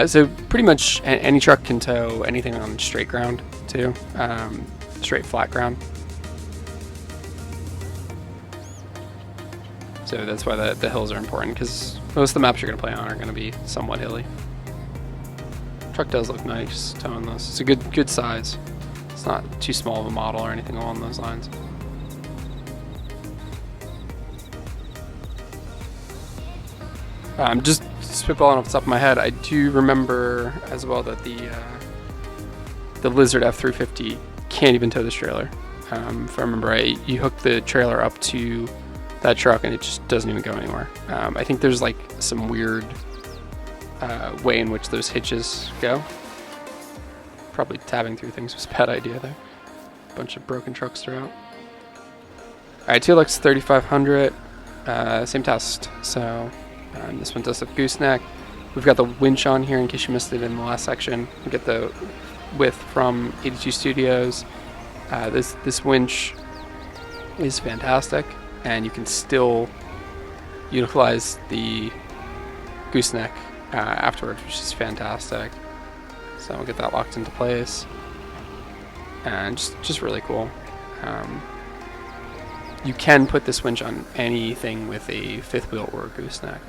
Speaker 1: So pretty much any truck can tow anything on straight ground too, straight flat ground. So that's why the hills are important, because most of the maps you're going to play on are going to be somewhat hilly. Truck does look nice towing this. It's a good size. It's not too small of a model or anything along those lines. Just spitballing off the top of my head, I do remember as well that the Lizard F350 can't even tow this trailer. If I remember right, you hook the trailer up to that truck and it just doesn't even go anywhere. I think there's like some weird way in which those hitches go. Probably tabbing through things was a bad idea there. Bunch of broken trucks throughout. Alright, TLX 3500, same test. So this one does have gooseneck. We've got the winch on here in case you missed it in the last section. We get the width from 82 Studios. This winch is fantastic, and you can still utilize the gooseneck afterwards, which is fantastic. So we'll get that locked into place, and just really cool. You can put this winch on anything with a fifth wheel or a gooseneck.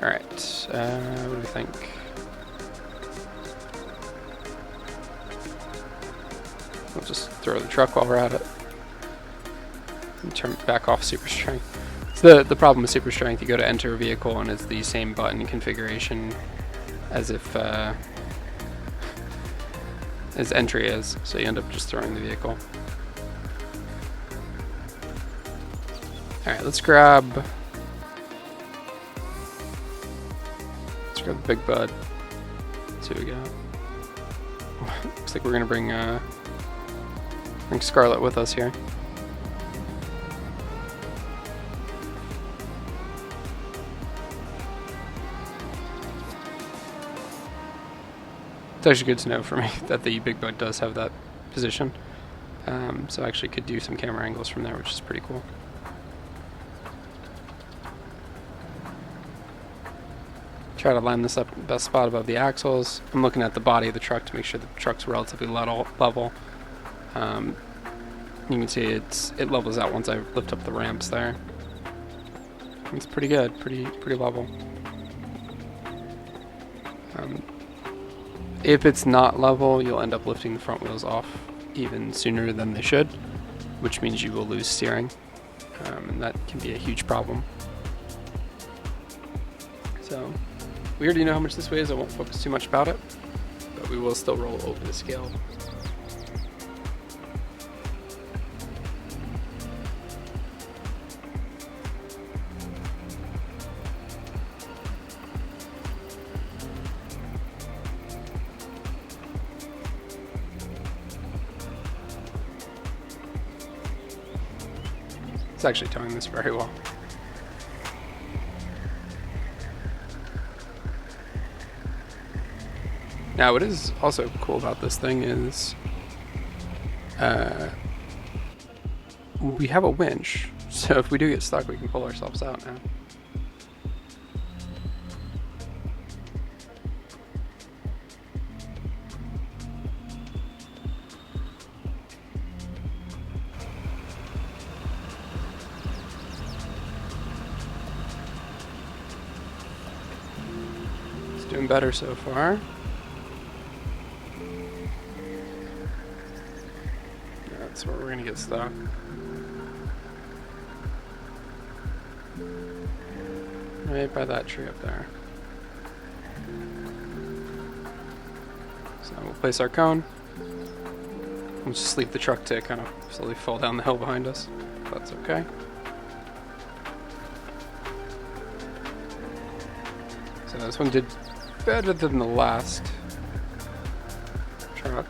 Speaker 1: Alright, what do we think? We'll just throw the truck while we're at it. And turn it back off super strength. So the problem with super strength, you go to enter a vehicle and it's the same button configuration as if as entry is, so you end up just throwing the vehicle. Alright, let's grab the big bud. Let's see what we got. Looks like we're gonna bring Scarlett with us here. It's actually good to know for me that the big bud does have that position. So I actually could do some camera angles from there, which is pretty cool. Try to line this up in the best spot above the axles. I'm looking at the body of the truck to make sure the truck's relatively level. You can see it levels out once I lift up the ramps there. It's pretty good, pretty level. If it's not level, you'll end up lifting the front wheels off even sooner than they should, which means you will lose steering, and that can be a huge problem. So we already know how much this weighs, I won't focus too much about it, but we will still roll over the scale. It's actually towing this very well. Now, what is also cool about this thing is we have a winch, so if we do get stuck, we can pull ourselves out now. It's doing better so far. That's where we're gonna get stuck. Right by that tree up there. So we'll place our cone. We'll just leave the truck to kind of slowly fall down the hill behind us. That's okay. So this one did better than the last truck.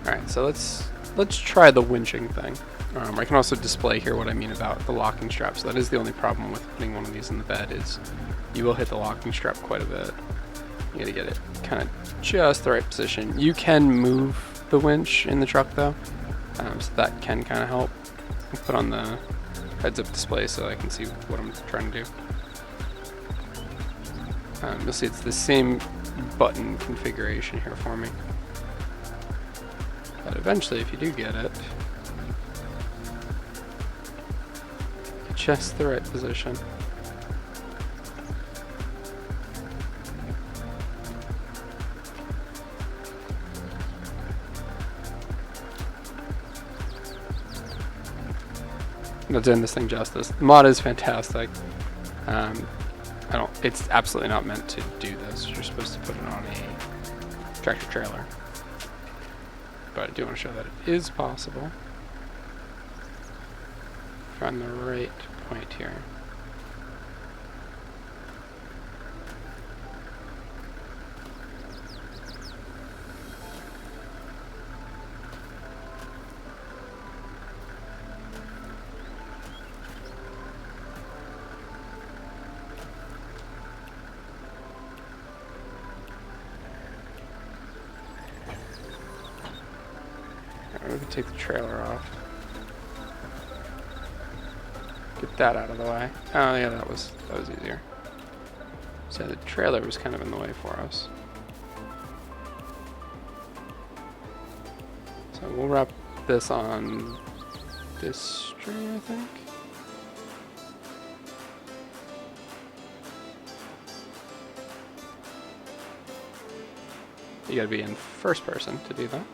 Speaker 1: Alright, so let's try the winching thing. I can also display here what I mean about the locking strap. So that is the only problem with putting one of these in the bed, is you will hit the locking strap quite a bit. You gotta get it kind of just the right position. You can move the winch in the truck though, so that can kind of help. I'll put on the heads-up display so I can see what I'm trying to do. You'll see it's the same button configuration here for me. But eventually, if you do get it, just the right position. I'm not doing this thing justice. The mod is fantastic. It's absolutely not meant to do this. You're supposed to put it on a tractor trailer. But I do want to show that it is possible. Find the right point here. We can take the trailer off. Get that out of the way. Oh yeah, that was easier. So the trailer was kind of in the way for us. So we'll wrap this on this string, I think. You gotta be in first person to do that.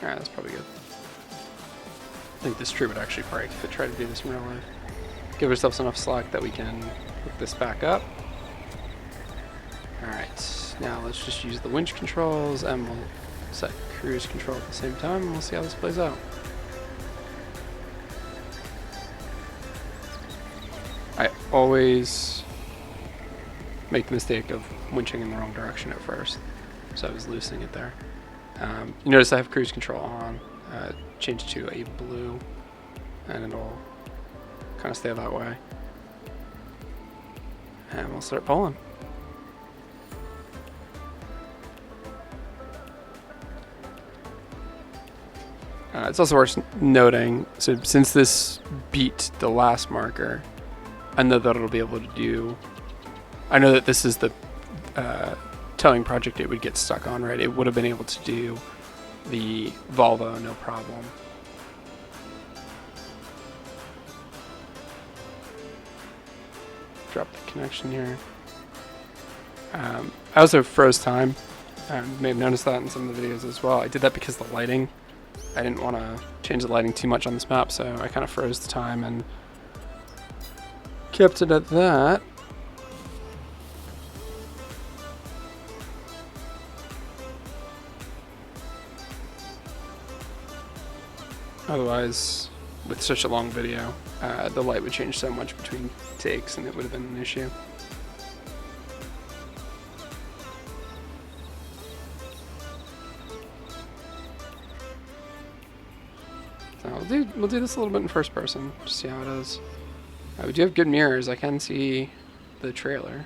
Speaker 1: Alright, that's probably good. I think this tree would actually break if it tried to do this in real life. Give ourselves enough slack that we can hook this back up. Alright, now let's just use the winch controls and we'll set cruise control at the same time and we'll see how this plays out. I always make the mistake of winching in the wrong direction at first, so I was loosening it there. You notice I have cruise control on, change to a blue, and it'll kind of stay that way. And we'll start pulling. It's also worth noting, so since this beat the last marker, I know that it'll be able to do, I know that this is the towing project it would get stuck on, right? It would have been able to do the Volvo no problem. Drop the connection here. I also froze time. You may have noticed that in some of the videos as well. I did that because the lighting, I didn't want to change the lighting too much on this map, so I kind of froze the time and kept it at that. Otherwise, with such a long video, the light would change so much between takes and it would have been an issue. So we'll do this a little bit in first person, just see how it is. We do have good mirrors. I can see the trailer,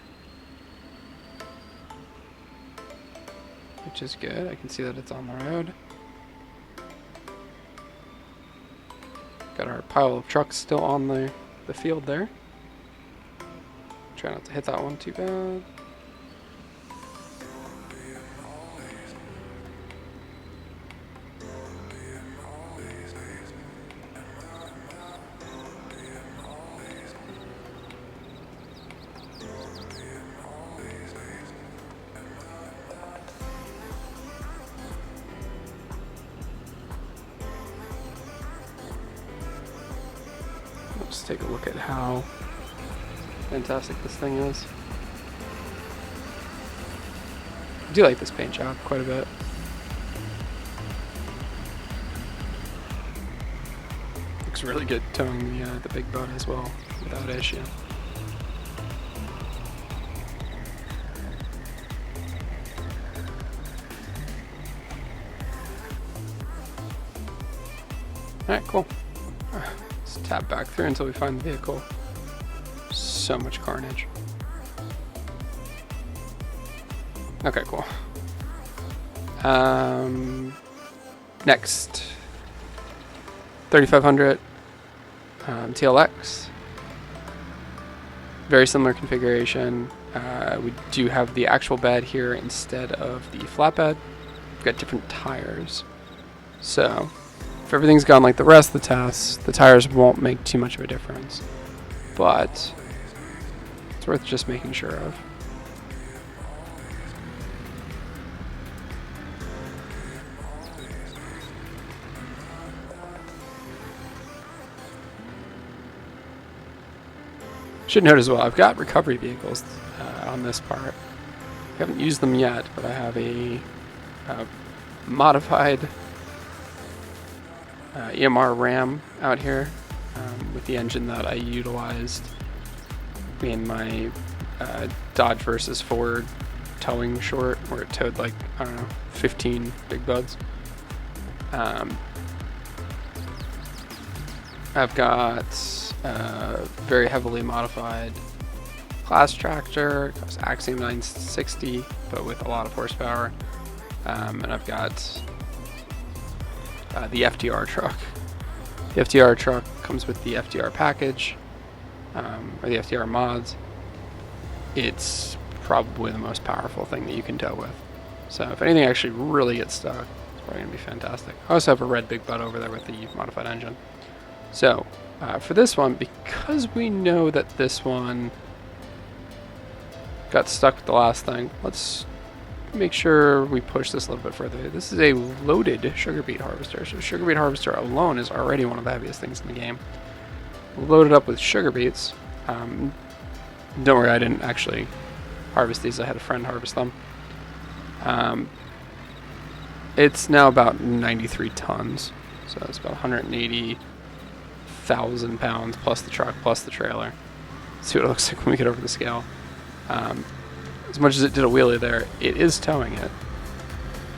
Speaker 1: which is good. I can see that it's on the road. Got our pile of trucks still on the field there. Try not to hit that one too bad. Let's take a look at how fantastic this thing is. I do like this paint job quite a bit. looks really good towing the big boat as well without issue. Alright, cool. Let's tap back through until we find the vehicle. So much carnage. Okay, cool. Next, 3500 TLX. Very similar configuration. We do have the actual bed here instead of the flatbed. We've got different tires. So, if everything's gone like the rest of the tests, the tires won't make too much of a difference. But it's worth just making sure of. Should note as well, I've got recovery vehicles on this part. I haven't used them yet, but I have a modified EMR Ram out here with the engine that I utilized in my Dodge versus Ford towing short, where it towed like, I don't know, 15 big buds. I've got very heavily modified class tractor. It goes Axiom 960, but with a lot of horsepower. And I've got the FDR truck. The FDR truck comes with the FDR package, or the FDR mods. It's probably the most powerful thing that you can tow with. So if anything actually really gets stuck, it's probably going to be fantastic. I also have a red big butt over there with the modified engine. So for this one, because we know that this one got stuck with the last thing, let's make sure we push this a little bit further. This is a loaded sugar beet harvester. So sugar beet harvester alone is already one of the heaviest things in the game. Loaded up with sugar beets. Don't worry, I didn't actually harvest these. I had a friend harvest them. It's now about 93 tons. So it's about 180,000 pounds plus the truck, plus the trailer. Let's see what it looks like when we get over the scale. As much as it did a wheelie there, it is towing it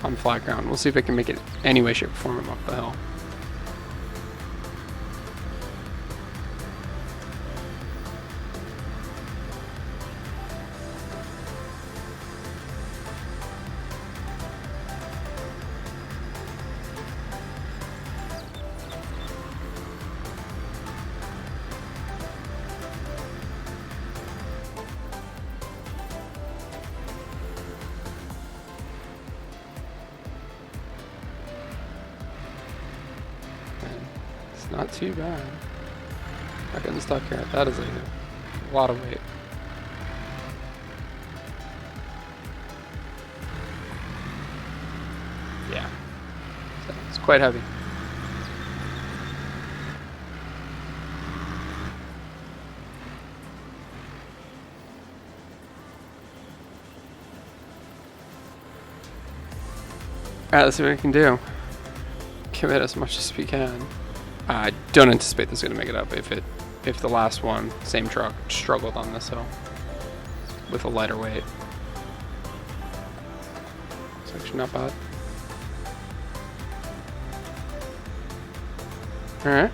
Speaker 1: on flat ground. We'll see if it can make it any way, shape, or form up the hill. Not too bad. Not getting stuck here. That is a lot of weight. Yeah. So it's quite heavy. Alright, let's see what we can do. Commit as much as we can. I don't anticipate this is going to make it up if the last one, same truck, struggled on this hill with a lighter weight. It's actually not bad. Alright.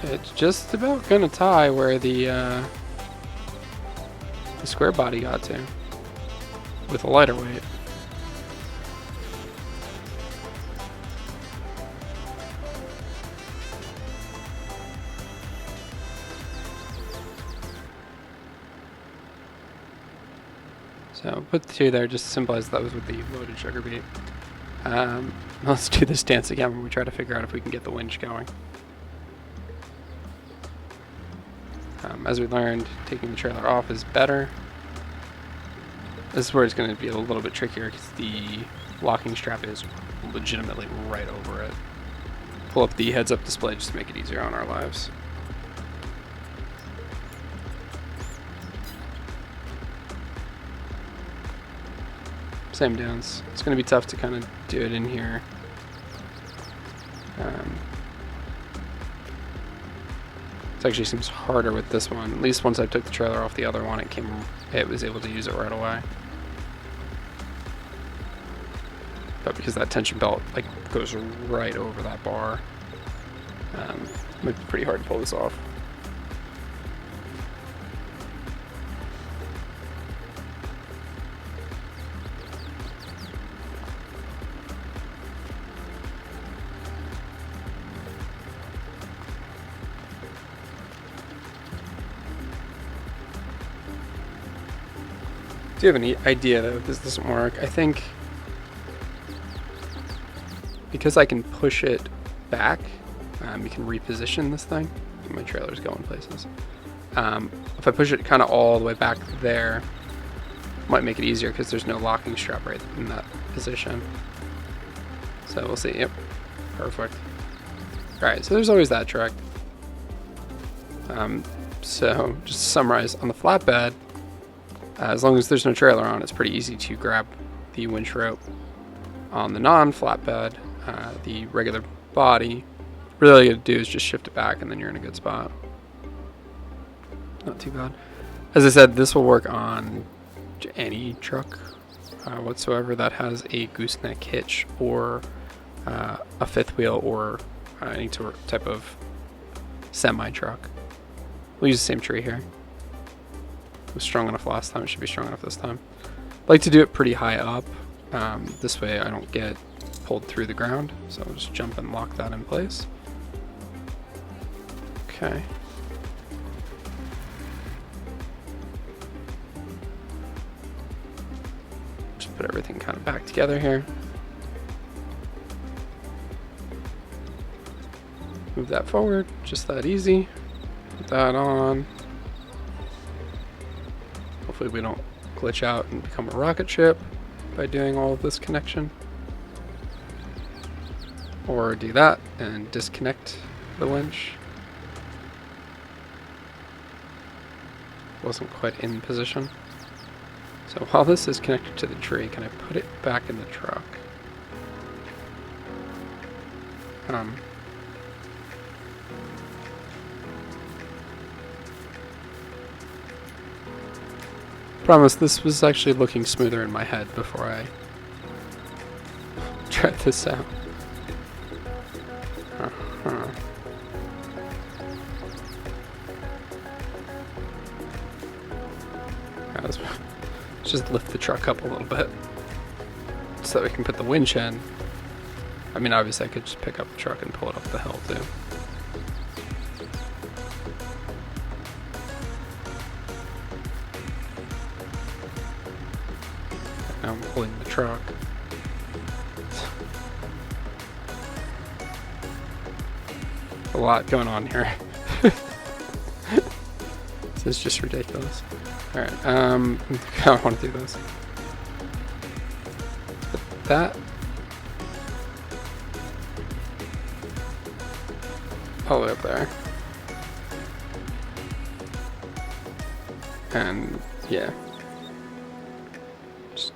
Speaker 1: It's just about going to tie where the square body got to, with a lighter weight. So put the two there just to symbolize that was with the loaded sugar beet. Let's do this dance again where we try to figure out if we can get the winch going. As we learned, taking the trailer off is better. This is where it's going to be a little bit trickier because the locking strap is legitimately right over it. Pull up the heads-up display just to make it easier on our lives. same downs. It's going to be tough to kind of do it in here. It actually seems harder with this one. At least once I took the trailer off the other one, it was able to use it right away. But because that tension belt like goes right over that bar, it might be pretty hard to pull this off. Do you have any idea though if this doesn't work? I think because I can push it back, you can reposition this thing. My trailer's going places. If I push it kind of all the way back there, might make it easier because there's no locking strap right in that position. So we'll see. Yep, perfect. All right, so there's always that trick. So just to summarize, on the flatbed, as long as there's no trailer on, it's pretty easy to grab the winch rope. On the non-flatbed, the regular body, really all you gotta do is just shift it back and then you're in a good spot. Not too bad. As I said, this will work on any truck whatsoever that has a gooseneck hitch or a fifth wheel or any type of semi-truck. We'll use the same tree here. It was strong enough last time, it should be strong enough this time. I like to do it pretty high up. This way I don't get pulled through the ground. So I'll just jump and lock that in place. Okay. Just put everything kind of back together here. Move that forward, just that easy. Put that on. Hopefully we don't glitch out and become a rocket ship by doing all of this connection. Or do that and disconnect the winch. Wasn't quite in position. So while this is connected to the tree, can I put it back in the truck? Promise this was actually looking smoother in my head before I tried this out. Let's just lift the truck up a little bit so that we can put the winch in. I mean, obviously I could just pick up the truck and pull it up the hill too. Now I'm pulling the truck. A lot going on here. This is just ridiculous. Alright, I don't want to do this. Put that all the way up there. And yeah. Just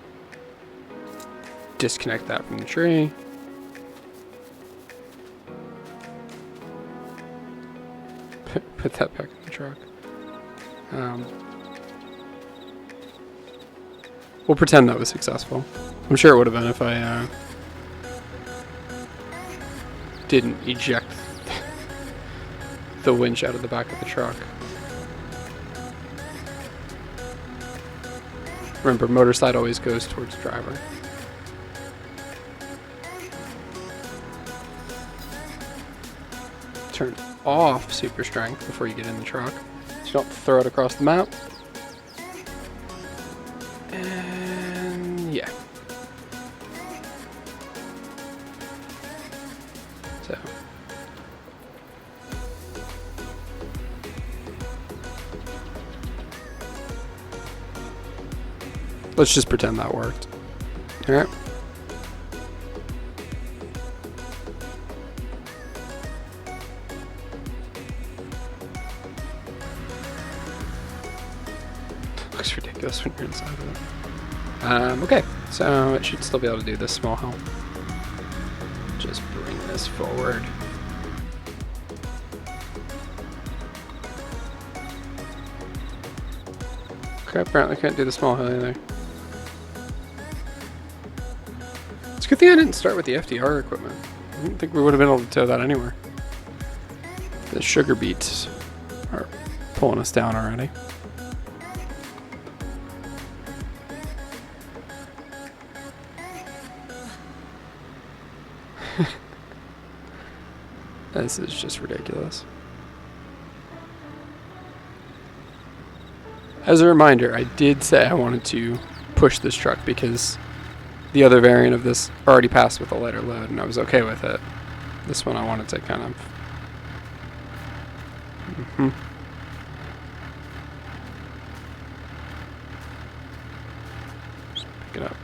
Speaker 1: disconnect that from the tree. Put that back in the truck. We'll pretend that was successful. I'm sure it would have been if I didn't eject the winch out of the back of the truck. Remember, motor side always goes towards driver. Turn off super strength before you get in the truck, so you don't throw it across the map. And yeah. So. Let's just pretend that worked. Alright. Looks ridiculous when you're inside of it. Okay, so it should still be able to do this small hill. Just bring this forward. Okay, apparently can't do the small hill either. It's a good thing I didn't start with the FDR equipment. I don't think we would have been able to tow that anywhere. The sugar beets are pulling us down already. This is just ridiculous. As a reminder, I did say I wanted to push this truck because the other variant of this already passed with a lighter load and I was okay with it. This one I wanted to kind of... Just pick it up.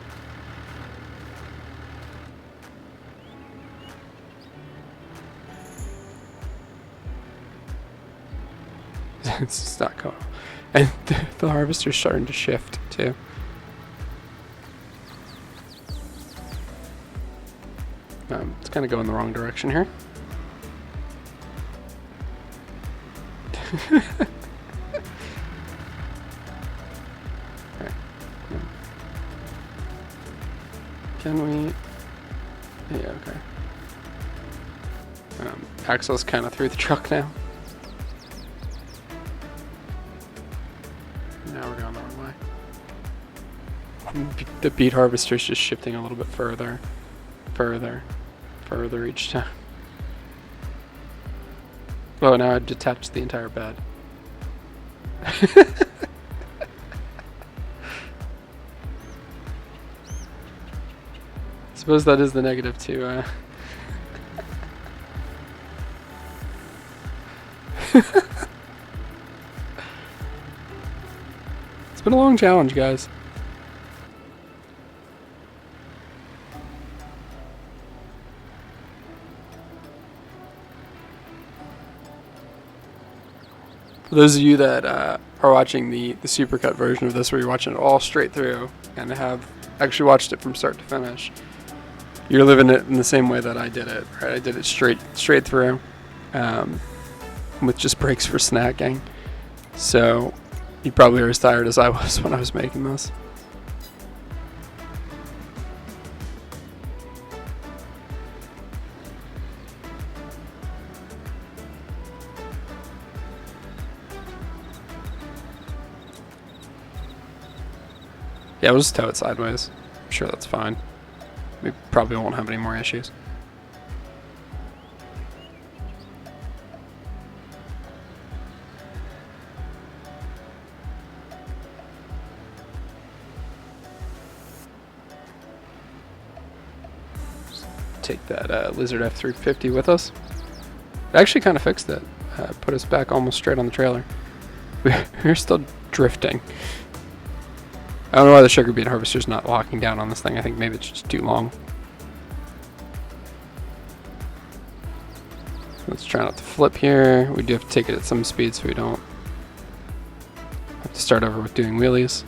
Speaker 1: It's just not going. And the harvester's starting to shift too. It's kind of going the wrong direction here. Okay. Can we? Yeah, okay. Axle's kind of through the truck now. Now we're going the wrong way. The beet harvester's just shifting a little bit further, further each time. Oh, now I've detached the entire bed. Suppose that is the negative too. It's been a long challenge, guys. For those of you that are watching the supercut version of this, where you're watching it all straight through and have actually watched it from start to finish, you're living it in the same way that I did it. Right? I did it straight through, with just breaks for snacking. So you probably are as tired as I was when I was making this. Yeah, we'll just tow it sideways. I'm sure that's fine. We probably won't have any more issues. Just take that Lizard F450 with us. It actually kind of fixed it. Put us back almost straight on the trailer. We're still drifting. I don't know why the sugar beet harvester's not locking down on this thing. I think maybe it's just too long. Let's try not to flip here. We do have to take it at some speed so we don't have to start over with doing wheelies.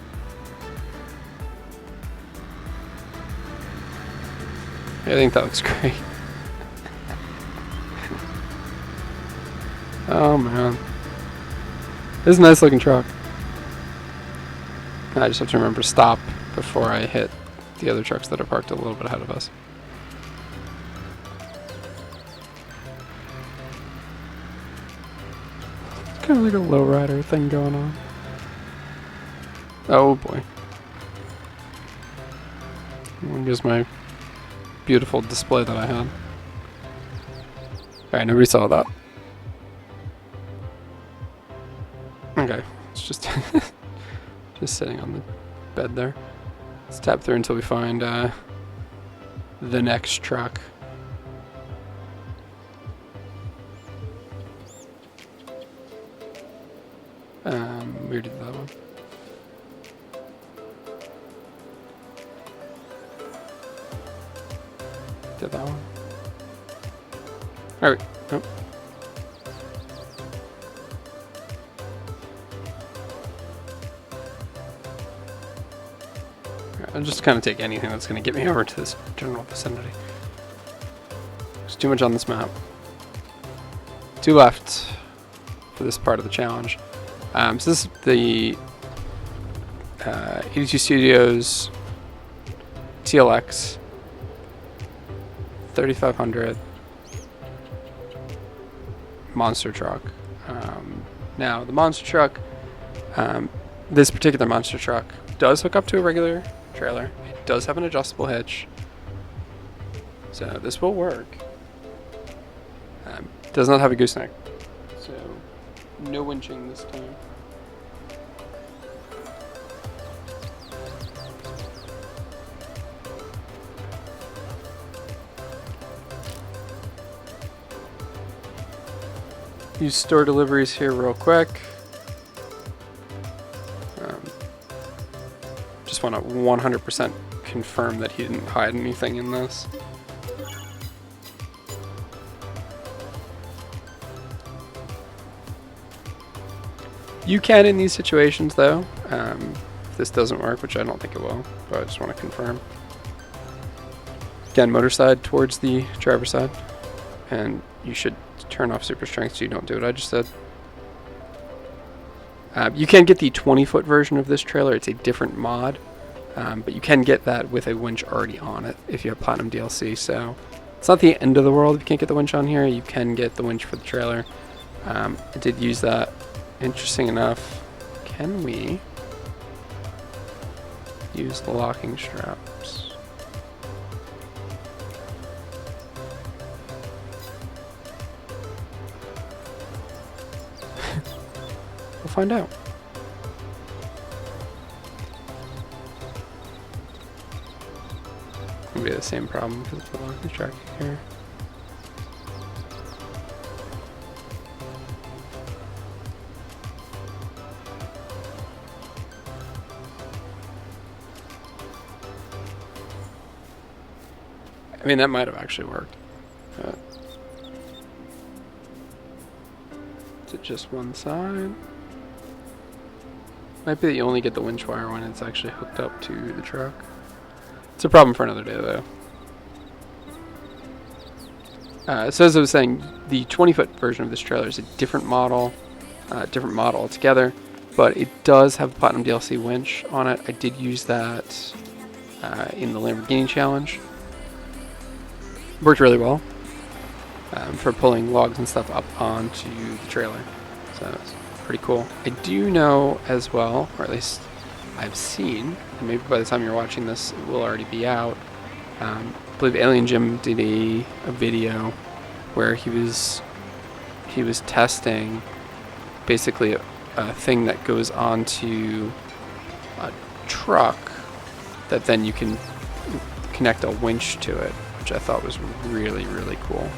Speaker 1: I think that looks great. Oh man. This is a nice looking truck. I just have to remember to stop before I hit the other trucks that are parked a little bit ahead of us. It's kind of like a lowrider thing going on. Oh boy. Here's my beautiful display that I had. Alright, nobody saw that. Okay, it's just just sitting on the bed there. Let's tap through until we find the next truck. We already did that one. Did that one. Alright, nope. I'll just kind of take anything that's going to get me over to this general vicinity. There's too much on this map. 2 left for this part of the challenge. So this is the 82 Studios TLX 3500 Monster Truck. Now the Monster Truck, this particular Monster Truck does hook up to a regular trailer. It does have an adjustable hitch, so this will work. Does not have a gooseneck, so no winching this time. Use store deliveries here real quick. Just want to 100% confirm that he didn't hide anything in this. You can in these situations though, if this doesn't work, which I don't think it will, but I just want to confirm. Again, motor side towards the driver's side, and you should turn off super strength so you don't do what I just said. You can get the 20-foot version of this trailer. It's a different mod, but you can get that with a winch already on it if you have Platinum DLC. So it's not the end of the world if you can't get the winch on here. You can get the winch for the trailer. I did use that. Interesting enough, can we use the locking straps? We'll find out. It'll be the same problem because of the locking strap here. I mean, that might have actually worked. Is it just one side? Might be that you only get the winch wire when it's actually hooked up to the truck. It's a problem for another day, though. So as I was saying, the 20-foot version of this trailer is a different model altogether, but it does have the Platinum DLC winch on it. I did use that in the Lamborghini challenge. Worked really well for pulling logs and stuff up onto the trailer, so it's pretty cool. I do know as well, or at least I've seen, and maybe by the time you're watching this it will already be out, I believe AlienJim did a video where he was testing basically a thing that goes onto a truck that then you can connect a winch to it, which I thought was really, really cool.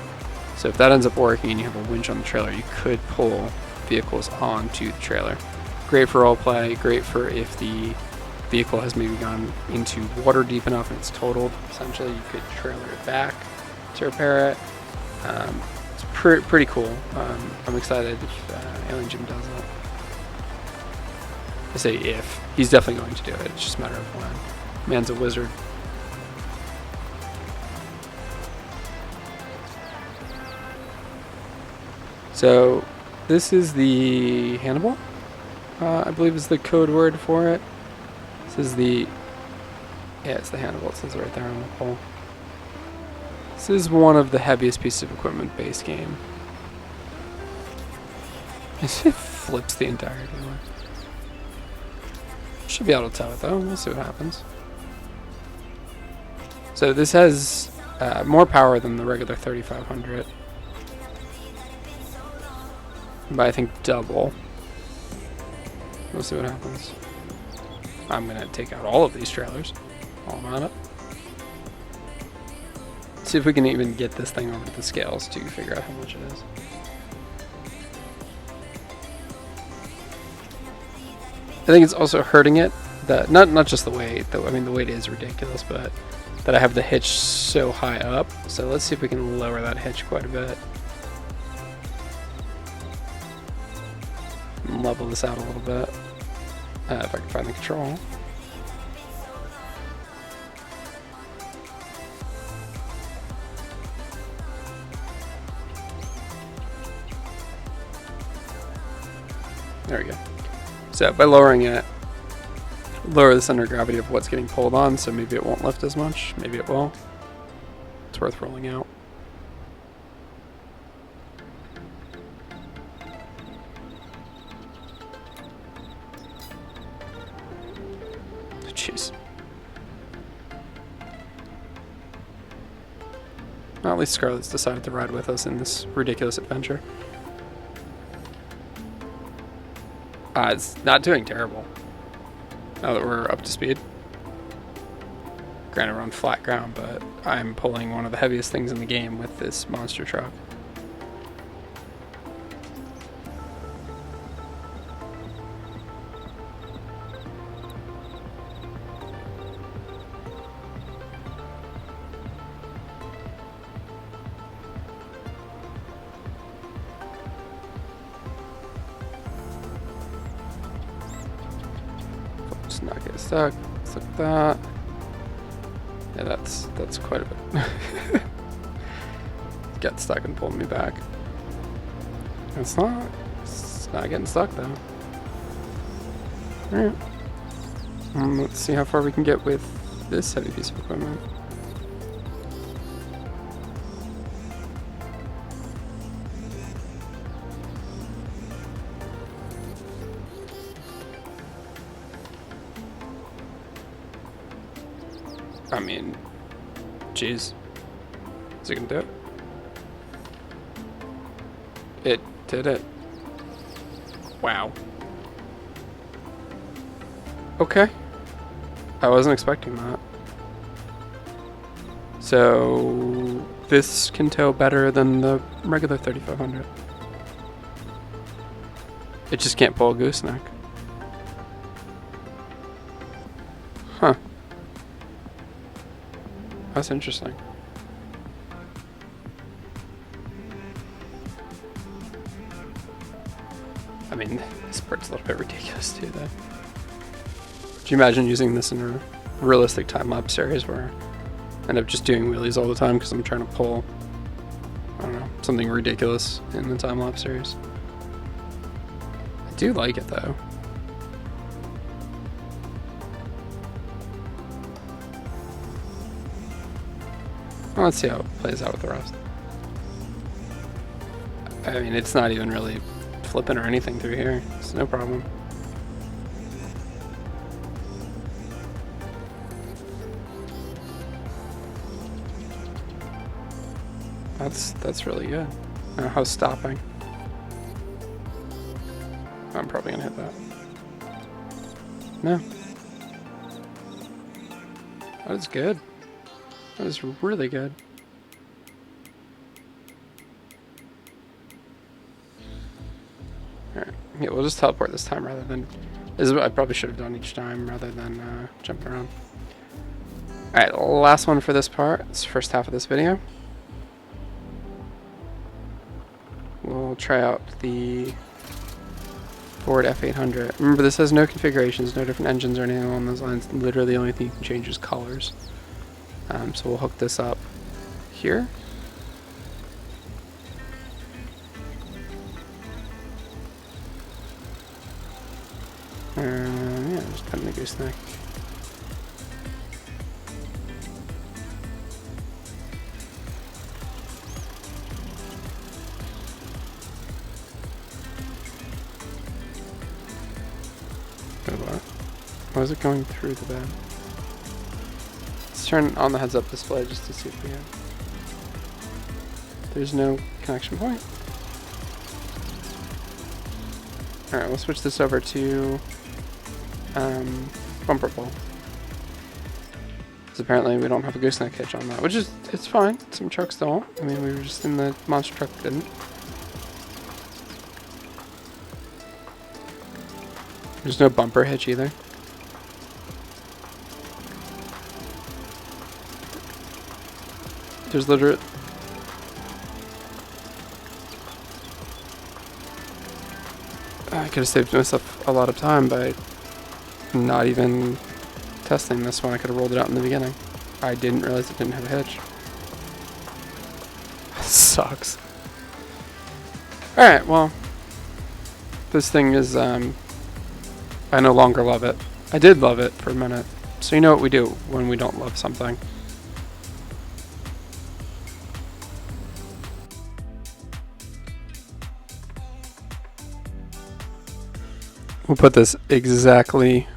Speaker 1: So if that ends up working and you have a winch on the trailer, you could pull vehicles onto the trailer. Great for role play, great for if the vehicle has maybe gone into water deep enough and it's totaled. Essentially, you could trailer it back to repair it. It's pretty cool. I'm excited if AlienJim does it. I say if. He's definitely going to do it. It's just a matter of when. Man's a wizard. So this is the Hannibal, I believe is the code word for it. This is the, yeah, it's the Hannibal. It says it right there on the pole. This is one of the heaviest pieces of equipment base game. It flips the entire thing. Should be able to tow it though. We'll see what happens. So this has more power than the regular 3500. But I think double. We'll see what happens. I'm going to take out all of these trailers while I'm on it. See if we can even get this thing over the scales to figure out how much it is. I think it's also hurting it that not just the weight, though. I mean the weight is ridiculous, but that I have the hitch so high up. So let's see if we can lower that hitch quite a bit. Level this out a little bit, if I can find the control. There we go. So by lowering it, lower the center of gravity of what's getting pulled on, so maybe it won't lift as much. Maybe it will. It's worth rolling out. Jeez. Well, at least Scarlett's decided to ride with us in this ridiculous adventure. It's not doing terrible. Now that we're up to speed. Granted, we're on flat ground, but I'm pulling one of the heaviest things in the game with this monster truck. Just not get stuck. Just like that. Yeah, that's quite a bit. Get stuck and pull me back. It's not getting stuck though. Alright. Let's see how far we can get with this heavy piece of equipment. I mean, jeez. Is it gonna do it? It did it. Wow. Okay. I wasn't expecting that. So, this can tow better than the regular 3500. It just can't pull a gooseneck. Huh. That's interesting. I mean, this part's a little bit ridiculous too, though. Could you imagine using this in a realistic time-lapse series where I end up just doing wheelies all the time because I'm trying to pull, I don't know, something ridiculous in the time-lapse series? I do like it, though. Well, let's see how it plays out with the rest. I mean, it's not even really flipping or anything through here. It's no problem. That's really good. Now, how's stopping? I'm probably gonna hit that. No. That is good. That is really good. Alright, yeah, we'll just teleport this time rather than... This is what I probably should have done each time rather than jumping around. Alright, last one for this part. It's the first half of this video. We'll try out the Ford F800. Remember, this has no configurations, no different engines or anything along those lines. Literally the only thing you can change is colors. So we'll hook this up here. Yeah, just cutting the gooseneck. What? Why is it going through the bed? Let's turn on the heads-up display just to see if we have. There's no connection point. Alright, we'll switch this over to bumper pull. Because apparently we don't have a gooseneck hitch on that, which is, it's fine. Some trucks don't. I mean, we were just in the monster truck didn't. There's no bumper hitch either. There's literally... I could have saved myself a lot of time by not even testing this one. I could have rolled it out in the beginning. I didn't realize it didn't have a hitch. Sucks. Alright, well... This thing is, I no longer love it. I did love it for a minute. So you know what we do when we don't love something. We'll put this exactly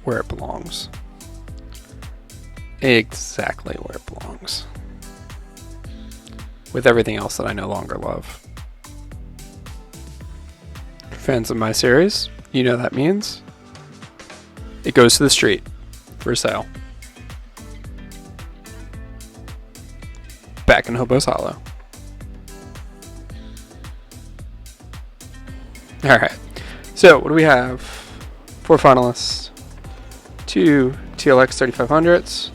Speaker 1: where it belongs. Exactly where it belongs. With everything else that I no longer love. Fans of my series, you know that means it goes to the street for sale. Back in Hobo's Hollow. Alright, so what do we have? 4 finalists. 2 TLX 3500s.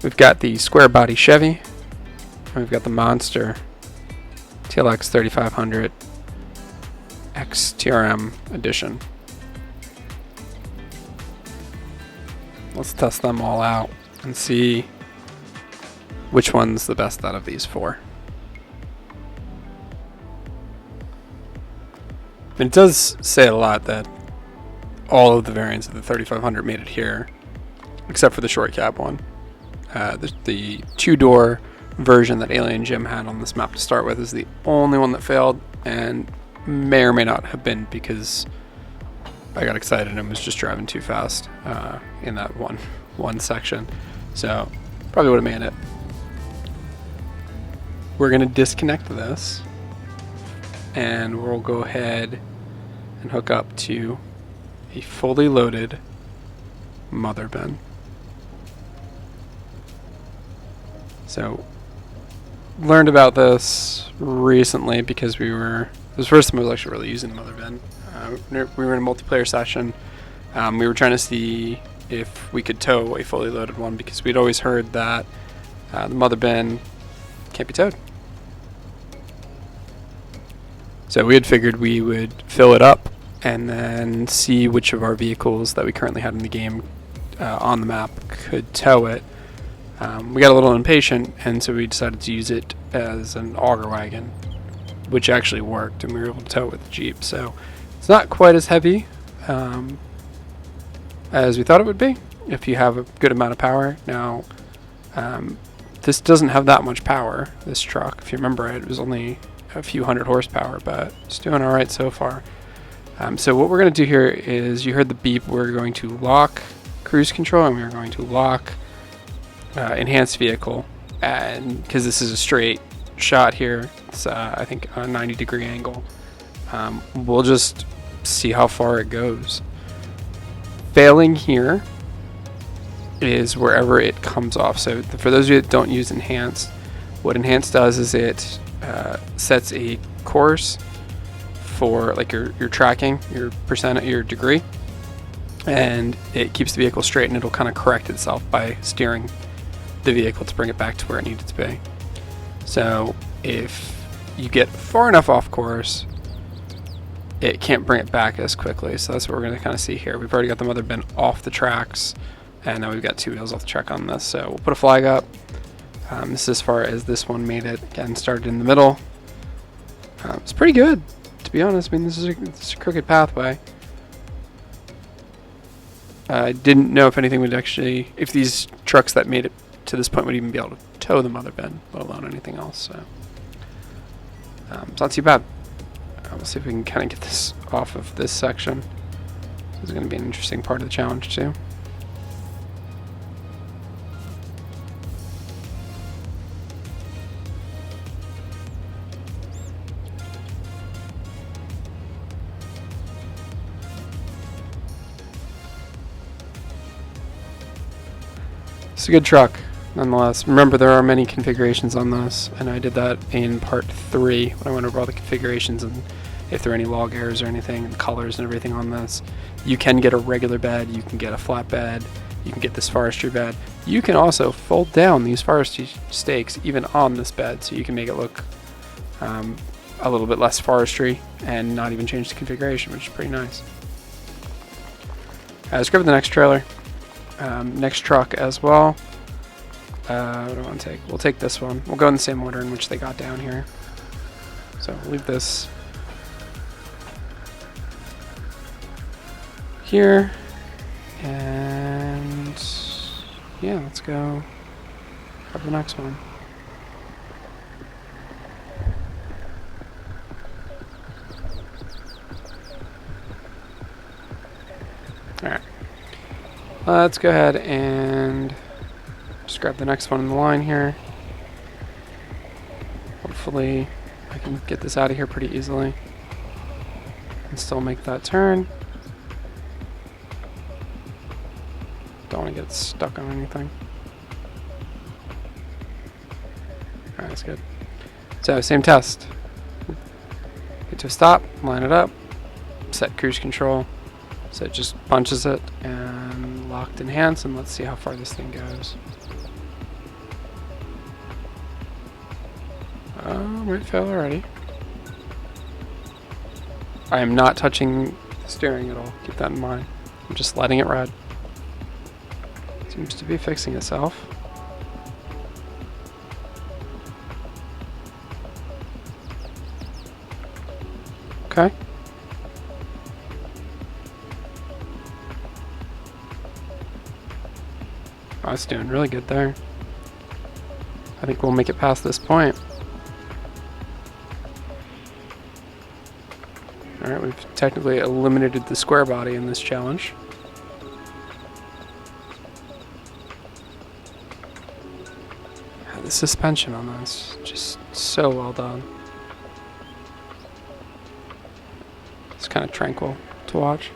Speaker 1: We've got the Square Body Chevy. And we've got the Monster TLX 3500 X TRM Edition. Let's test them all out and see which one's the best out of these 4. It does say a lot that all of the variants of the 3500 made it here, except for the short cab one. The 2-door version that AlienJim had on this map to start with is the only one that failed, and may or may not have been because I got excited and was just driving too fast in that one section. So probably would have made it. We're going to disconnect this and we'll go ahead and hook up to a fully loaded Motherbin. So learned about this recently because it was the first time I was actually really using the Motherbin. We were in a multiplayer session. We were trying to see if we could tow a fully loaded one because we'd always heard that the Motherbin can't be towed. So we had figured we would fill it up and then see which of our vehicles that we currently had in the game on the map could tow it. We got a little impatient, and so we decided to use it as an auger wagon, which actually worked, and we were able to tow it with the Jeep. So it's not quite as heavy as we thought it would be if you have a good amount of power. Now, this doesn't have that much power, this truck. If you remember it was only a few hundred horsepower, but it's doing all right so far. So what we're going to do here is, you heard the beep, we're going to lock cruise control, and we're going to lock enhanced vehicle, and because this is a straight shot here, it's I think a 90-degree angle. We'll just see how far it goes. Failing here is wherever it comes off. So for those of you that don't use enhanced, what enhanced does is it sets a course for like your tracking, your percent, your degree, and it keeps the vehicle straight, and it'll kind of correct itself by steering the vehicle to bring it back to where it needed to be. So if you get far enough off course, it can't bring it back as quickly. So that's what we're going to kind of see here. We've already got the Motherbin off the tracks, and now we've got 2 wheels off the track on this. So we'll put a flag up. This is as far as this one made it. Again, started in the middle. It's pretty good, to be honest. I mean, this is a crooked pathway. I didn't know if anything would actually, if these trucks that made it to this point would even be able to tow the Motherbin, let alone anything else. So it's not too bad. We'll see if we can kind of get this off of this section. This is going to be an interesting part of the challenge too. It's a good truck, nonetheless. Remember, there are many configurations on this, and I did that in part 3 when I went over all the configurations and if there are any log errors or anything, and colors and everything on this. You can get a regular bed, you can get a flatbed, you can get this forestry bed. You can also fold down these forestry stakes even on this bed, so you can make it look a little bit less forestry and not even change the configuration, which is pretty nice. Let's grab the next trailer. Next truck as well. What do I want to take? We'll take this one. We'll go in the same order in which they got down here. So we'll leave this here. And yeah, let's go grab the next one. Alright. Let's go ahead and just grab the next one in the line here. Hopefully I can get this out of here pretty easily and still make that turn. Don't want to get stuck on anything. Alright, that's good. So, same test. Get to a stop, line it up, set cruise control. So it just punches it and locked in hands, and let's see how far this thing goes. Might fail already. I am not touching the steering at all. Keep that in mind. I'm just letting it ride. Seems to be fixing itself. Okay. Oh, it's doing really good there. I think we'll make it past this point. Alright, we've technically eliminated the square body in this challenge. The suspension on this, just so well done. It's kind of tranquil to watch.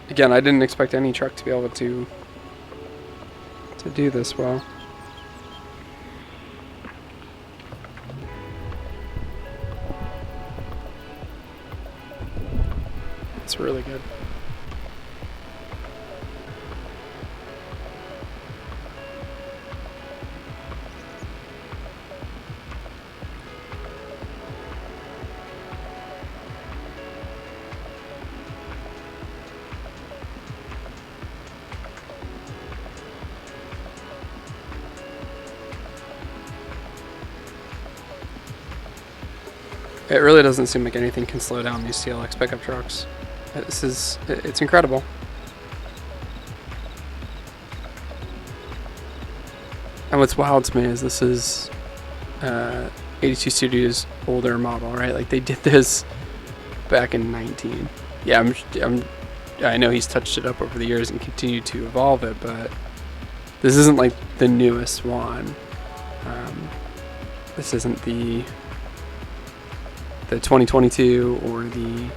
Speaker 1: Again, I didn't expect any truck to be able to do this well. It's really good. It really doesn't seem like anything can slow down these TLX pickup trucks. It's incredible. And what's wild to me is this is 82 Studios' older model, right? Like they did this back in 19. Yeah, I know he's touched it up over the years and continued to evolve it, but this isn't like the newest one. This isn't the 2022 or the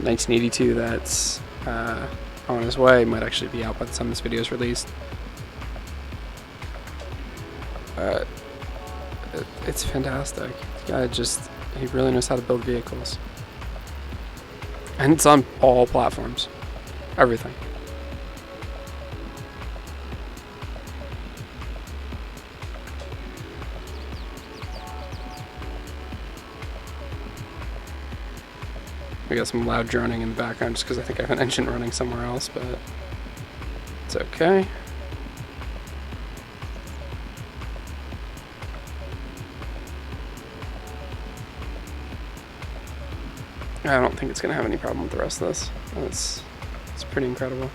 Speaker 1: 1982 that's on his way. Might actually be out by the time this video is released. It's fantastic. The guy he really knows how to build vehicles. And it's on all platforms. Everything. We got some loud droning in the background just because I think I have an engine running somewhere else, but it's okay. I don't think it's going to have any problem with the rest of this. It's pretty incredible.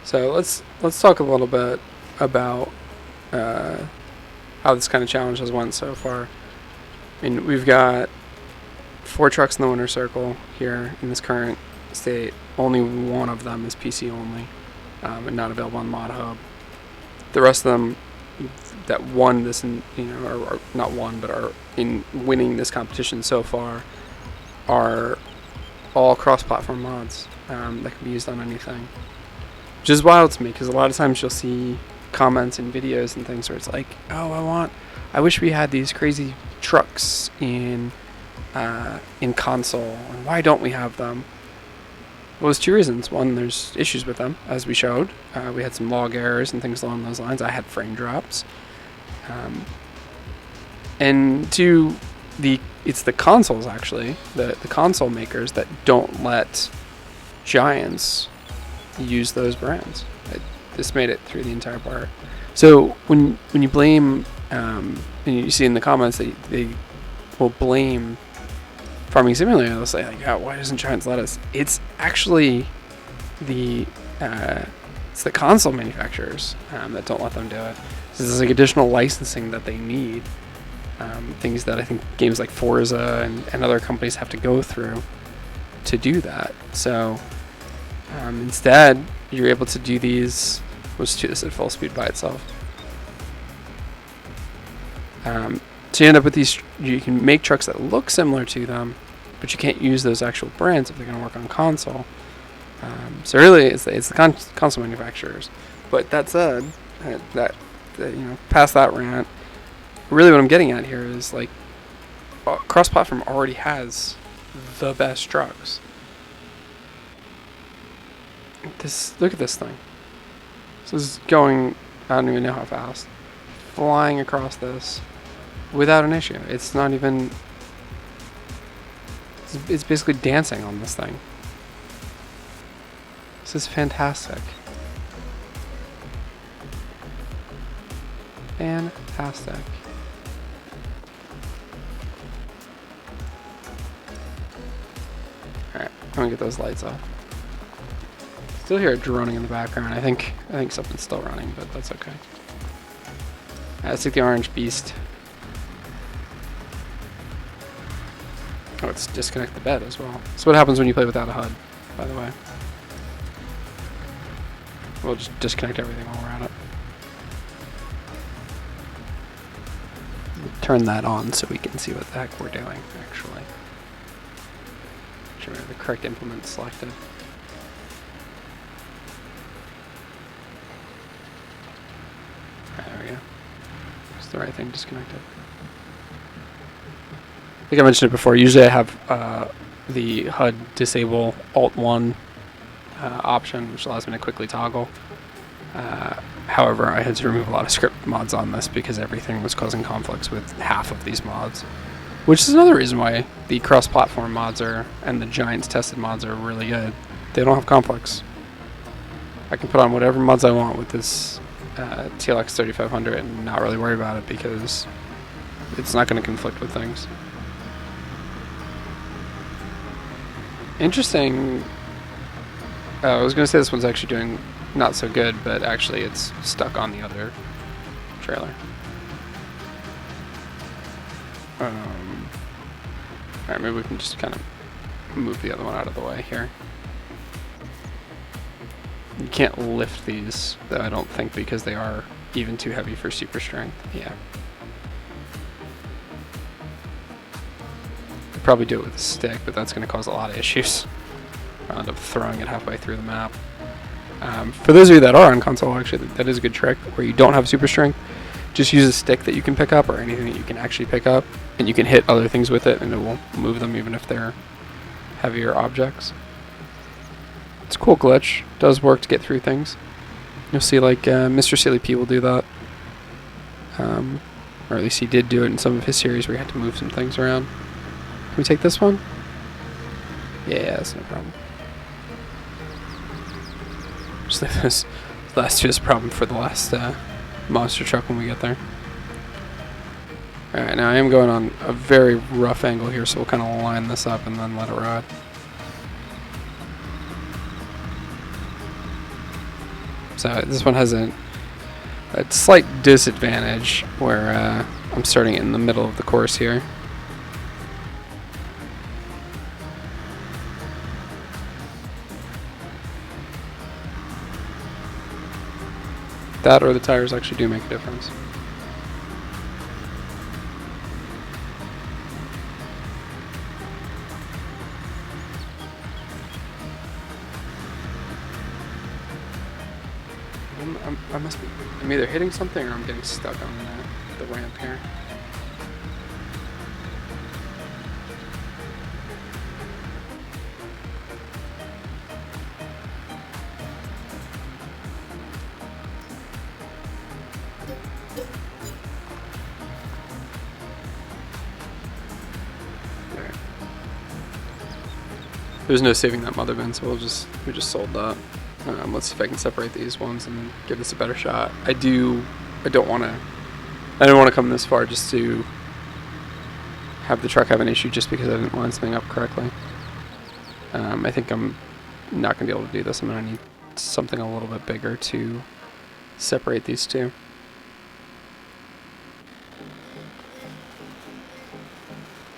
Speaker 1: So let's talk a little bit about how this kind of challenge has went so far. I mean, we've got 4 trucks in the winner's circle here in this current state. Only one of them is PC only and not available on Mod Hub. The rest of them that won this, or not won, but are in winning this competition so far, are all cross-platform mods that can be used on anything. Which is wild to me because a lot of times you'll see comments in videos and things where it's like, oh, I wish we had these crazy trucks in console, and why don't we have them? Well, there's 2 reasons. One, there's issues with them, as we showed. We had some log errors and things along those lines. I had frame drops. And it's the consoles actually, the console makers that don't let giants use those brands. This made it through the entire part. So when you blame, and you see in the comments that they will blame Farming Simulator, they'll say like, oh, why doesn't Giants let us? It's actually it's the console manufacturers that don't let them do it. So there's like additional licensing that they need, things that I think games like Forza and other companies have to go through to do that. So instead, you're able to do these. Let's do this at full speed by itself. So you end up with these. You can make trucks that look similar to them, but you can't use those actual brands if they're going to work on console. So really, it's the console manufacturers. But that said, past that rant, really what I'm getting at here is like, cross-platform already has the best trucks. Look at this thing. This is going, I don't even know how fast, flying across this without an issue. It's not even, it's basically dancing on this thing. This is fantastic. Fantastic. Alright, I'm gonna get those lights off. Still hear it droning in the background. I think something's still running, but that's okay. Let's take the orange beast. Oh, it's disconnect the bed as well. So what happens when you play without a HUD, by the way? We'll just disconnect everything while we're at it. We'll turn that on so we can see what the heck we're doing, actually. Make sure we have the correct implement selected. There we go. It's the right thing disconnected. I think I mentioned it before. Usually I have the HUD disable Alt-1 option, which allows me to quickly toggle. However, I had to remove a lot of script mods on this because everything was causing conflicts with half of these mods. Which is another reason why the cross-platform mods and the Giants tested mods are really good. They don't have conflicts. I can put on whatever mods I want with this TLX 3500 and not really worry about it because it's not going to conflict with things. Interesting. I was going to say this one's actually doing not so good, but actually it's stuck on the other trailer. Alright, maybe we can just kind of move the other one out of the way here. You can't lift these, though, I don't think, because they are even too heavy for super strength. Yeah. Could probably do it with a stick, but that's going to cause a lot of issues. I'll end up throwing it halfway through the map. For those of you that are on console, actually, that is a good trick, where you don't have super strength. Just use a stick that you can pick up, or anything that you can actually pick up, and you can hit other things with it, and it will move them even if they're heavier objects. It's a cool glitch. Does work to get through things. You'll see like Mr. Silly P will do that. Or at least he did do it in some of his series where he had to move some things around. Can we take this one? Yeah, that's no problem. Just leave this last year's problem for the last monster truck when we get there. Alright, now I am going on a very rough angle here, so we'll kind of line this up and then let it ride. So this one has a slight disadvantage where I'm starting in the middle of the course here. That or the tires actually do make a difference. I'm either hitting something or I'm getting stuck on the ramp here. There's no saving that mother bin, so we just sold that. Let's see if I can separate these ones and give this a better shot. I don't want to come this far just to have the truck have an issue just because I didn't line something up correctly. I think I'm not going to be able to do this. I'm going to need something a little bit bigger to separate these two.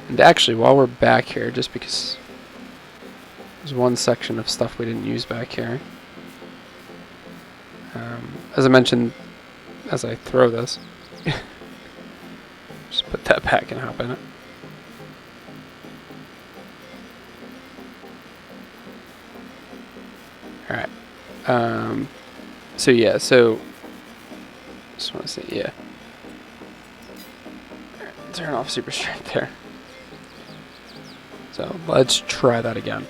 Speaker 1: And actually, while we're back here, just because there's one section of stuff we didn't use back here. As I mentioned, as I throw this, just put that back and hop in it. Alright. So yeah, just want to say, yeah. Alright, turn off super strength there. So let's try that again.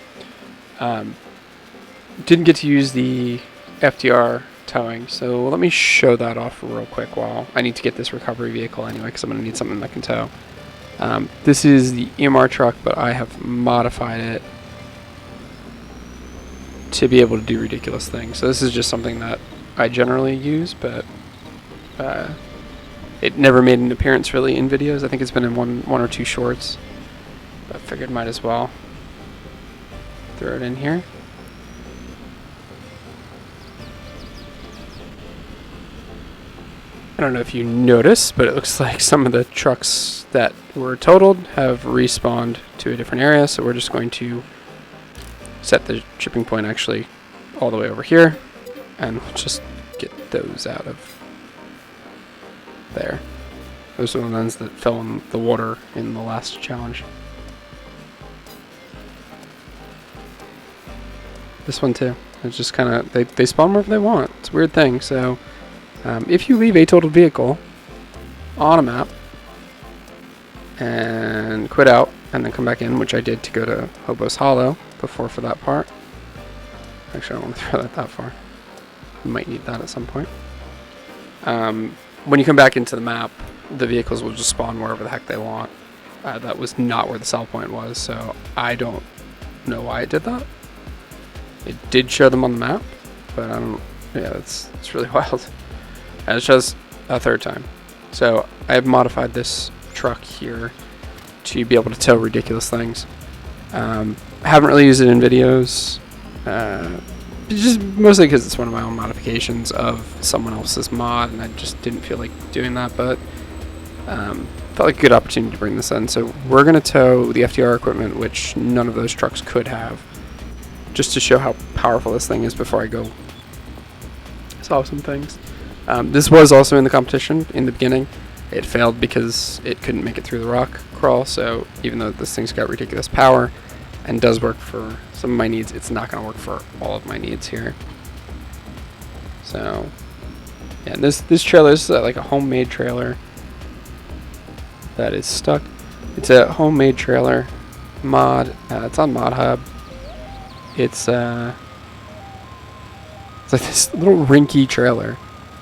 Speaker 1: Didn't get to use the FDR towing, so let me show that off real quick while I need to get this recovery vehicle anyway, because I'm going to need something that can tow. This is the EMR truck, but I have modified it to be able to do ridiculous things. So this is just something that I generally use, but it never made an appearance really in videos. I think it's been in one or two shorts, but I figured might as well throw it in here. I don't know if you noticed, but it looks like some of the trucks that were totaled have respawned to a different area, so we're just going to set the shipping point actually all the way over here, and we'll just get those out of there. Those are the ones that fell in the water in the last challenge. This one too. It's just kind of, they spawn wherever they want. It's a weird thing. So if you leave a totaled vehicle on a map and quit out and then come back in, which I did to go to Hobo's Hollow before for that part. Actually, I don't want to throw that far. You might need that at some point. When you come back into the map, the vehicles will just spawn wherever the heck they want. That was not where the sell point was, so I don't know why it did that. It did show them on the map, but I don't. Yeah, it's really wild. And it's just a third time. So I have modified this truck here to be able to tow ridiculous things. I haven't really used it in videos, just mostly because it's one of my own modifications of someone else's mod, and I just didn't feel like doing that, but felt like a good opportunity to bring this in. So we're going to tow the FDR equipment, which none of those trucks could have, just to show how powerful this thing is before I go solve some things. This was also in the competition in the beginning. It failed because it couldn't make it through the rock crawl, so even though this thing's got ridiculous power and does work for some of my needs, it's not going to work for all of my needs here. So yeah, this trailer is like a homemade trailer that is stuck. It's a homemade trailer mod. It's on Mod Hub. It's like this little rinky trailer,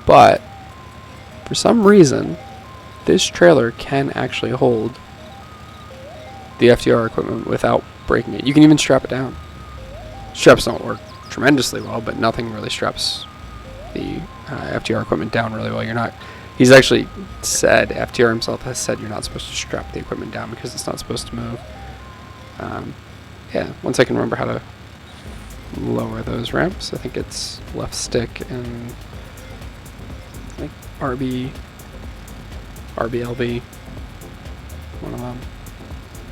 Speaker 1: but for some reason this trailer can actually hold the FDR equipment without breaking it. You can even strap it down. Straps don't work tremendously well, but nothing really straps the FDR equipment down really well. You're not. He's actually said, FDR himself has said, you're not supposed to strap the equipment down because it's not supposed to move. Yeah, once I can remember how to lower those ramps, I think it's left stick and like RBLB, one of them.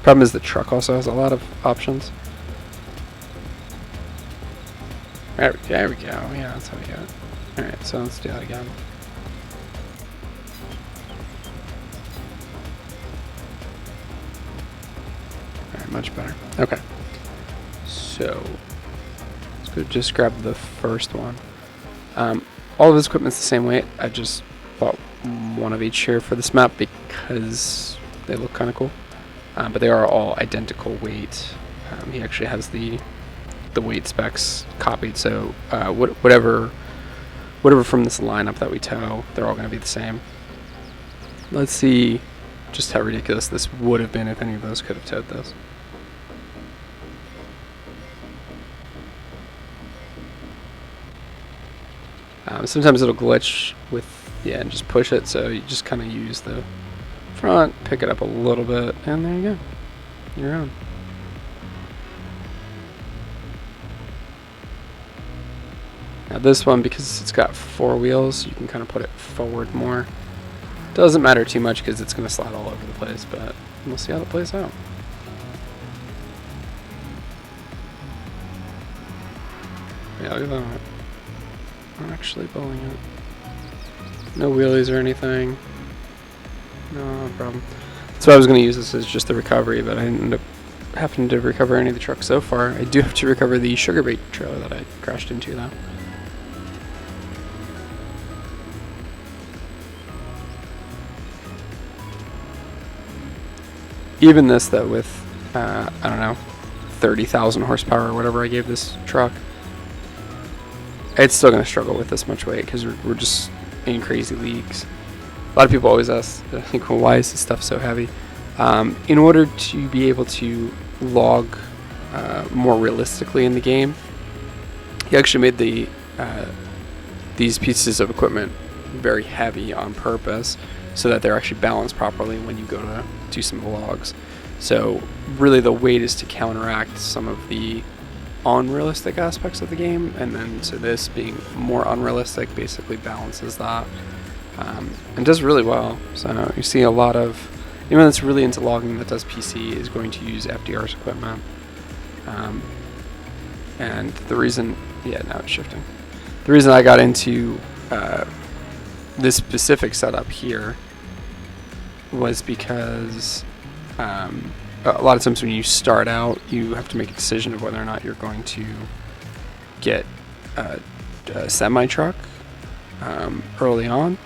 Speaker 1: Problem is the truck also has a lot of options. There we go. Yeah, that's how we get it. Alright, so let's do that again. Alright, much better. Okay. So let's go just grab the first one. All of this equipment's the same weight. I just bought one of each here for this map because they look kind of cool. But they are all identical weight. He actually has the weight specs copied, so whatever from this lineup that we tow, they're all going to be the same. Let's see just how ridiculous this would have been if any of those could have towed this. Sometimes it'll glitch with, yeah, and just push it, so you just kind of use the front, pick it up a little bit, and there you go. You're on. Now this one, because it's got 4 wheels, you can kind of put it forward more. Doesn't matter too much because it's going to slide all over the place, but we'll see how that plays out. Yeah, look at that. I'm actually bowling it. No wheelies or anything. No problem. So I was going to use this as just the recovery, but I didn't end up having to recover any of the trucks so far. I do have to recover the sugar bait trailer that I crashed into, though. Even this, though, with, I don't know, 30,000 horsepower or whatever I gave this truck, it's still going to struggle with this much weight because we're just in crazy leagues. A lot of people always ask, I think, well, why is this stuff so heavy? In order to be able to log more realistically in the game, he actually made these pieces of equipment very heavy on purpose so that they're actually balanced properly when you go to do some of the logs. So really the weight is to counteract some of the unrealistic aspects of the game, and then so this being more unrealistic basically balances that, and does really well. So you see a lot of anyone that's really into logging that does PC is going to use FDR's equipment, and the reason, yeah, now it's shifting. The reason I got into this specific setup here was because a lot of times when you start out, you have to make a decision of whether or not you're going to get a semi-truck early on,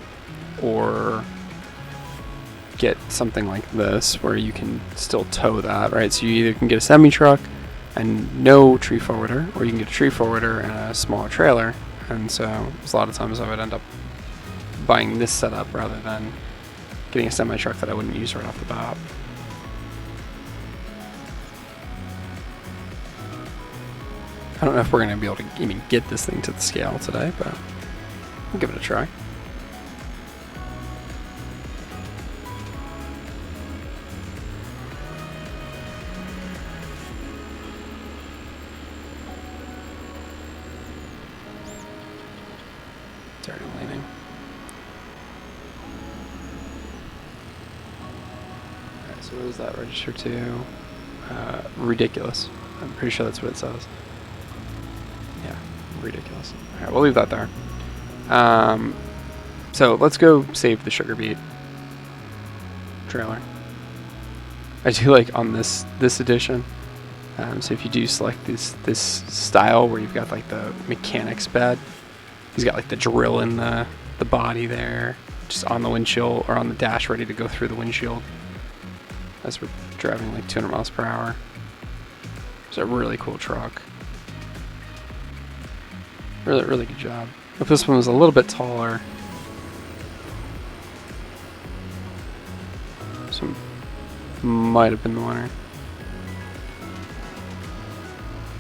Speaker 1: or get something like this where you can still tow that, right? So you either can get a semi-truck and no tree forwarder, or you can get a tree forwarder and a smaller trailer. And so a lot of times I would end up buying this setup rather than getting a semi-truck that I wouldn't use right off the bat. I don't know if we're going to be able to even get this thing to the scale today, but we'll give it a try. It's already leaning. Alright, so what does that register to? Ridiculous. I'm pretty sure that's what it says. Yeah, ridiculous. Alright, we'll leave that there. So let's go save the sugar beet trailer. I do like on this edition. So if you do select this style where you've got like the mechanics bed, he's got like the drill in the body there, just on the windshield or on the dash, ready to go through the windshield as we're driving like 200 miles per hour. It's a really cool truck. Really good job. If this one was a little bit taller, this one might have been the winner.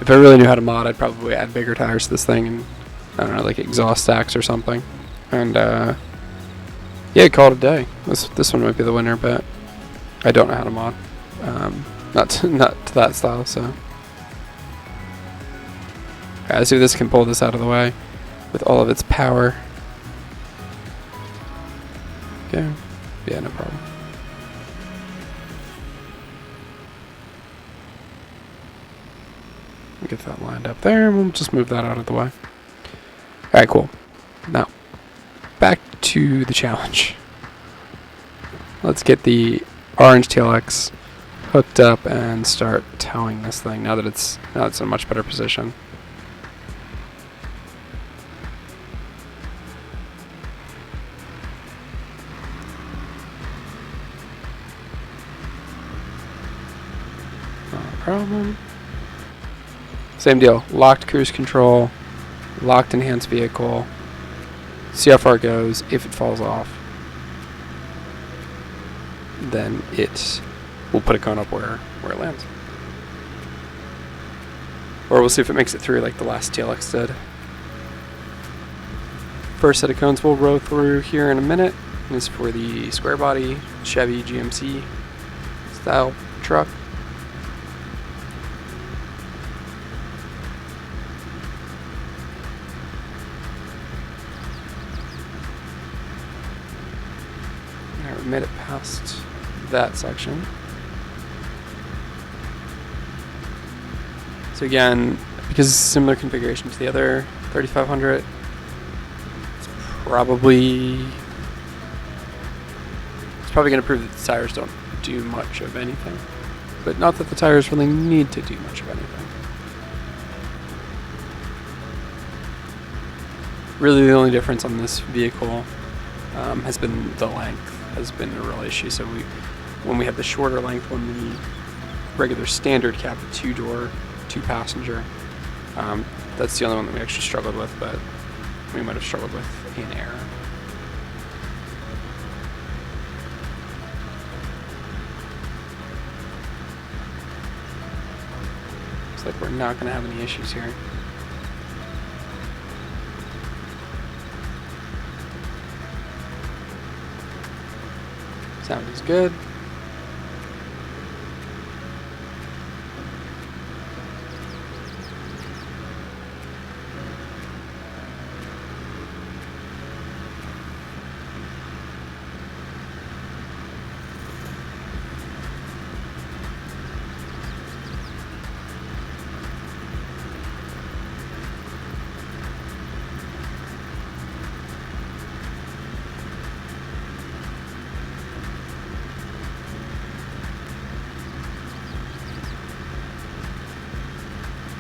Speaker 1: If I really knew how to mod, I'd probably add bigger tires to this thing and, I don't know, like exhaust stacks or something. And yeah, call it a day. This one might be the winner, but I don't know how to mod. Not to that style, so. Alright, let's see if this can pull this out of the way with all of its power. Okay. Yeah, no problem. Get that lined up there, and we'll just move that out of the way. Alright, cool. Now, back to the challenge. Let's get the orange TLX hooked up and start towing this thing now that it's in a much better position. No problem. Same deal. Locked cruise control, locked enhanced vehicle. See how far it goes. If it falls off, then it will put a cone up where it lands. Or we'll see if it makes it through like the last TLX did. First set of cones we'll roll through here in a minute is for the square body Chevy GMC style truck. I made it past that section. So again, because it's a similar configuration to the other 3500, it's probably going to prove that the tires don't do much of anything. But not that the tires really need to do much of anything. Really the only difference on this vehicle has been the length, has been a real issue. So when we had the shorter length, when the regular standard cab, the 2-door, 2-passenger, that's the only one that we actually struggled with, but we might have struggled with in error. Looks like we're not going to have any issues here. Sound is good.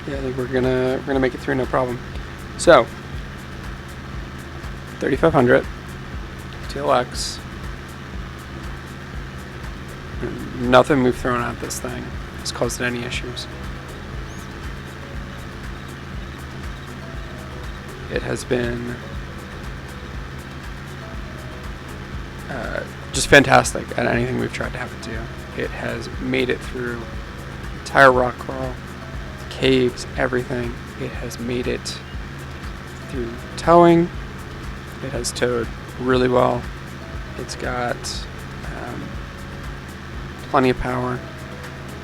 Speaker 1: Yeah, I think we're gonna make it through no problem. So 3500 TLX. Nothing we've thrown at this thing has caused any issues. It has been just fantastic at anything we've tried to have it do. It has made it through entire rock crawl, caves, everything. It has made it through towing. It has towed really well. It's got plenty of power.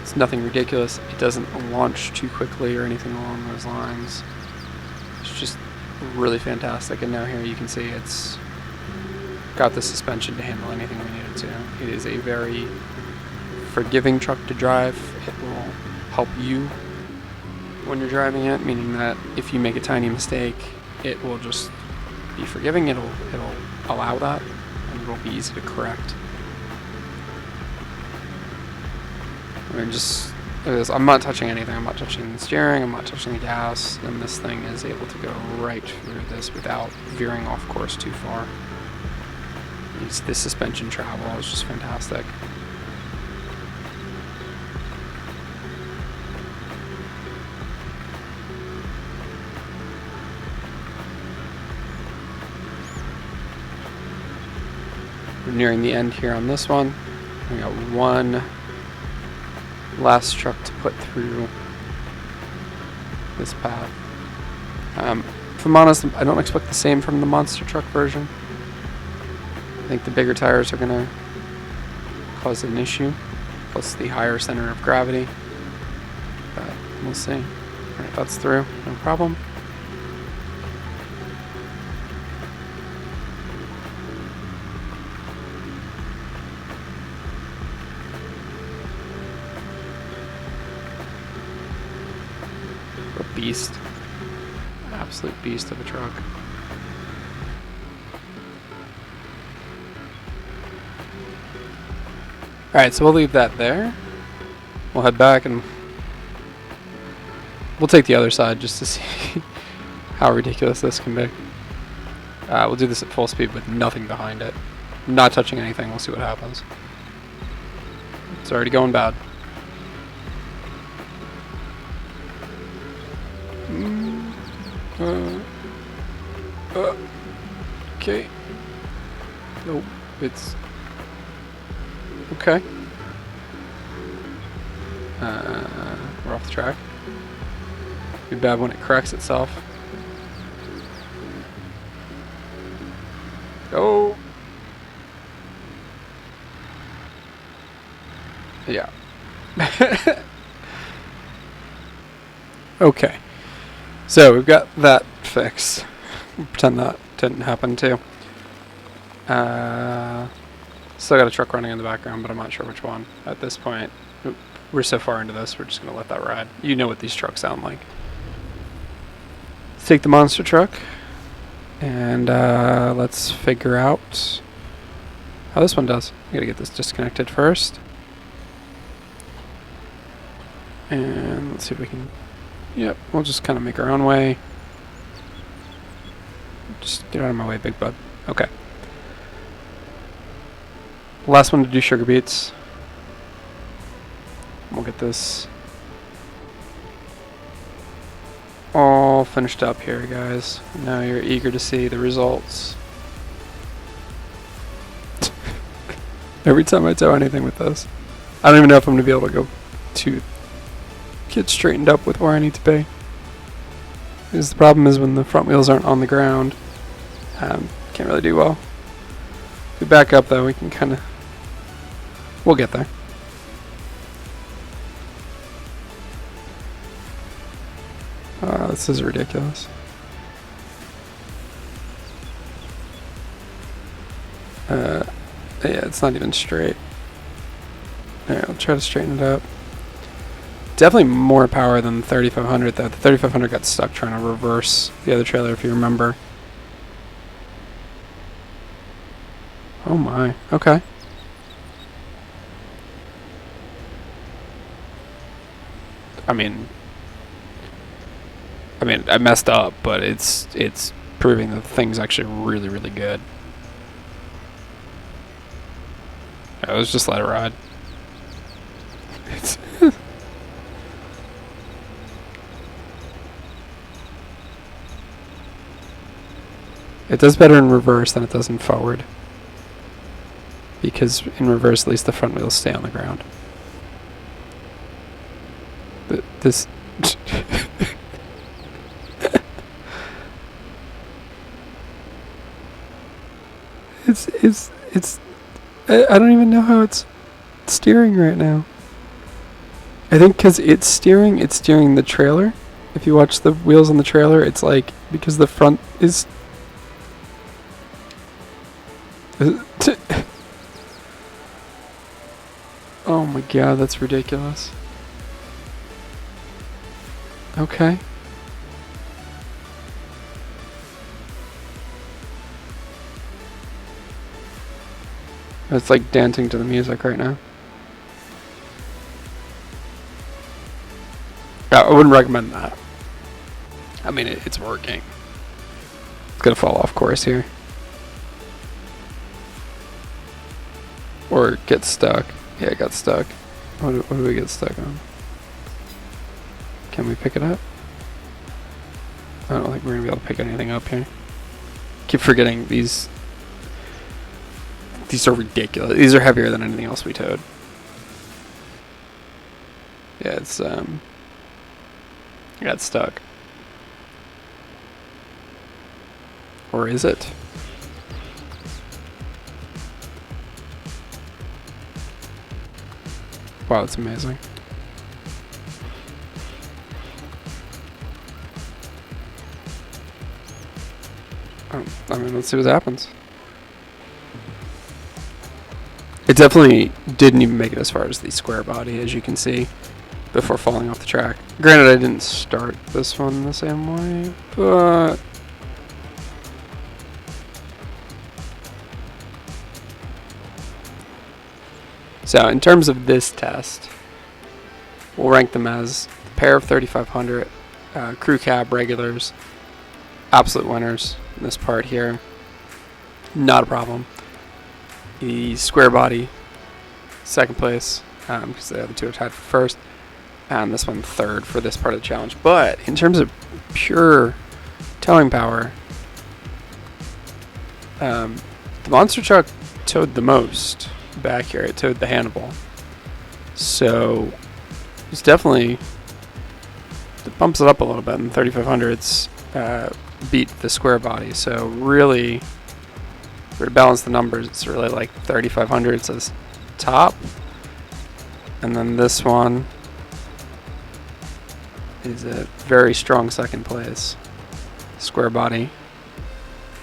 Speaker 1: It's nothing ridiculous. It doesn't launch too quickly or anything along those lines. It's just really fantastic. And now here you can see it's got the suspension to handle anything we need it to. It is a very forgiving truck to drive. It will help you when you're driving it, meaning that if you make a tiny mistake, it will just be forgiving. It'll allow that, and it'll be easy to correct. I mean, I'm not touching anything. I'm not touching the steering. I'm not touching the gas, and this thing is able to go right through this without veering off course too far. This suspension travel is just fantastic. We're nearing the end here on this one. We got one last truck to put through this path. If I'm honest, I don't expect the same from the monster truck version. I think the bigger tires are going to cause an issue, plus the higher center of gravity, but we'll see. Alright, that's through, no problem. Beast. Absolute beast of a truck. Alright, so we'll leave that there. We'll head back and we'll take the other side just to see how ridiculous this can be. We'll do this at full speed with nothing behind it. Not touching anything, we'll see what happens. It's already going bad. Okay. Nope, it's okay. We're off the track. Be bad when it corrects itself. Yeah. Okay. So we've got that fixed. Pretend that didn't happen too. Still got a truck running in the background, but I'm not sure which one at this point. We're so far into this, we're just going to let that ride. You know what these trucks sound like. Let's take the monster truck, and let's figure out how this one does. I gotta get this disconnected first. And let's see if we can... Yep, we'll just kind of make our own way. Just get out of my way, big bud. Okay. Last one to do sugar beets. We'll get this all finished up here, guys. Now you're eager to see the results. Every time I tow anything with this, I don't even know if I'm going to be able to get straightened up with where I need to be. Because the problem is when the front wheels aren't on the ground, can't really do well. If we back up though, we can kind of... We'll get there. This is ridiculous. Yeah, it's not even straight. Alright, I'll try to straighten it up. Definitely more power than the 3500 though. The 3500 got stuck trying to reverse the other trailer, if you remember. Oh my, okay. I mean, I messed up, but it's proving that the thing's actually really, really good. Yeah, let's just let it ride. It's it does better in reverse than it does in forward. Because in reverse, at least the front wheels stay on the ground. This... It's... I don't even know how it's steering right now. I think because it's steering the trailer. If you watch the wheels on the trailer, it's like, because the front is... Oh my god, that's ridiculous. Okay. It's like dancing to the music right now. I wouldn't recommend that. I mean, it's working. It's gonna fall off course here. Or get stuck. Yeah, it got stuck. What do we get stuck on? Can we pick it up? I don't think we're gonna be able to pick anything up here. Keep forgetting these are ridiculous. These are heavier than anything else we towed. Yeah, it's got stuck. Or is it? Wow, that's amazing. I mean, let's see what happens. It definitely didn't even make it as far as the square body, as you can see, before falling off the track. Granted, I didn't start this one the same way, but... So, in terms of this test, we'll rank them as a pair of 3500 crew cab regulars, absolute winners in this part here. Not a problem. The square body, second place, because the other two are tied for first, and this one third for this part of the challenge. But in terms of pure towing power, the monster truck towed the most back here. It towed the Hannibal, so it's definitely, it bumps it up a little bit, and 3500s beat the square body. So really, for to balance the numbers, it's really like 3500s as top, And then this one is a very strong second place. Square Body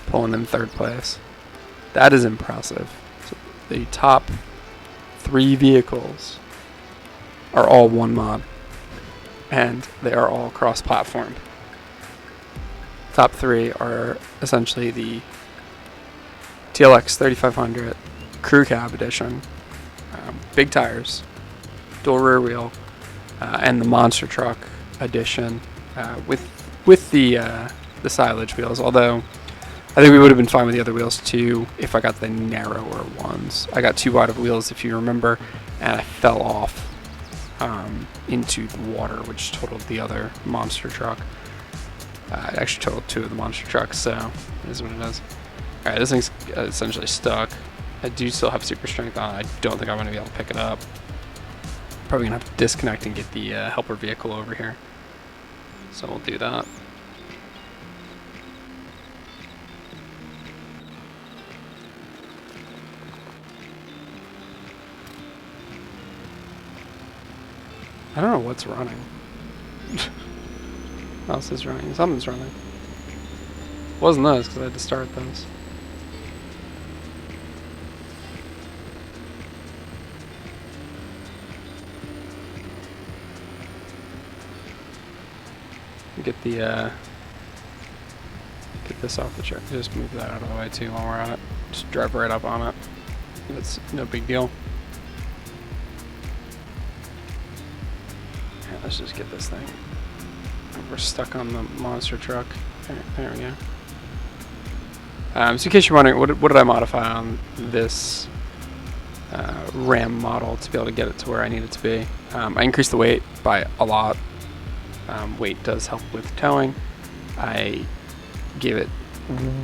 Speaker 1: pulling in third place. That is impressive. So the top 3 vehicles are all one mod, and they are all cross-platform. Top 3 are essentially the TLX 3500 Crew Cab Edition, big tires, dual rear wheel, and the Monster Truck Edition with the silage wheels. Although I think we would have been fine with the other wheels too if I got the narrower ones. I got too wide of wheels, if you remember, and I fell off into the water, which totaled the other monster truck. It actually totaled 2 of the monster trucks, so it is what it is. Alright, this thing's essentially stuck. I do still have super strength on it. I don't think I'm going to be able to pick it up. Probably going to have to disconnect and get the helper vehicle over here. So we'll do that. I don't know what's running. What else is running? Something's running. It wasn't this, because I had to start this. Get the get this off the truck. Just move that out of the way too while we're at it. Just drive right up on it. It's no big deal. Yeah, let's just get this thing. We're stuck on the monster truck. There we go. So in case you're wondering, what did I modify on this Ram model to be able to get it to where I need it to be? I increased the weight by a lot. Weight does help with towing. I gave it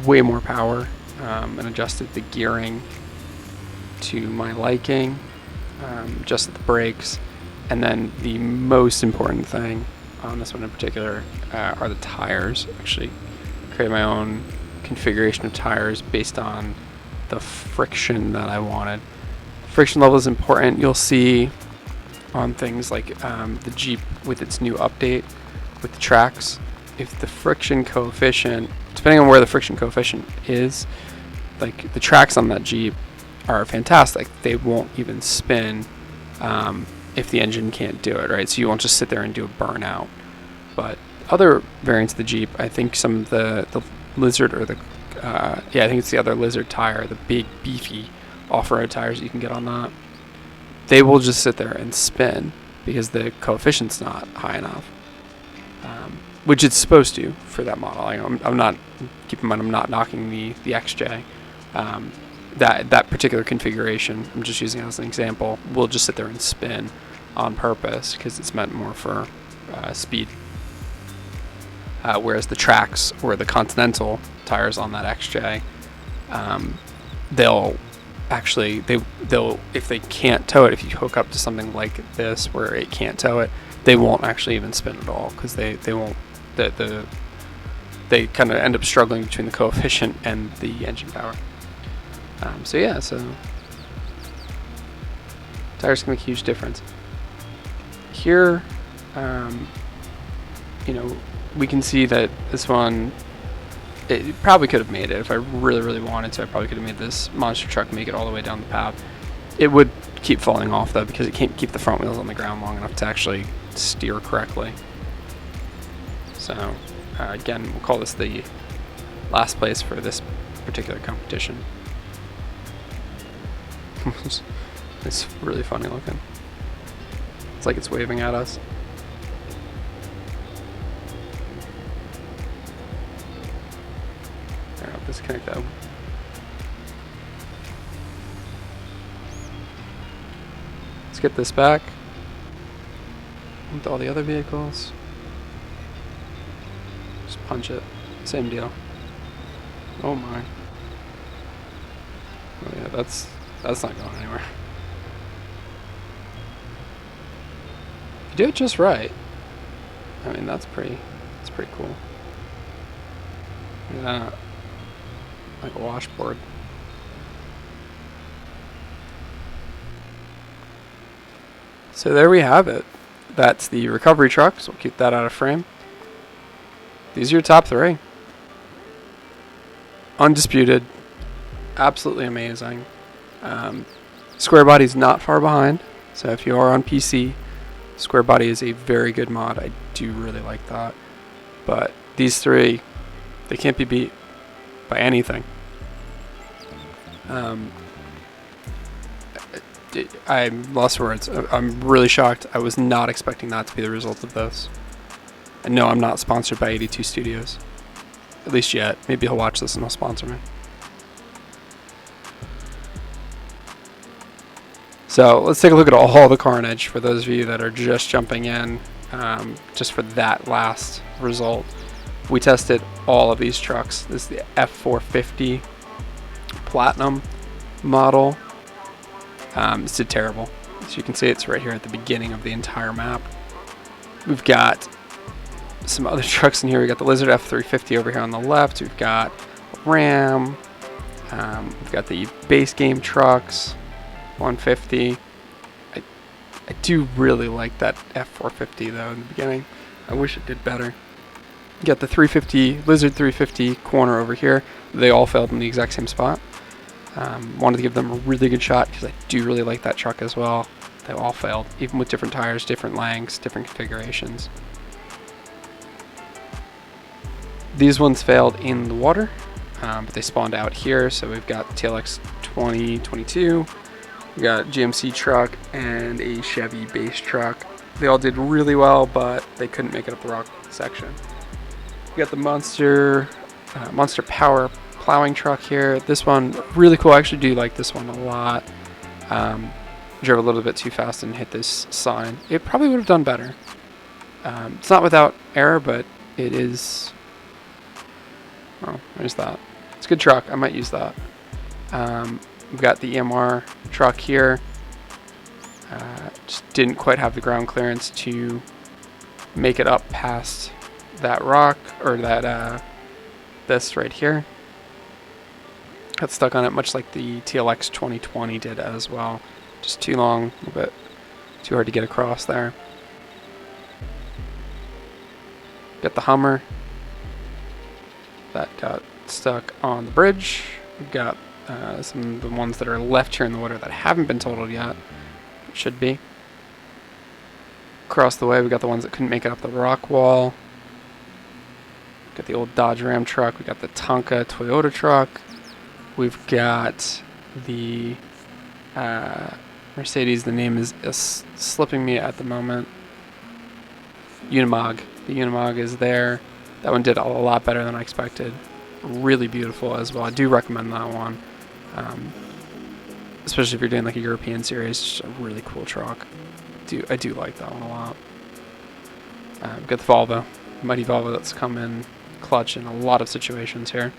Speaker 1: way more power and adjusted the gearing to my liking, adjusted the brakes, and then the most important thing on this one in particular are the tires. Actually created my own configuration of tires based on the friction that I wanted. Friction level is important. You'll see on things like the Jeep with its new update with the TREX, if the friction coefficient, depending on where the friction coefficient is, like the tracks on that Jeep are fantastic. They won't even spin if the engine can't do it, right? So you won't just sit there and do a burnout. But other variants of the Jeep, I think some of the Lizard or the, I think it's the other Lizard tire, the big beefy off-road tires you can get on that, they will just sit there and spin because the coefficient's not high enough, which it's supposed to for that model. I'm not, keep in mind, I'm not knocking the XJ. That particular configuration, I'm just using it as an example, will just sit there and spin on purpose because it's meant more for speed. Whereas the TREX or the Continental tires on that XJ, they'll if they can't tow it, if you hook up to something like this where it can't tow it, they won't actually even spin at all because they won't, they kind of end up struggling between the coefficient and the engine power. So tires can make a huge difference. Here, we can see that this one, it probably could have made it. If I really, really wanted to, I probably could have made this monster truck make it all the way down the path. It would keep falling off though because it can't keep the front wheels on the ground long enough to actually steer correctly. So again, we'll call this the last place for this particular competition. It's really funny looking. It's like it's waving at us. There, I'll disconnect that. Let's get this back with all the other vehicles. Just punch it. Same deal. Oh my. Oh yeah, that's not going anywhere. If you do it just right, I mean that's pretty cool. Look at that. Like a washboard. So there we have it. That's the recovery truck, so we'll keep that out of frame. These are your top three. Undisputed. Absolutely amazing. Square Body is not far behind, so if you are on PC, Square Body is a very good mod. I do really like that. But these three, they can't be beat by anything. I'm lost for words. I'm really shocked. I was not expecting that to be the result of this. And no, I'm not sponsored by 82 Studios. At least yet. Maybe he'll watch this and he'll sponsor me. So let's take a look at all the carnage for those of you that are just jumping in just for that last result. We tested all of these trucks. This is the F450 Platinum model. This did terrible. As you can see, it's right here at the beginning of the entire map. We've got some other trucks in here. We've got the Lizard F350 over here on the left. We've got Ram. We've got the base game trucks. 150. I do really like that F450 though in the beginning. I wish it did better. You got the 350 Lizard 350 corner over here. They all failed in the exact same spot. Wanted to give them a really good shot because I do really like that truck as well. They all failed, even with different tires, different lengths, different configurations. These ones failed in the water, but they spawned out here. So we've got TLX 2022. We got GMC truck and a Chevy base truck. They all did really well, but they couldn't make it up the rock section. We got the Monster Power plowing truck here. This one really cool. I actually do like this one a lot. Drove a little bit too fast and hit this sign. It probably would have done better. It's not without error, but it is. Oh, there's that. It's a good truck. I might use that. We've got the EMR truck here. Just didn't quite have the ground clearance to make it up past that rock, or that this right here. Got stuck on it, much like the TLX 2020 did as well. Just too long, a bit too hard to get across there. Got the Hummer that got stuck on the bridge. We've got some of the ones that are left here in the water that haven't been totaled yet. It should be. Across the way, we got the ones that couldn't make it up the rock wall. Got the old Dodge Ram truck. We got the Tonka Toyota truck. We've got the Mercedes. The name is slipping me at the moment. Unimog. The Unimog is there. That one did a lot better than I expected. Really beautiful as well. I do recommend that one. Especially if you're doing like a European series. It's just a really cool truck. I do like that one a lot. We've got the Volvo. Mighty Volvo that's come in clutch in a lot of situations here.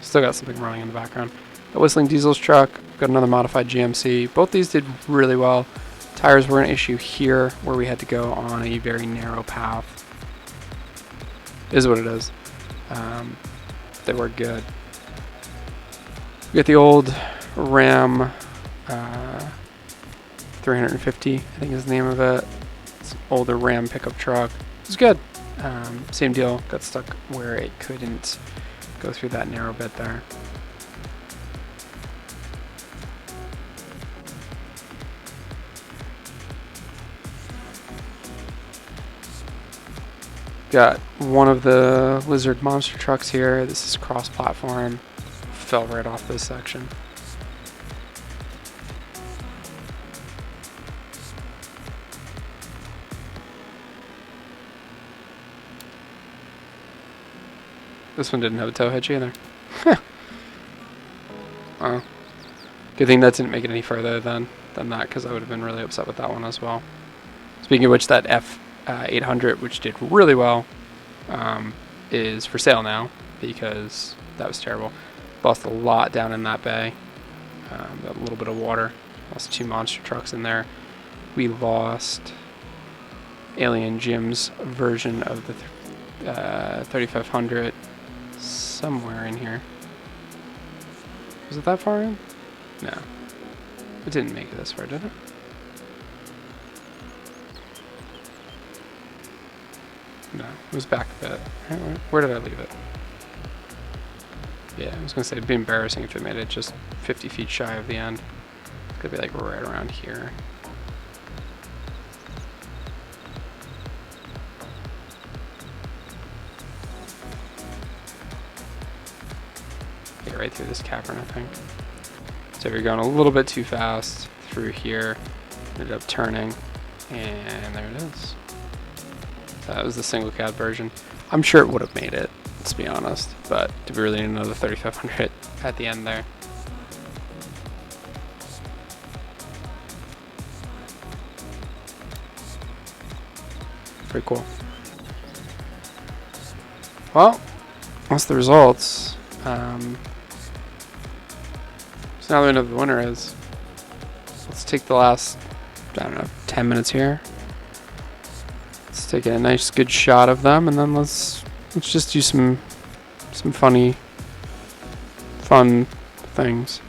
Speaker 1: Still got something running in the background. The Whistling Diesel's truck. Got another modified GMC. Both these did really well. Tires were an issue here where we had to go on a very narrow path. Is what it is. They were good. We got the old Ram 350, I think is the name of it. It's an older Ram pickup truck. It was good. Same deal. Got stuck where it couldn't go through that narrow bit there. Got one of the Lizard monster trucks here. This is cross-platform. Fell right off this section. This one didn't have a tow hitch either. Oh. Good thing that didn't make it any further than that, because I would have been really upset with that one as well. Speaking of which, that F800, which did really well, is for sale now, because that was terrible. Lost a lot down in that bay. Got a little bit of water. Lost 2 monster trucks in there. We lost AlienJim's version of the 3500 somewhere in here. Was it that far in? No. It didn't make it this far, did it? No, it was back a bit. Where did I leave it? Yeah, I was gonna say it'd be embarrassing if it made it just 50 feet shy of the end. It's gonna be like right around here. Yeah, right through this cavern, I think. So we're going a little bit too fast through here. Ended up turning, and there it is. That was the single cab version. I'm sure it would have made it, let's be honest, but do we really need another 3500 at the end there? Pretty cool. Well, that's the results. So now that we know who the winner is, let's take the last, I don't know, 10 minutes here. Let's take a nice good shot of them, and then let's just do some fun things.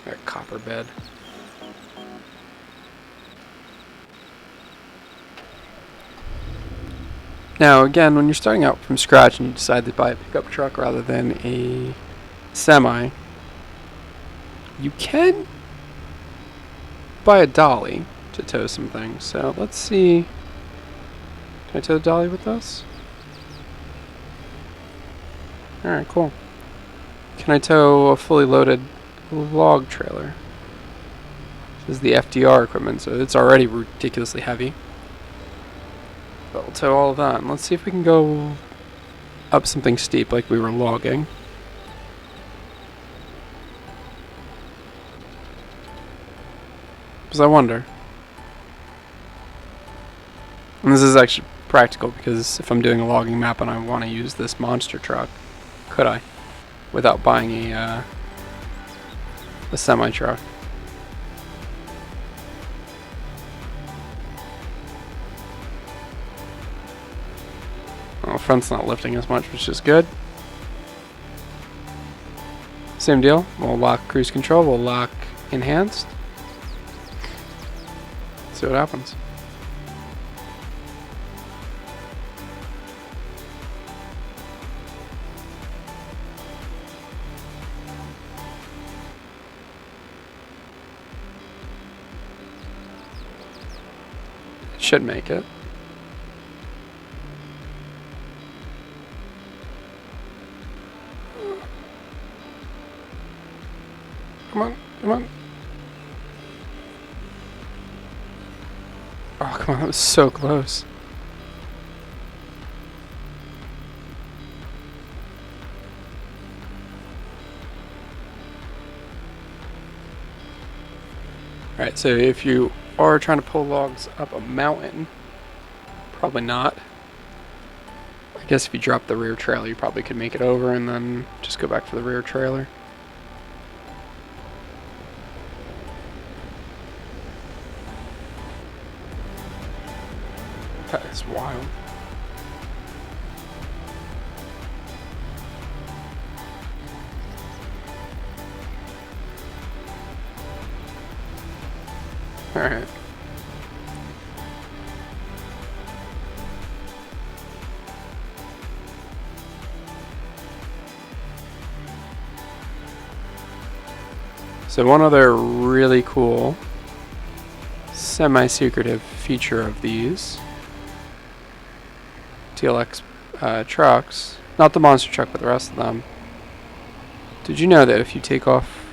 Speaker 1: That copper bed. Now again, when you're starting out from scratch and you decide to buy a pickup truck rather than a semi, you can buy a dolly to tow some things. So let's see. Can I tow the dolly with this? Alright, cool. Can I tow a fully loaded log trailer? This is the FDR equipment, so it's already ridiculously heavy. But we'll tow all of that. And let's see if we can go up something steep like we were logging. Because I wonder. And this is actually practical because if I'm doing a logging map and I want to use this monster truck, could I? Without buying a semi-truck. Well, front's not lifting as much, which is good. Same deal. We'll lock cruise control. We'll lock enhanced. See what happens. It should make it. Come on, come on. Oh, come on, that was so close. Alright, so if you are trying to pull logs up a mountain, probably not. I guess if you drop the rear trailer, you probably could make it over and then just go back to the rear trailer. That is wild. All right. So one other really cool semi-secretive feature of these TLX trucks, not the monster truck but the rest of them, did you know that if you take off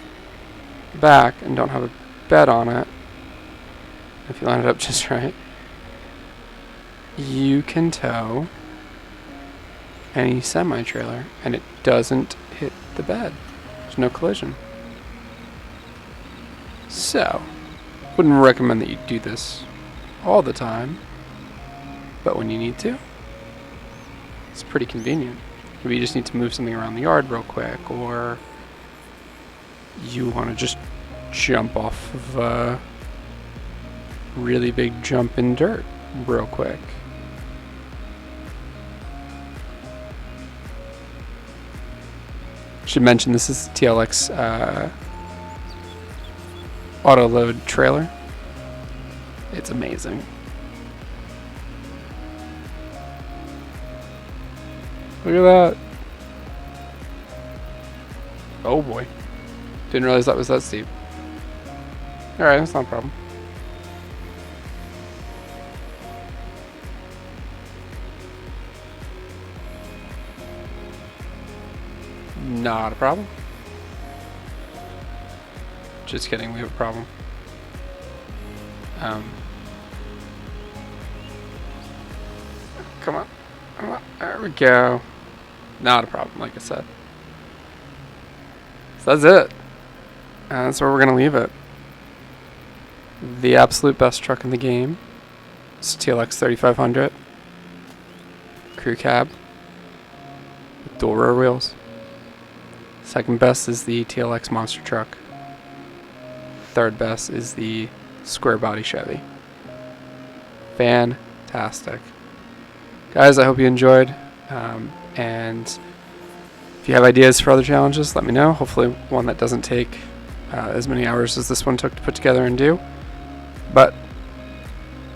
Speaker 1: the back and don't have a bed on it, if you line it up just right, you can tow any semi-trailer and it doesn't hit the bed. There's no collision. So, wouldn't recommend that you do this all the time, but when you need to, it's pretty convenient. Maybe you just need to move something around the yard real quick, or you want to just jump off of really big jump in dirt real quick. Should mention this is TLX auto load trailer. It's amazing. Look at that. Oh boy. Didn't realize that was that steep. Alright, that's not a problem. Not a problem. Just kidding, we have a problem. Come on. Come on. There we go. Not a problem, like I said. So that's it. And that's where we're going to leave it. The absolute best truck in the game is TLX 3500. Crew cab. With dual rear wheels. Second best is the TLX Monster Truck. Third best is the Square Body Chevy. Fantastic. Guys, I hope you enjoyed. And if you have ideas for other challenges, let me know. Hopefully one that doesn't take as many hours as this one took to put together and do. But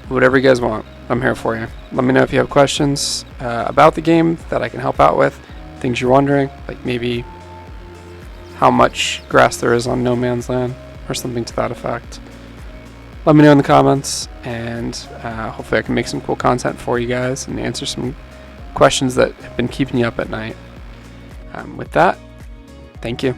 Speaker 1: whatever you guys want, I'm here for you. Let me know if you have questions about the game that I can help out with. Things you're wondering, like maybe how much grass there is on No Man's Land or something to that effect. Let me know in the comments, and hopefully I can make some cool content for you guys and answer some questions that have been keeping you up at night. With that, thank you.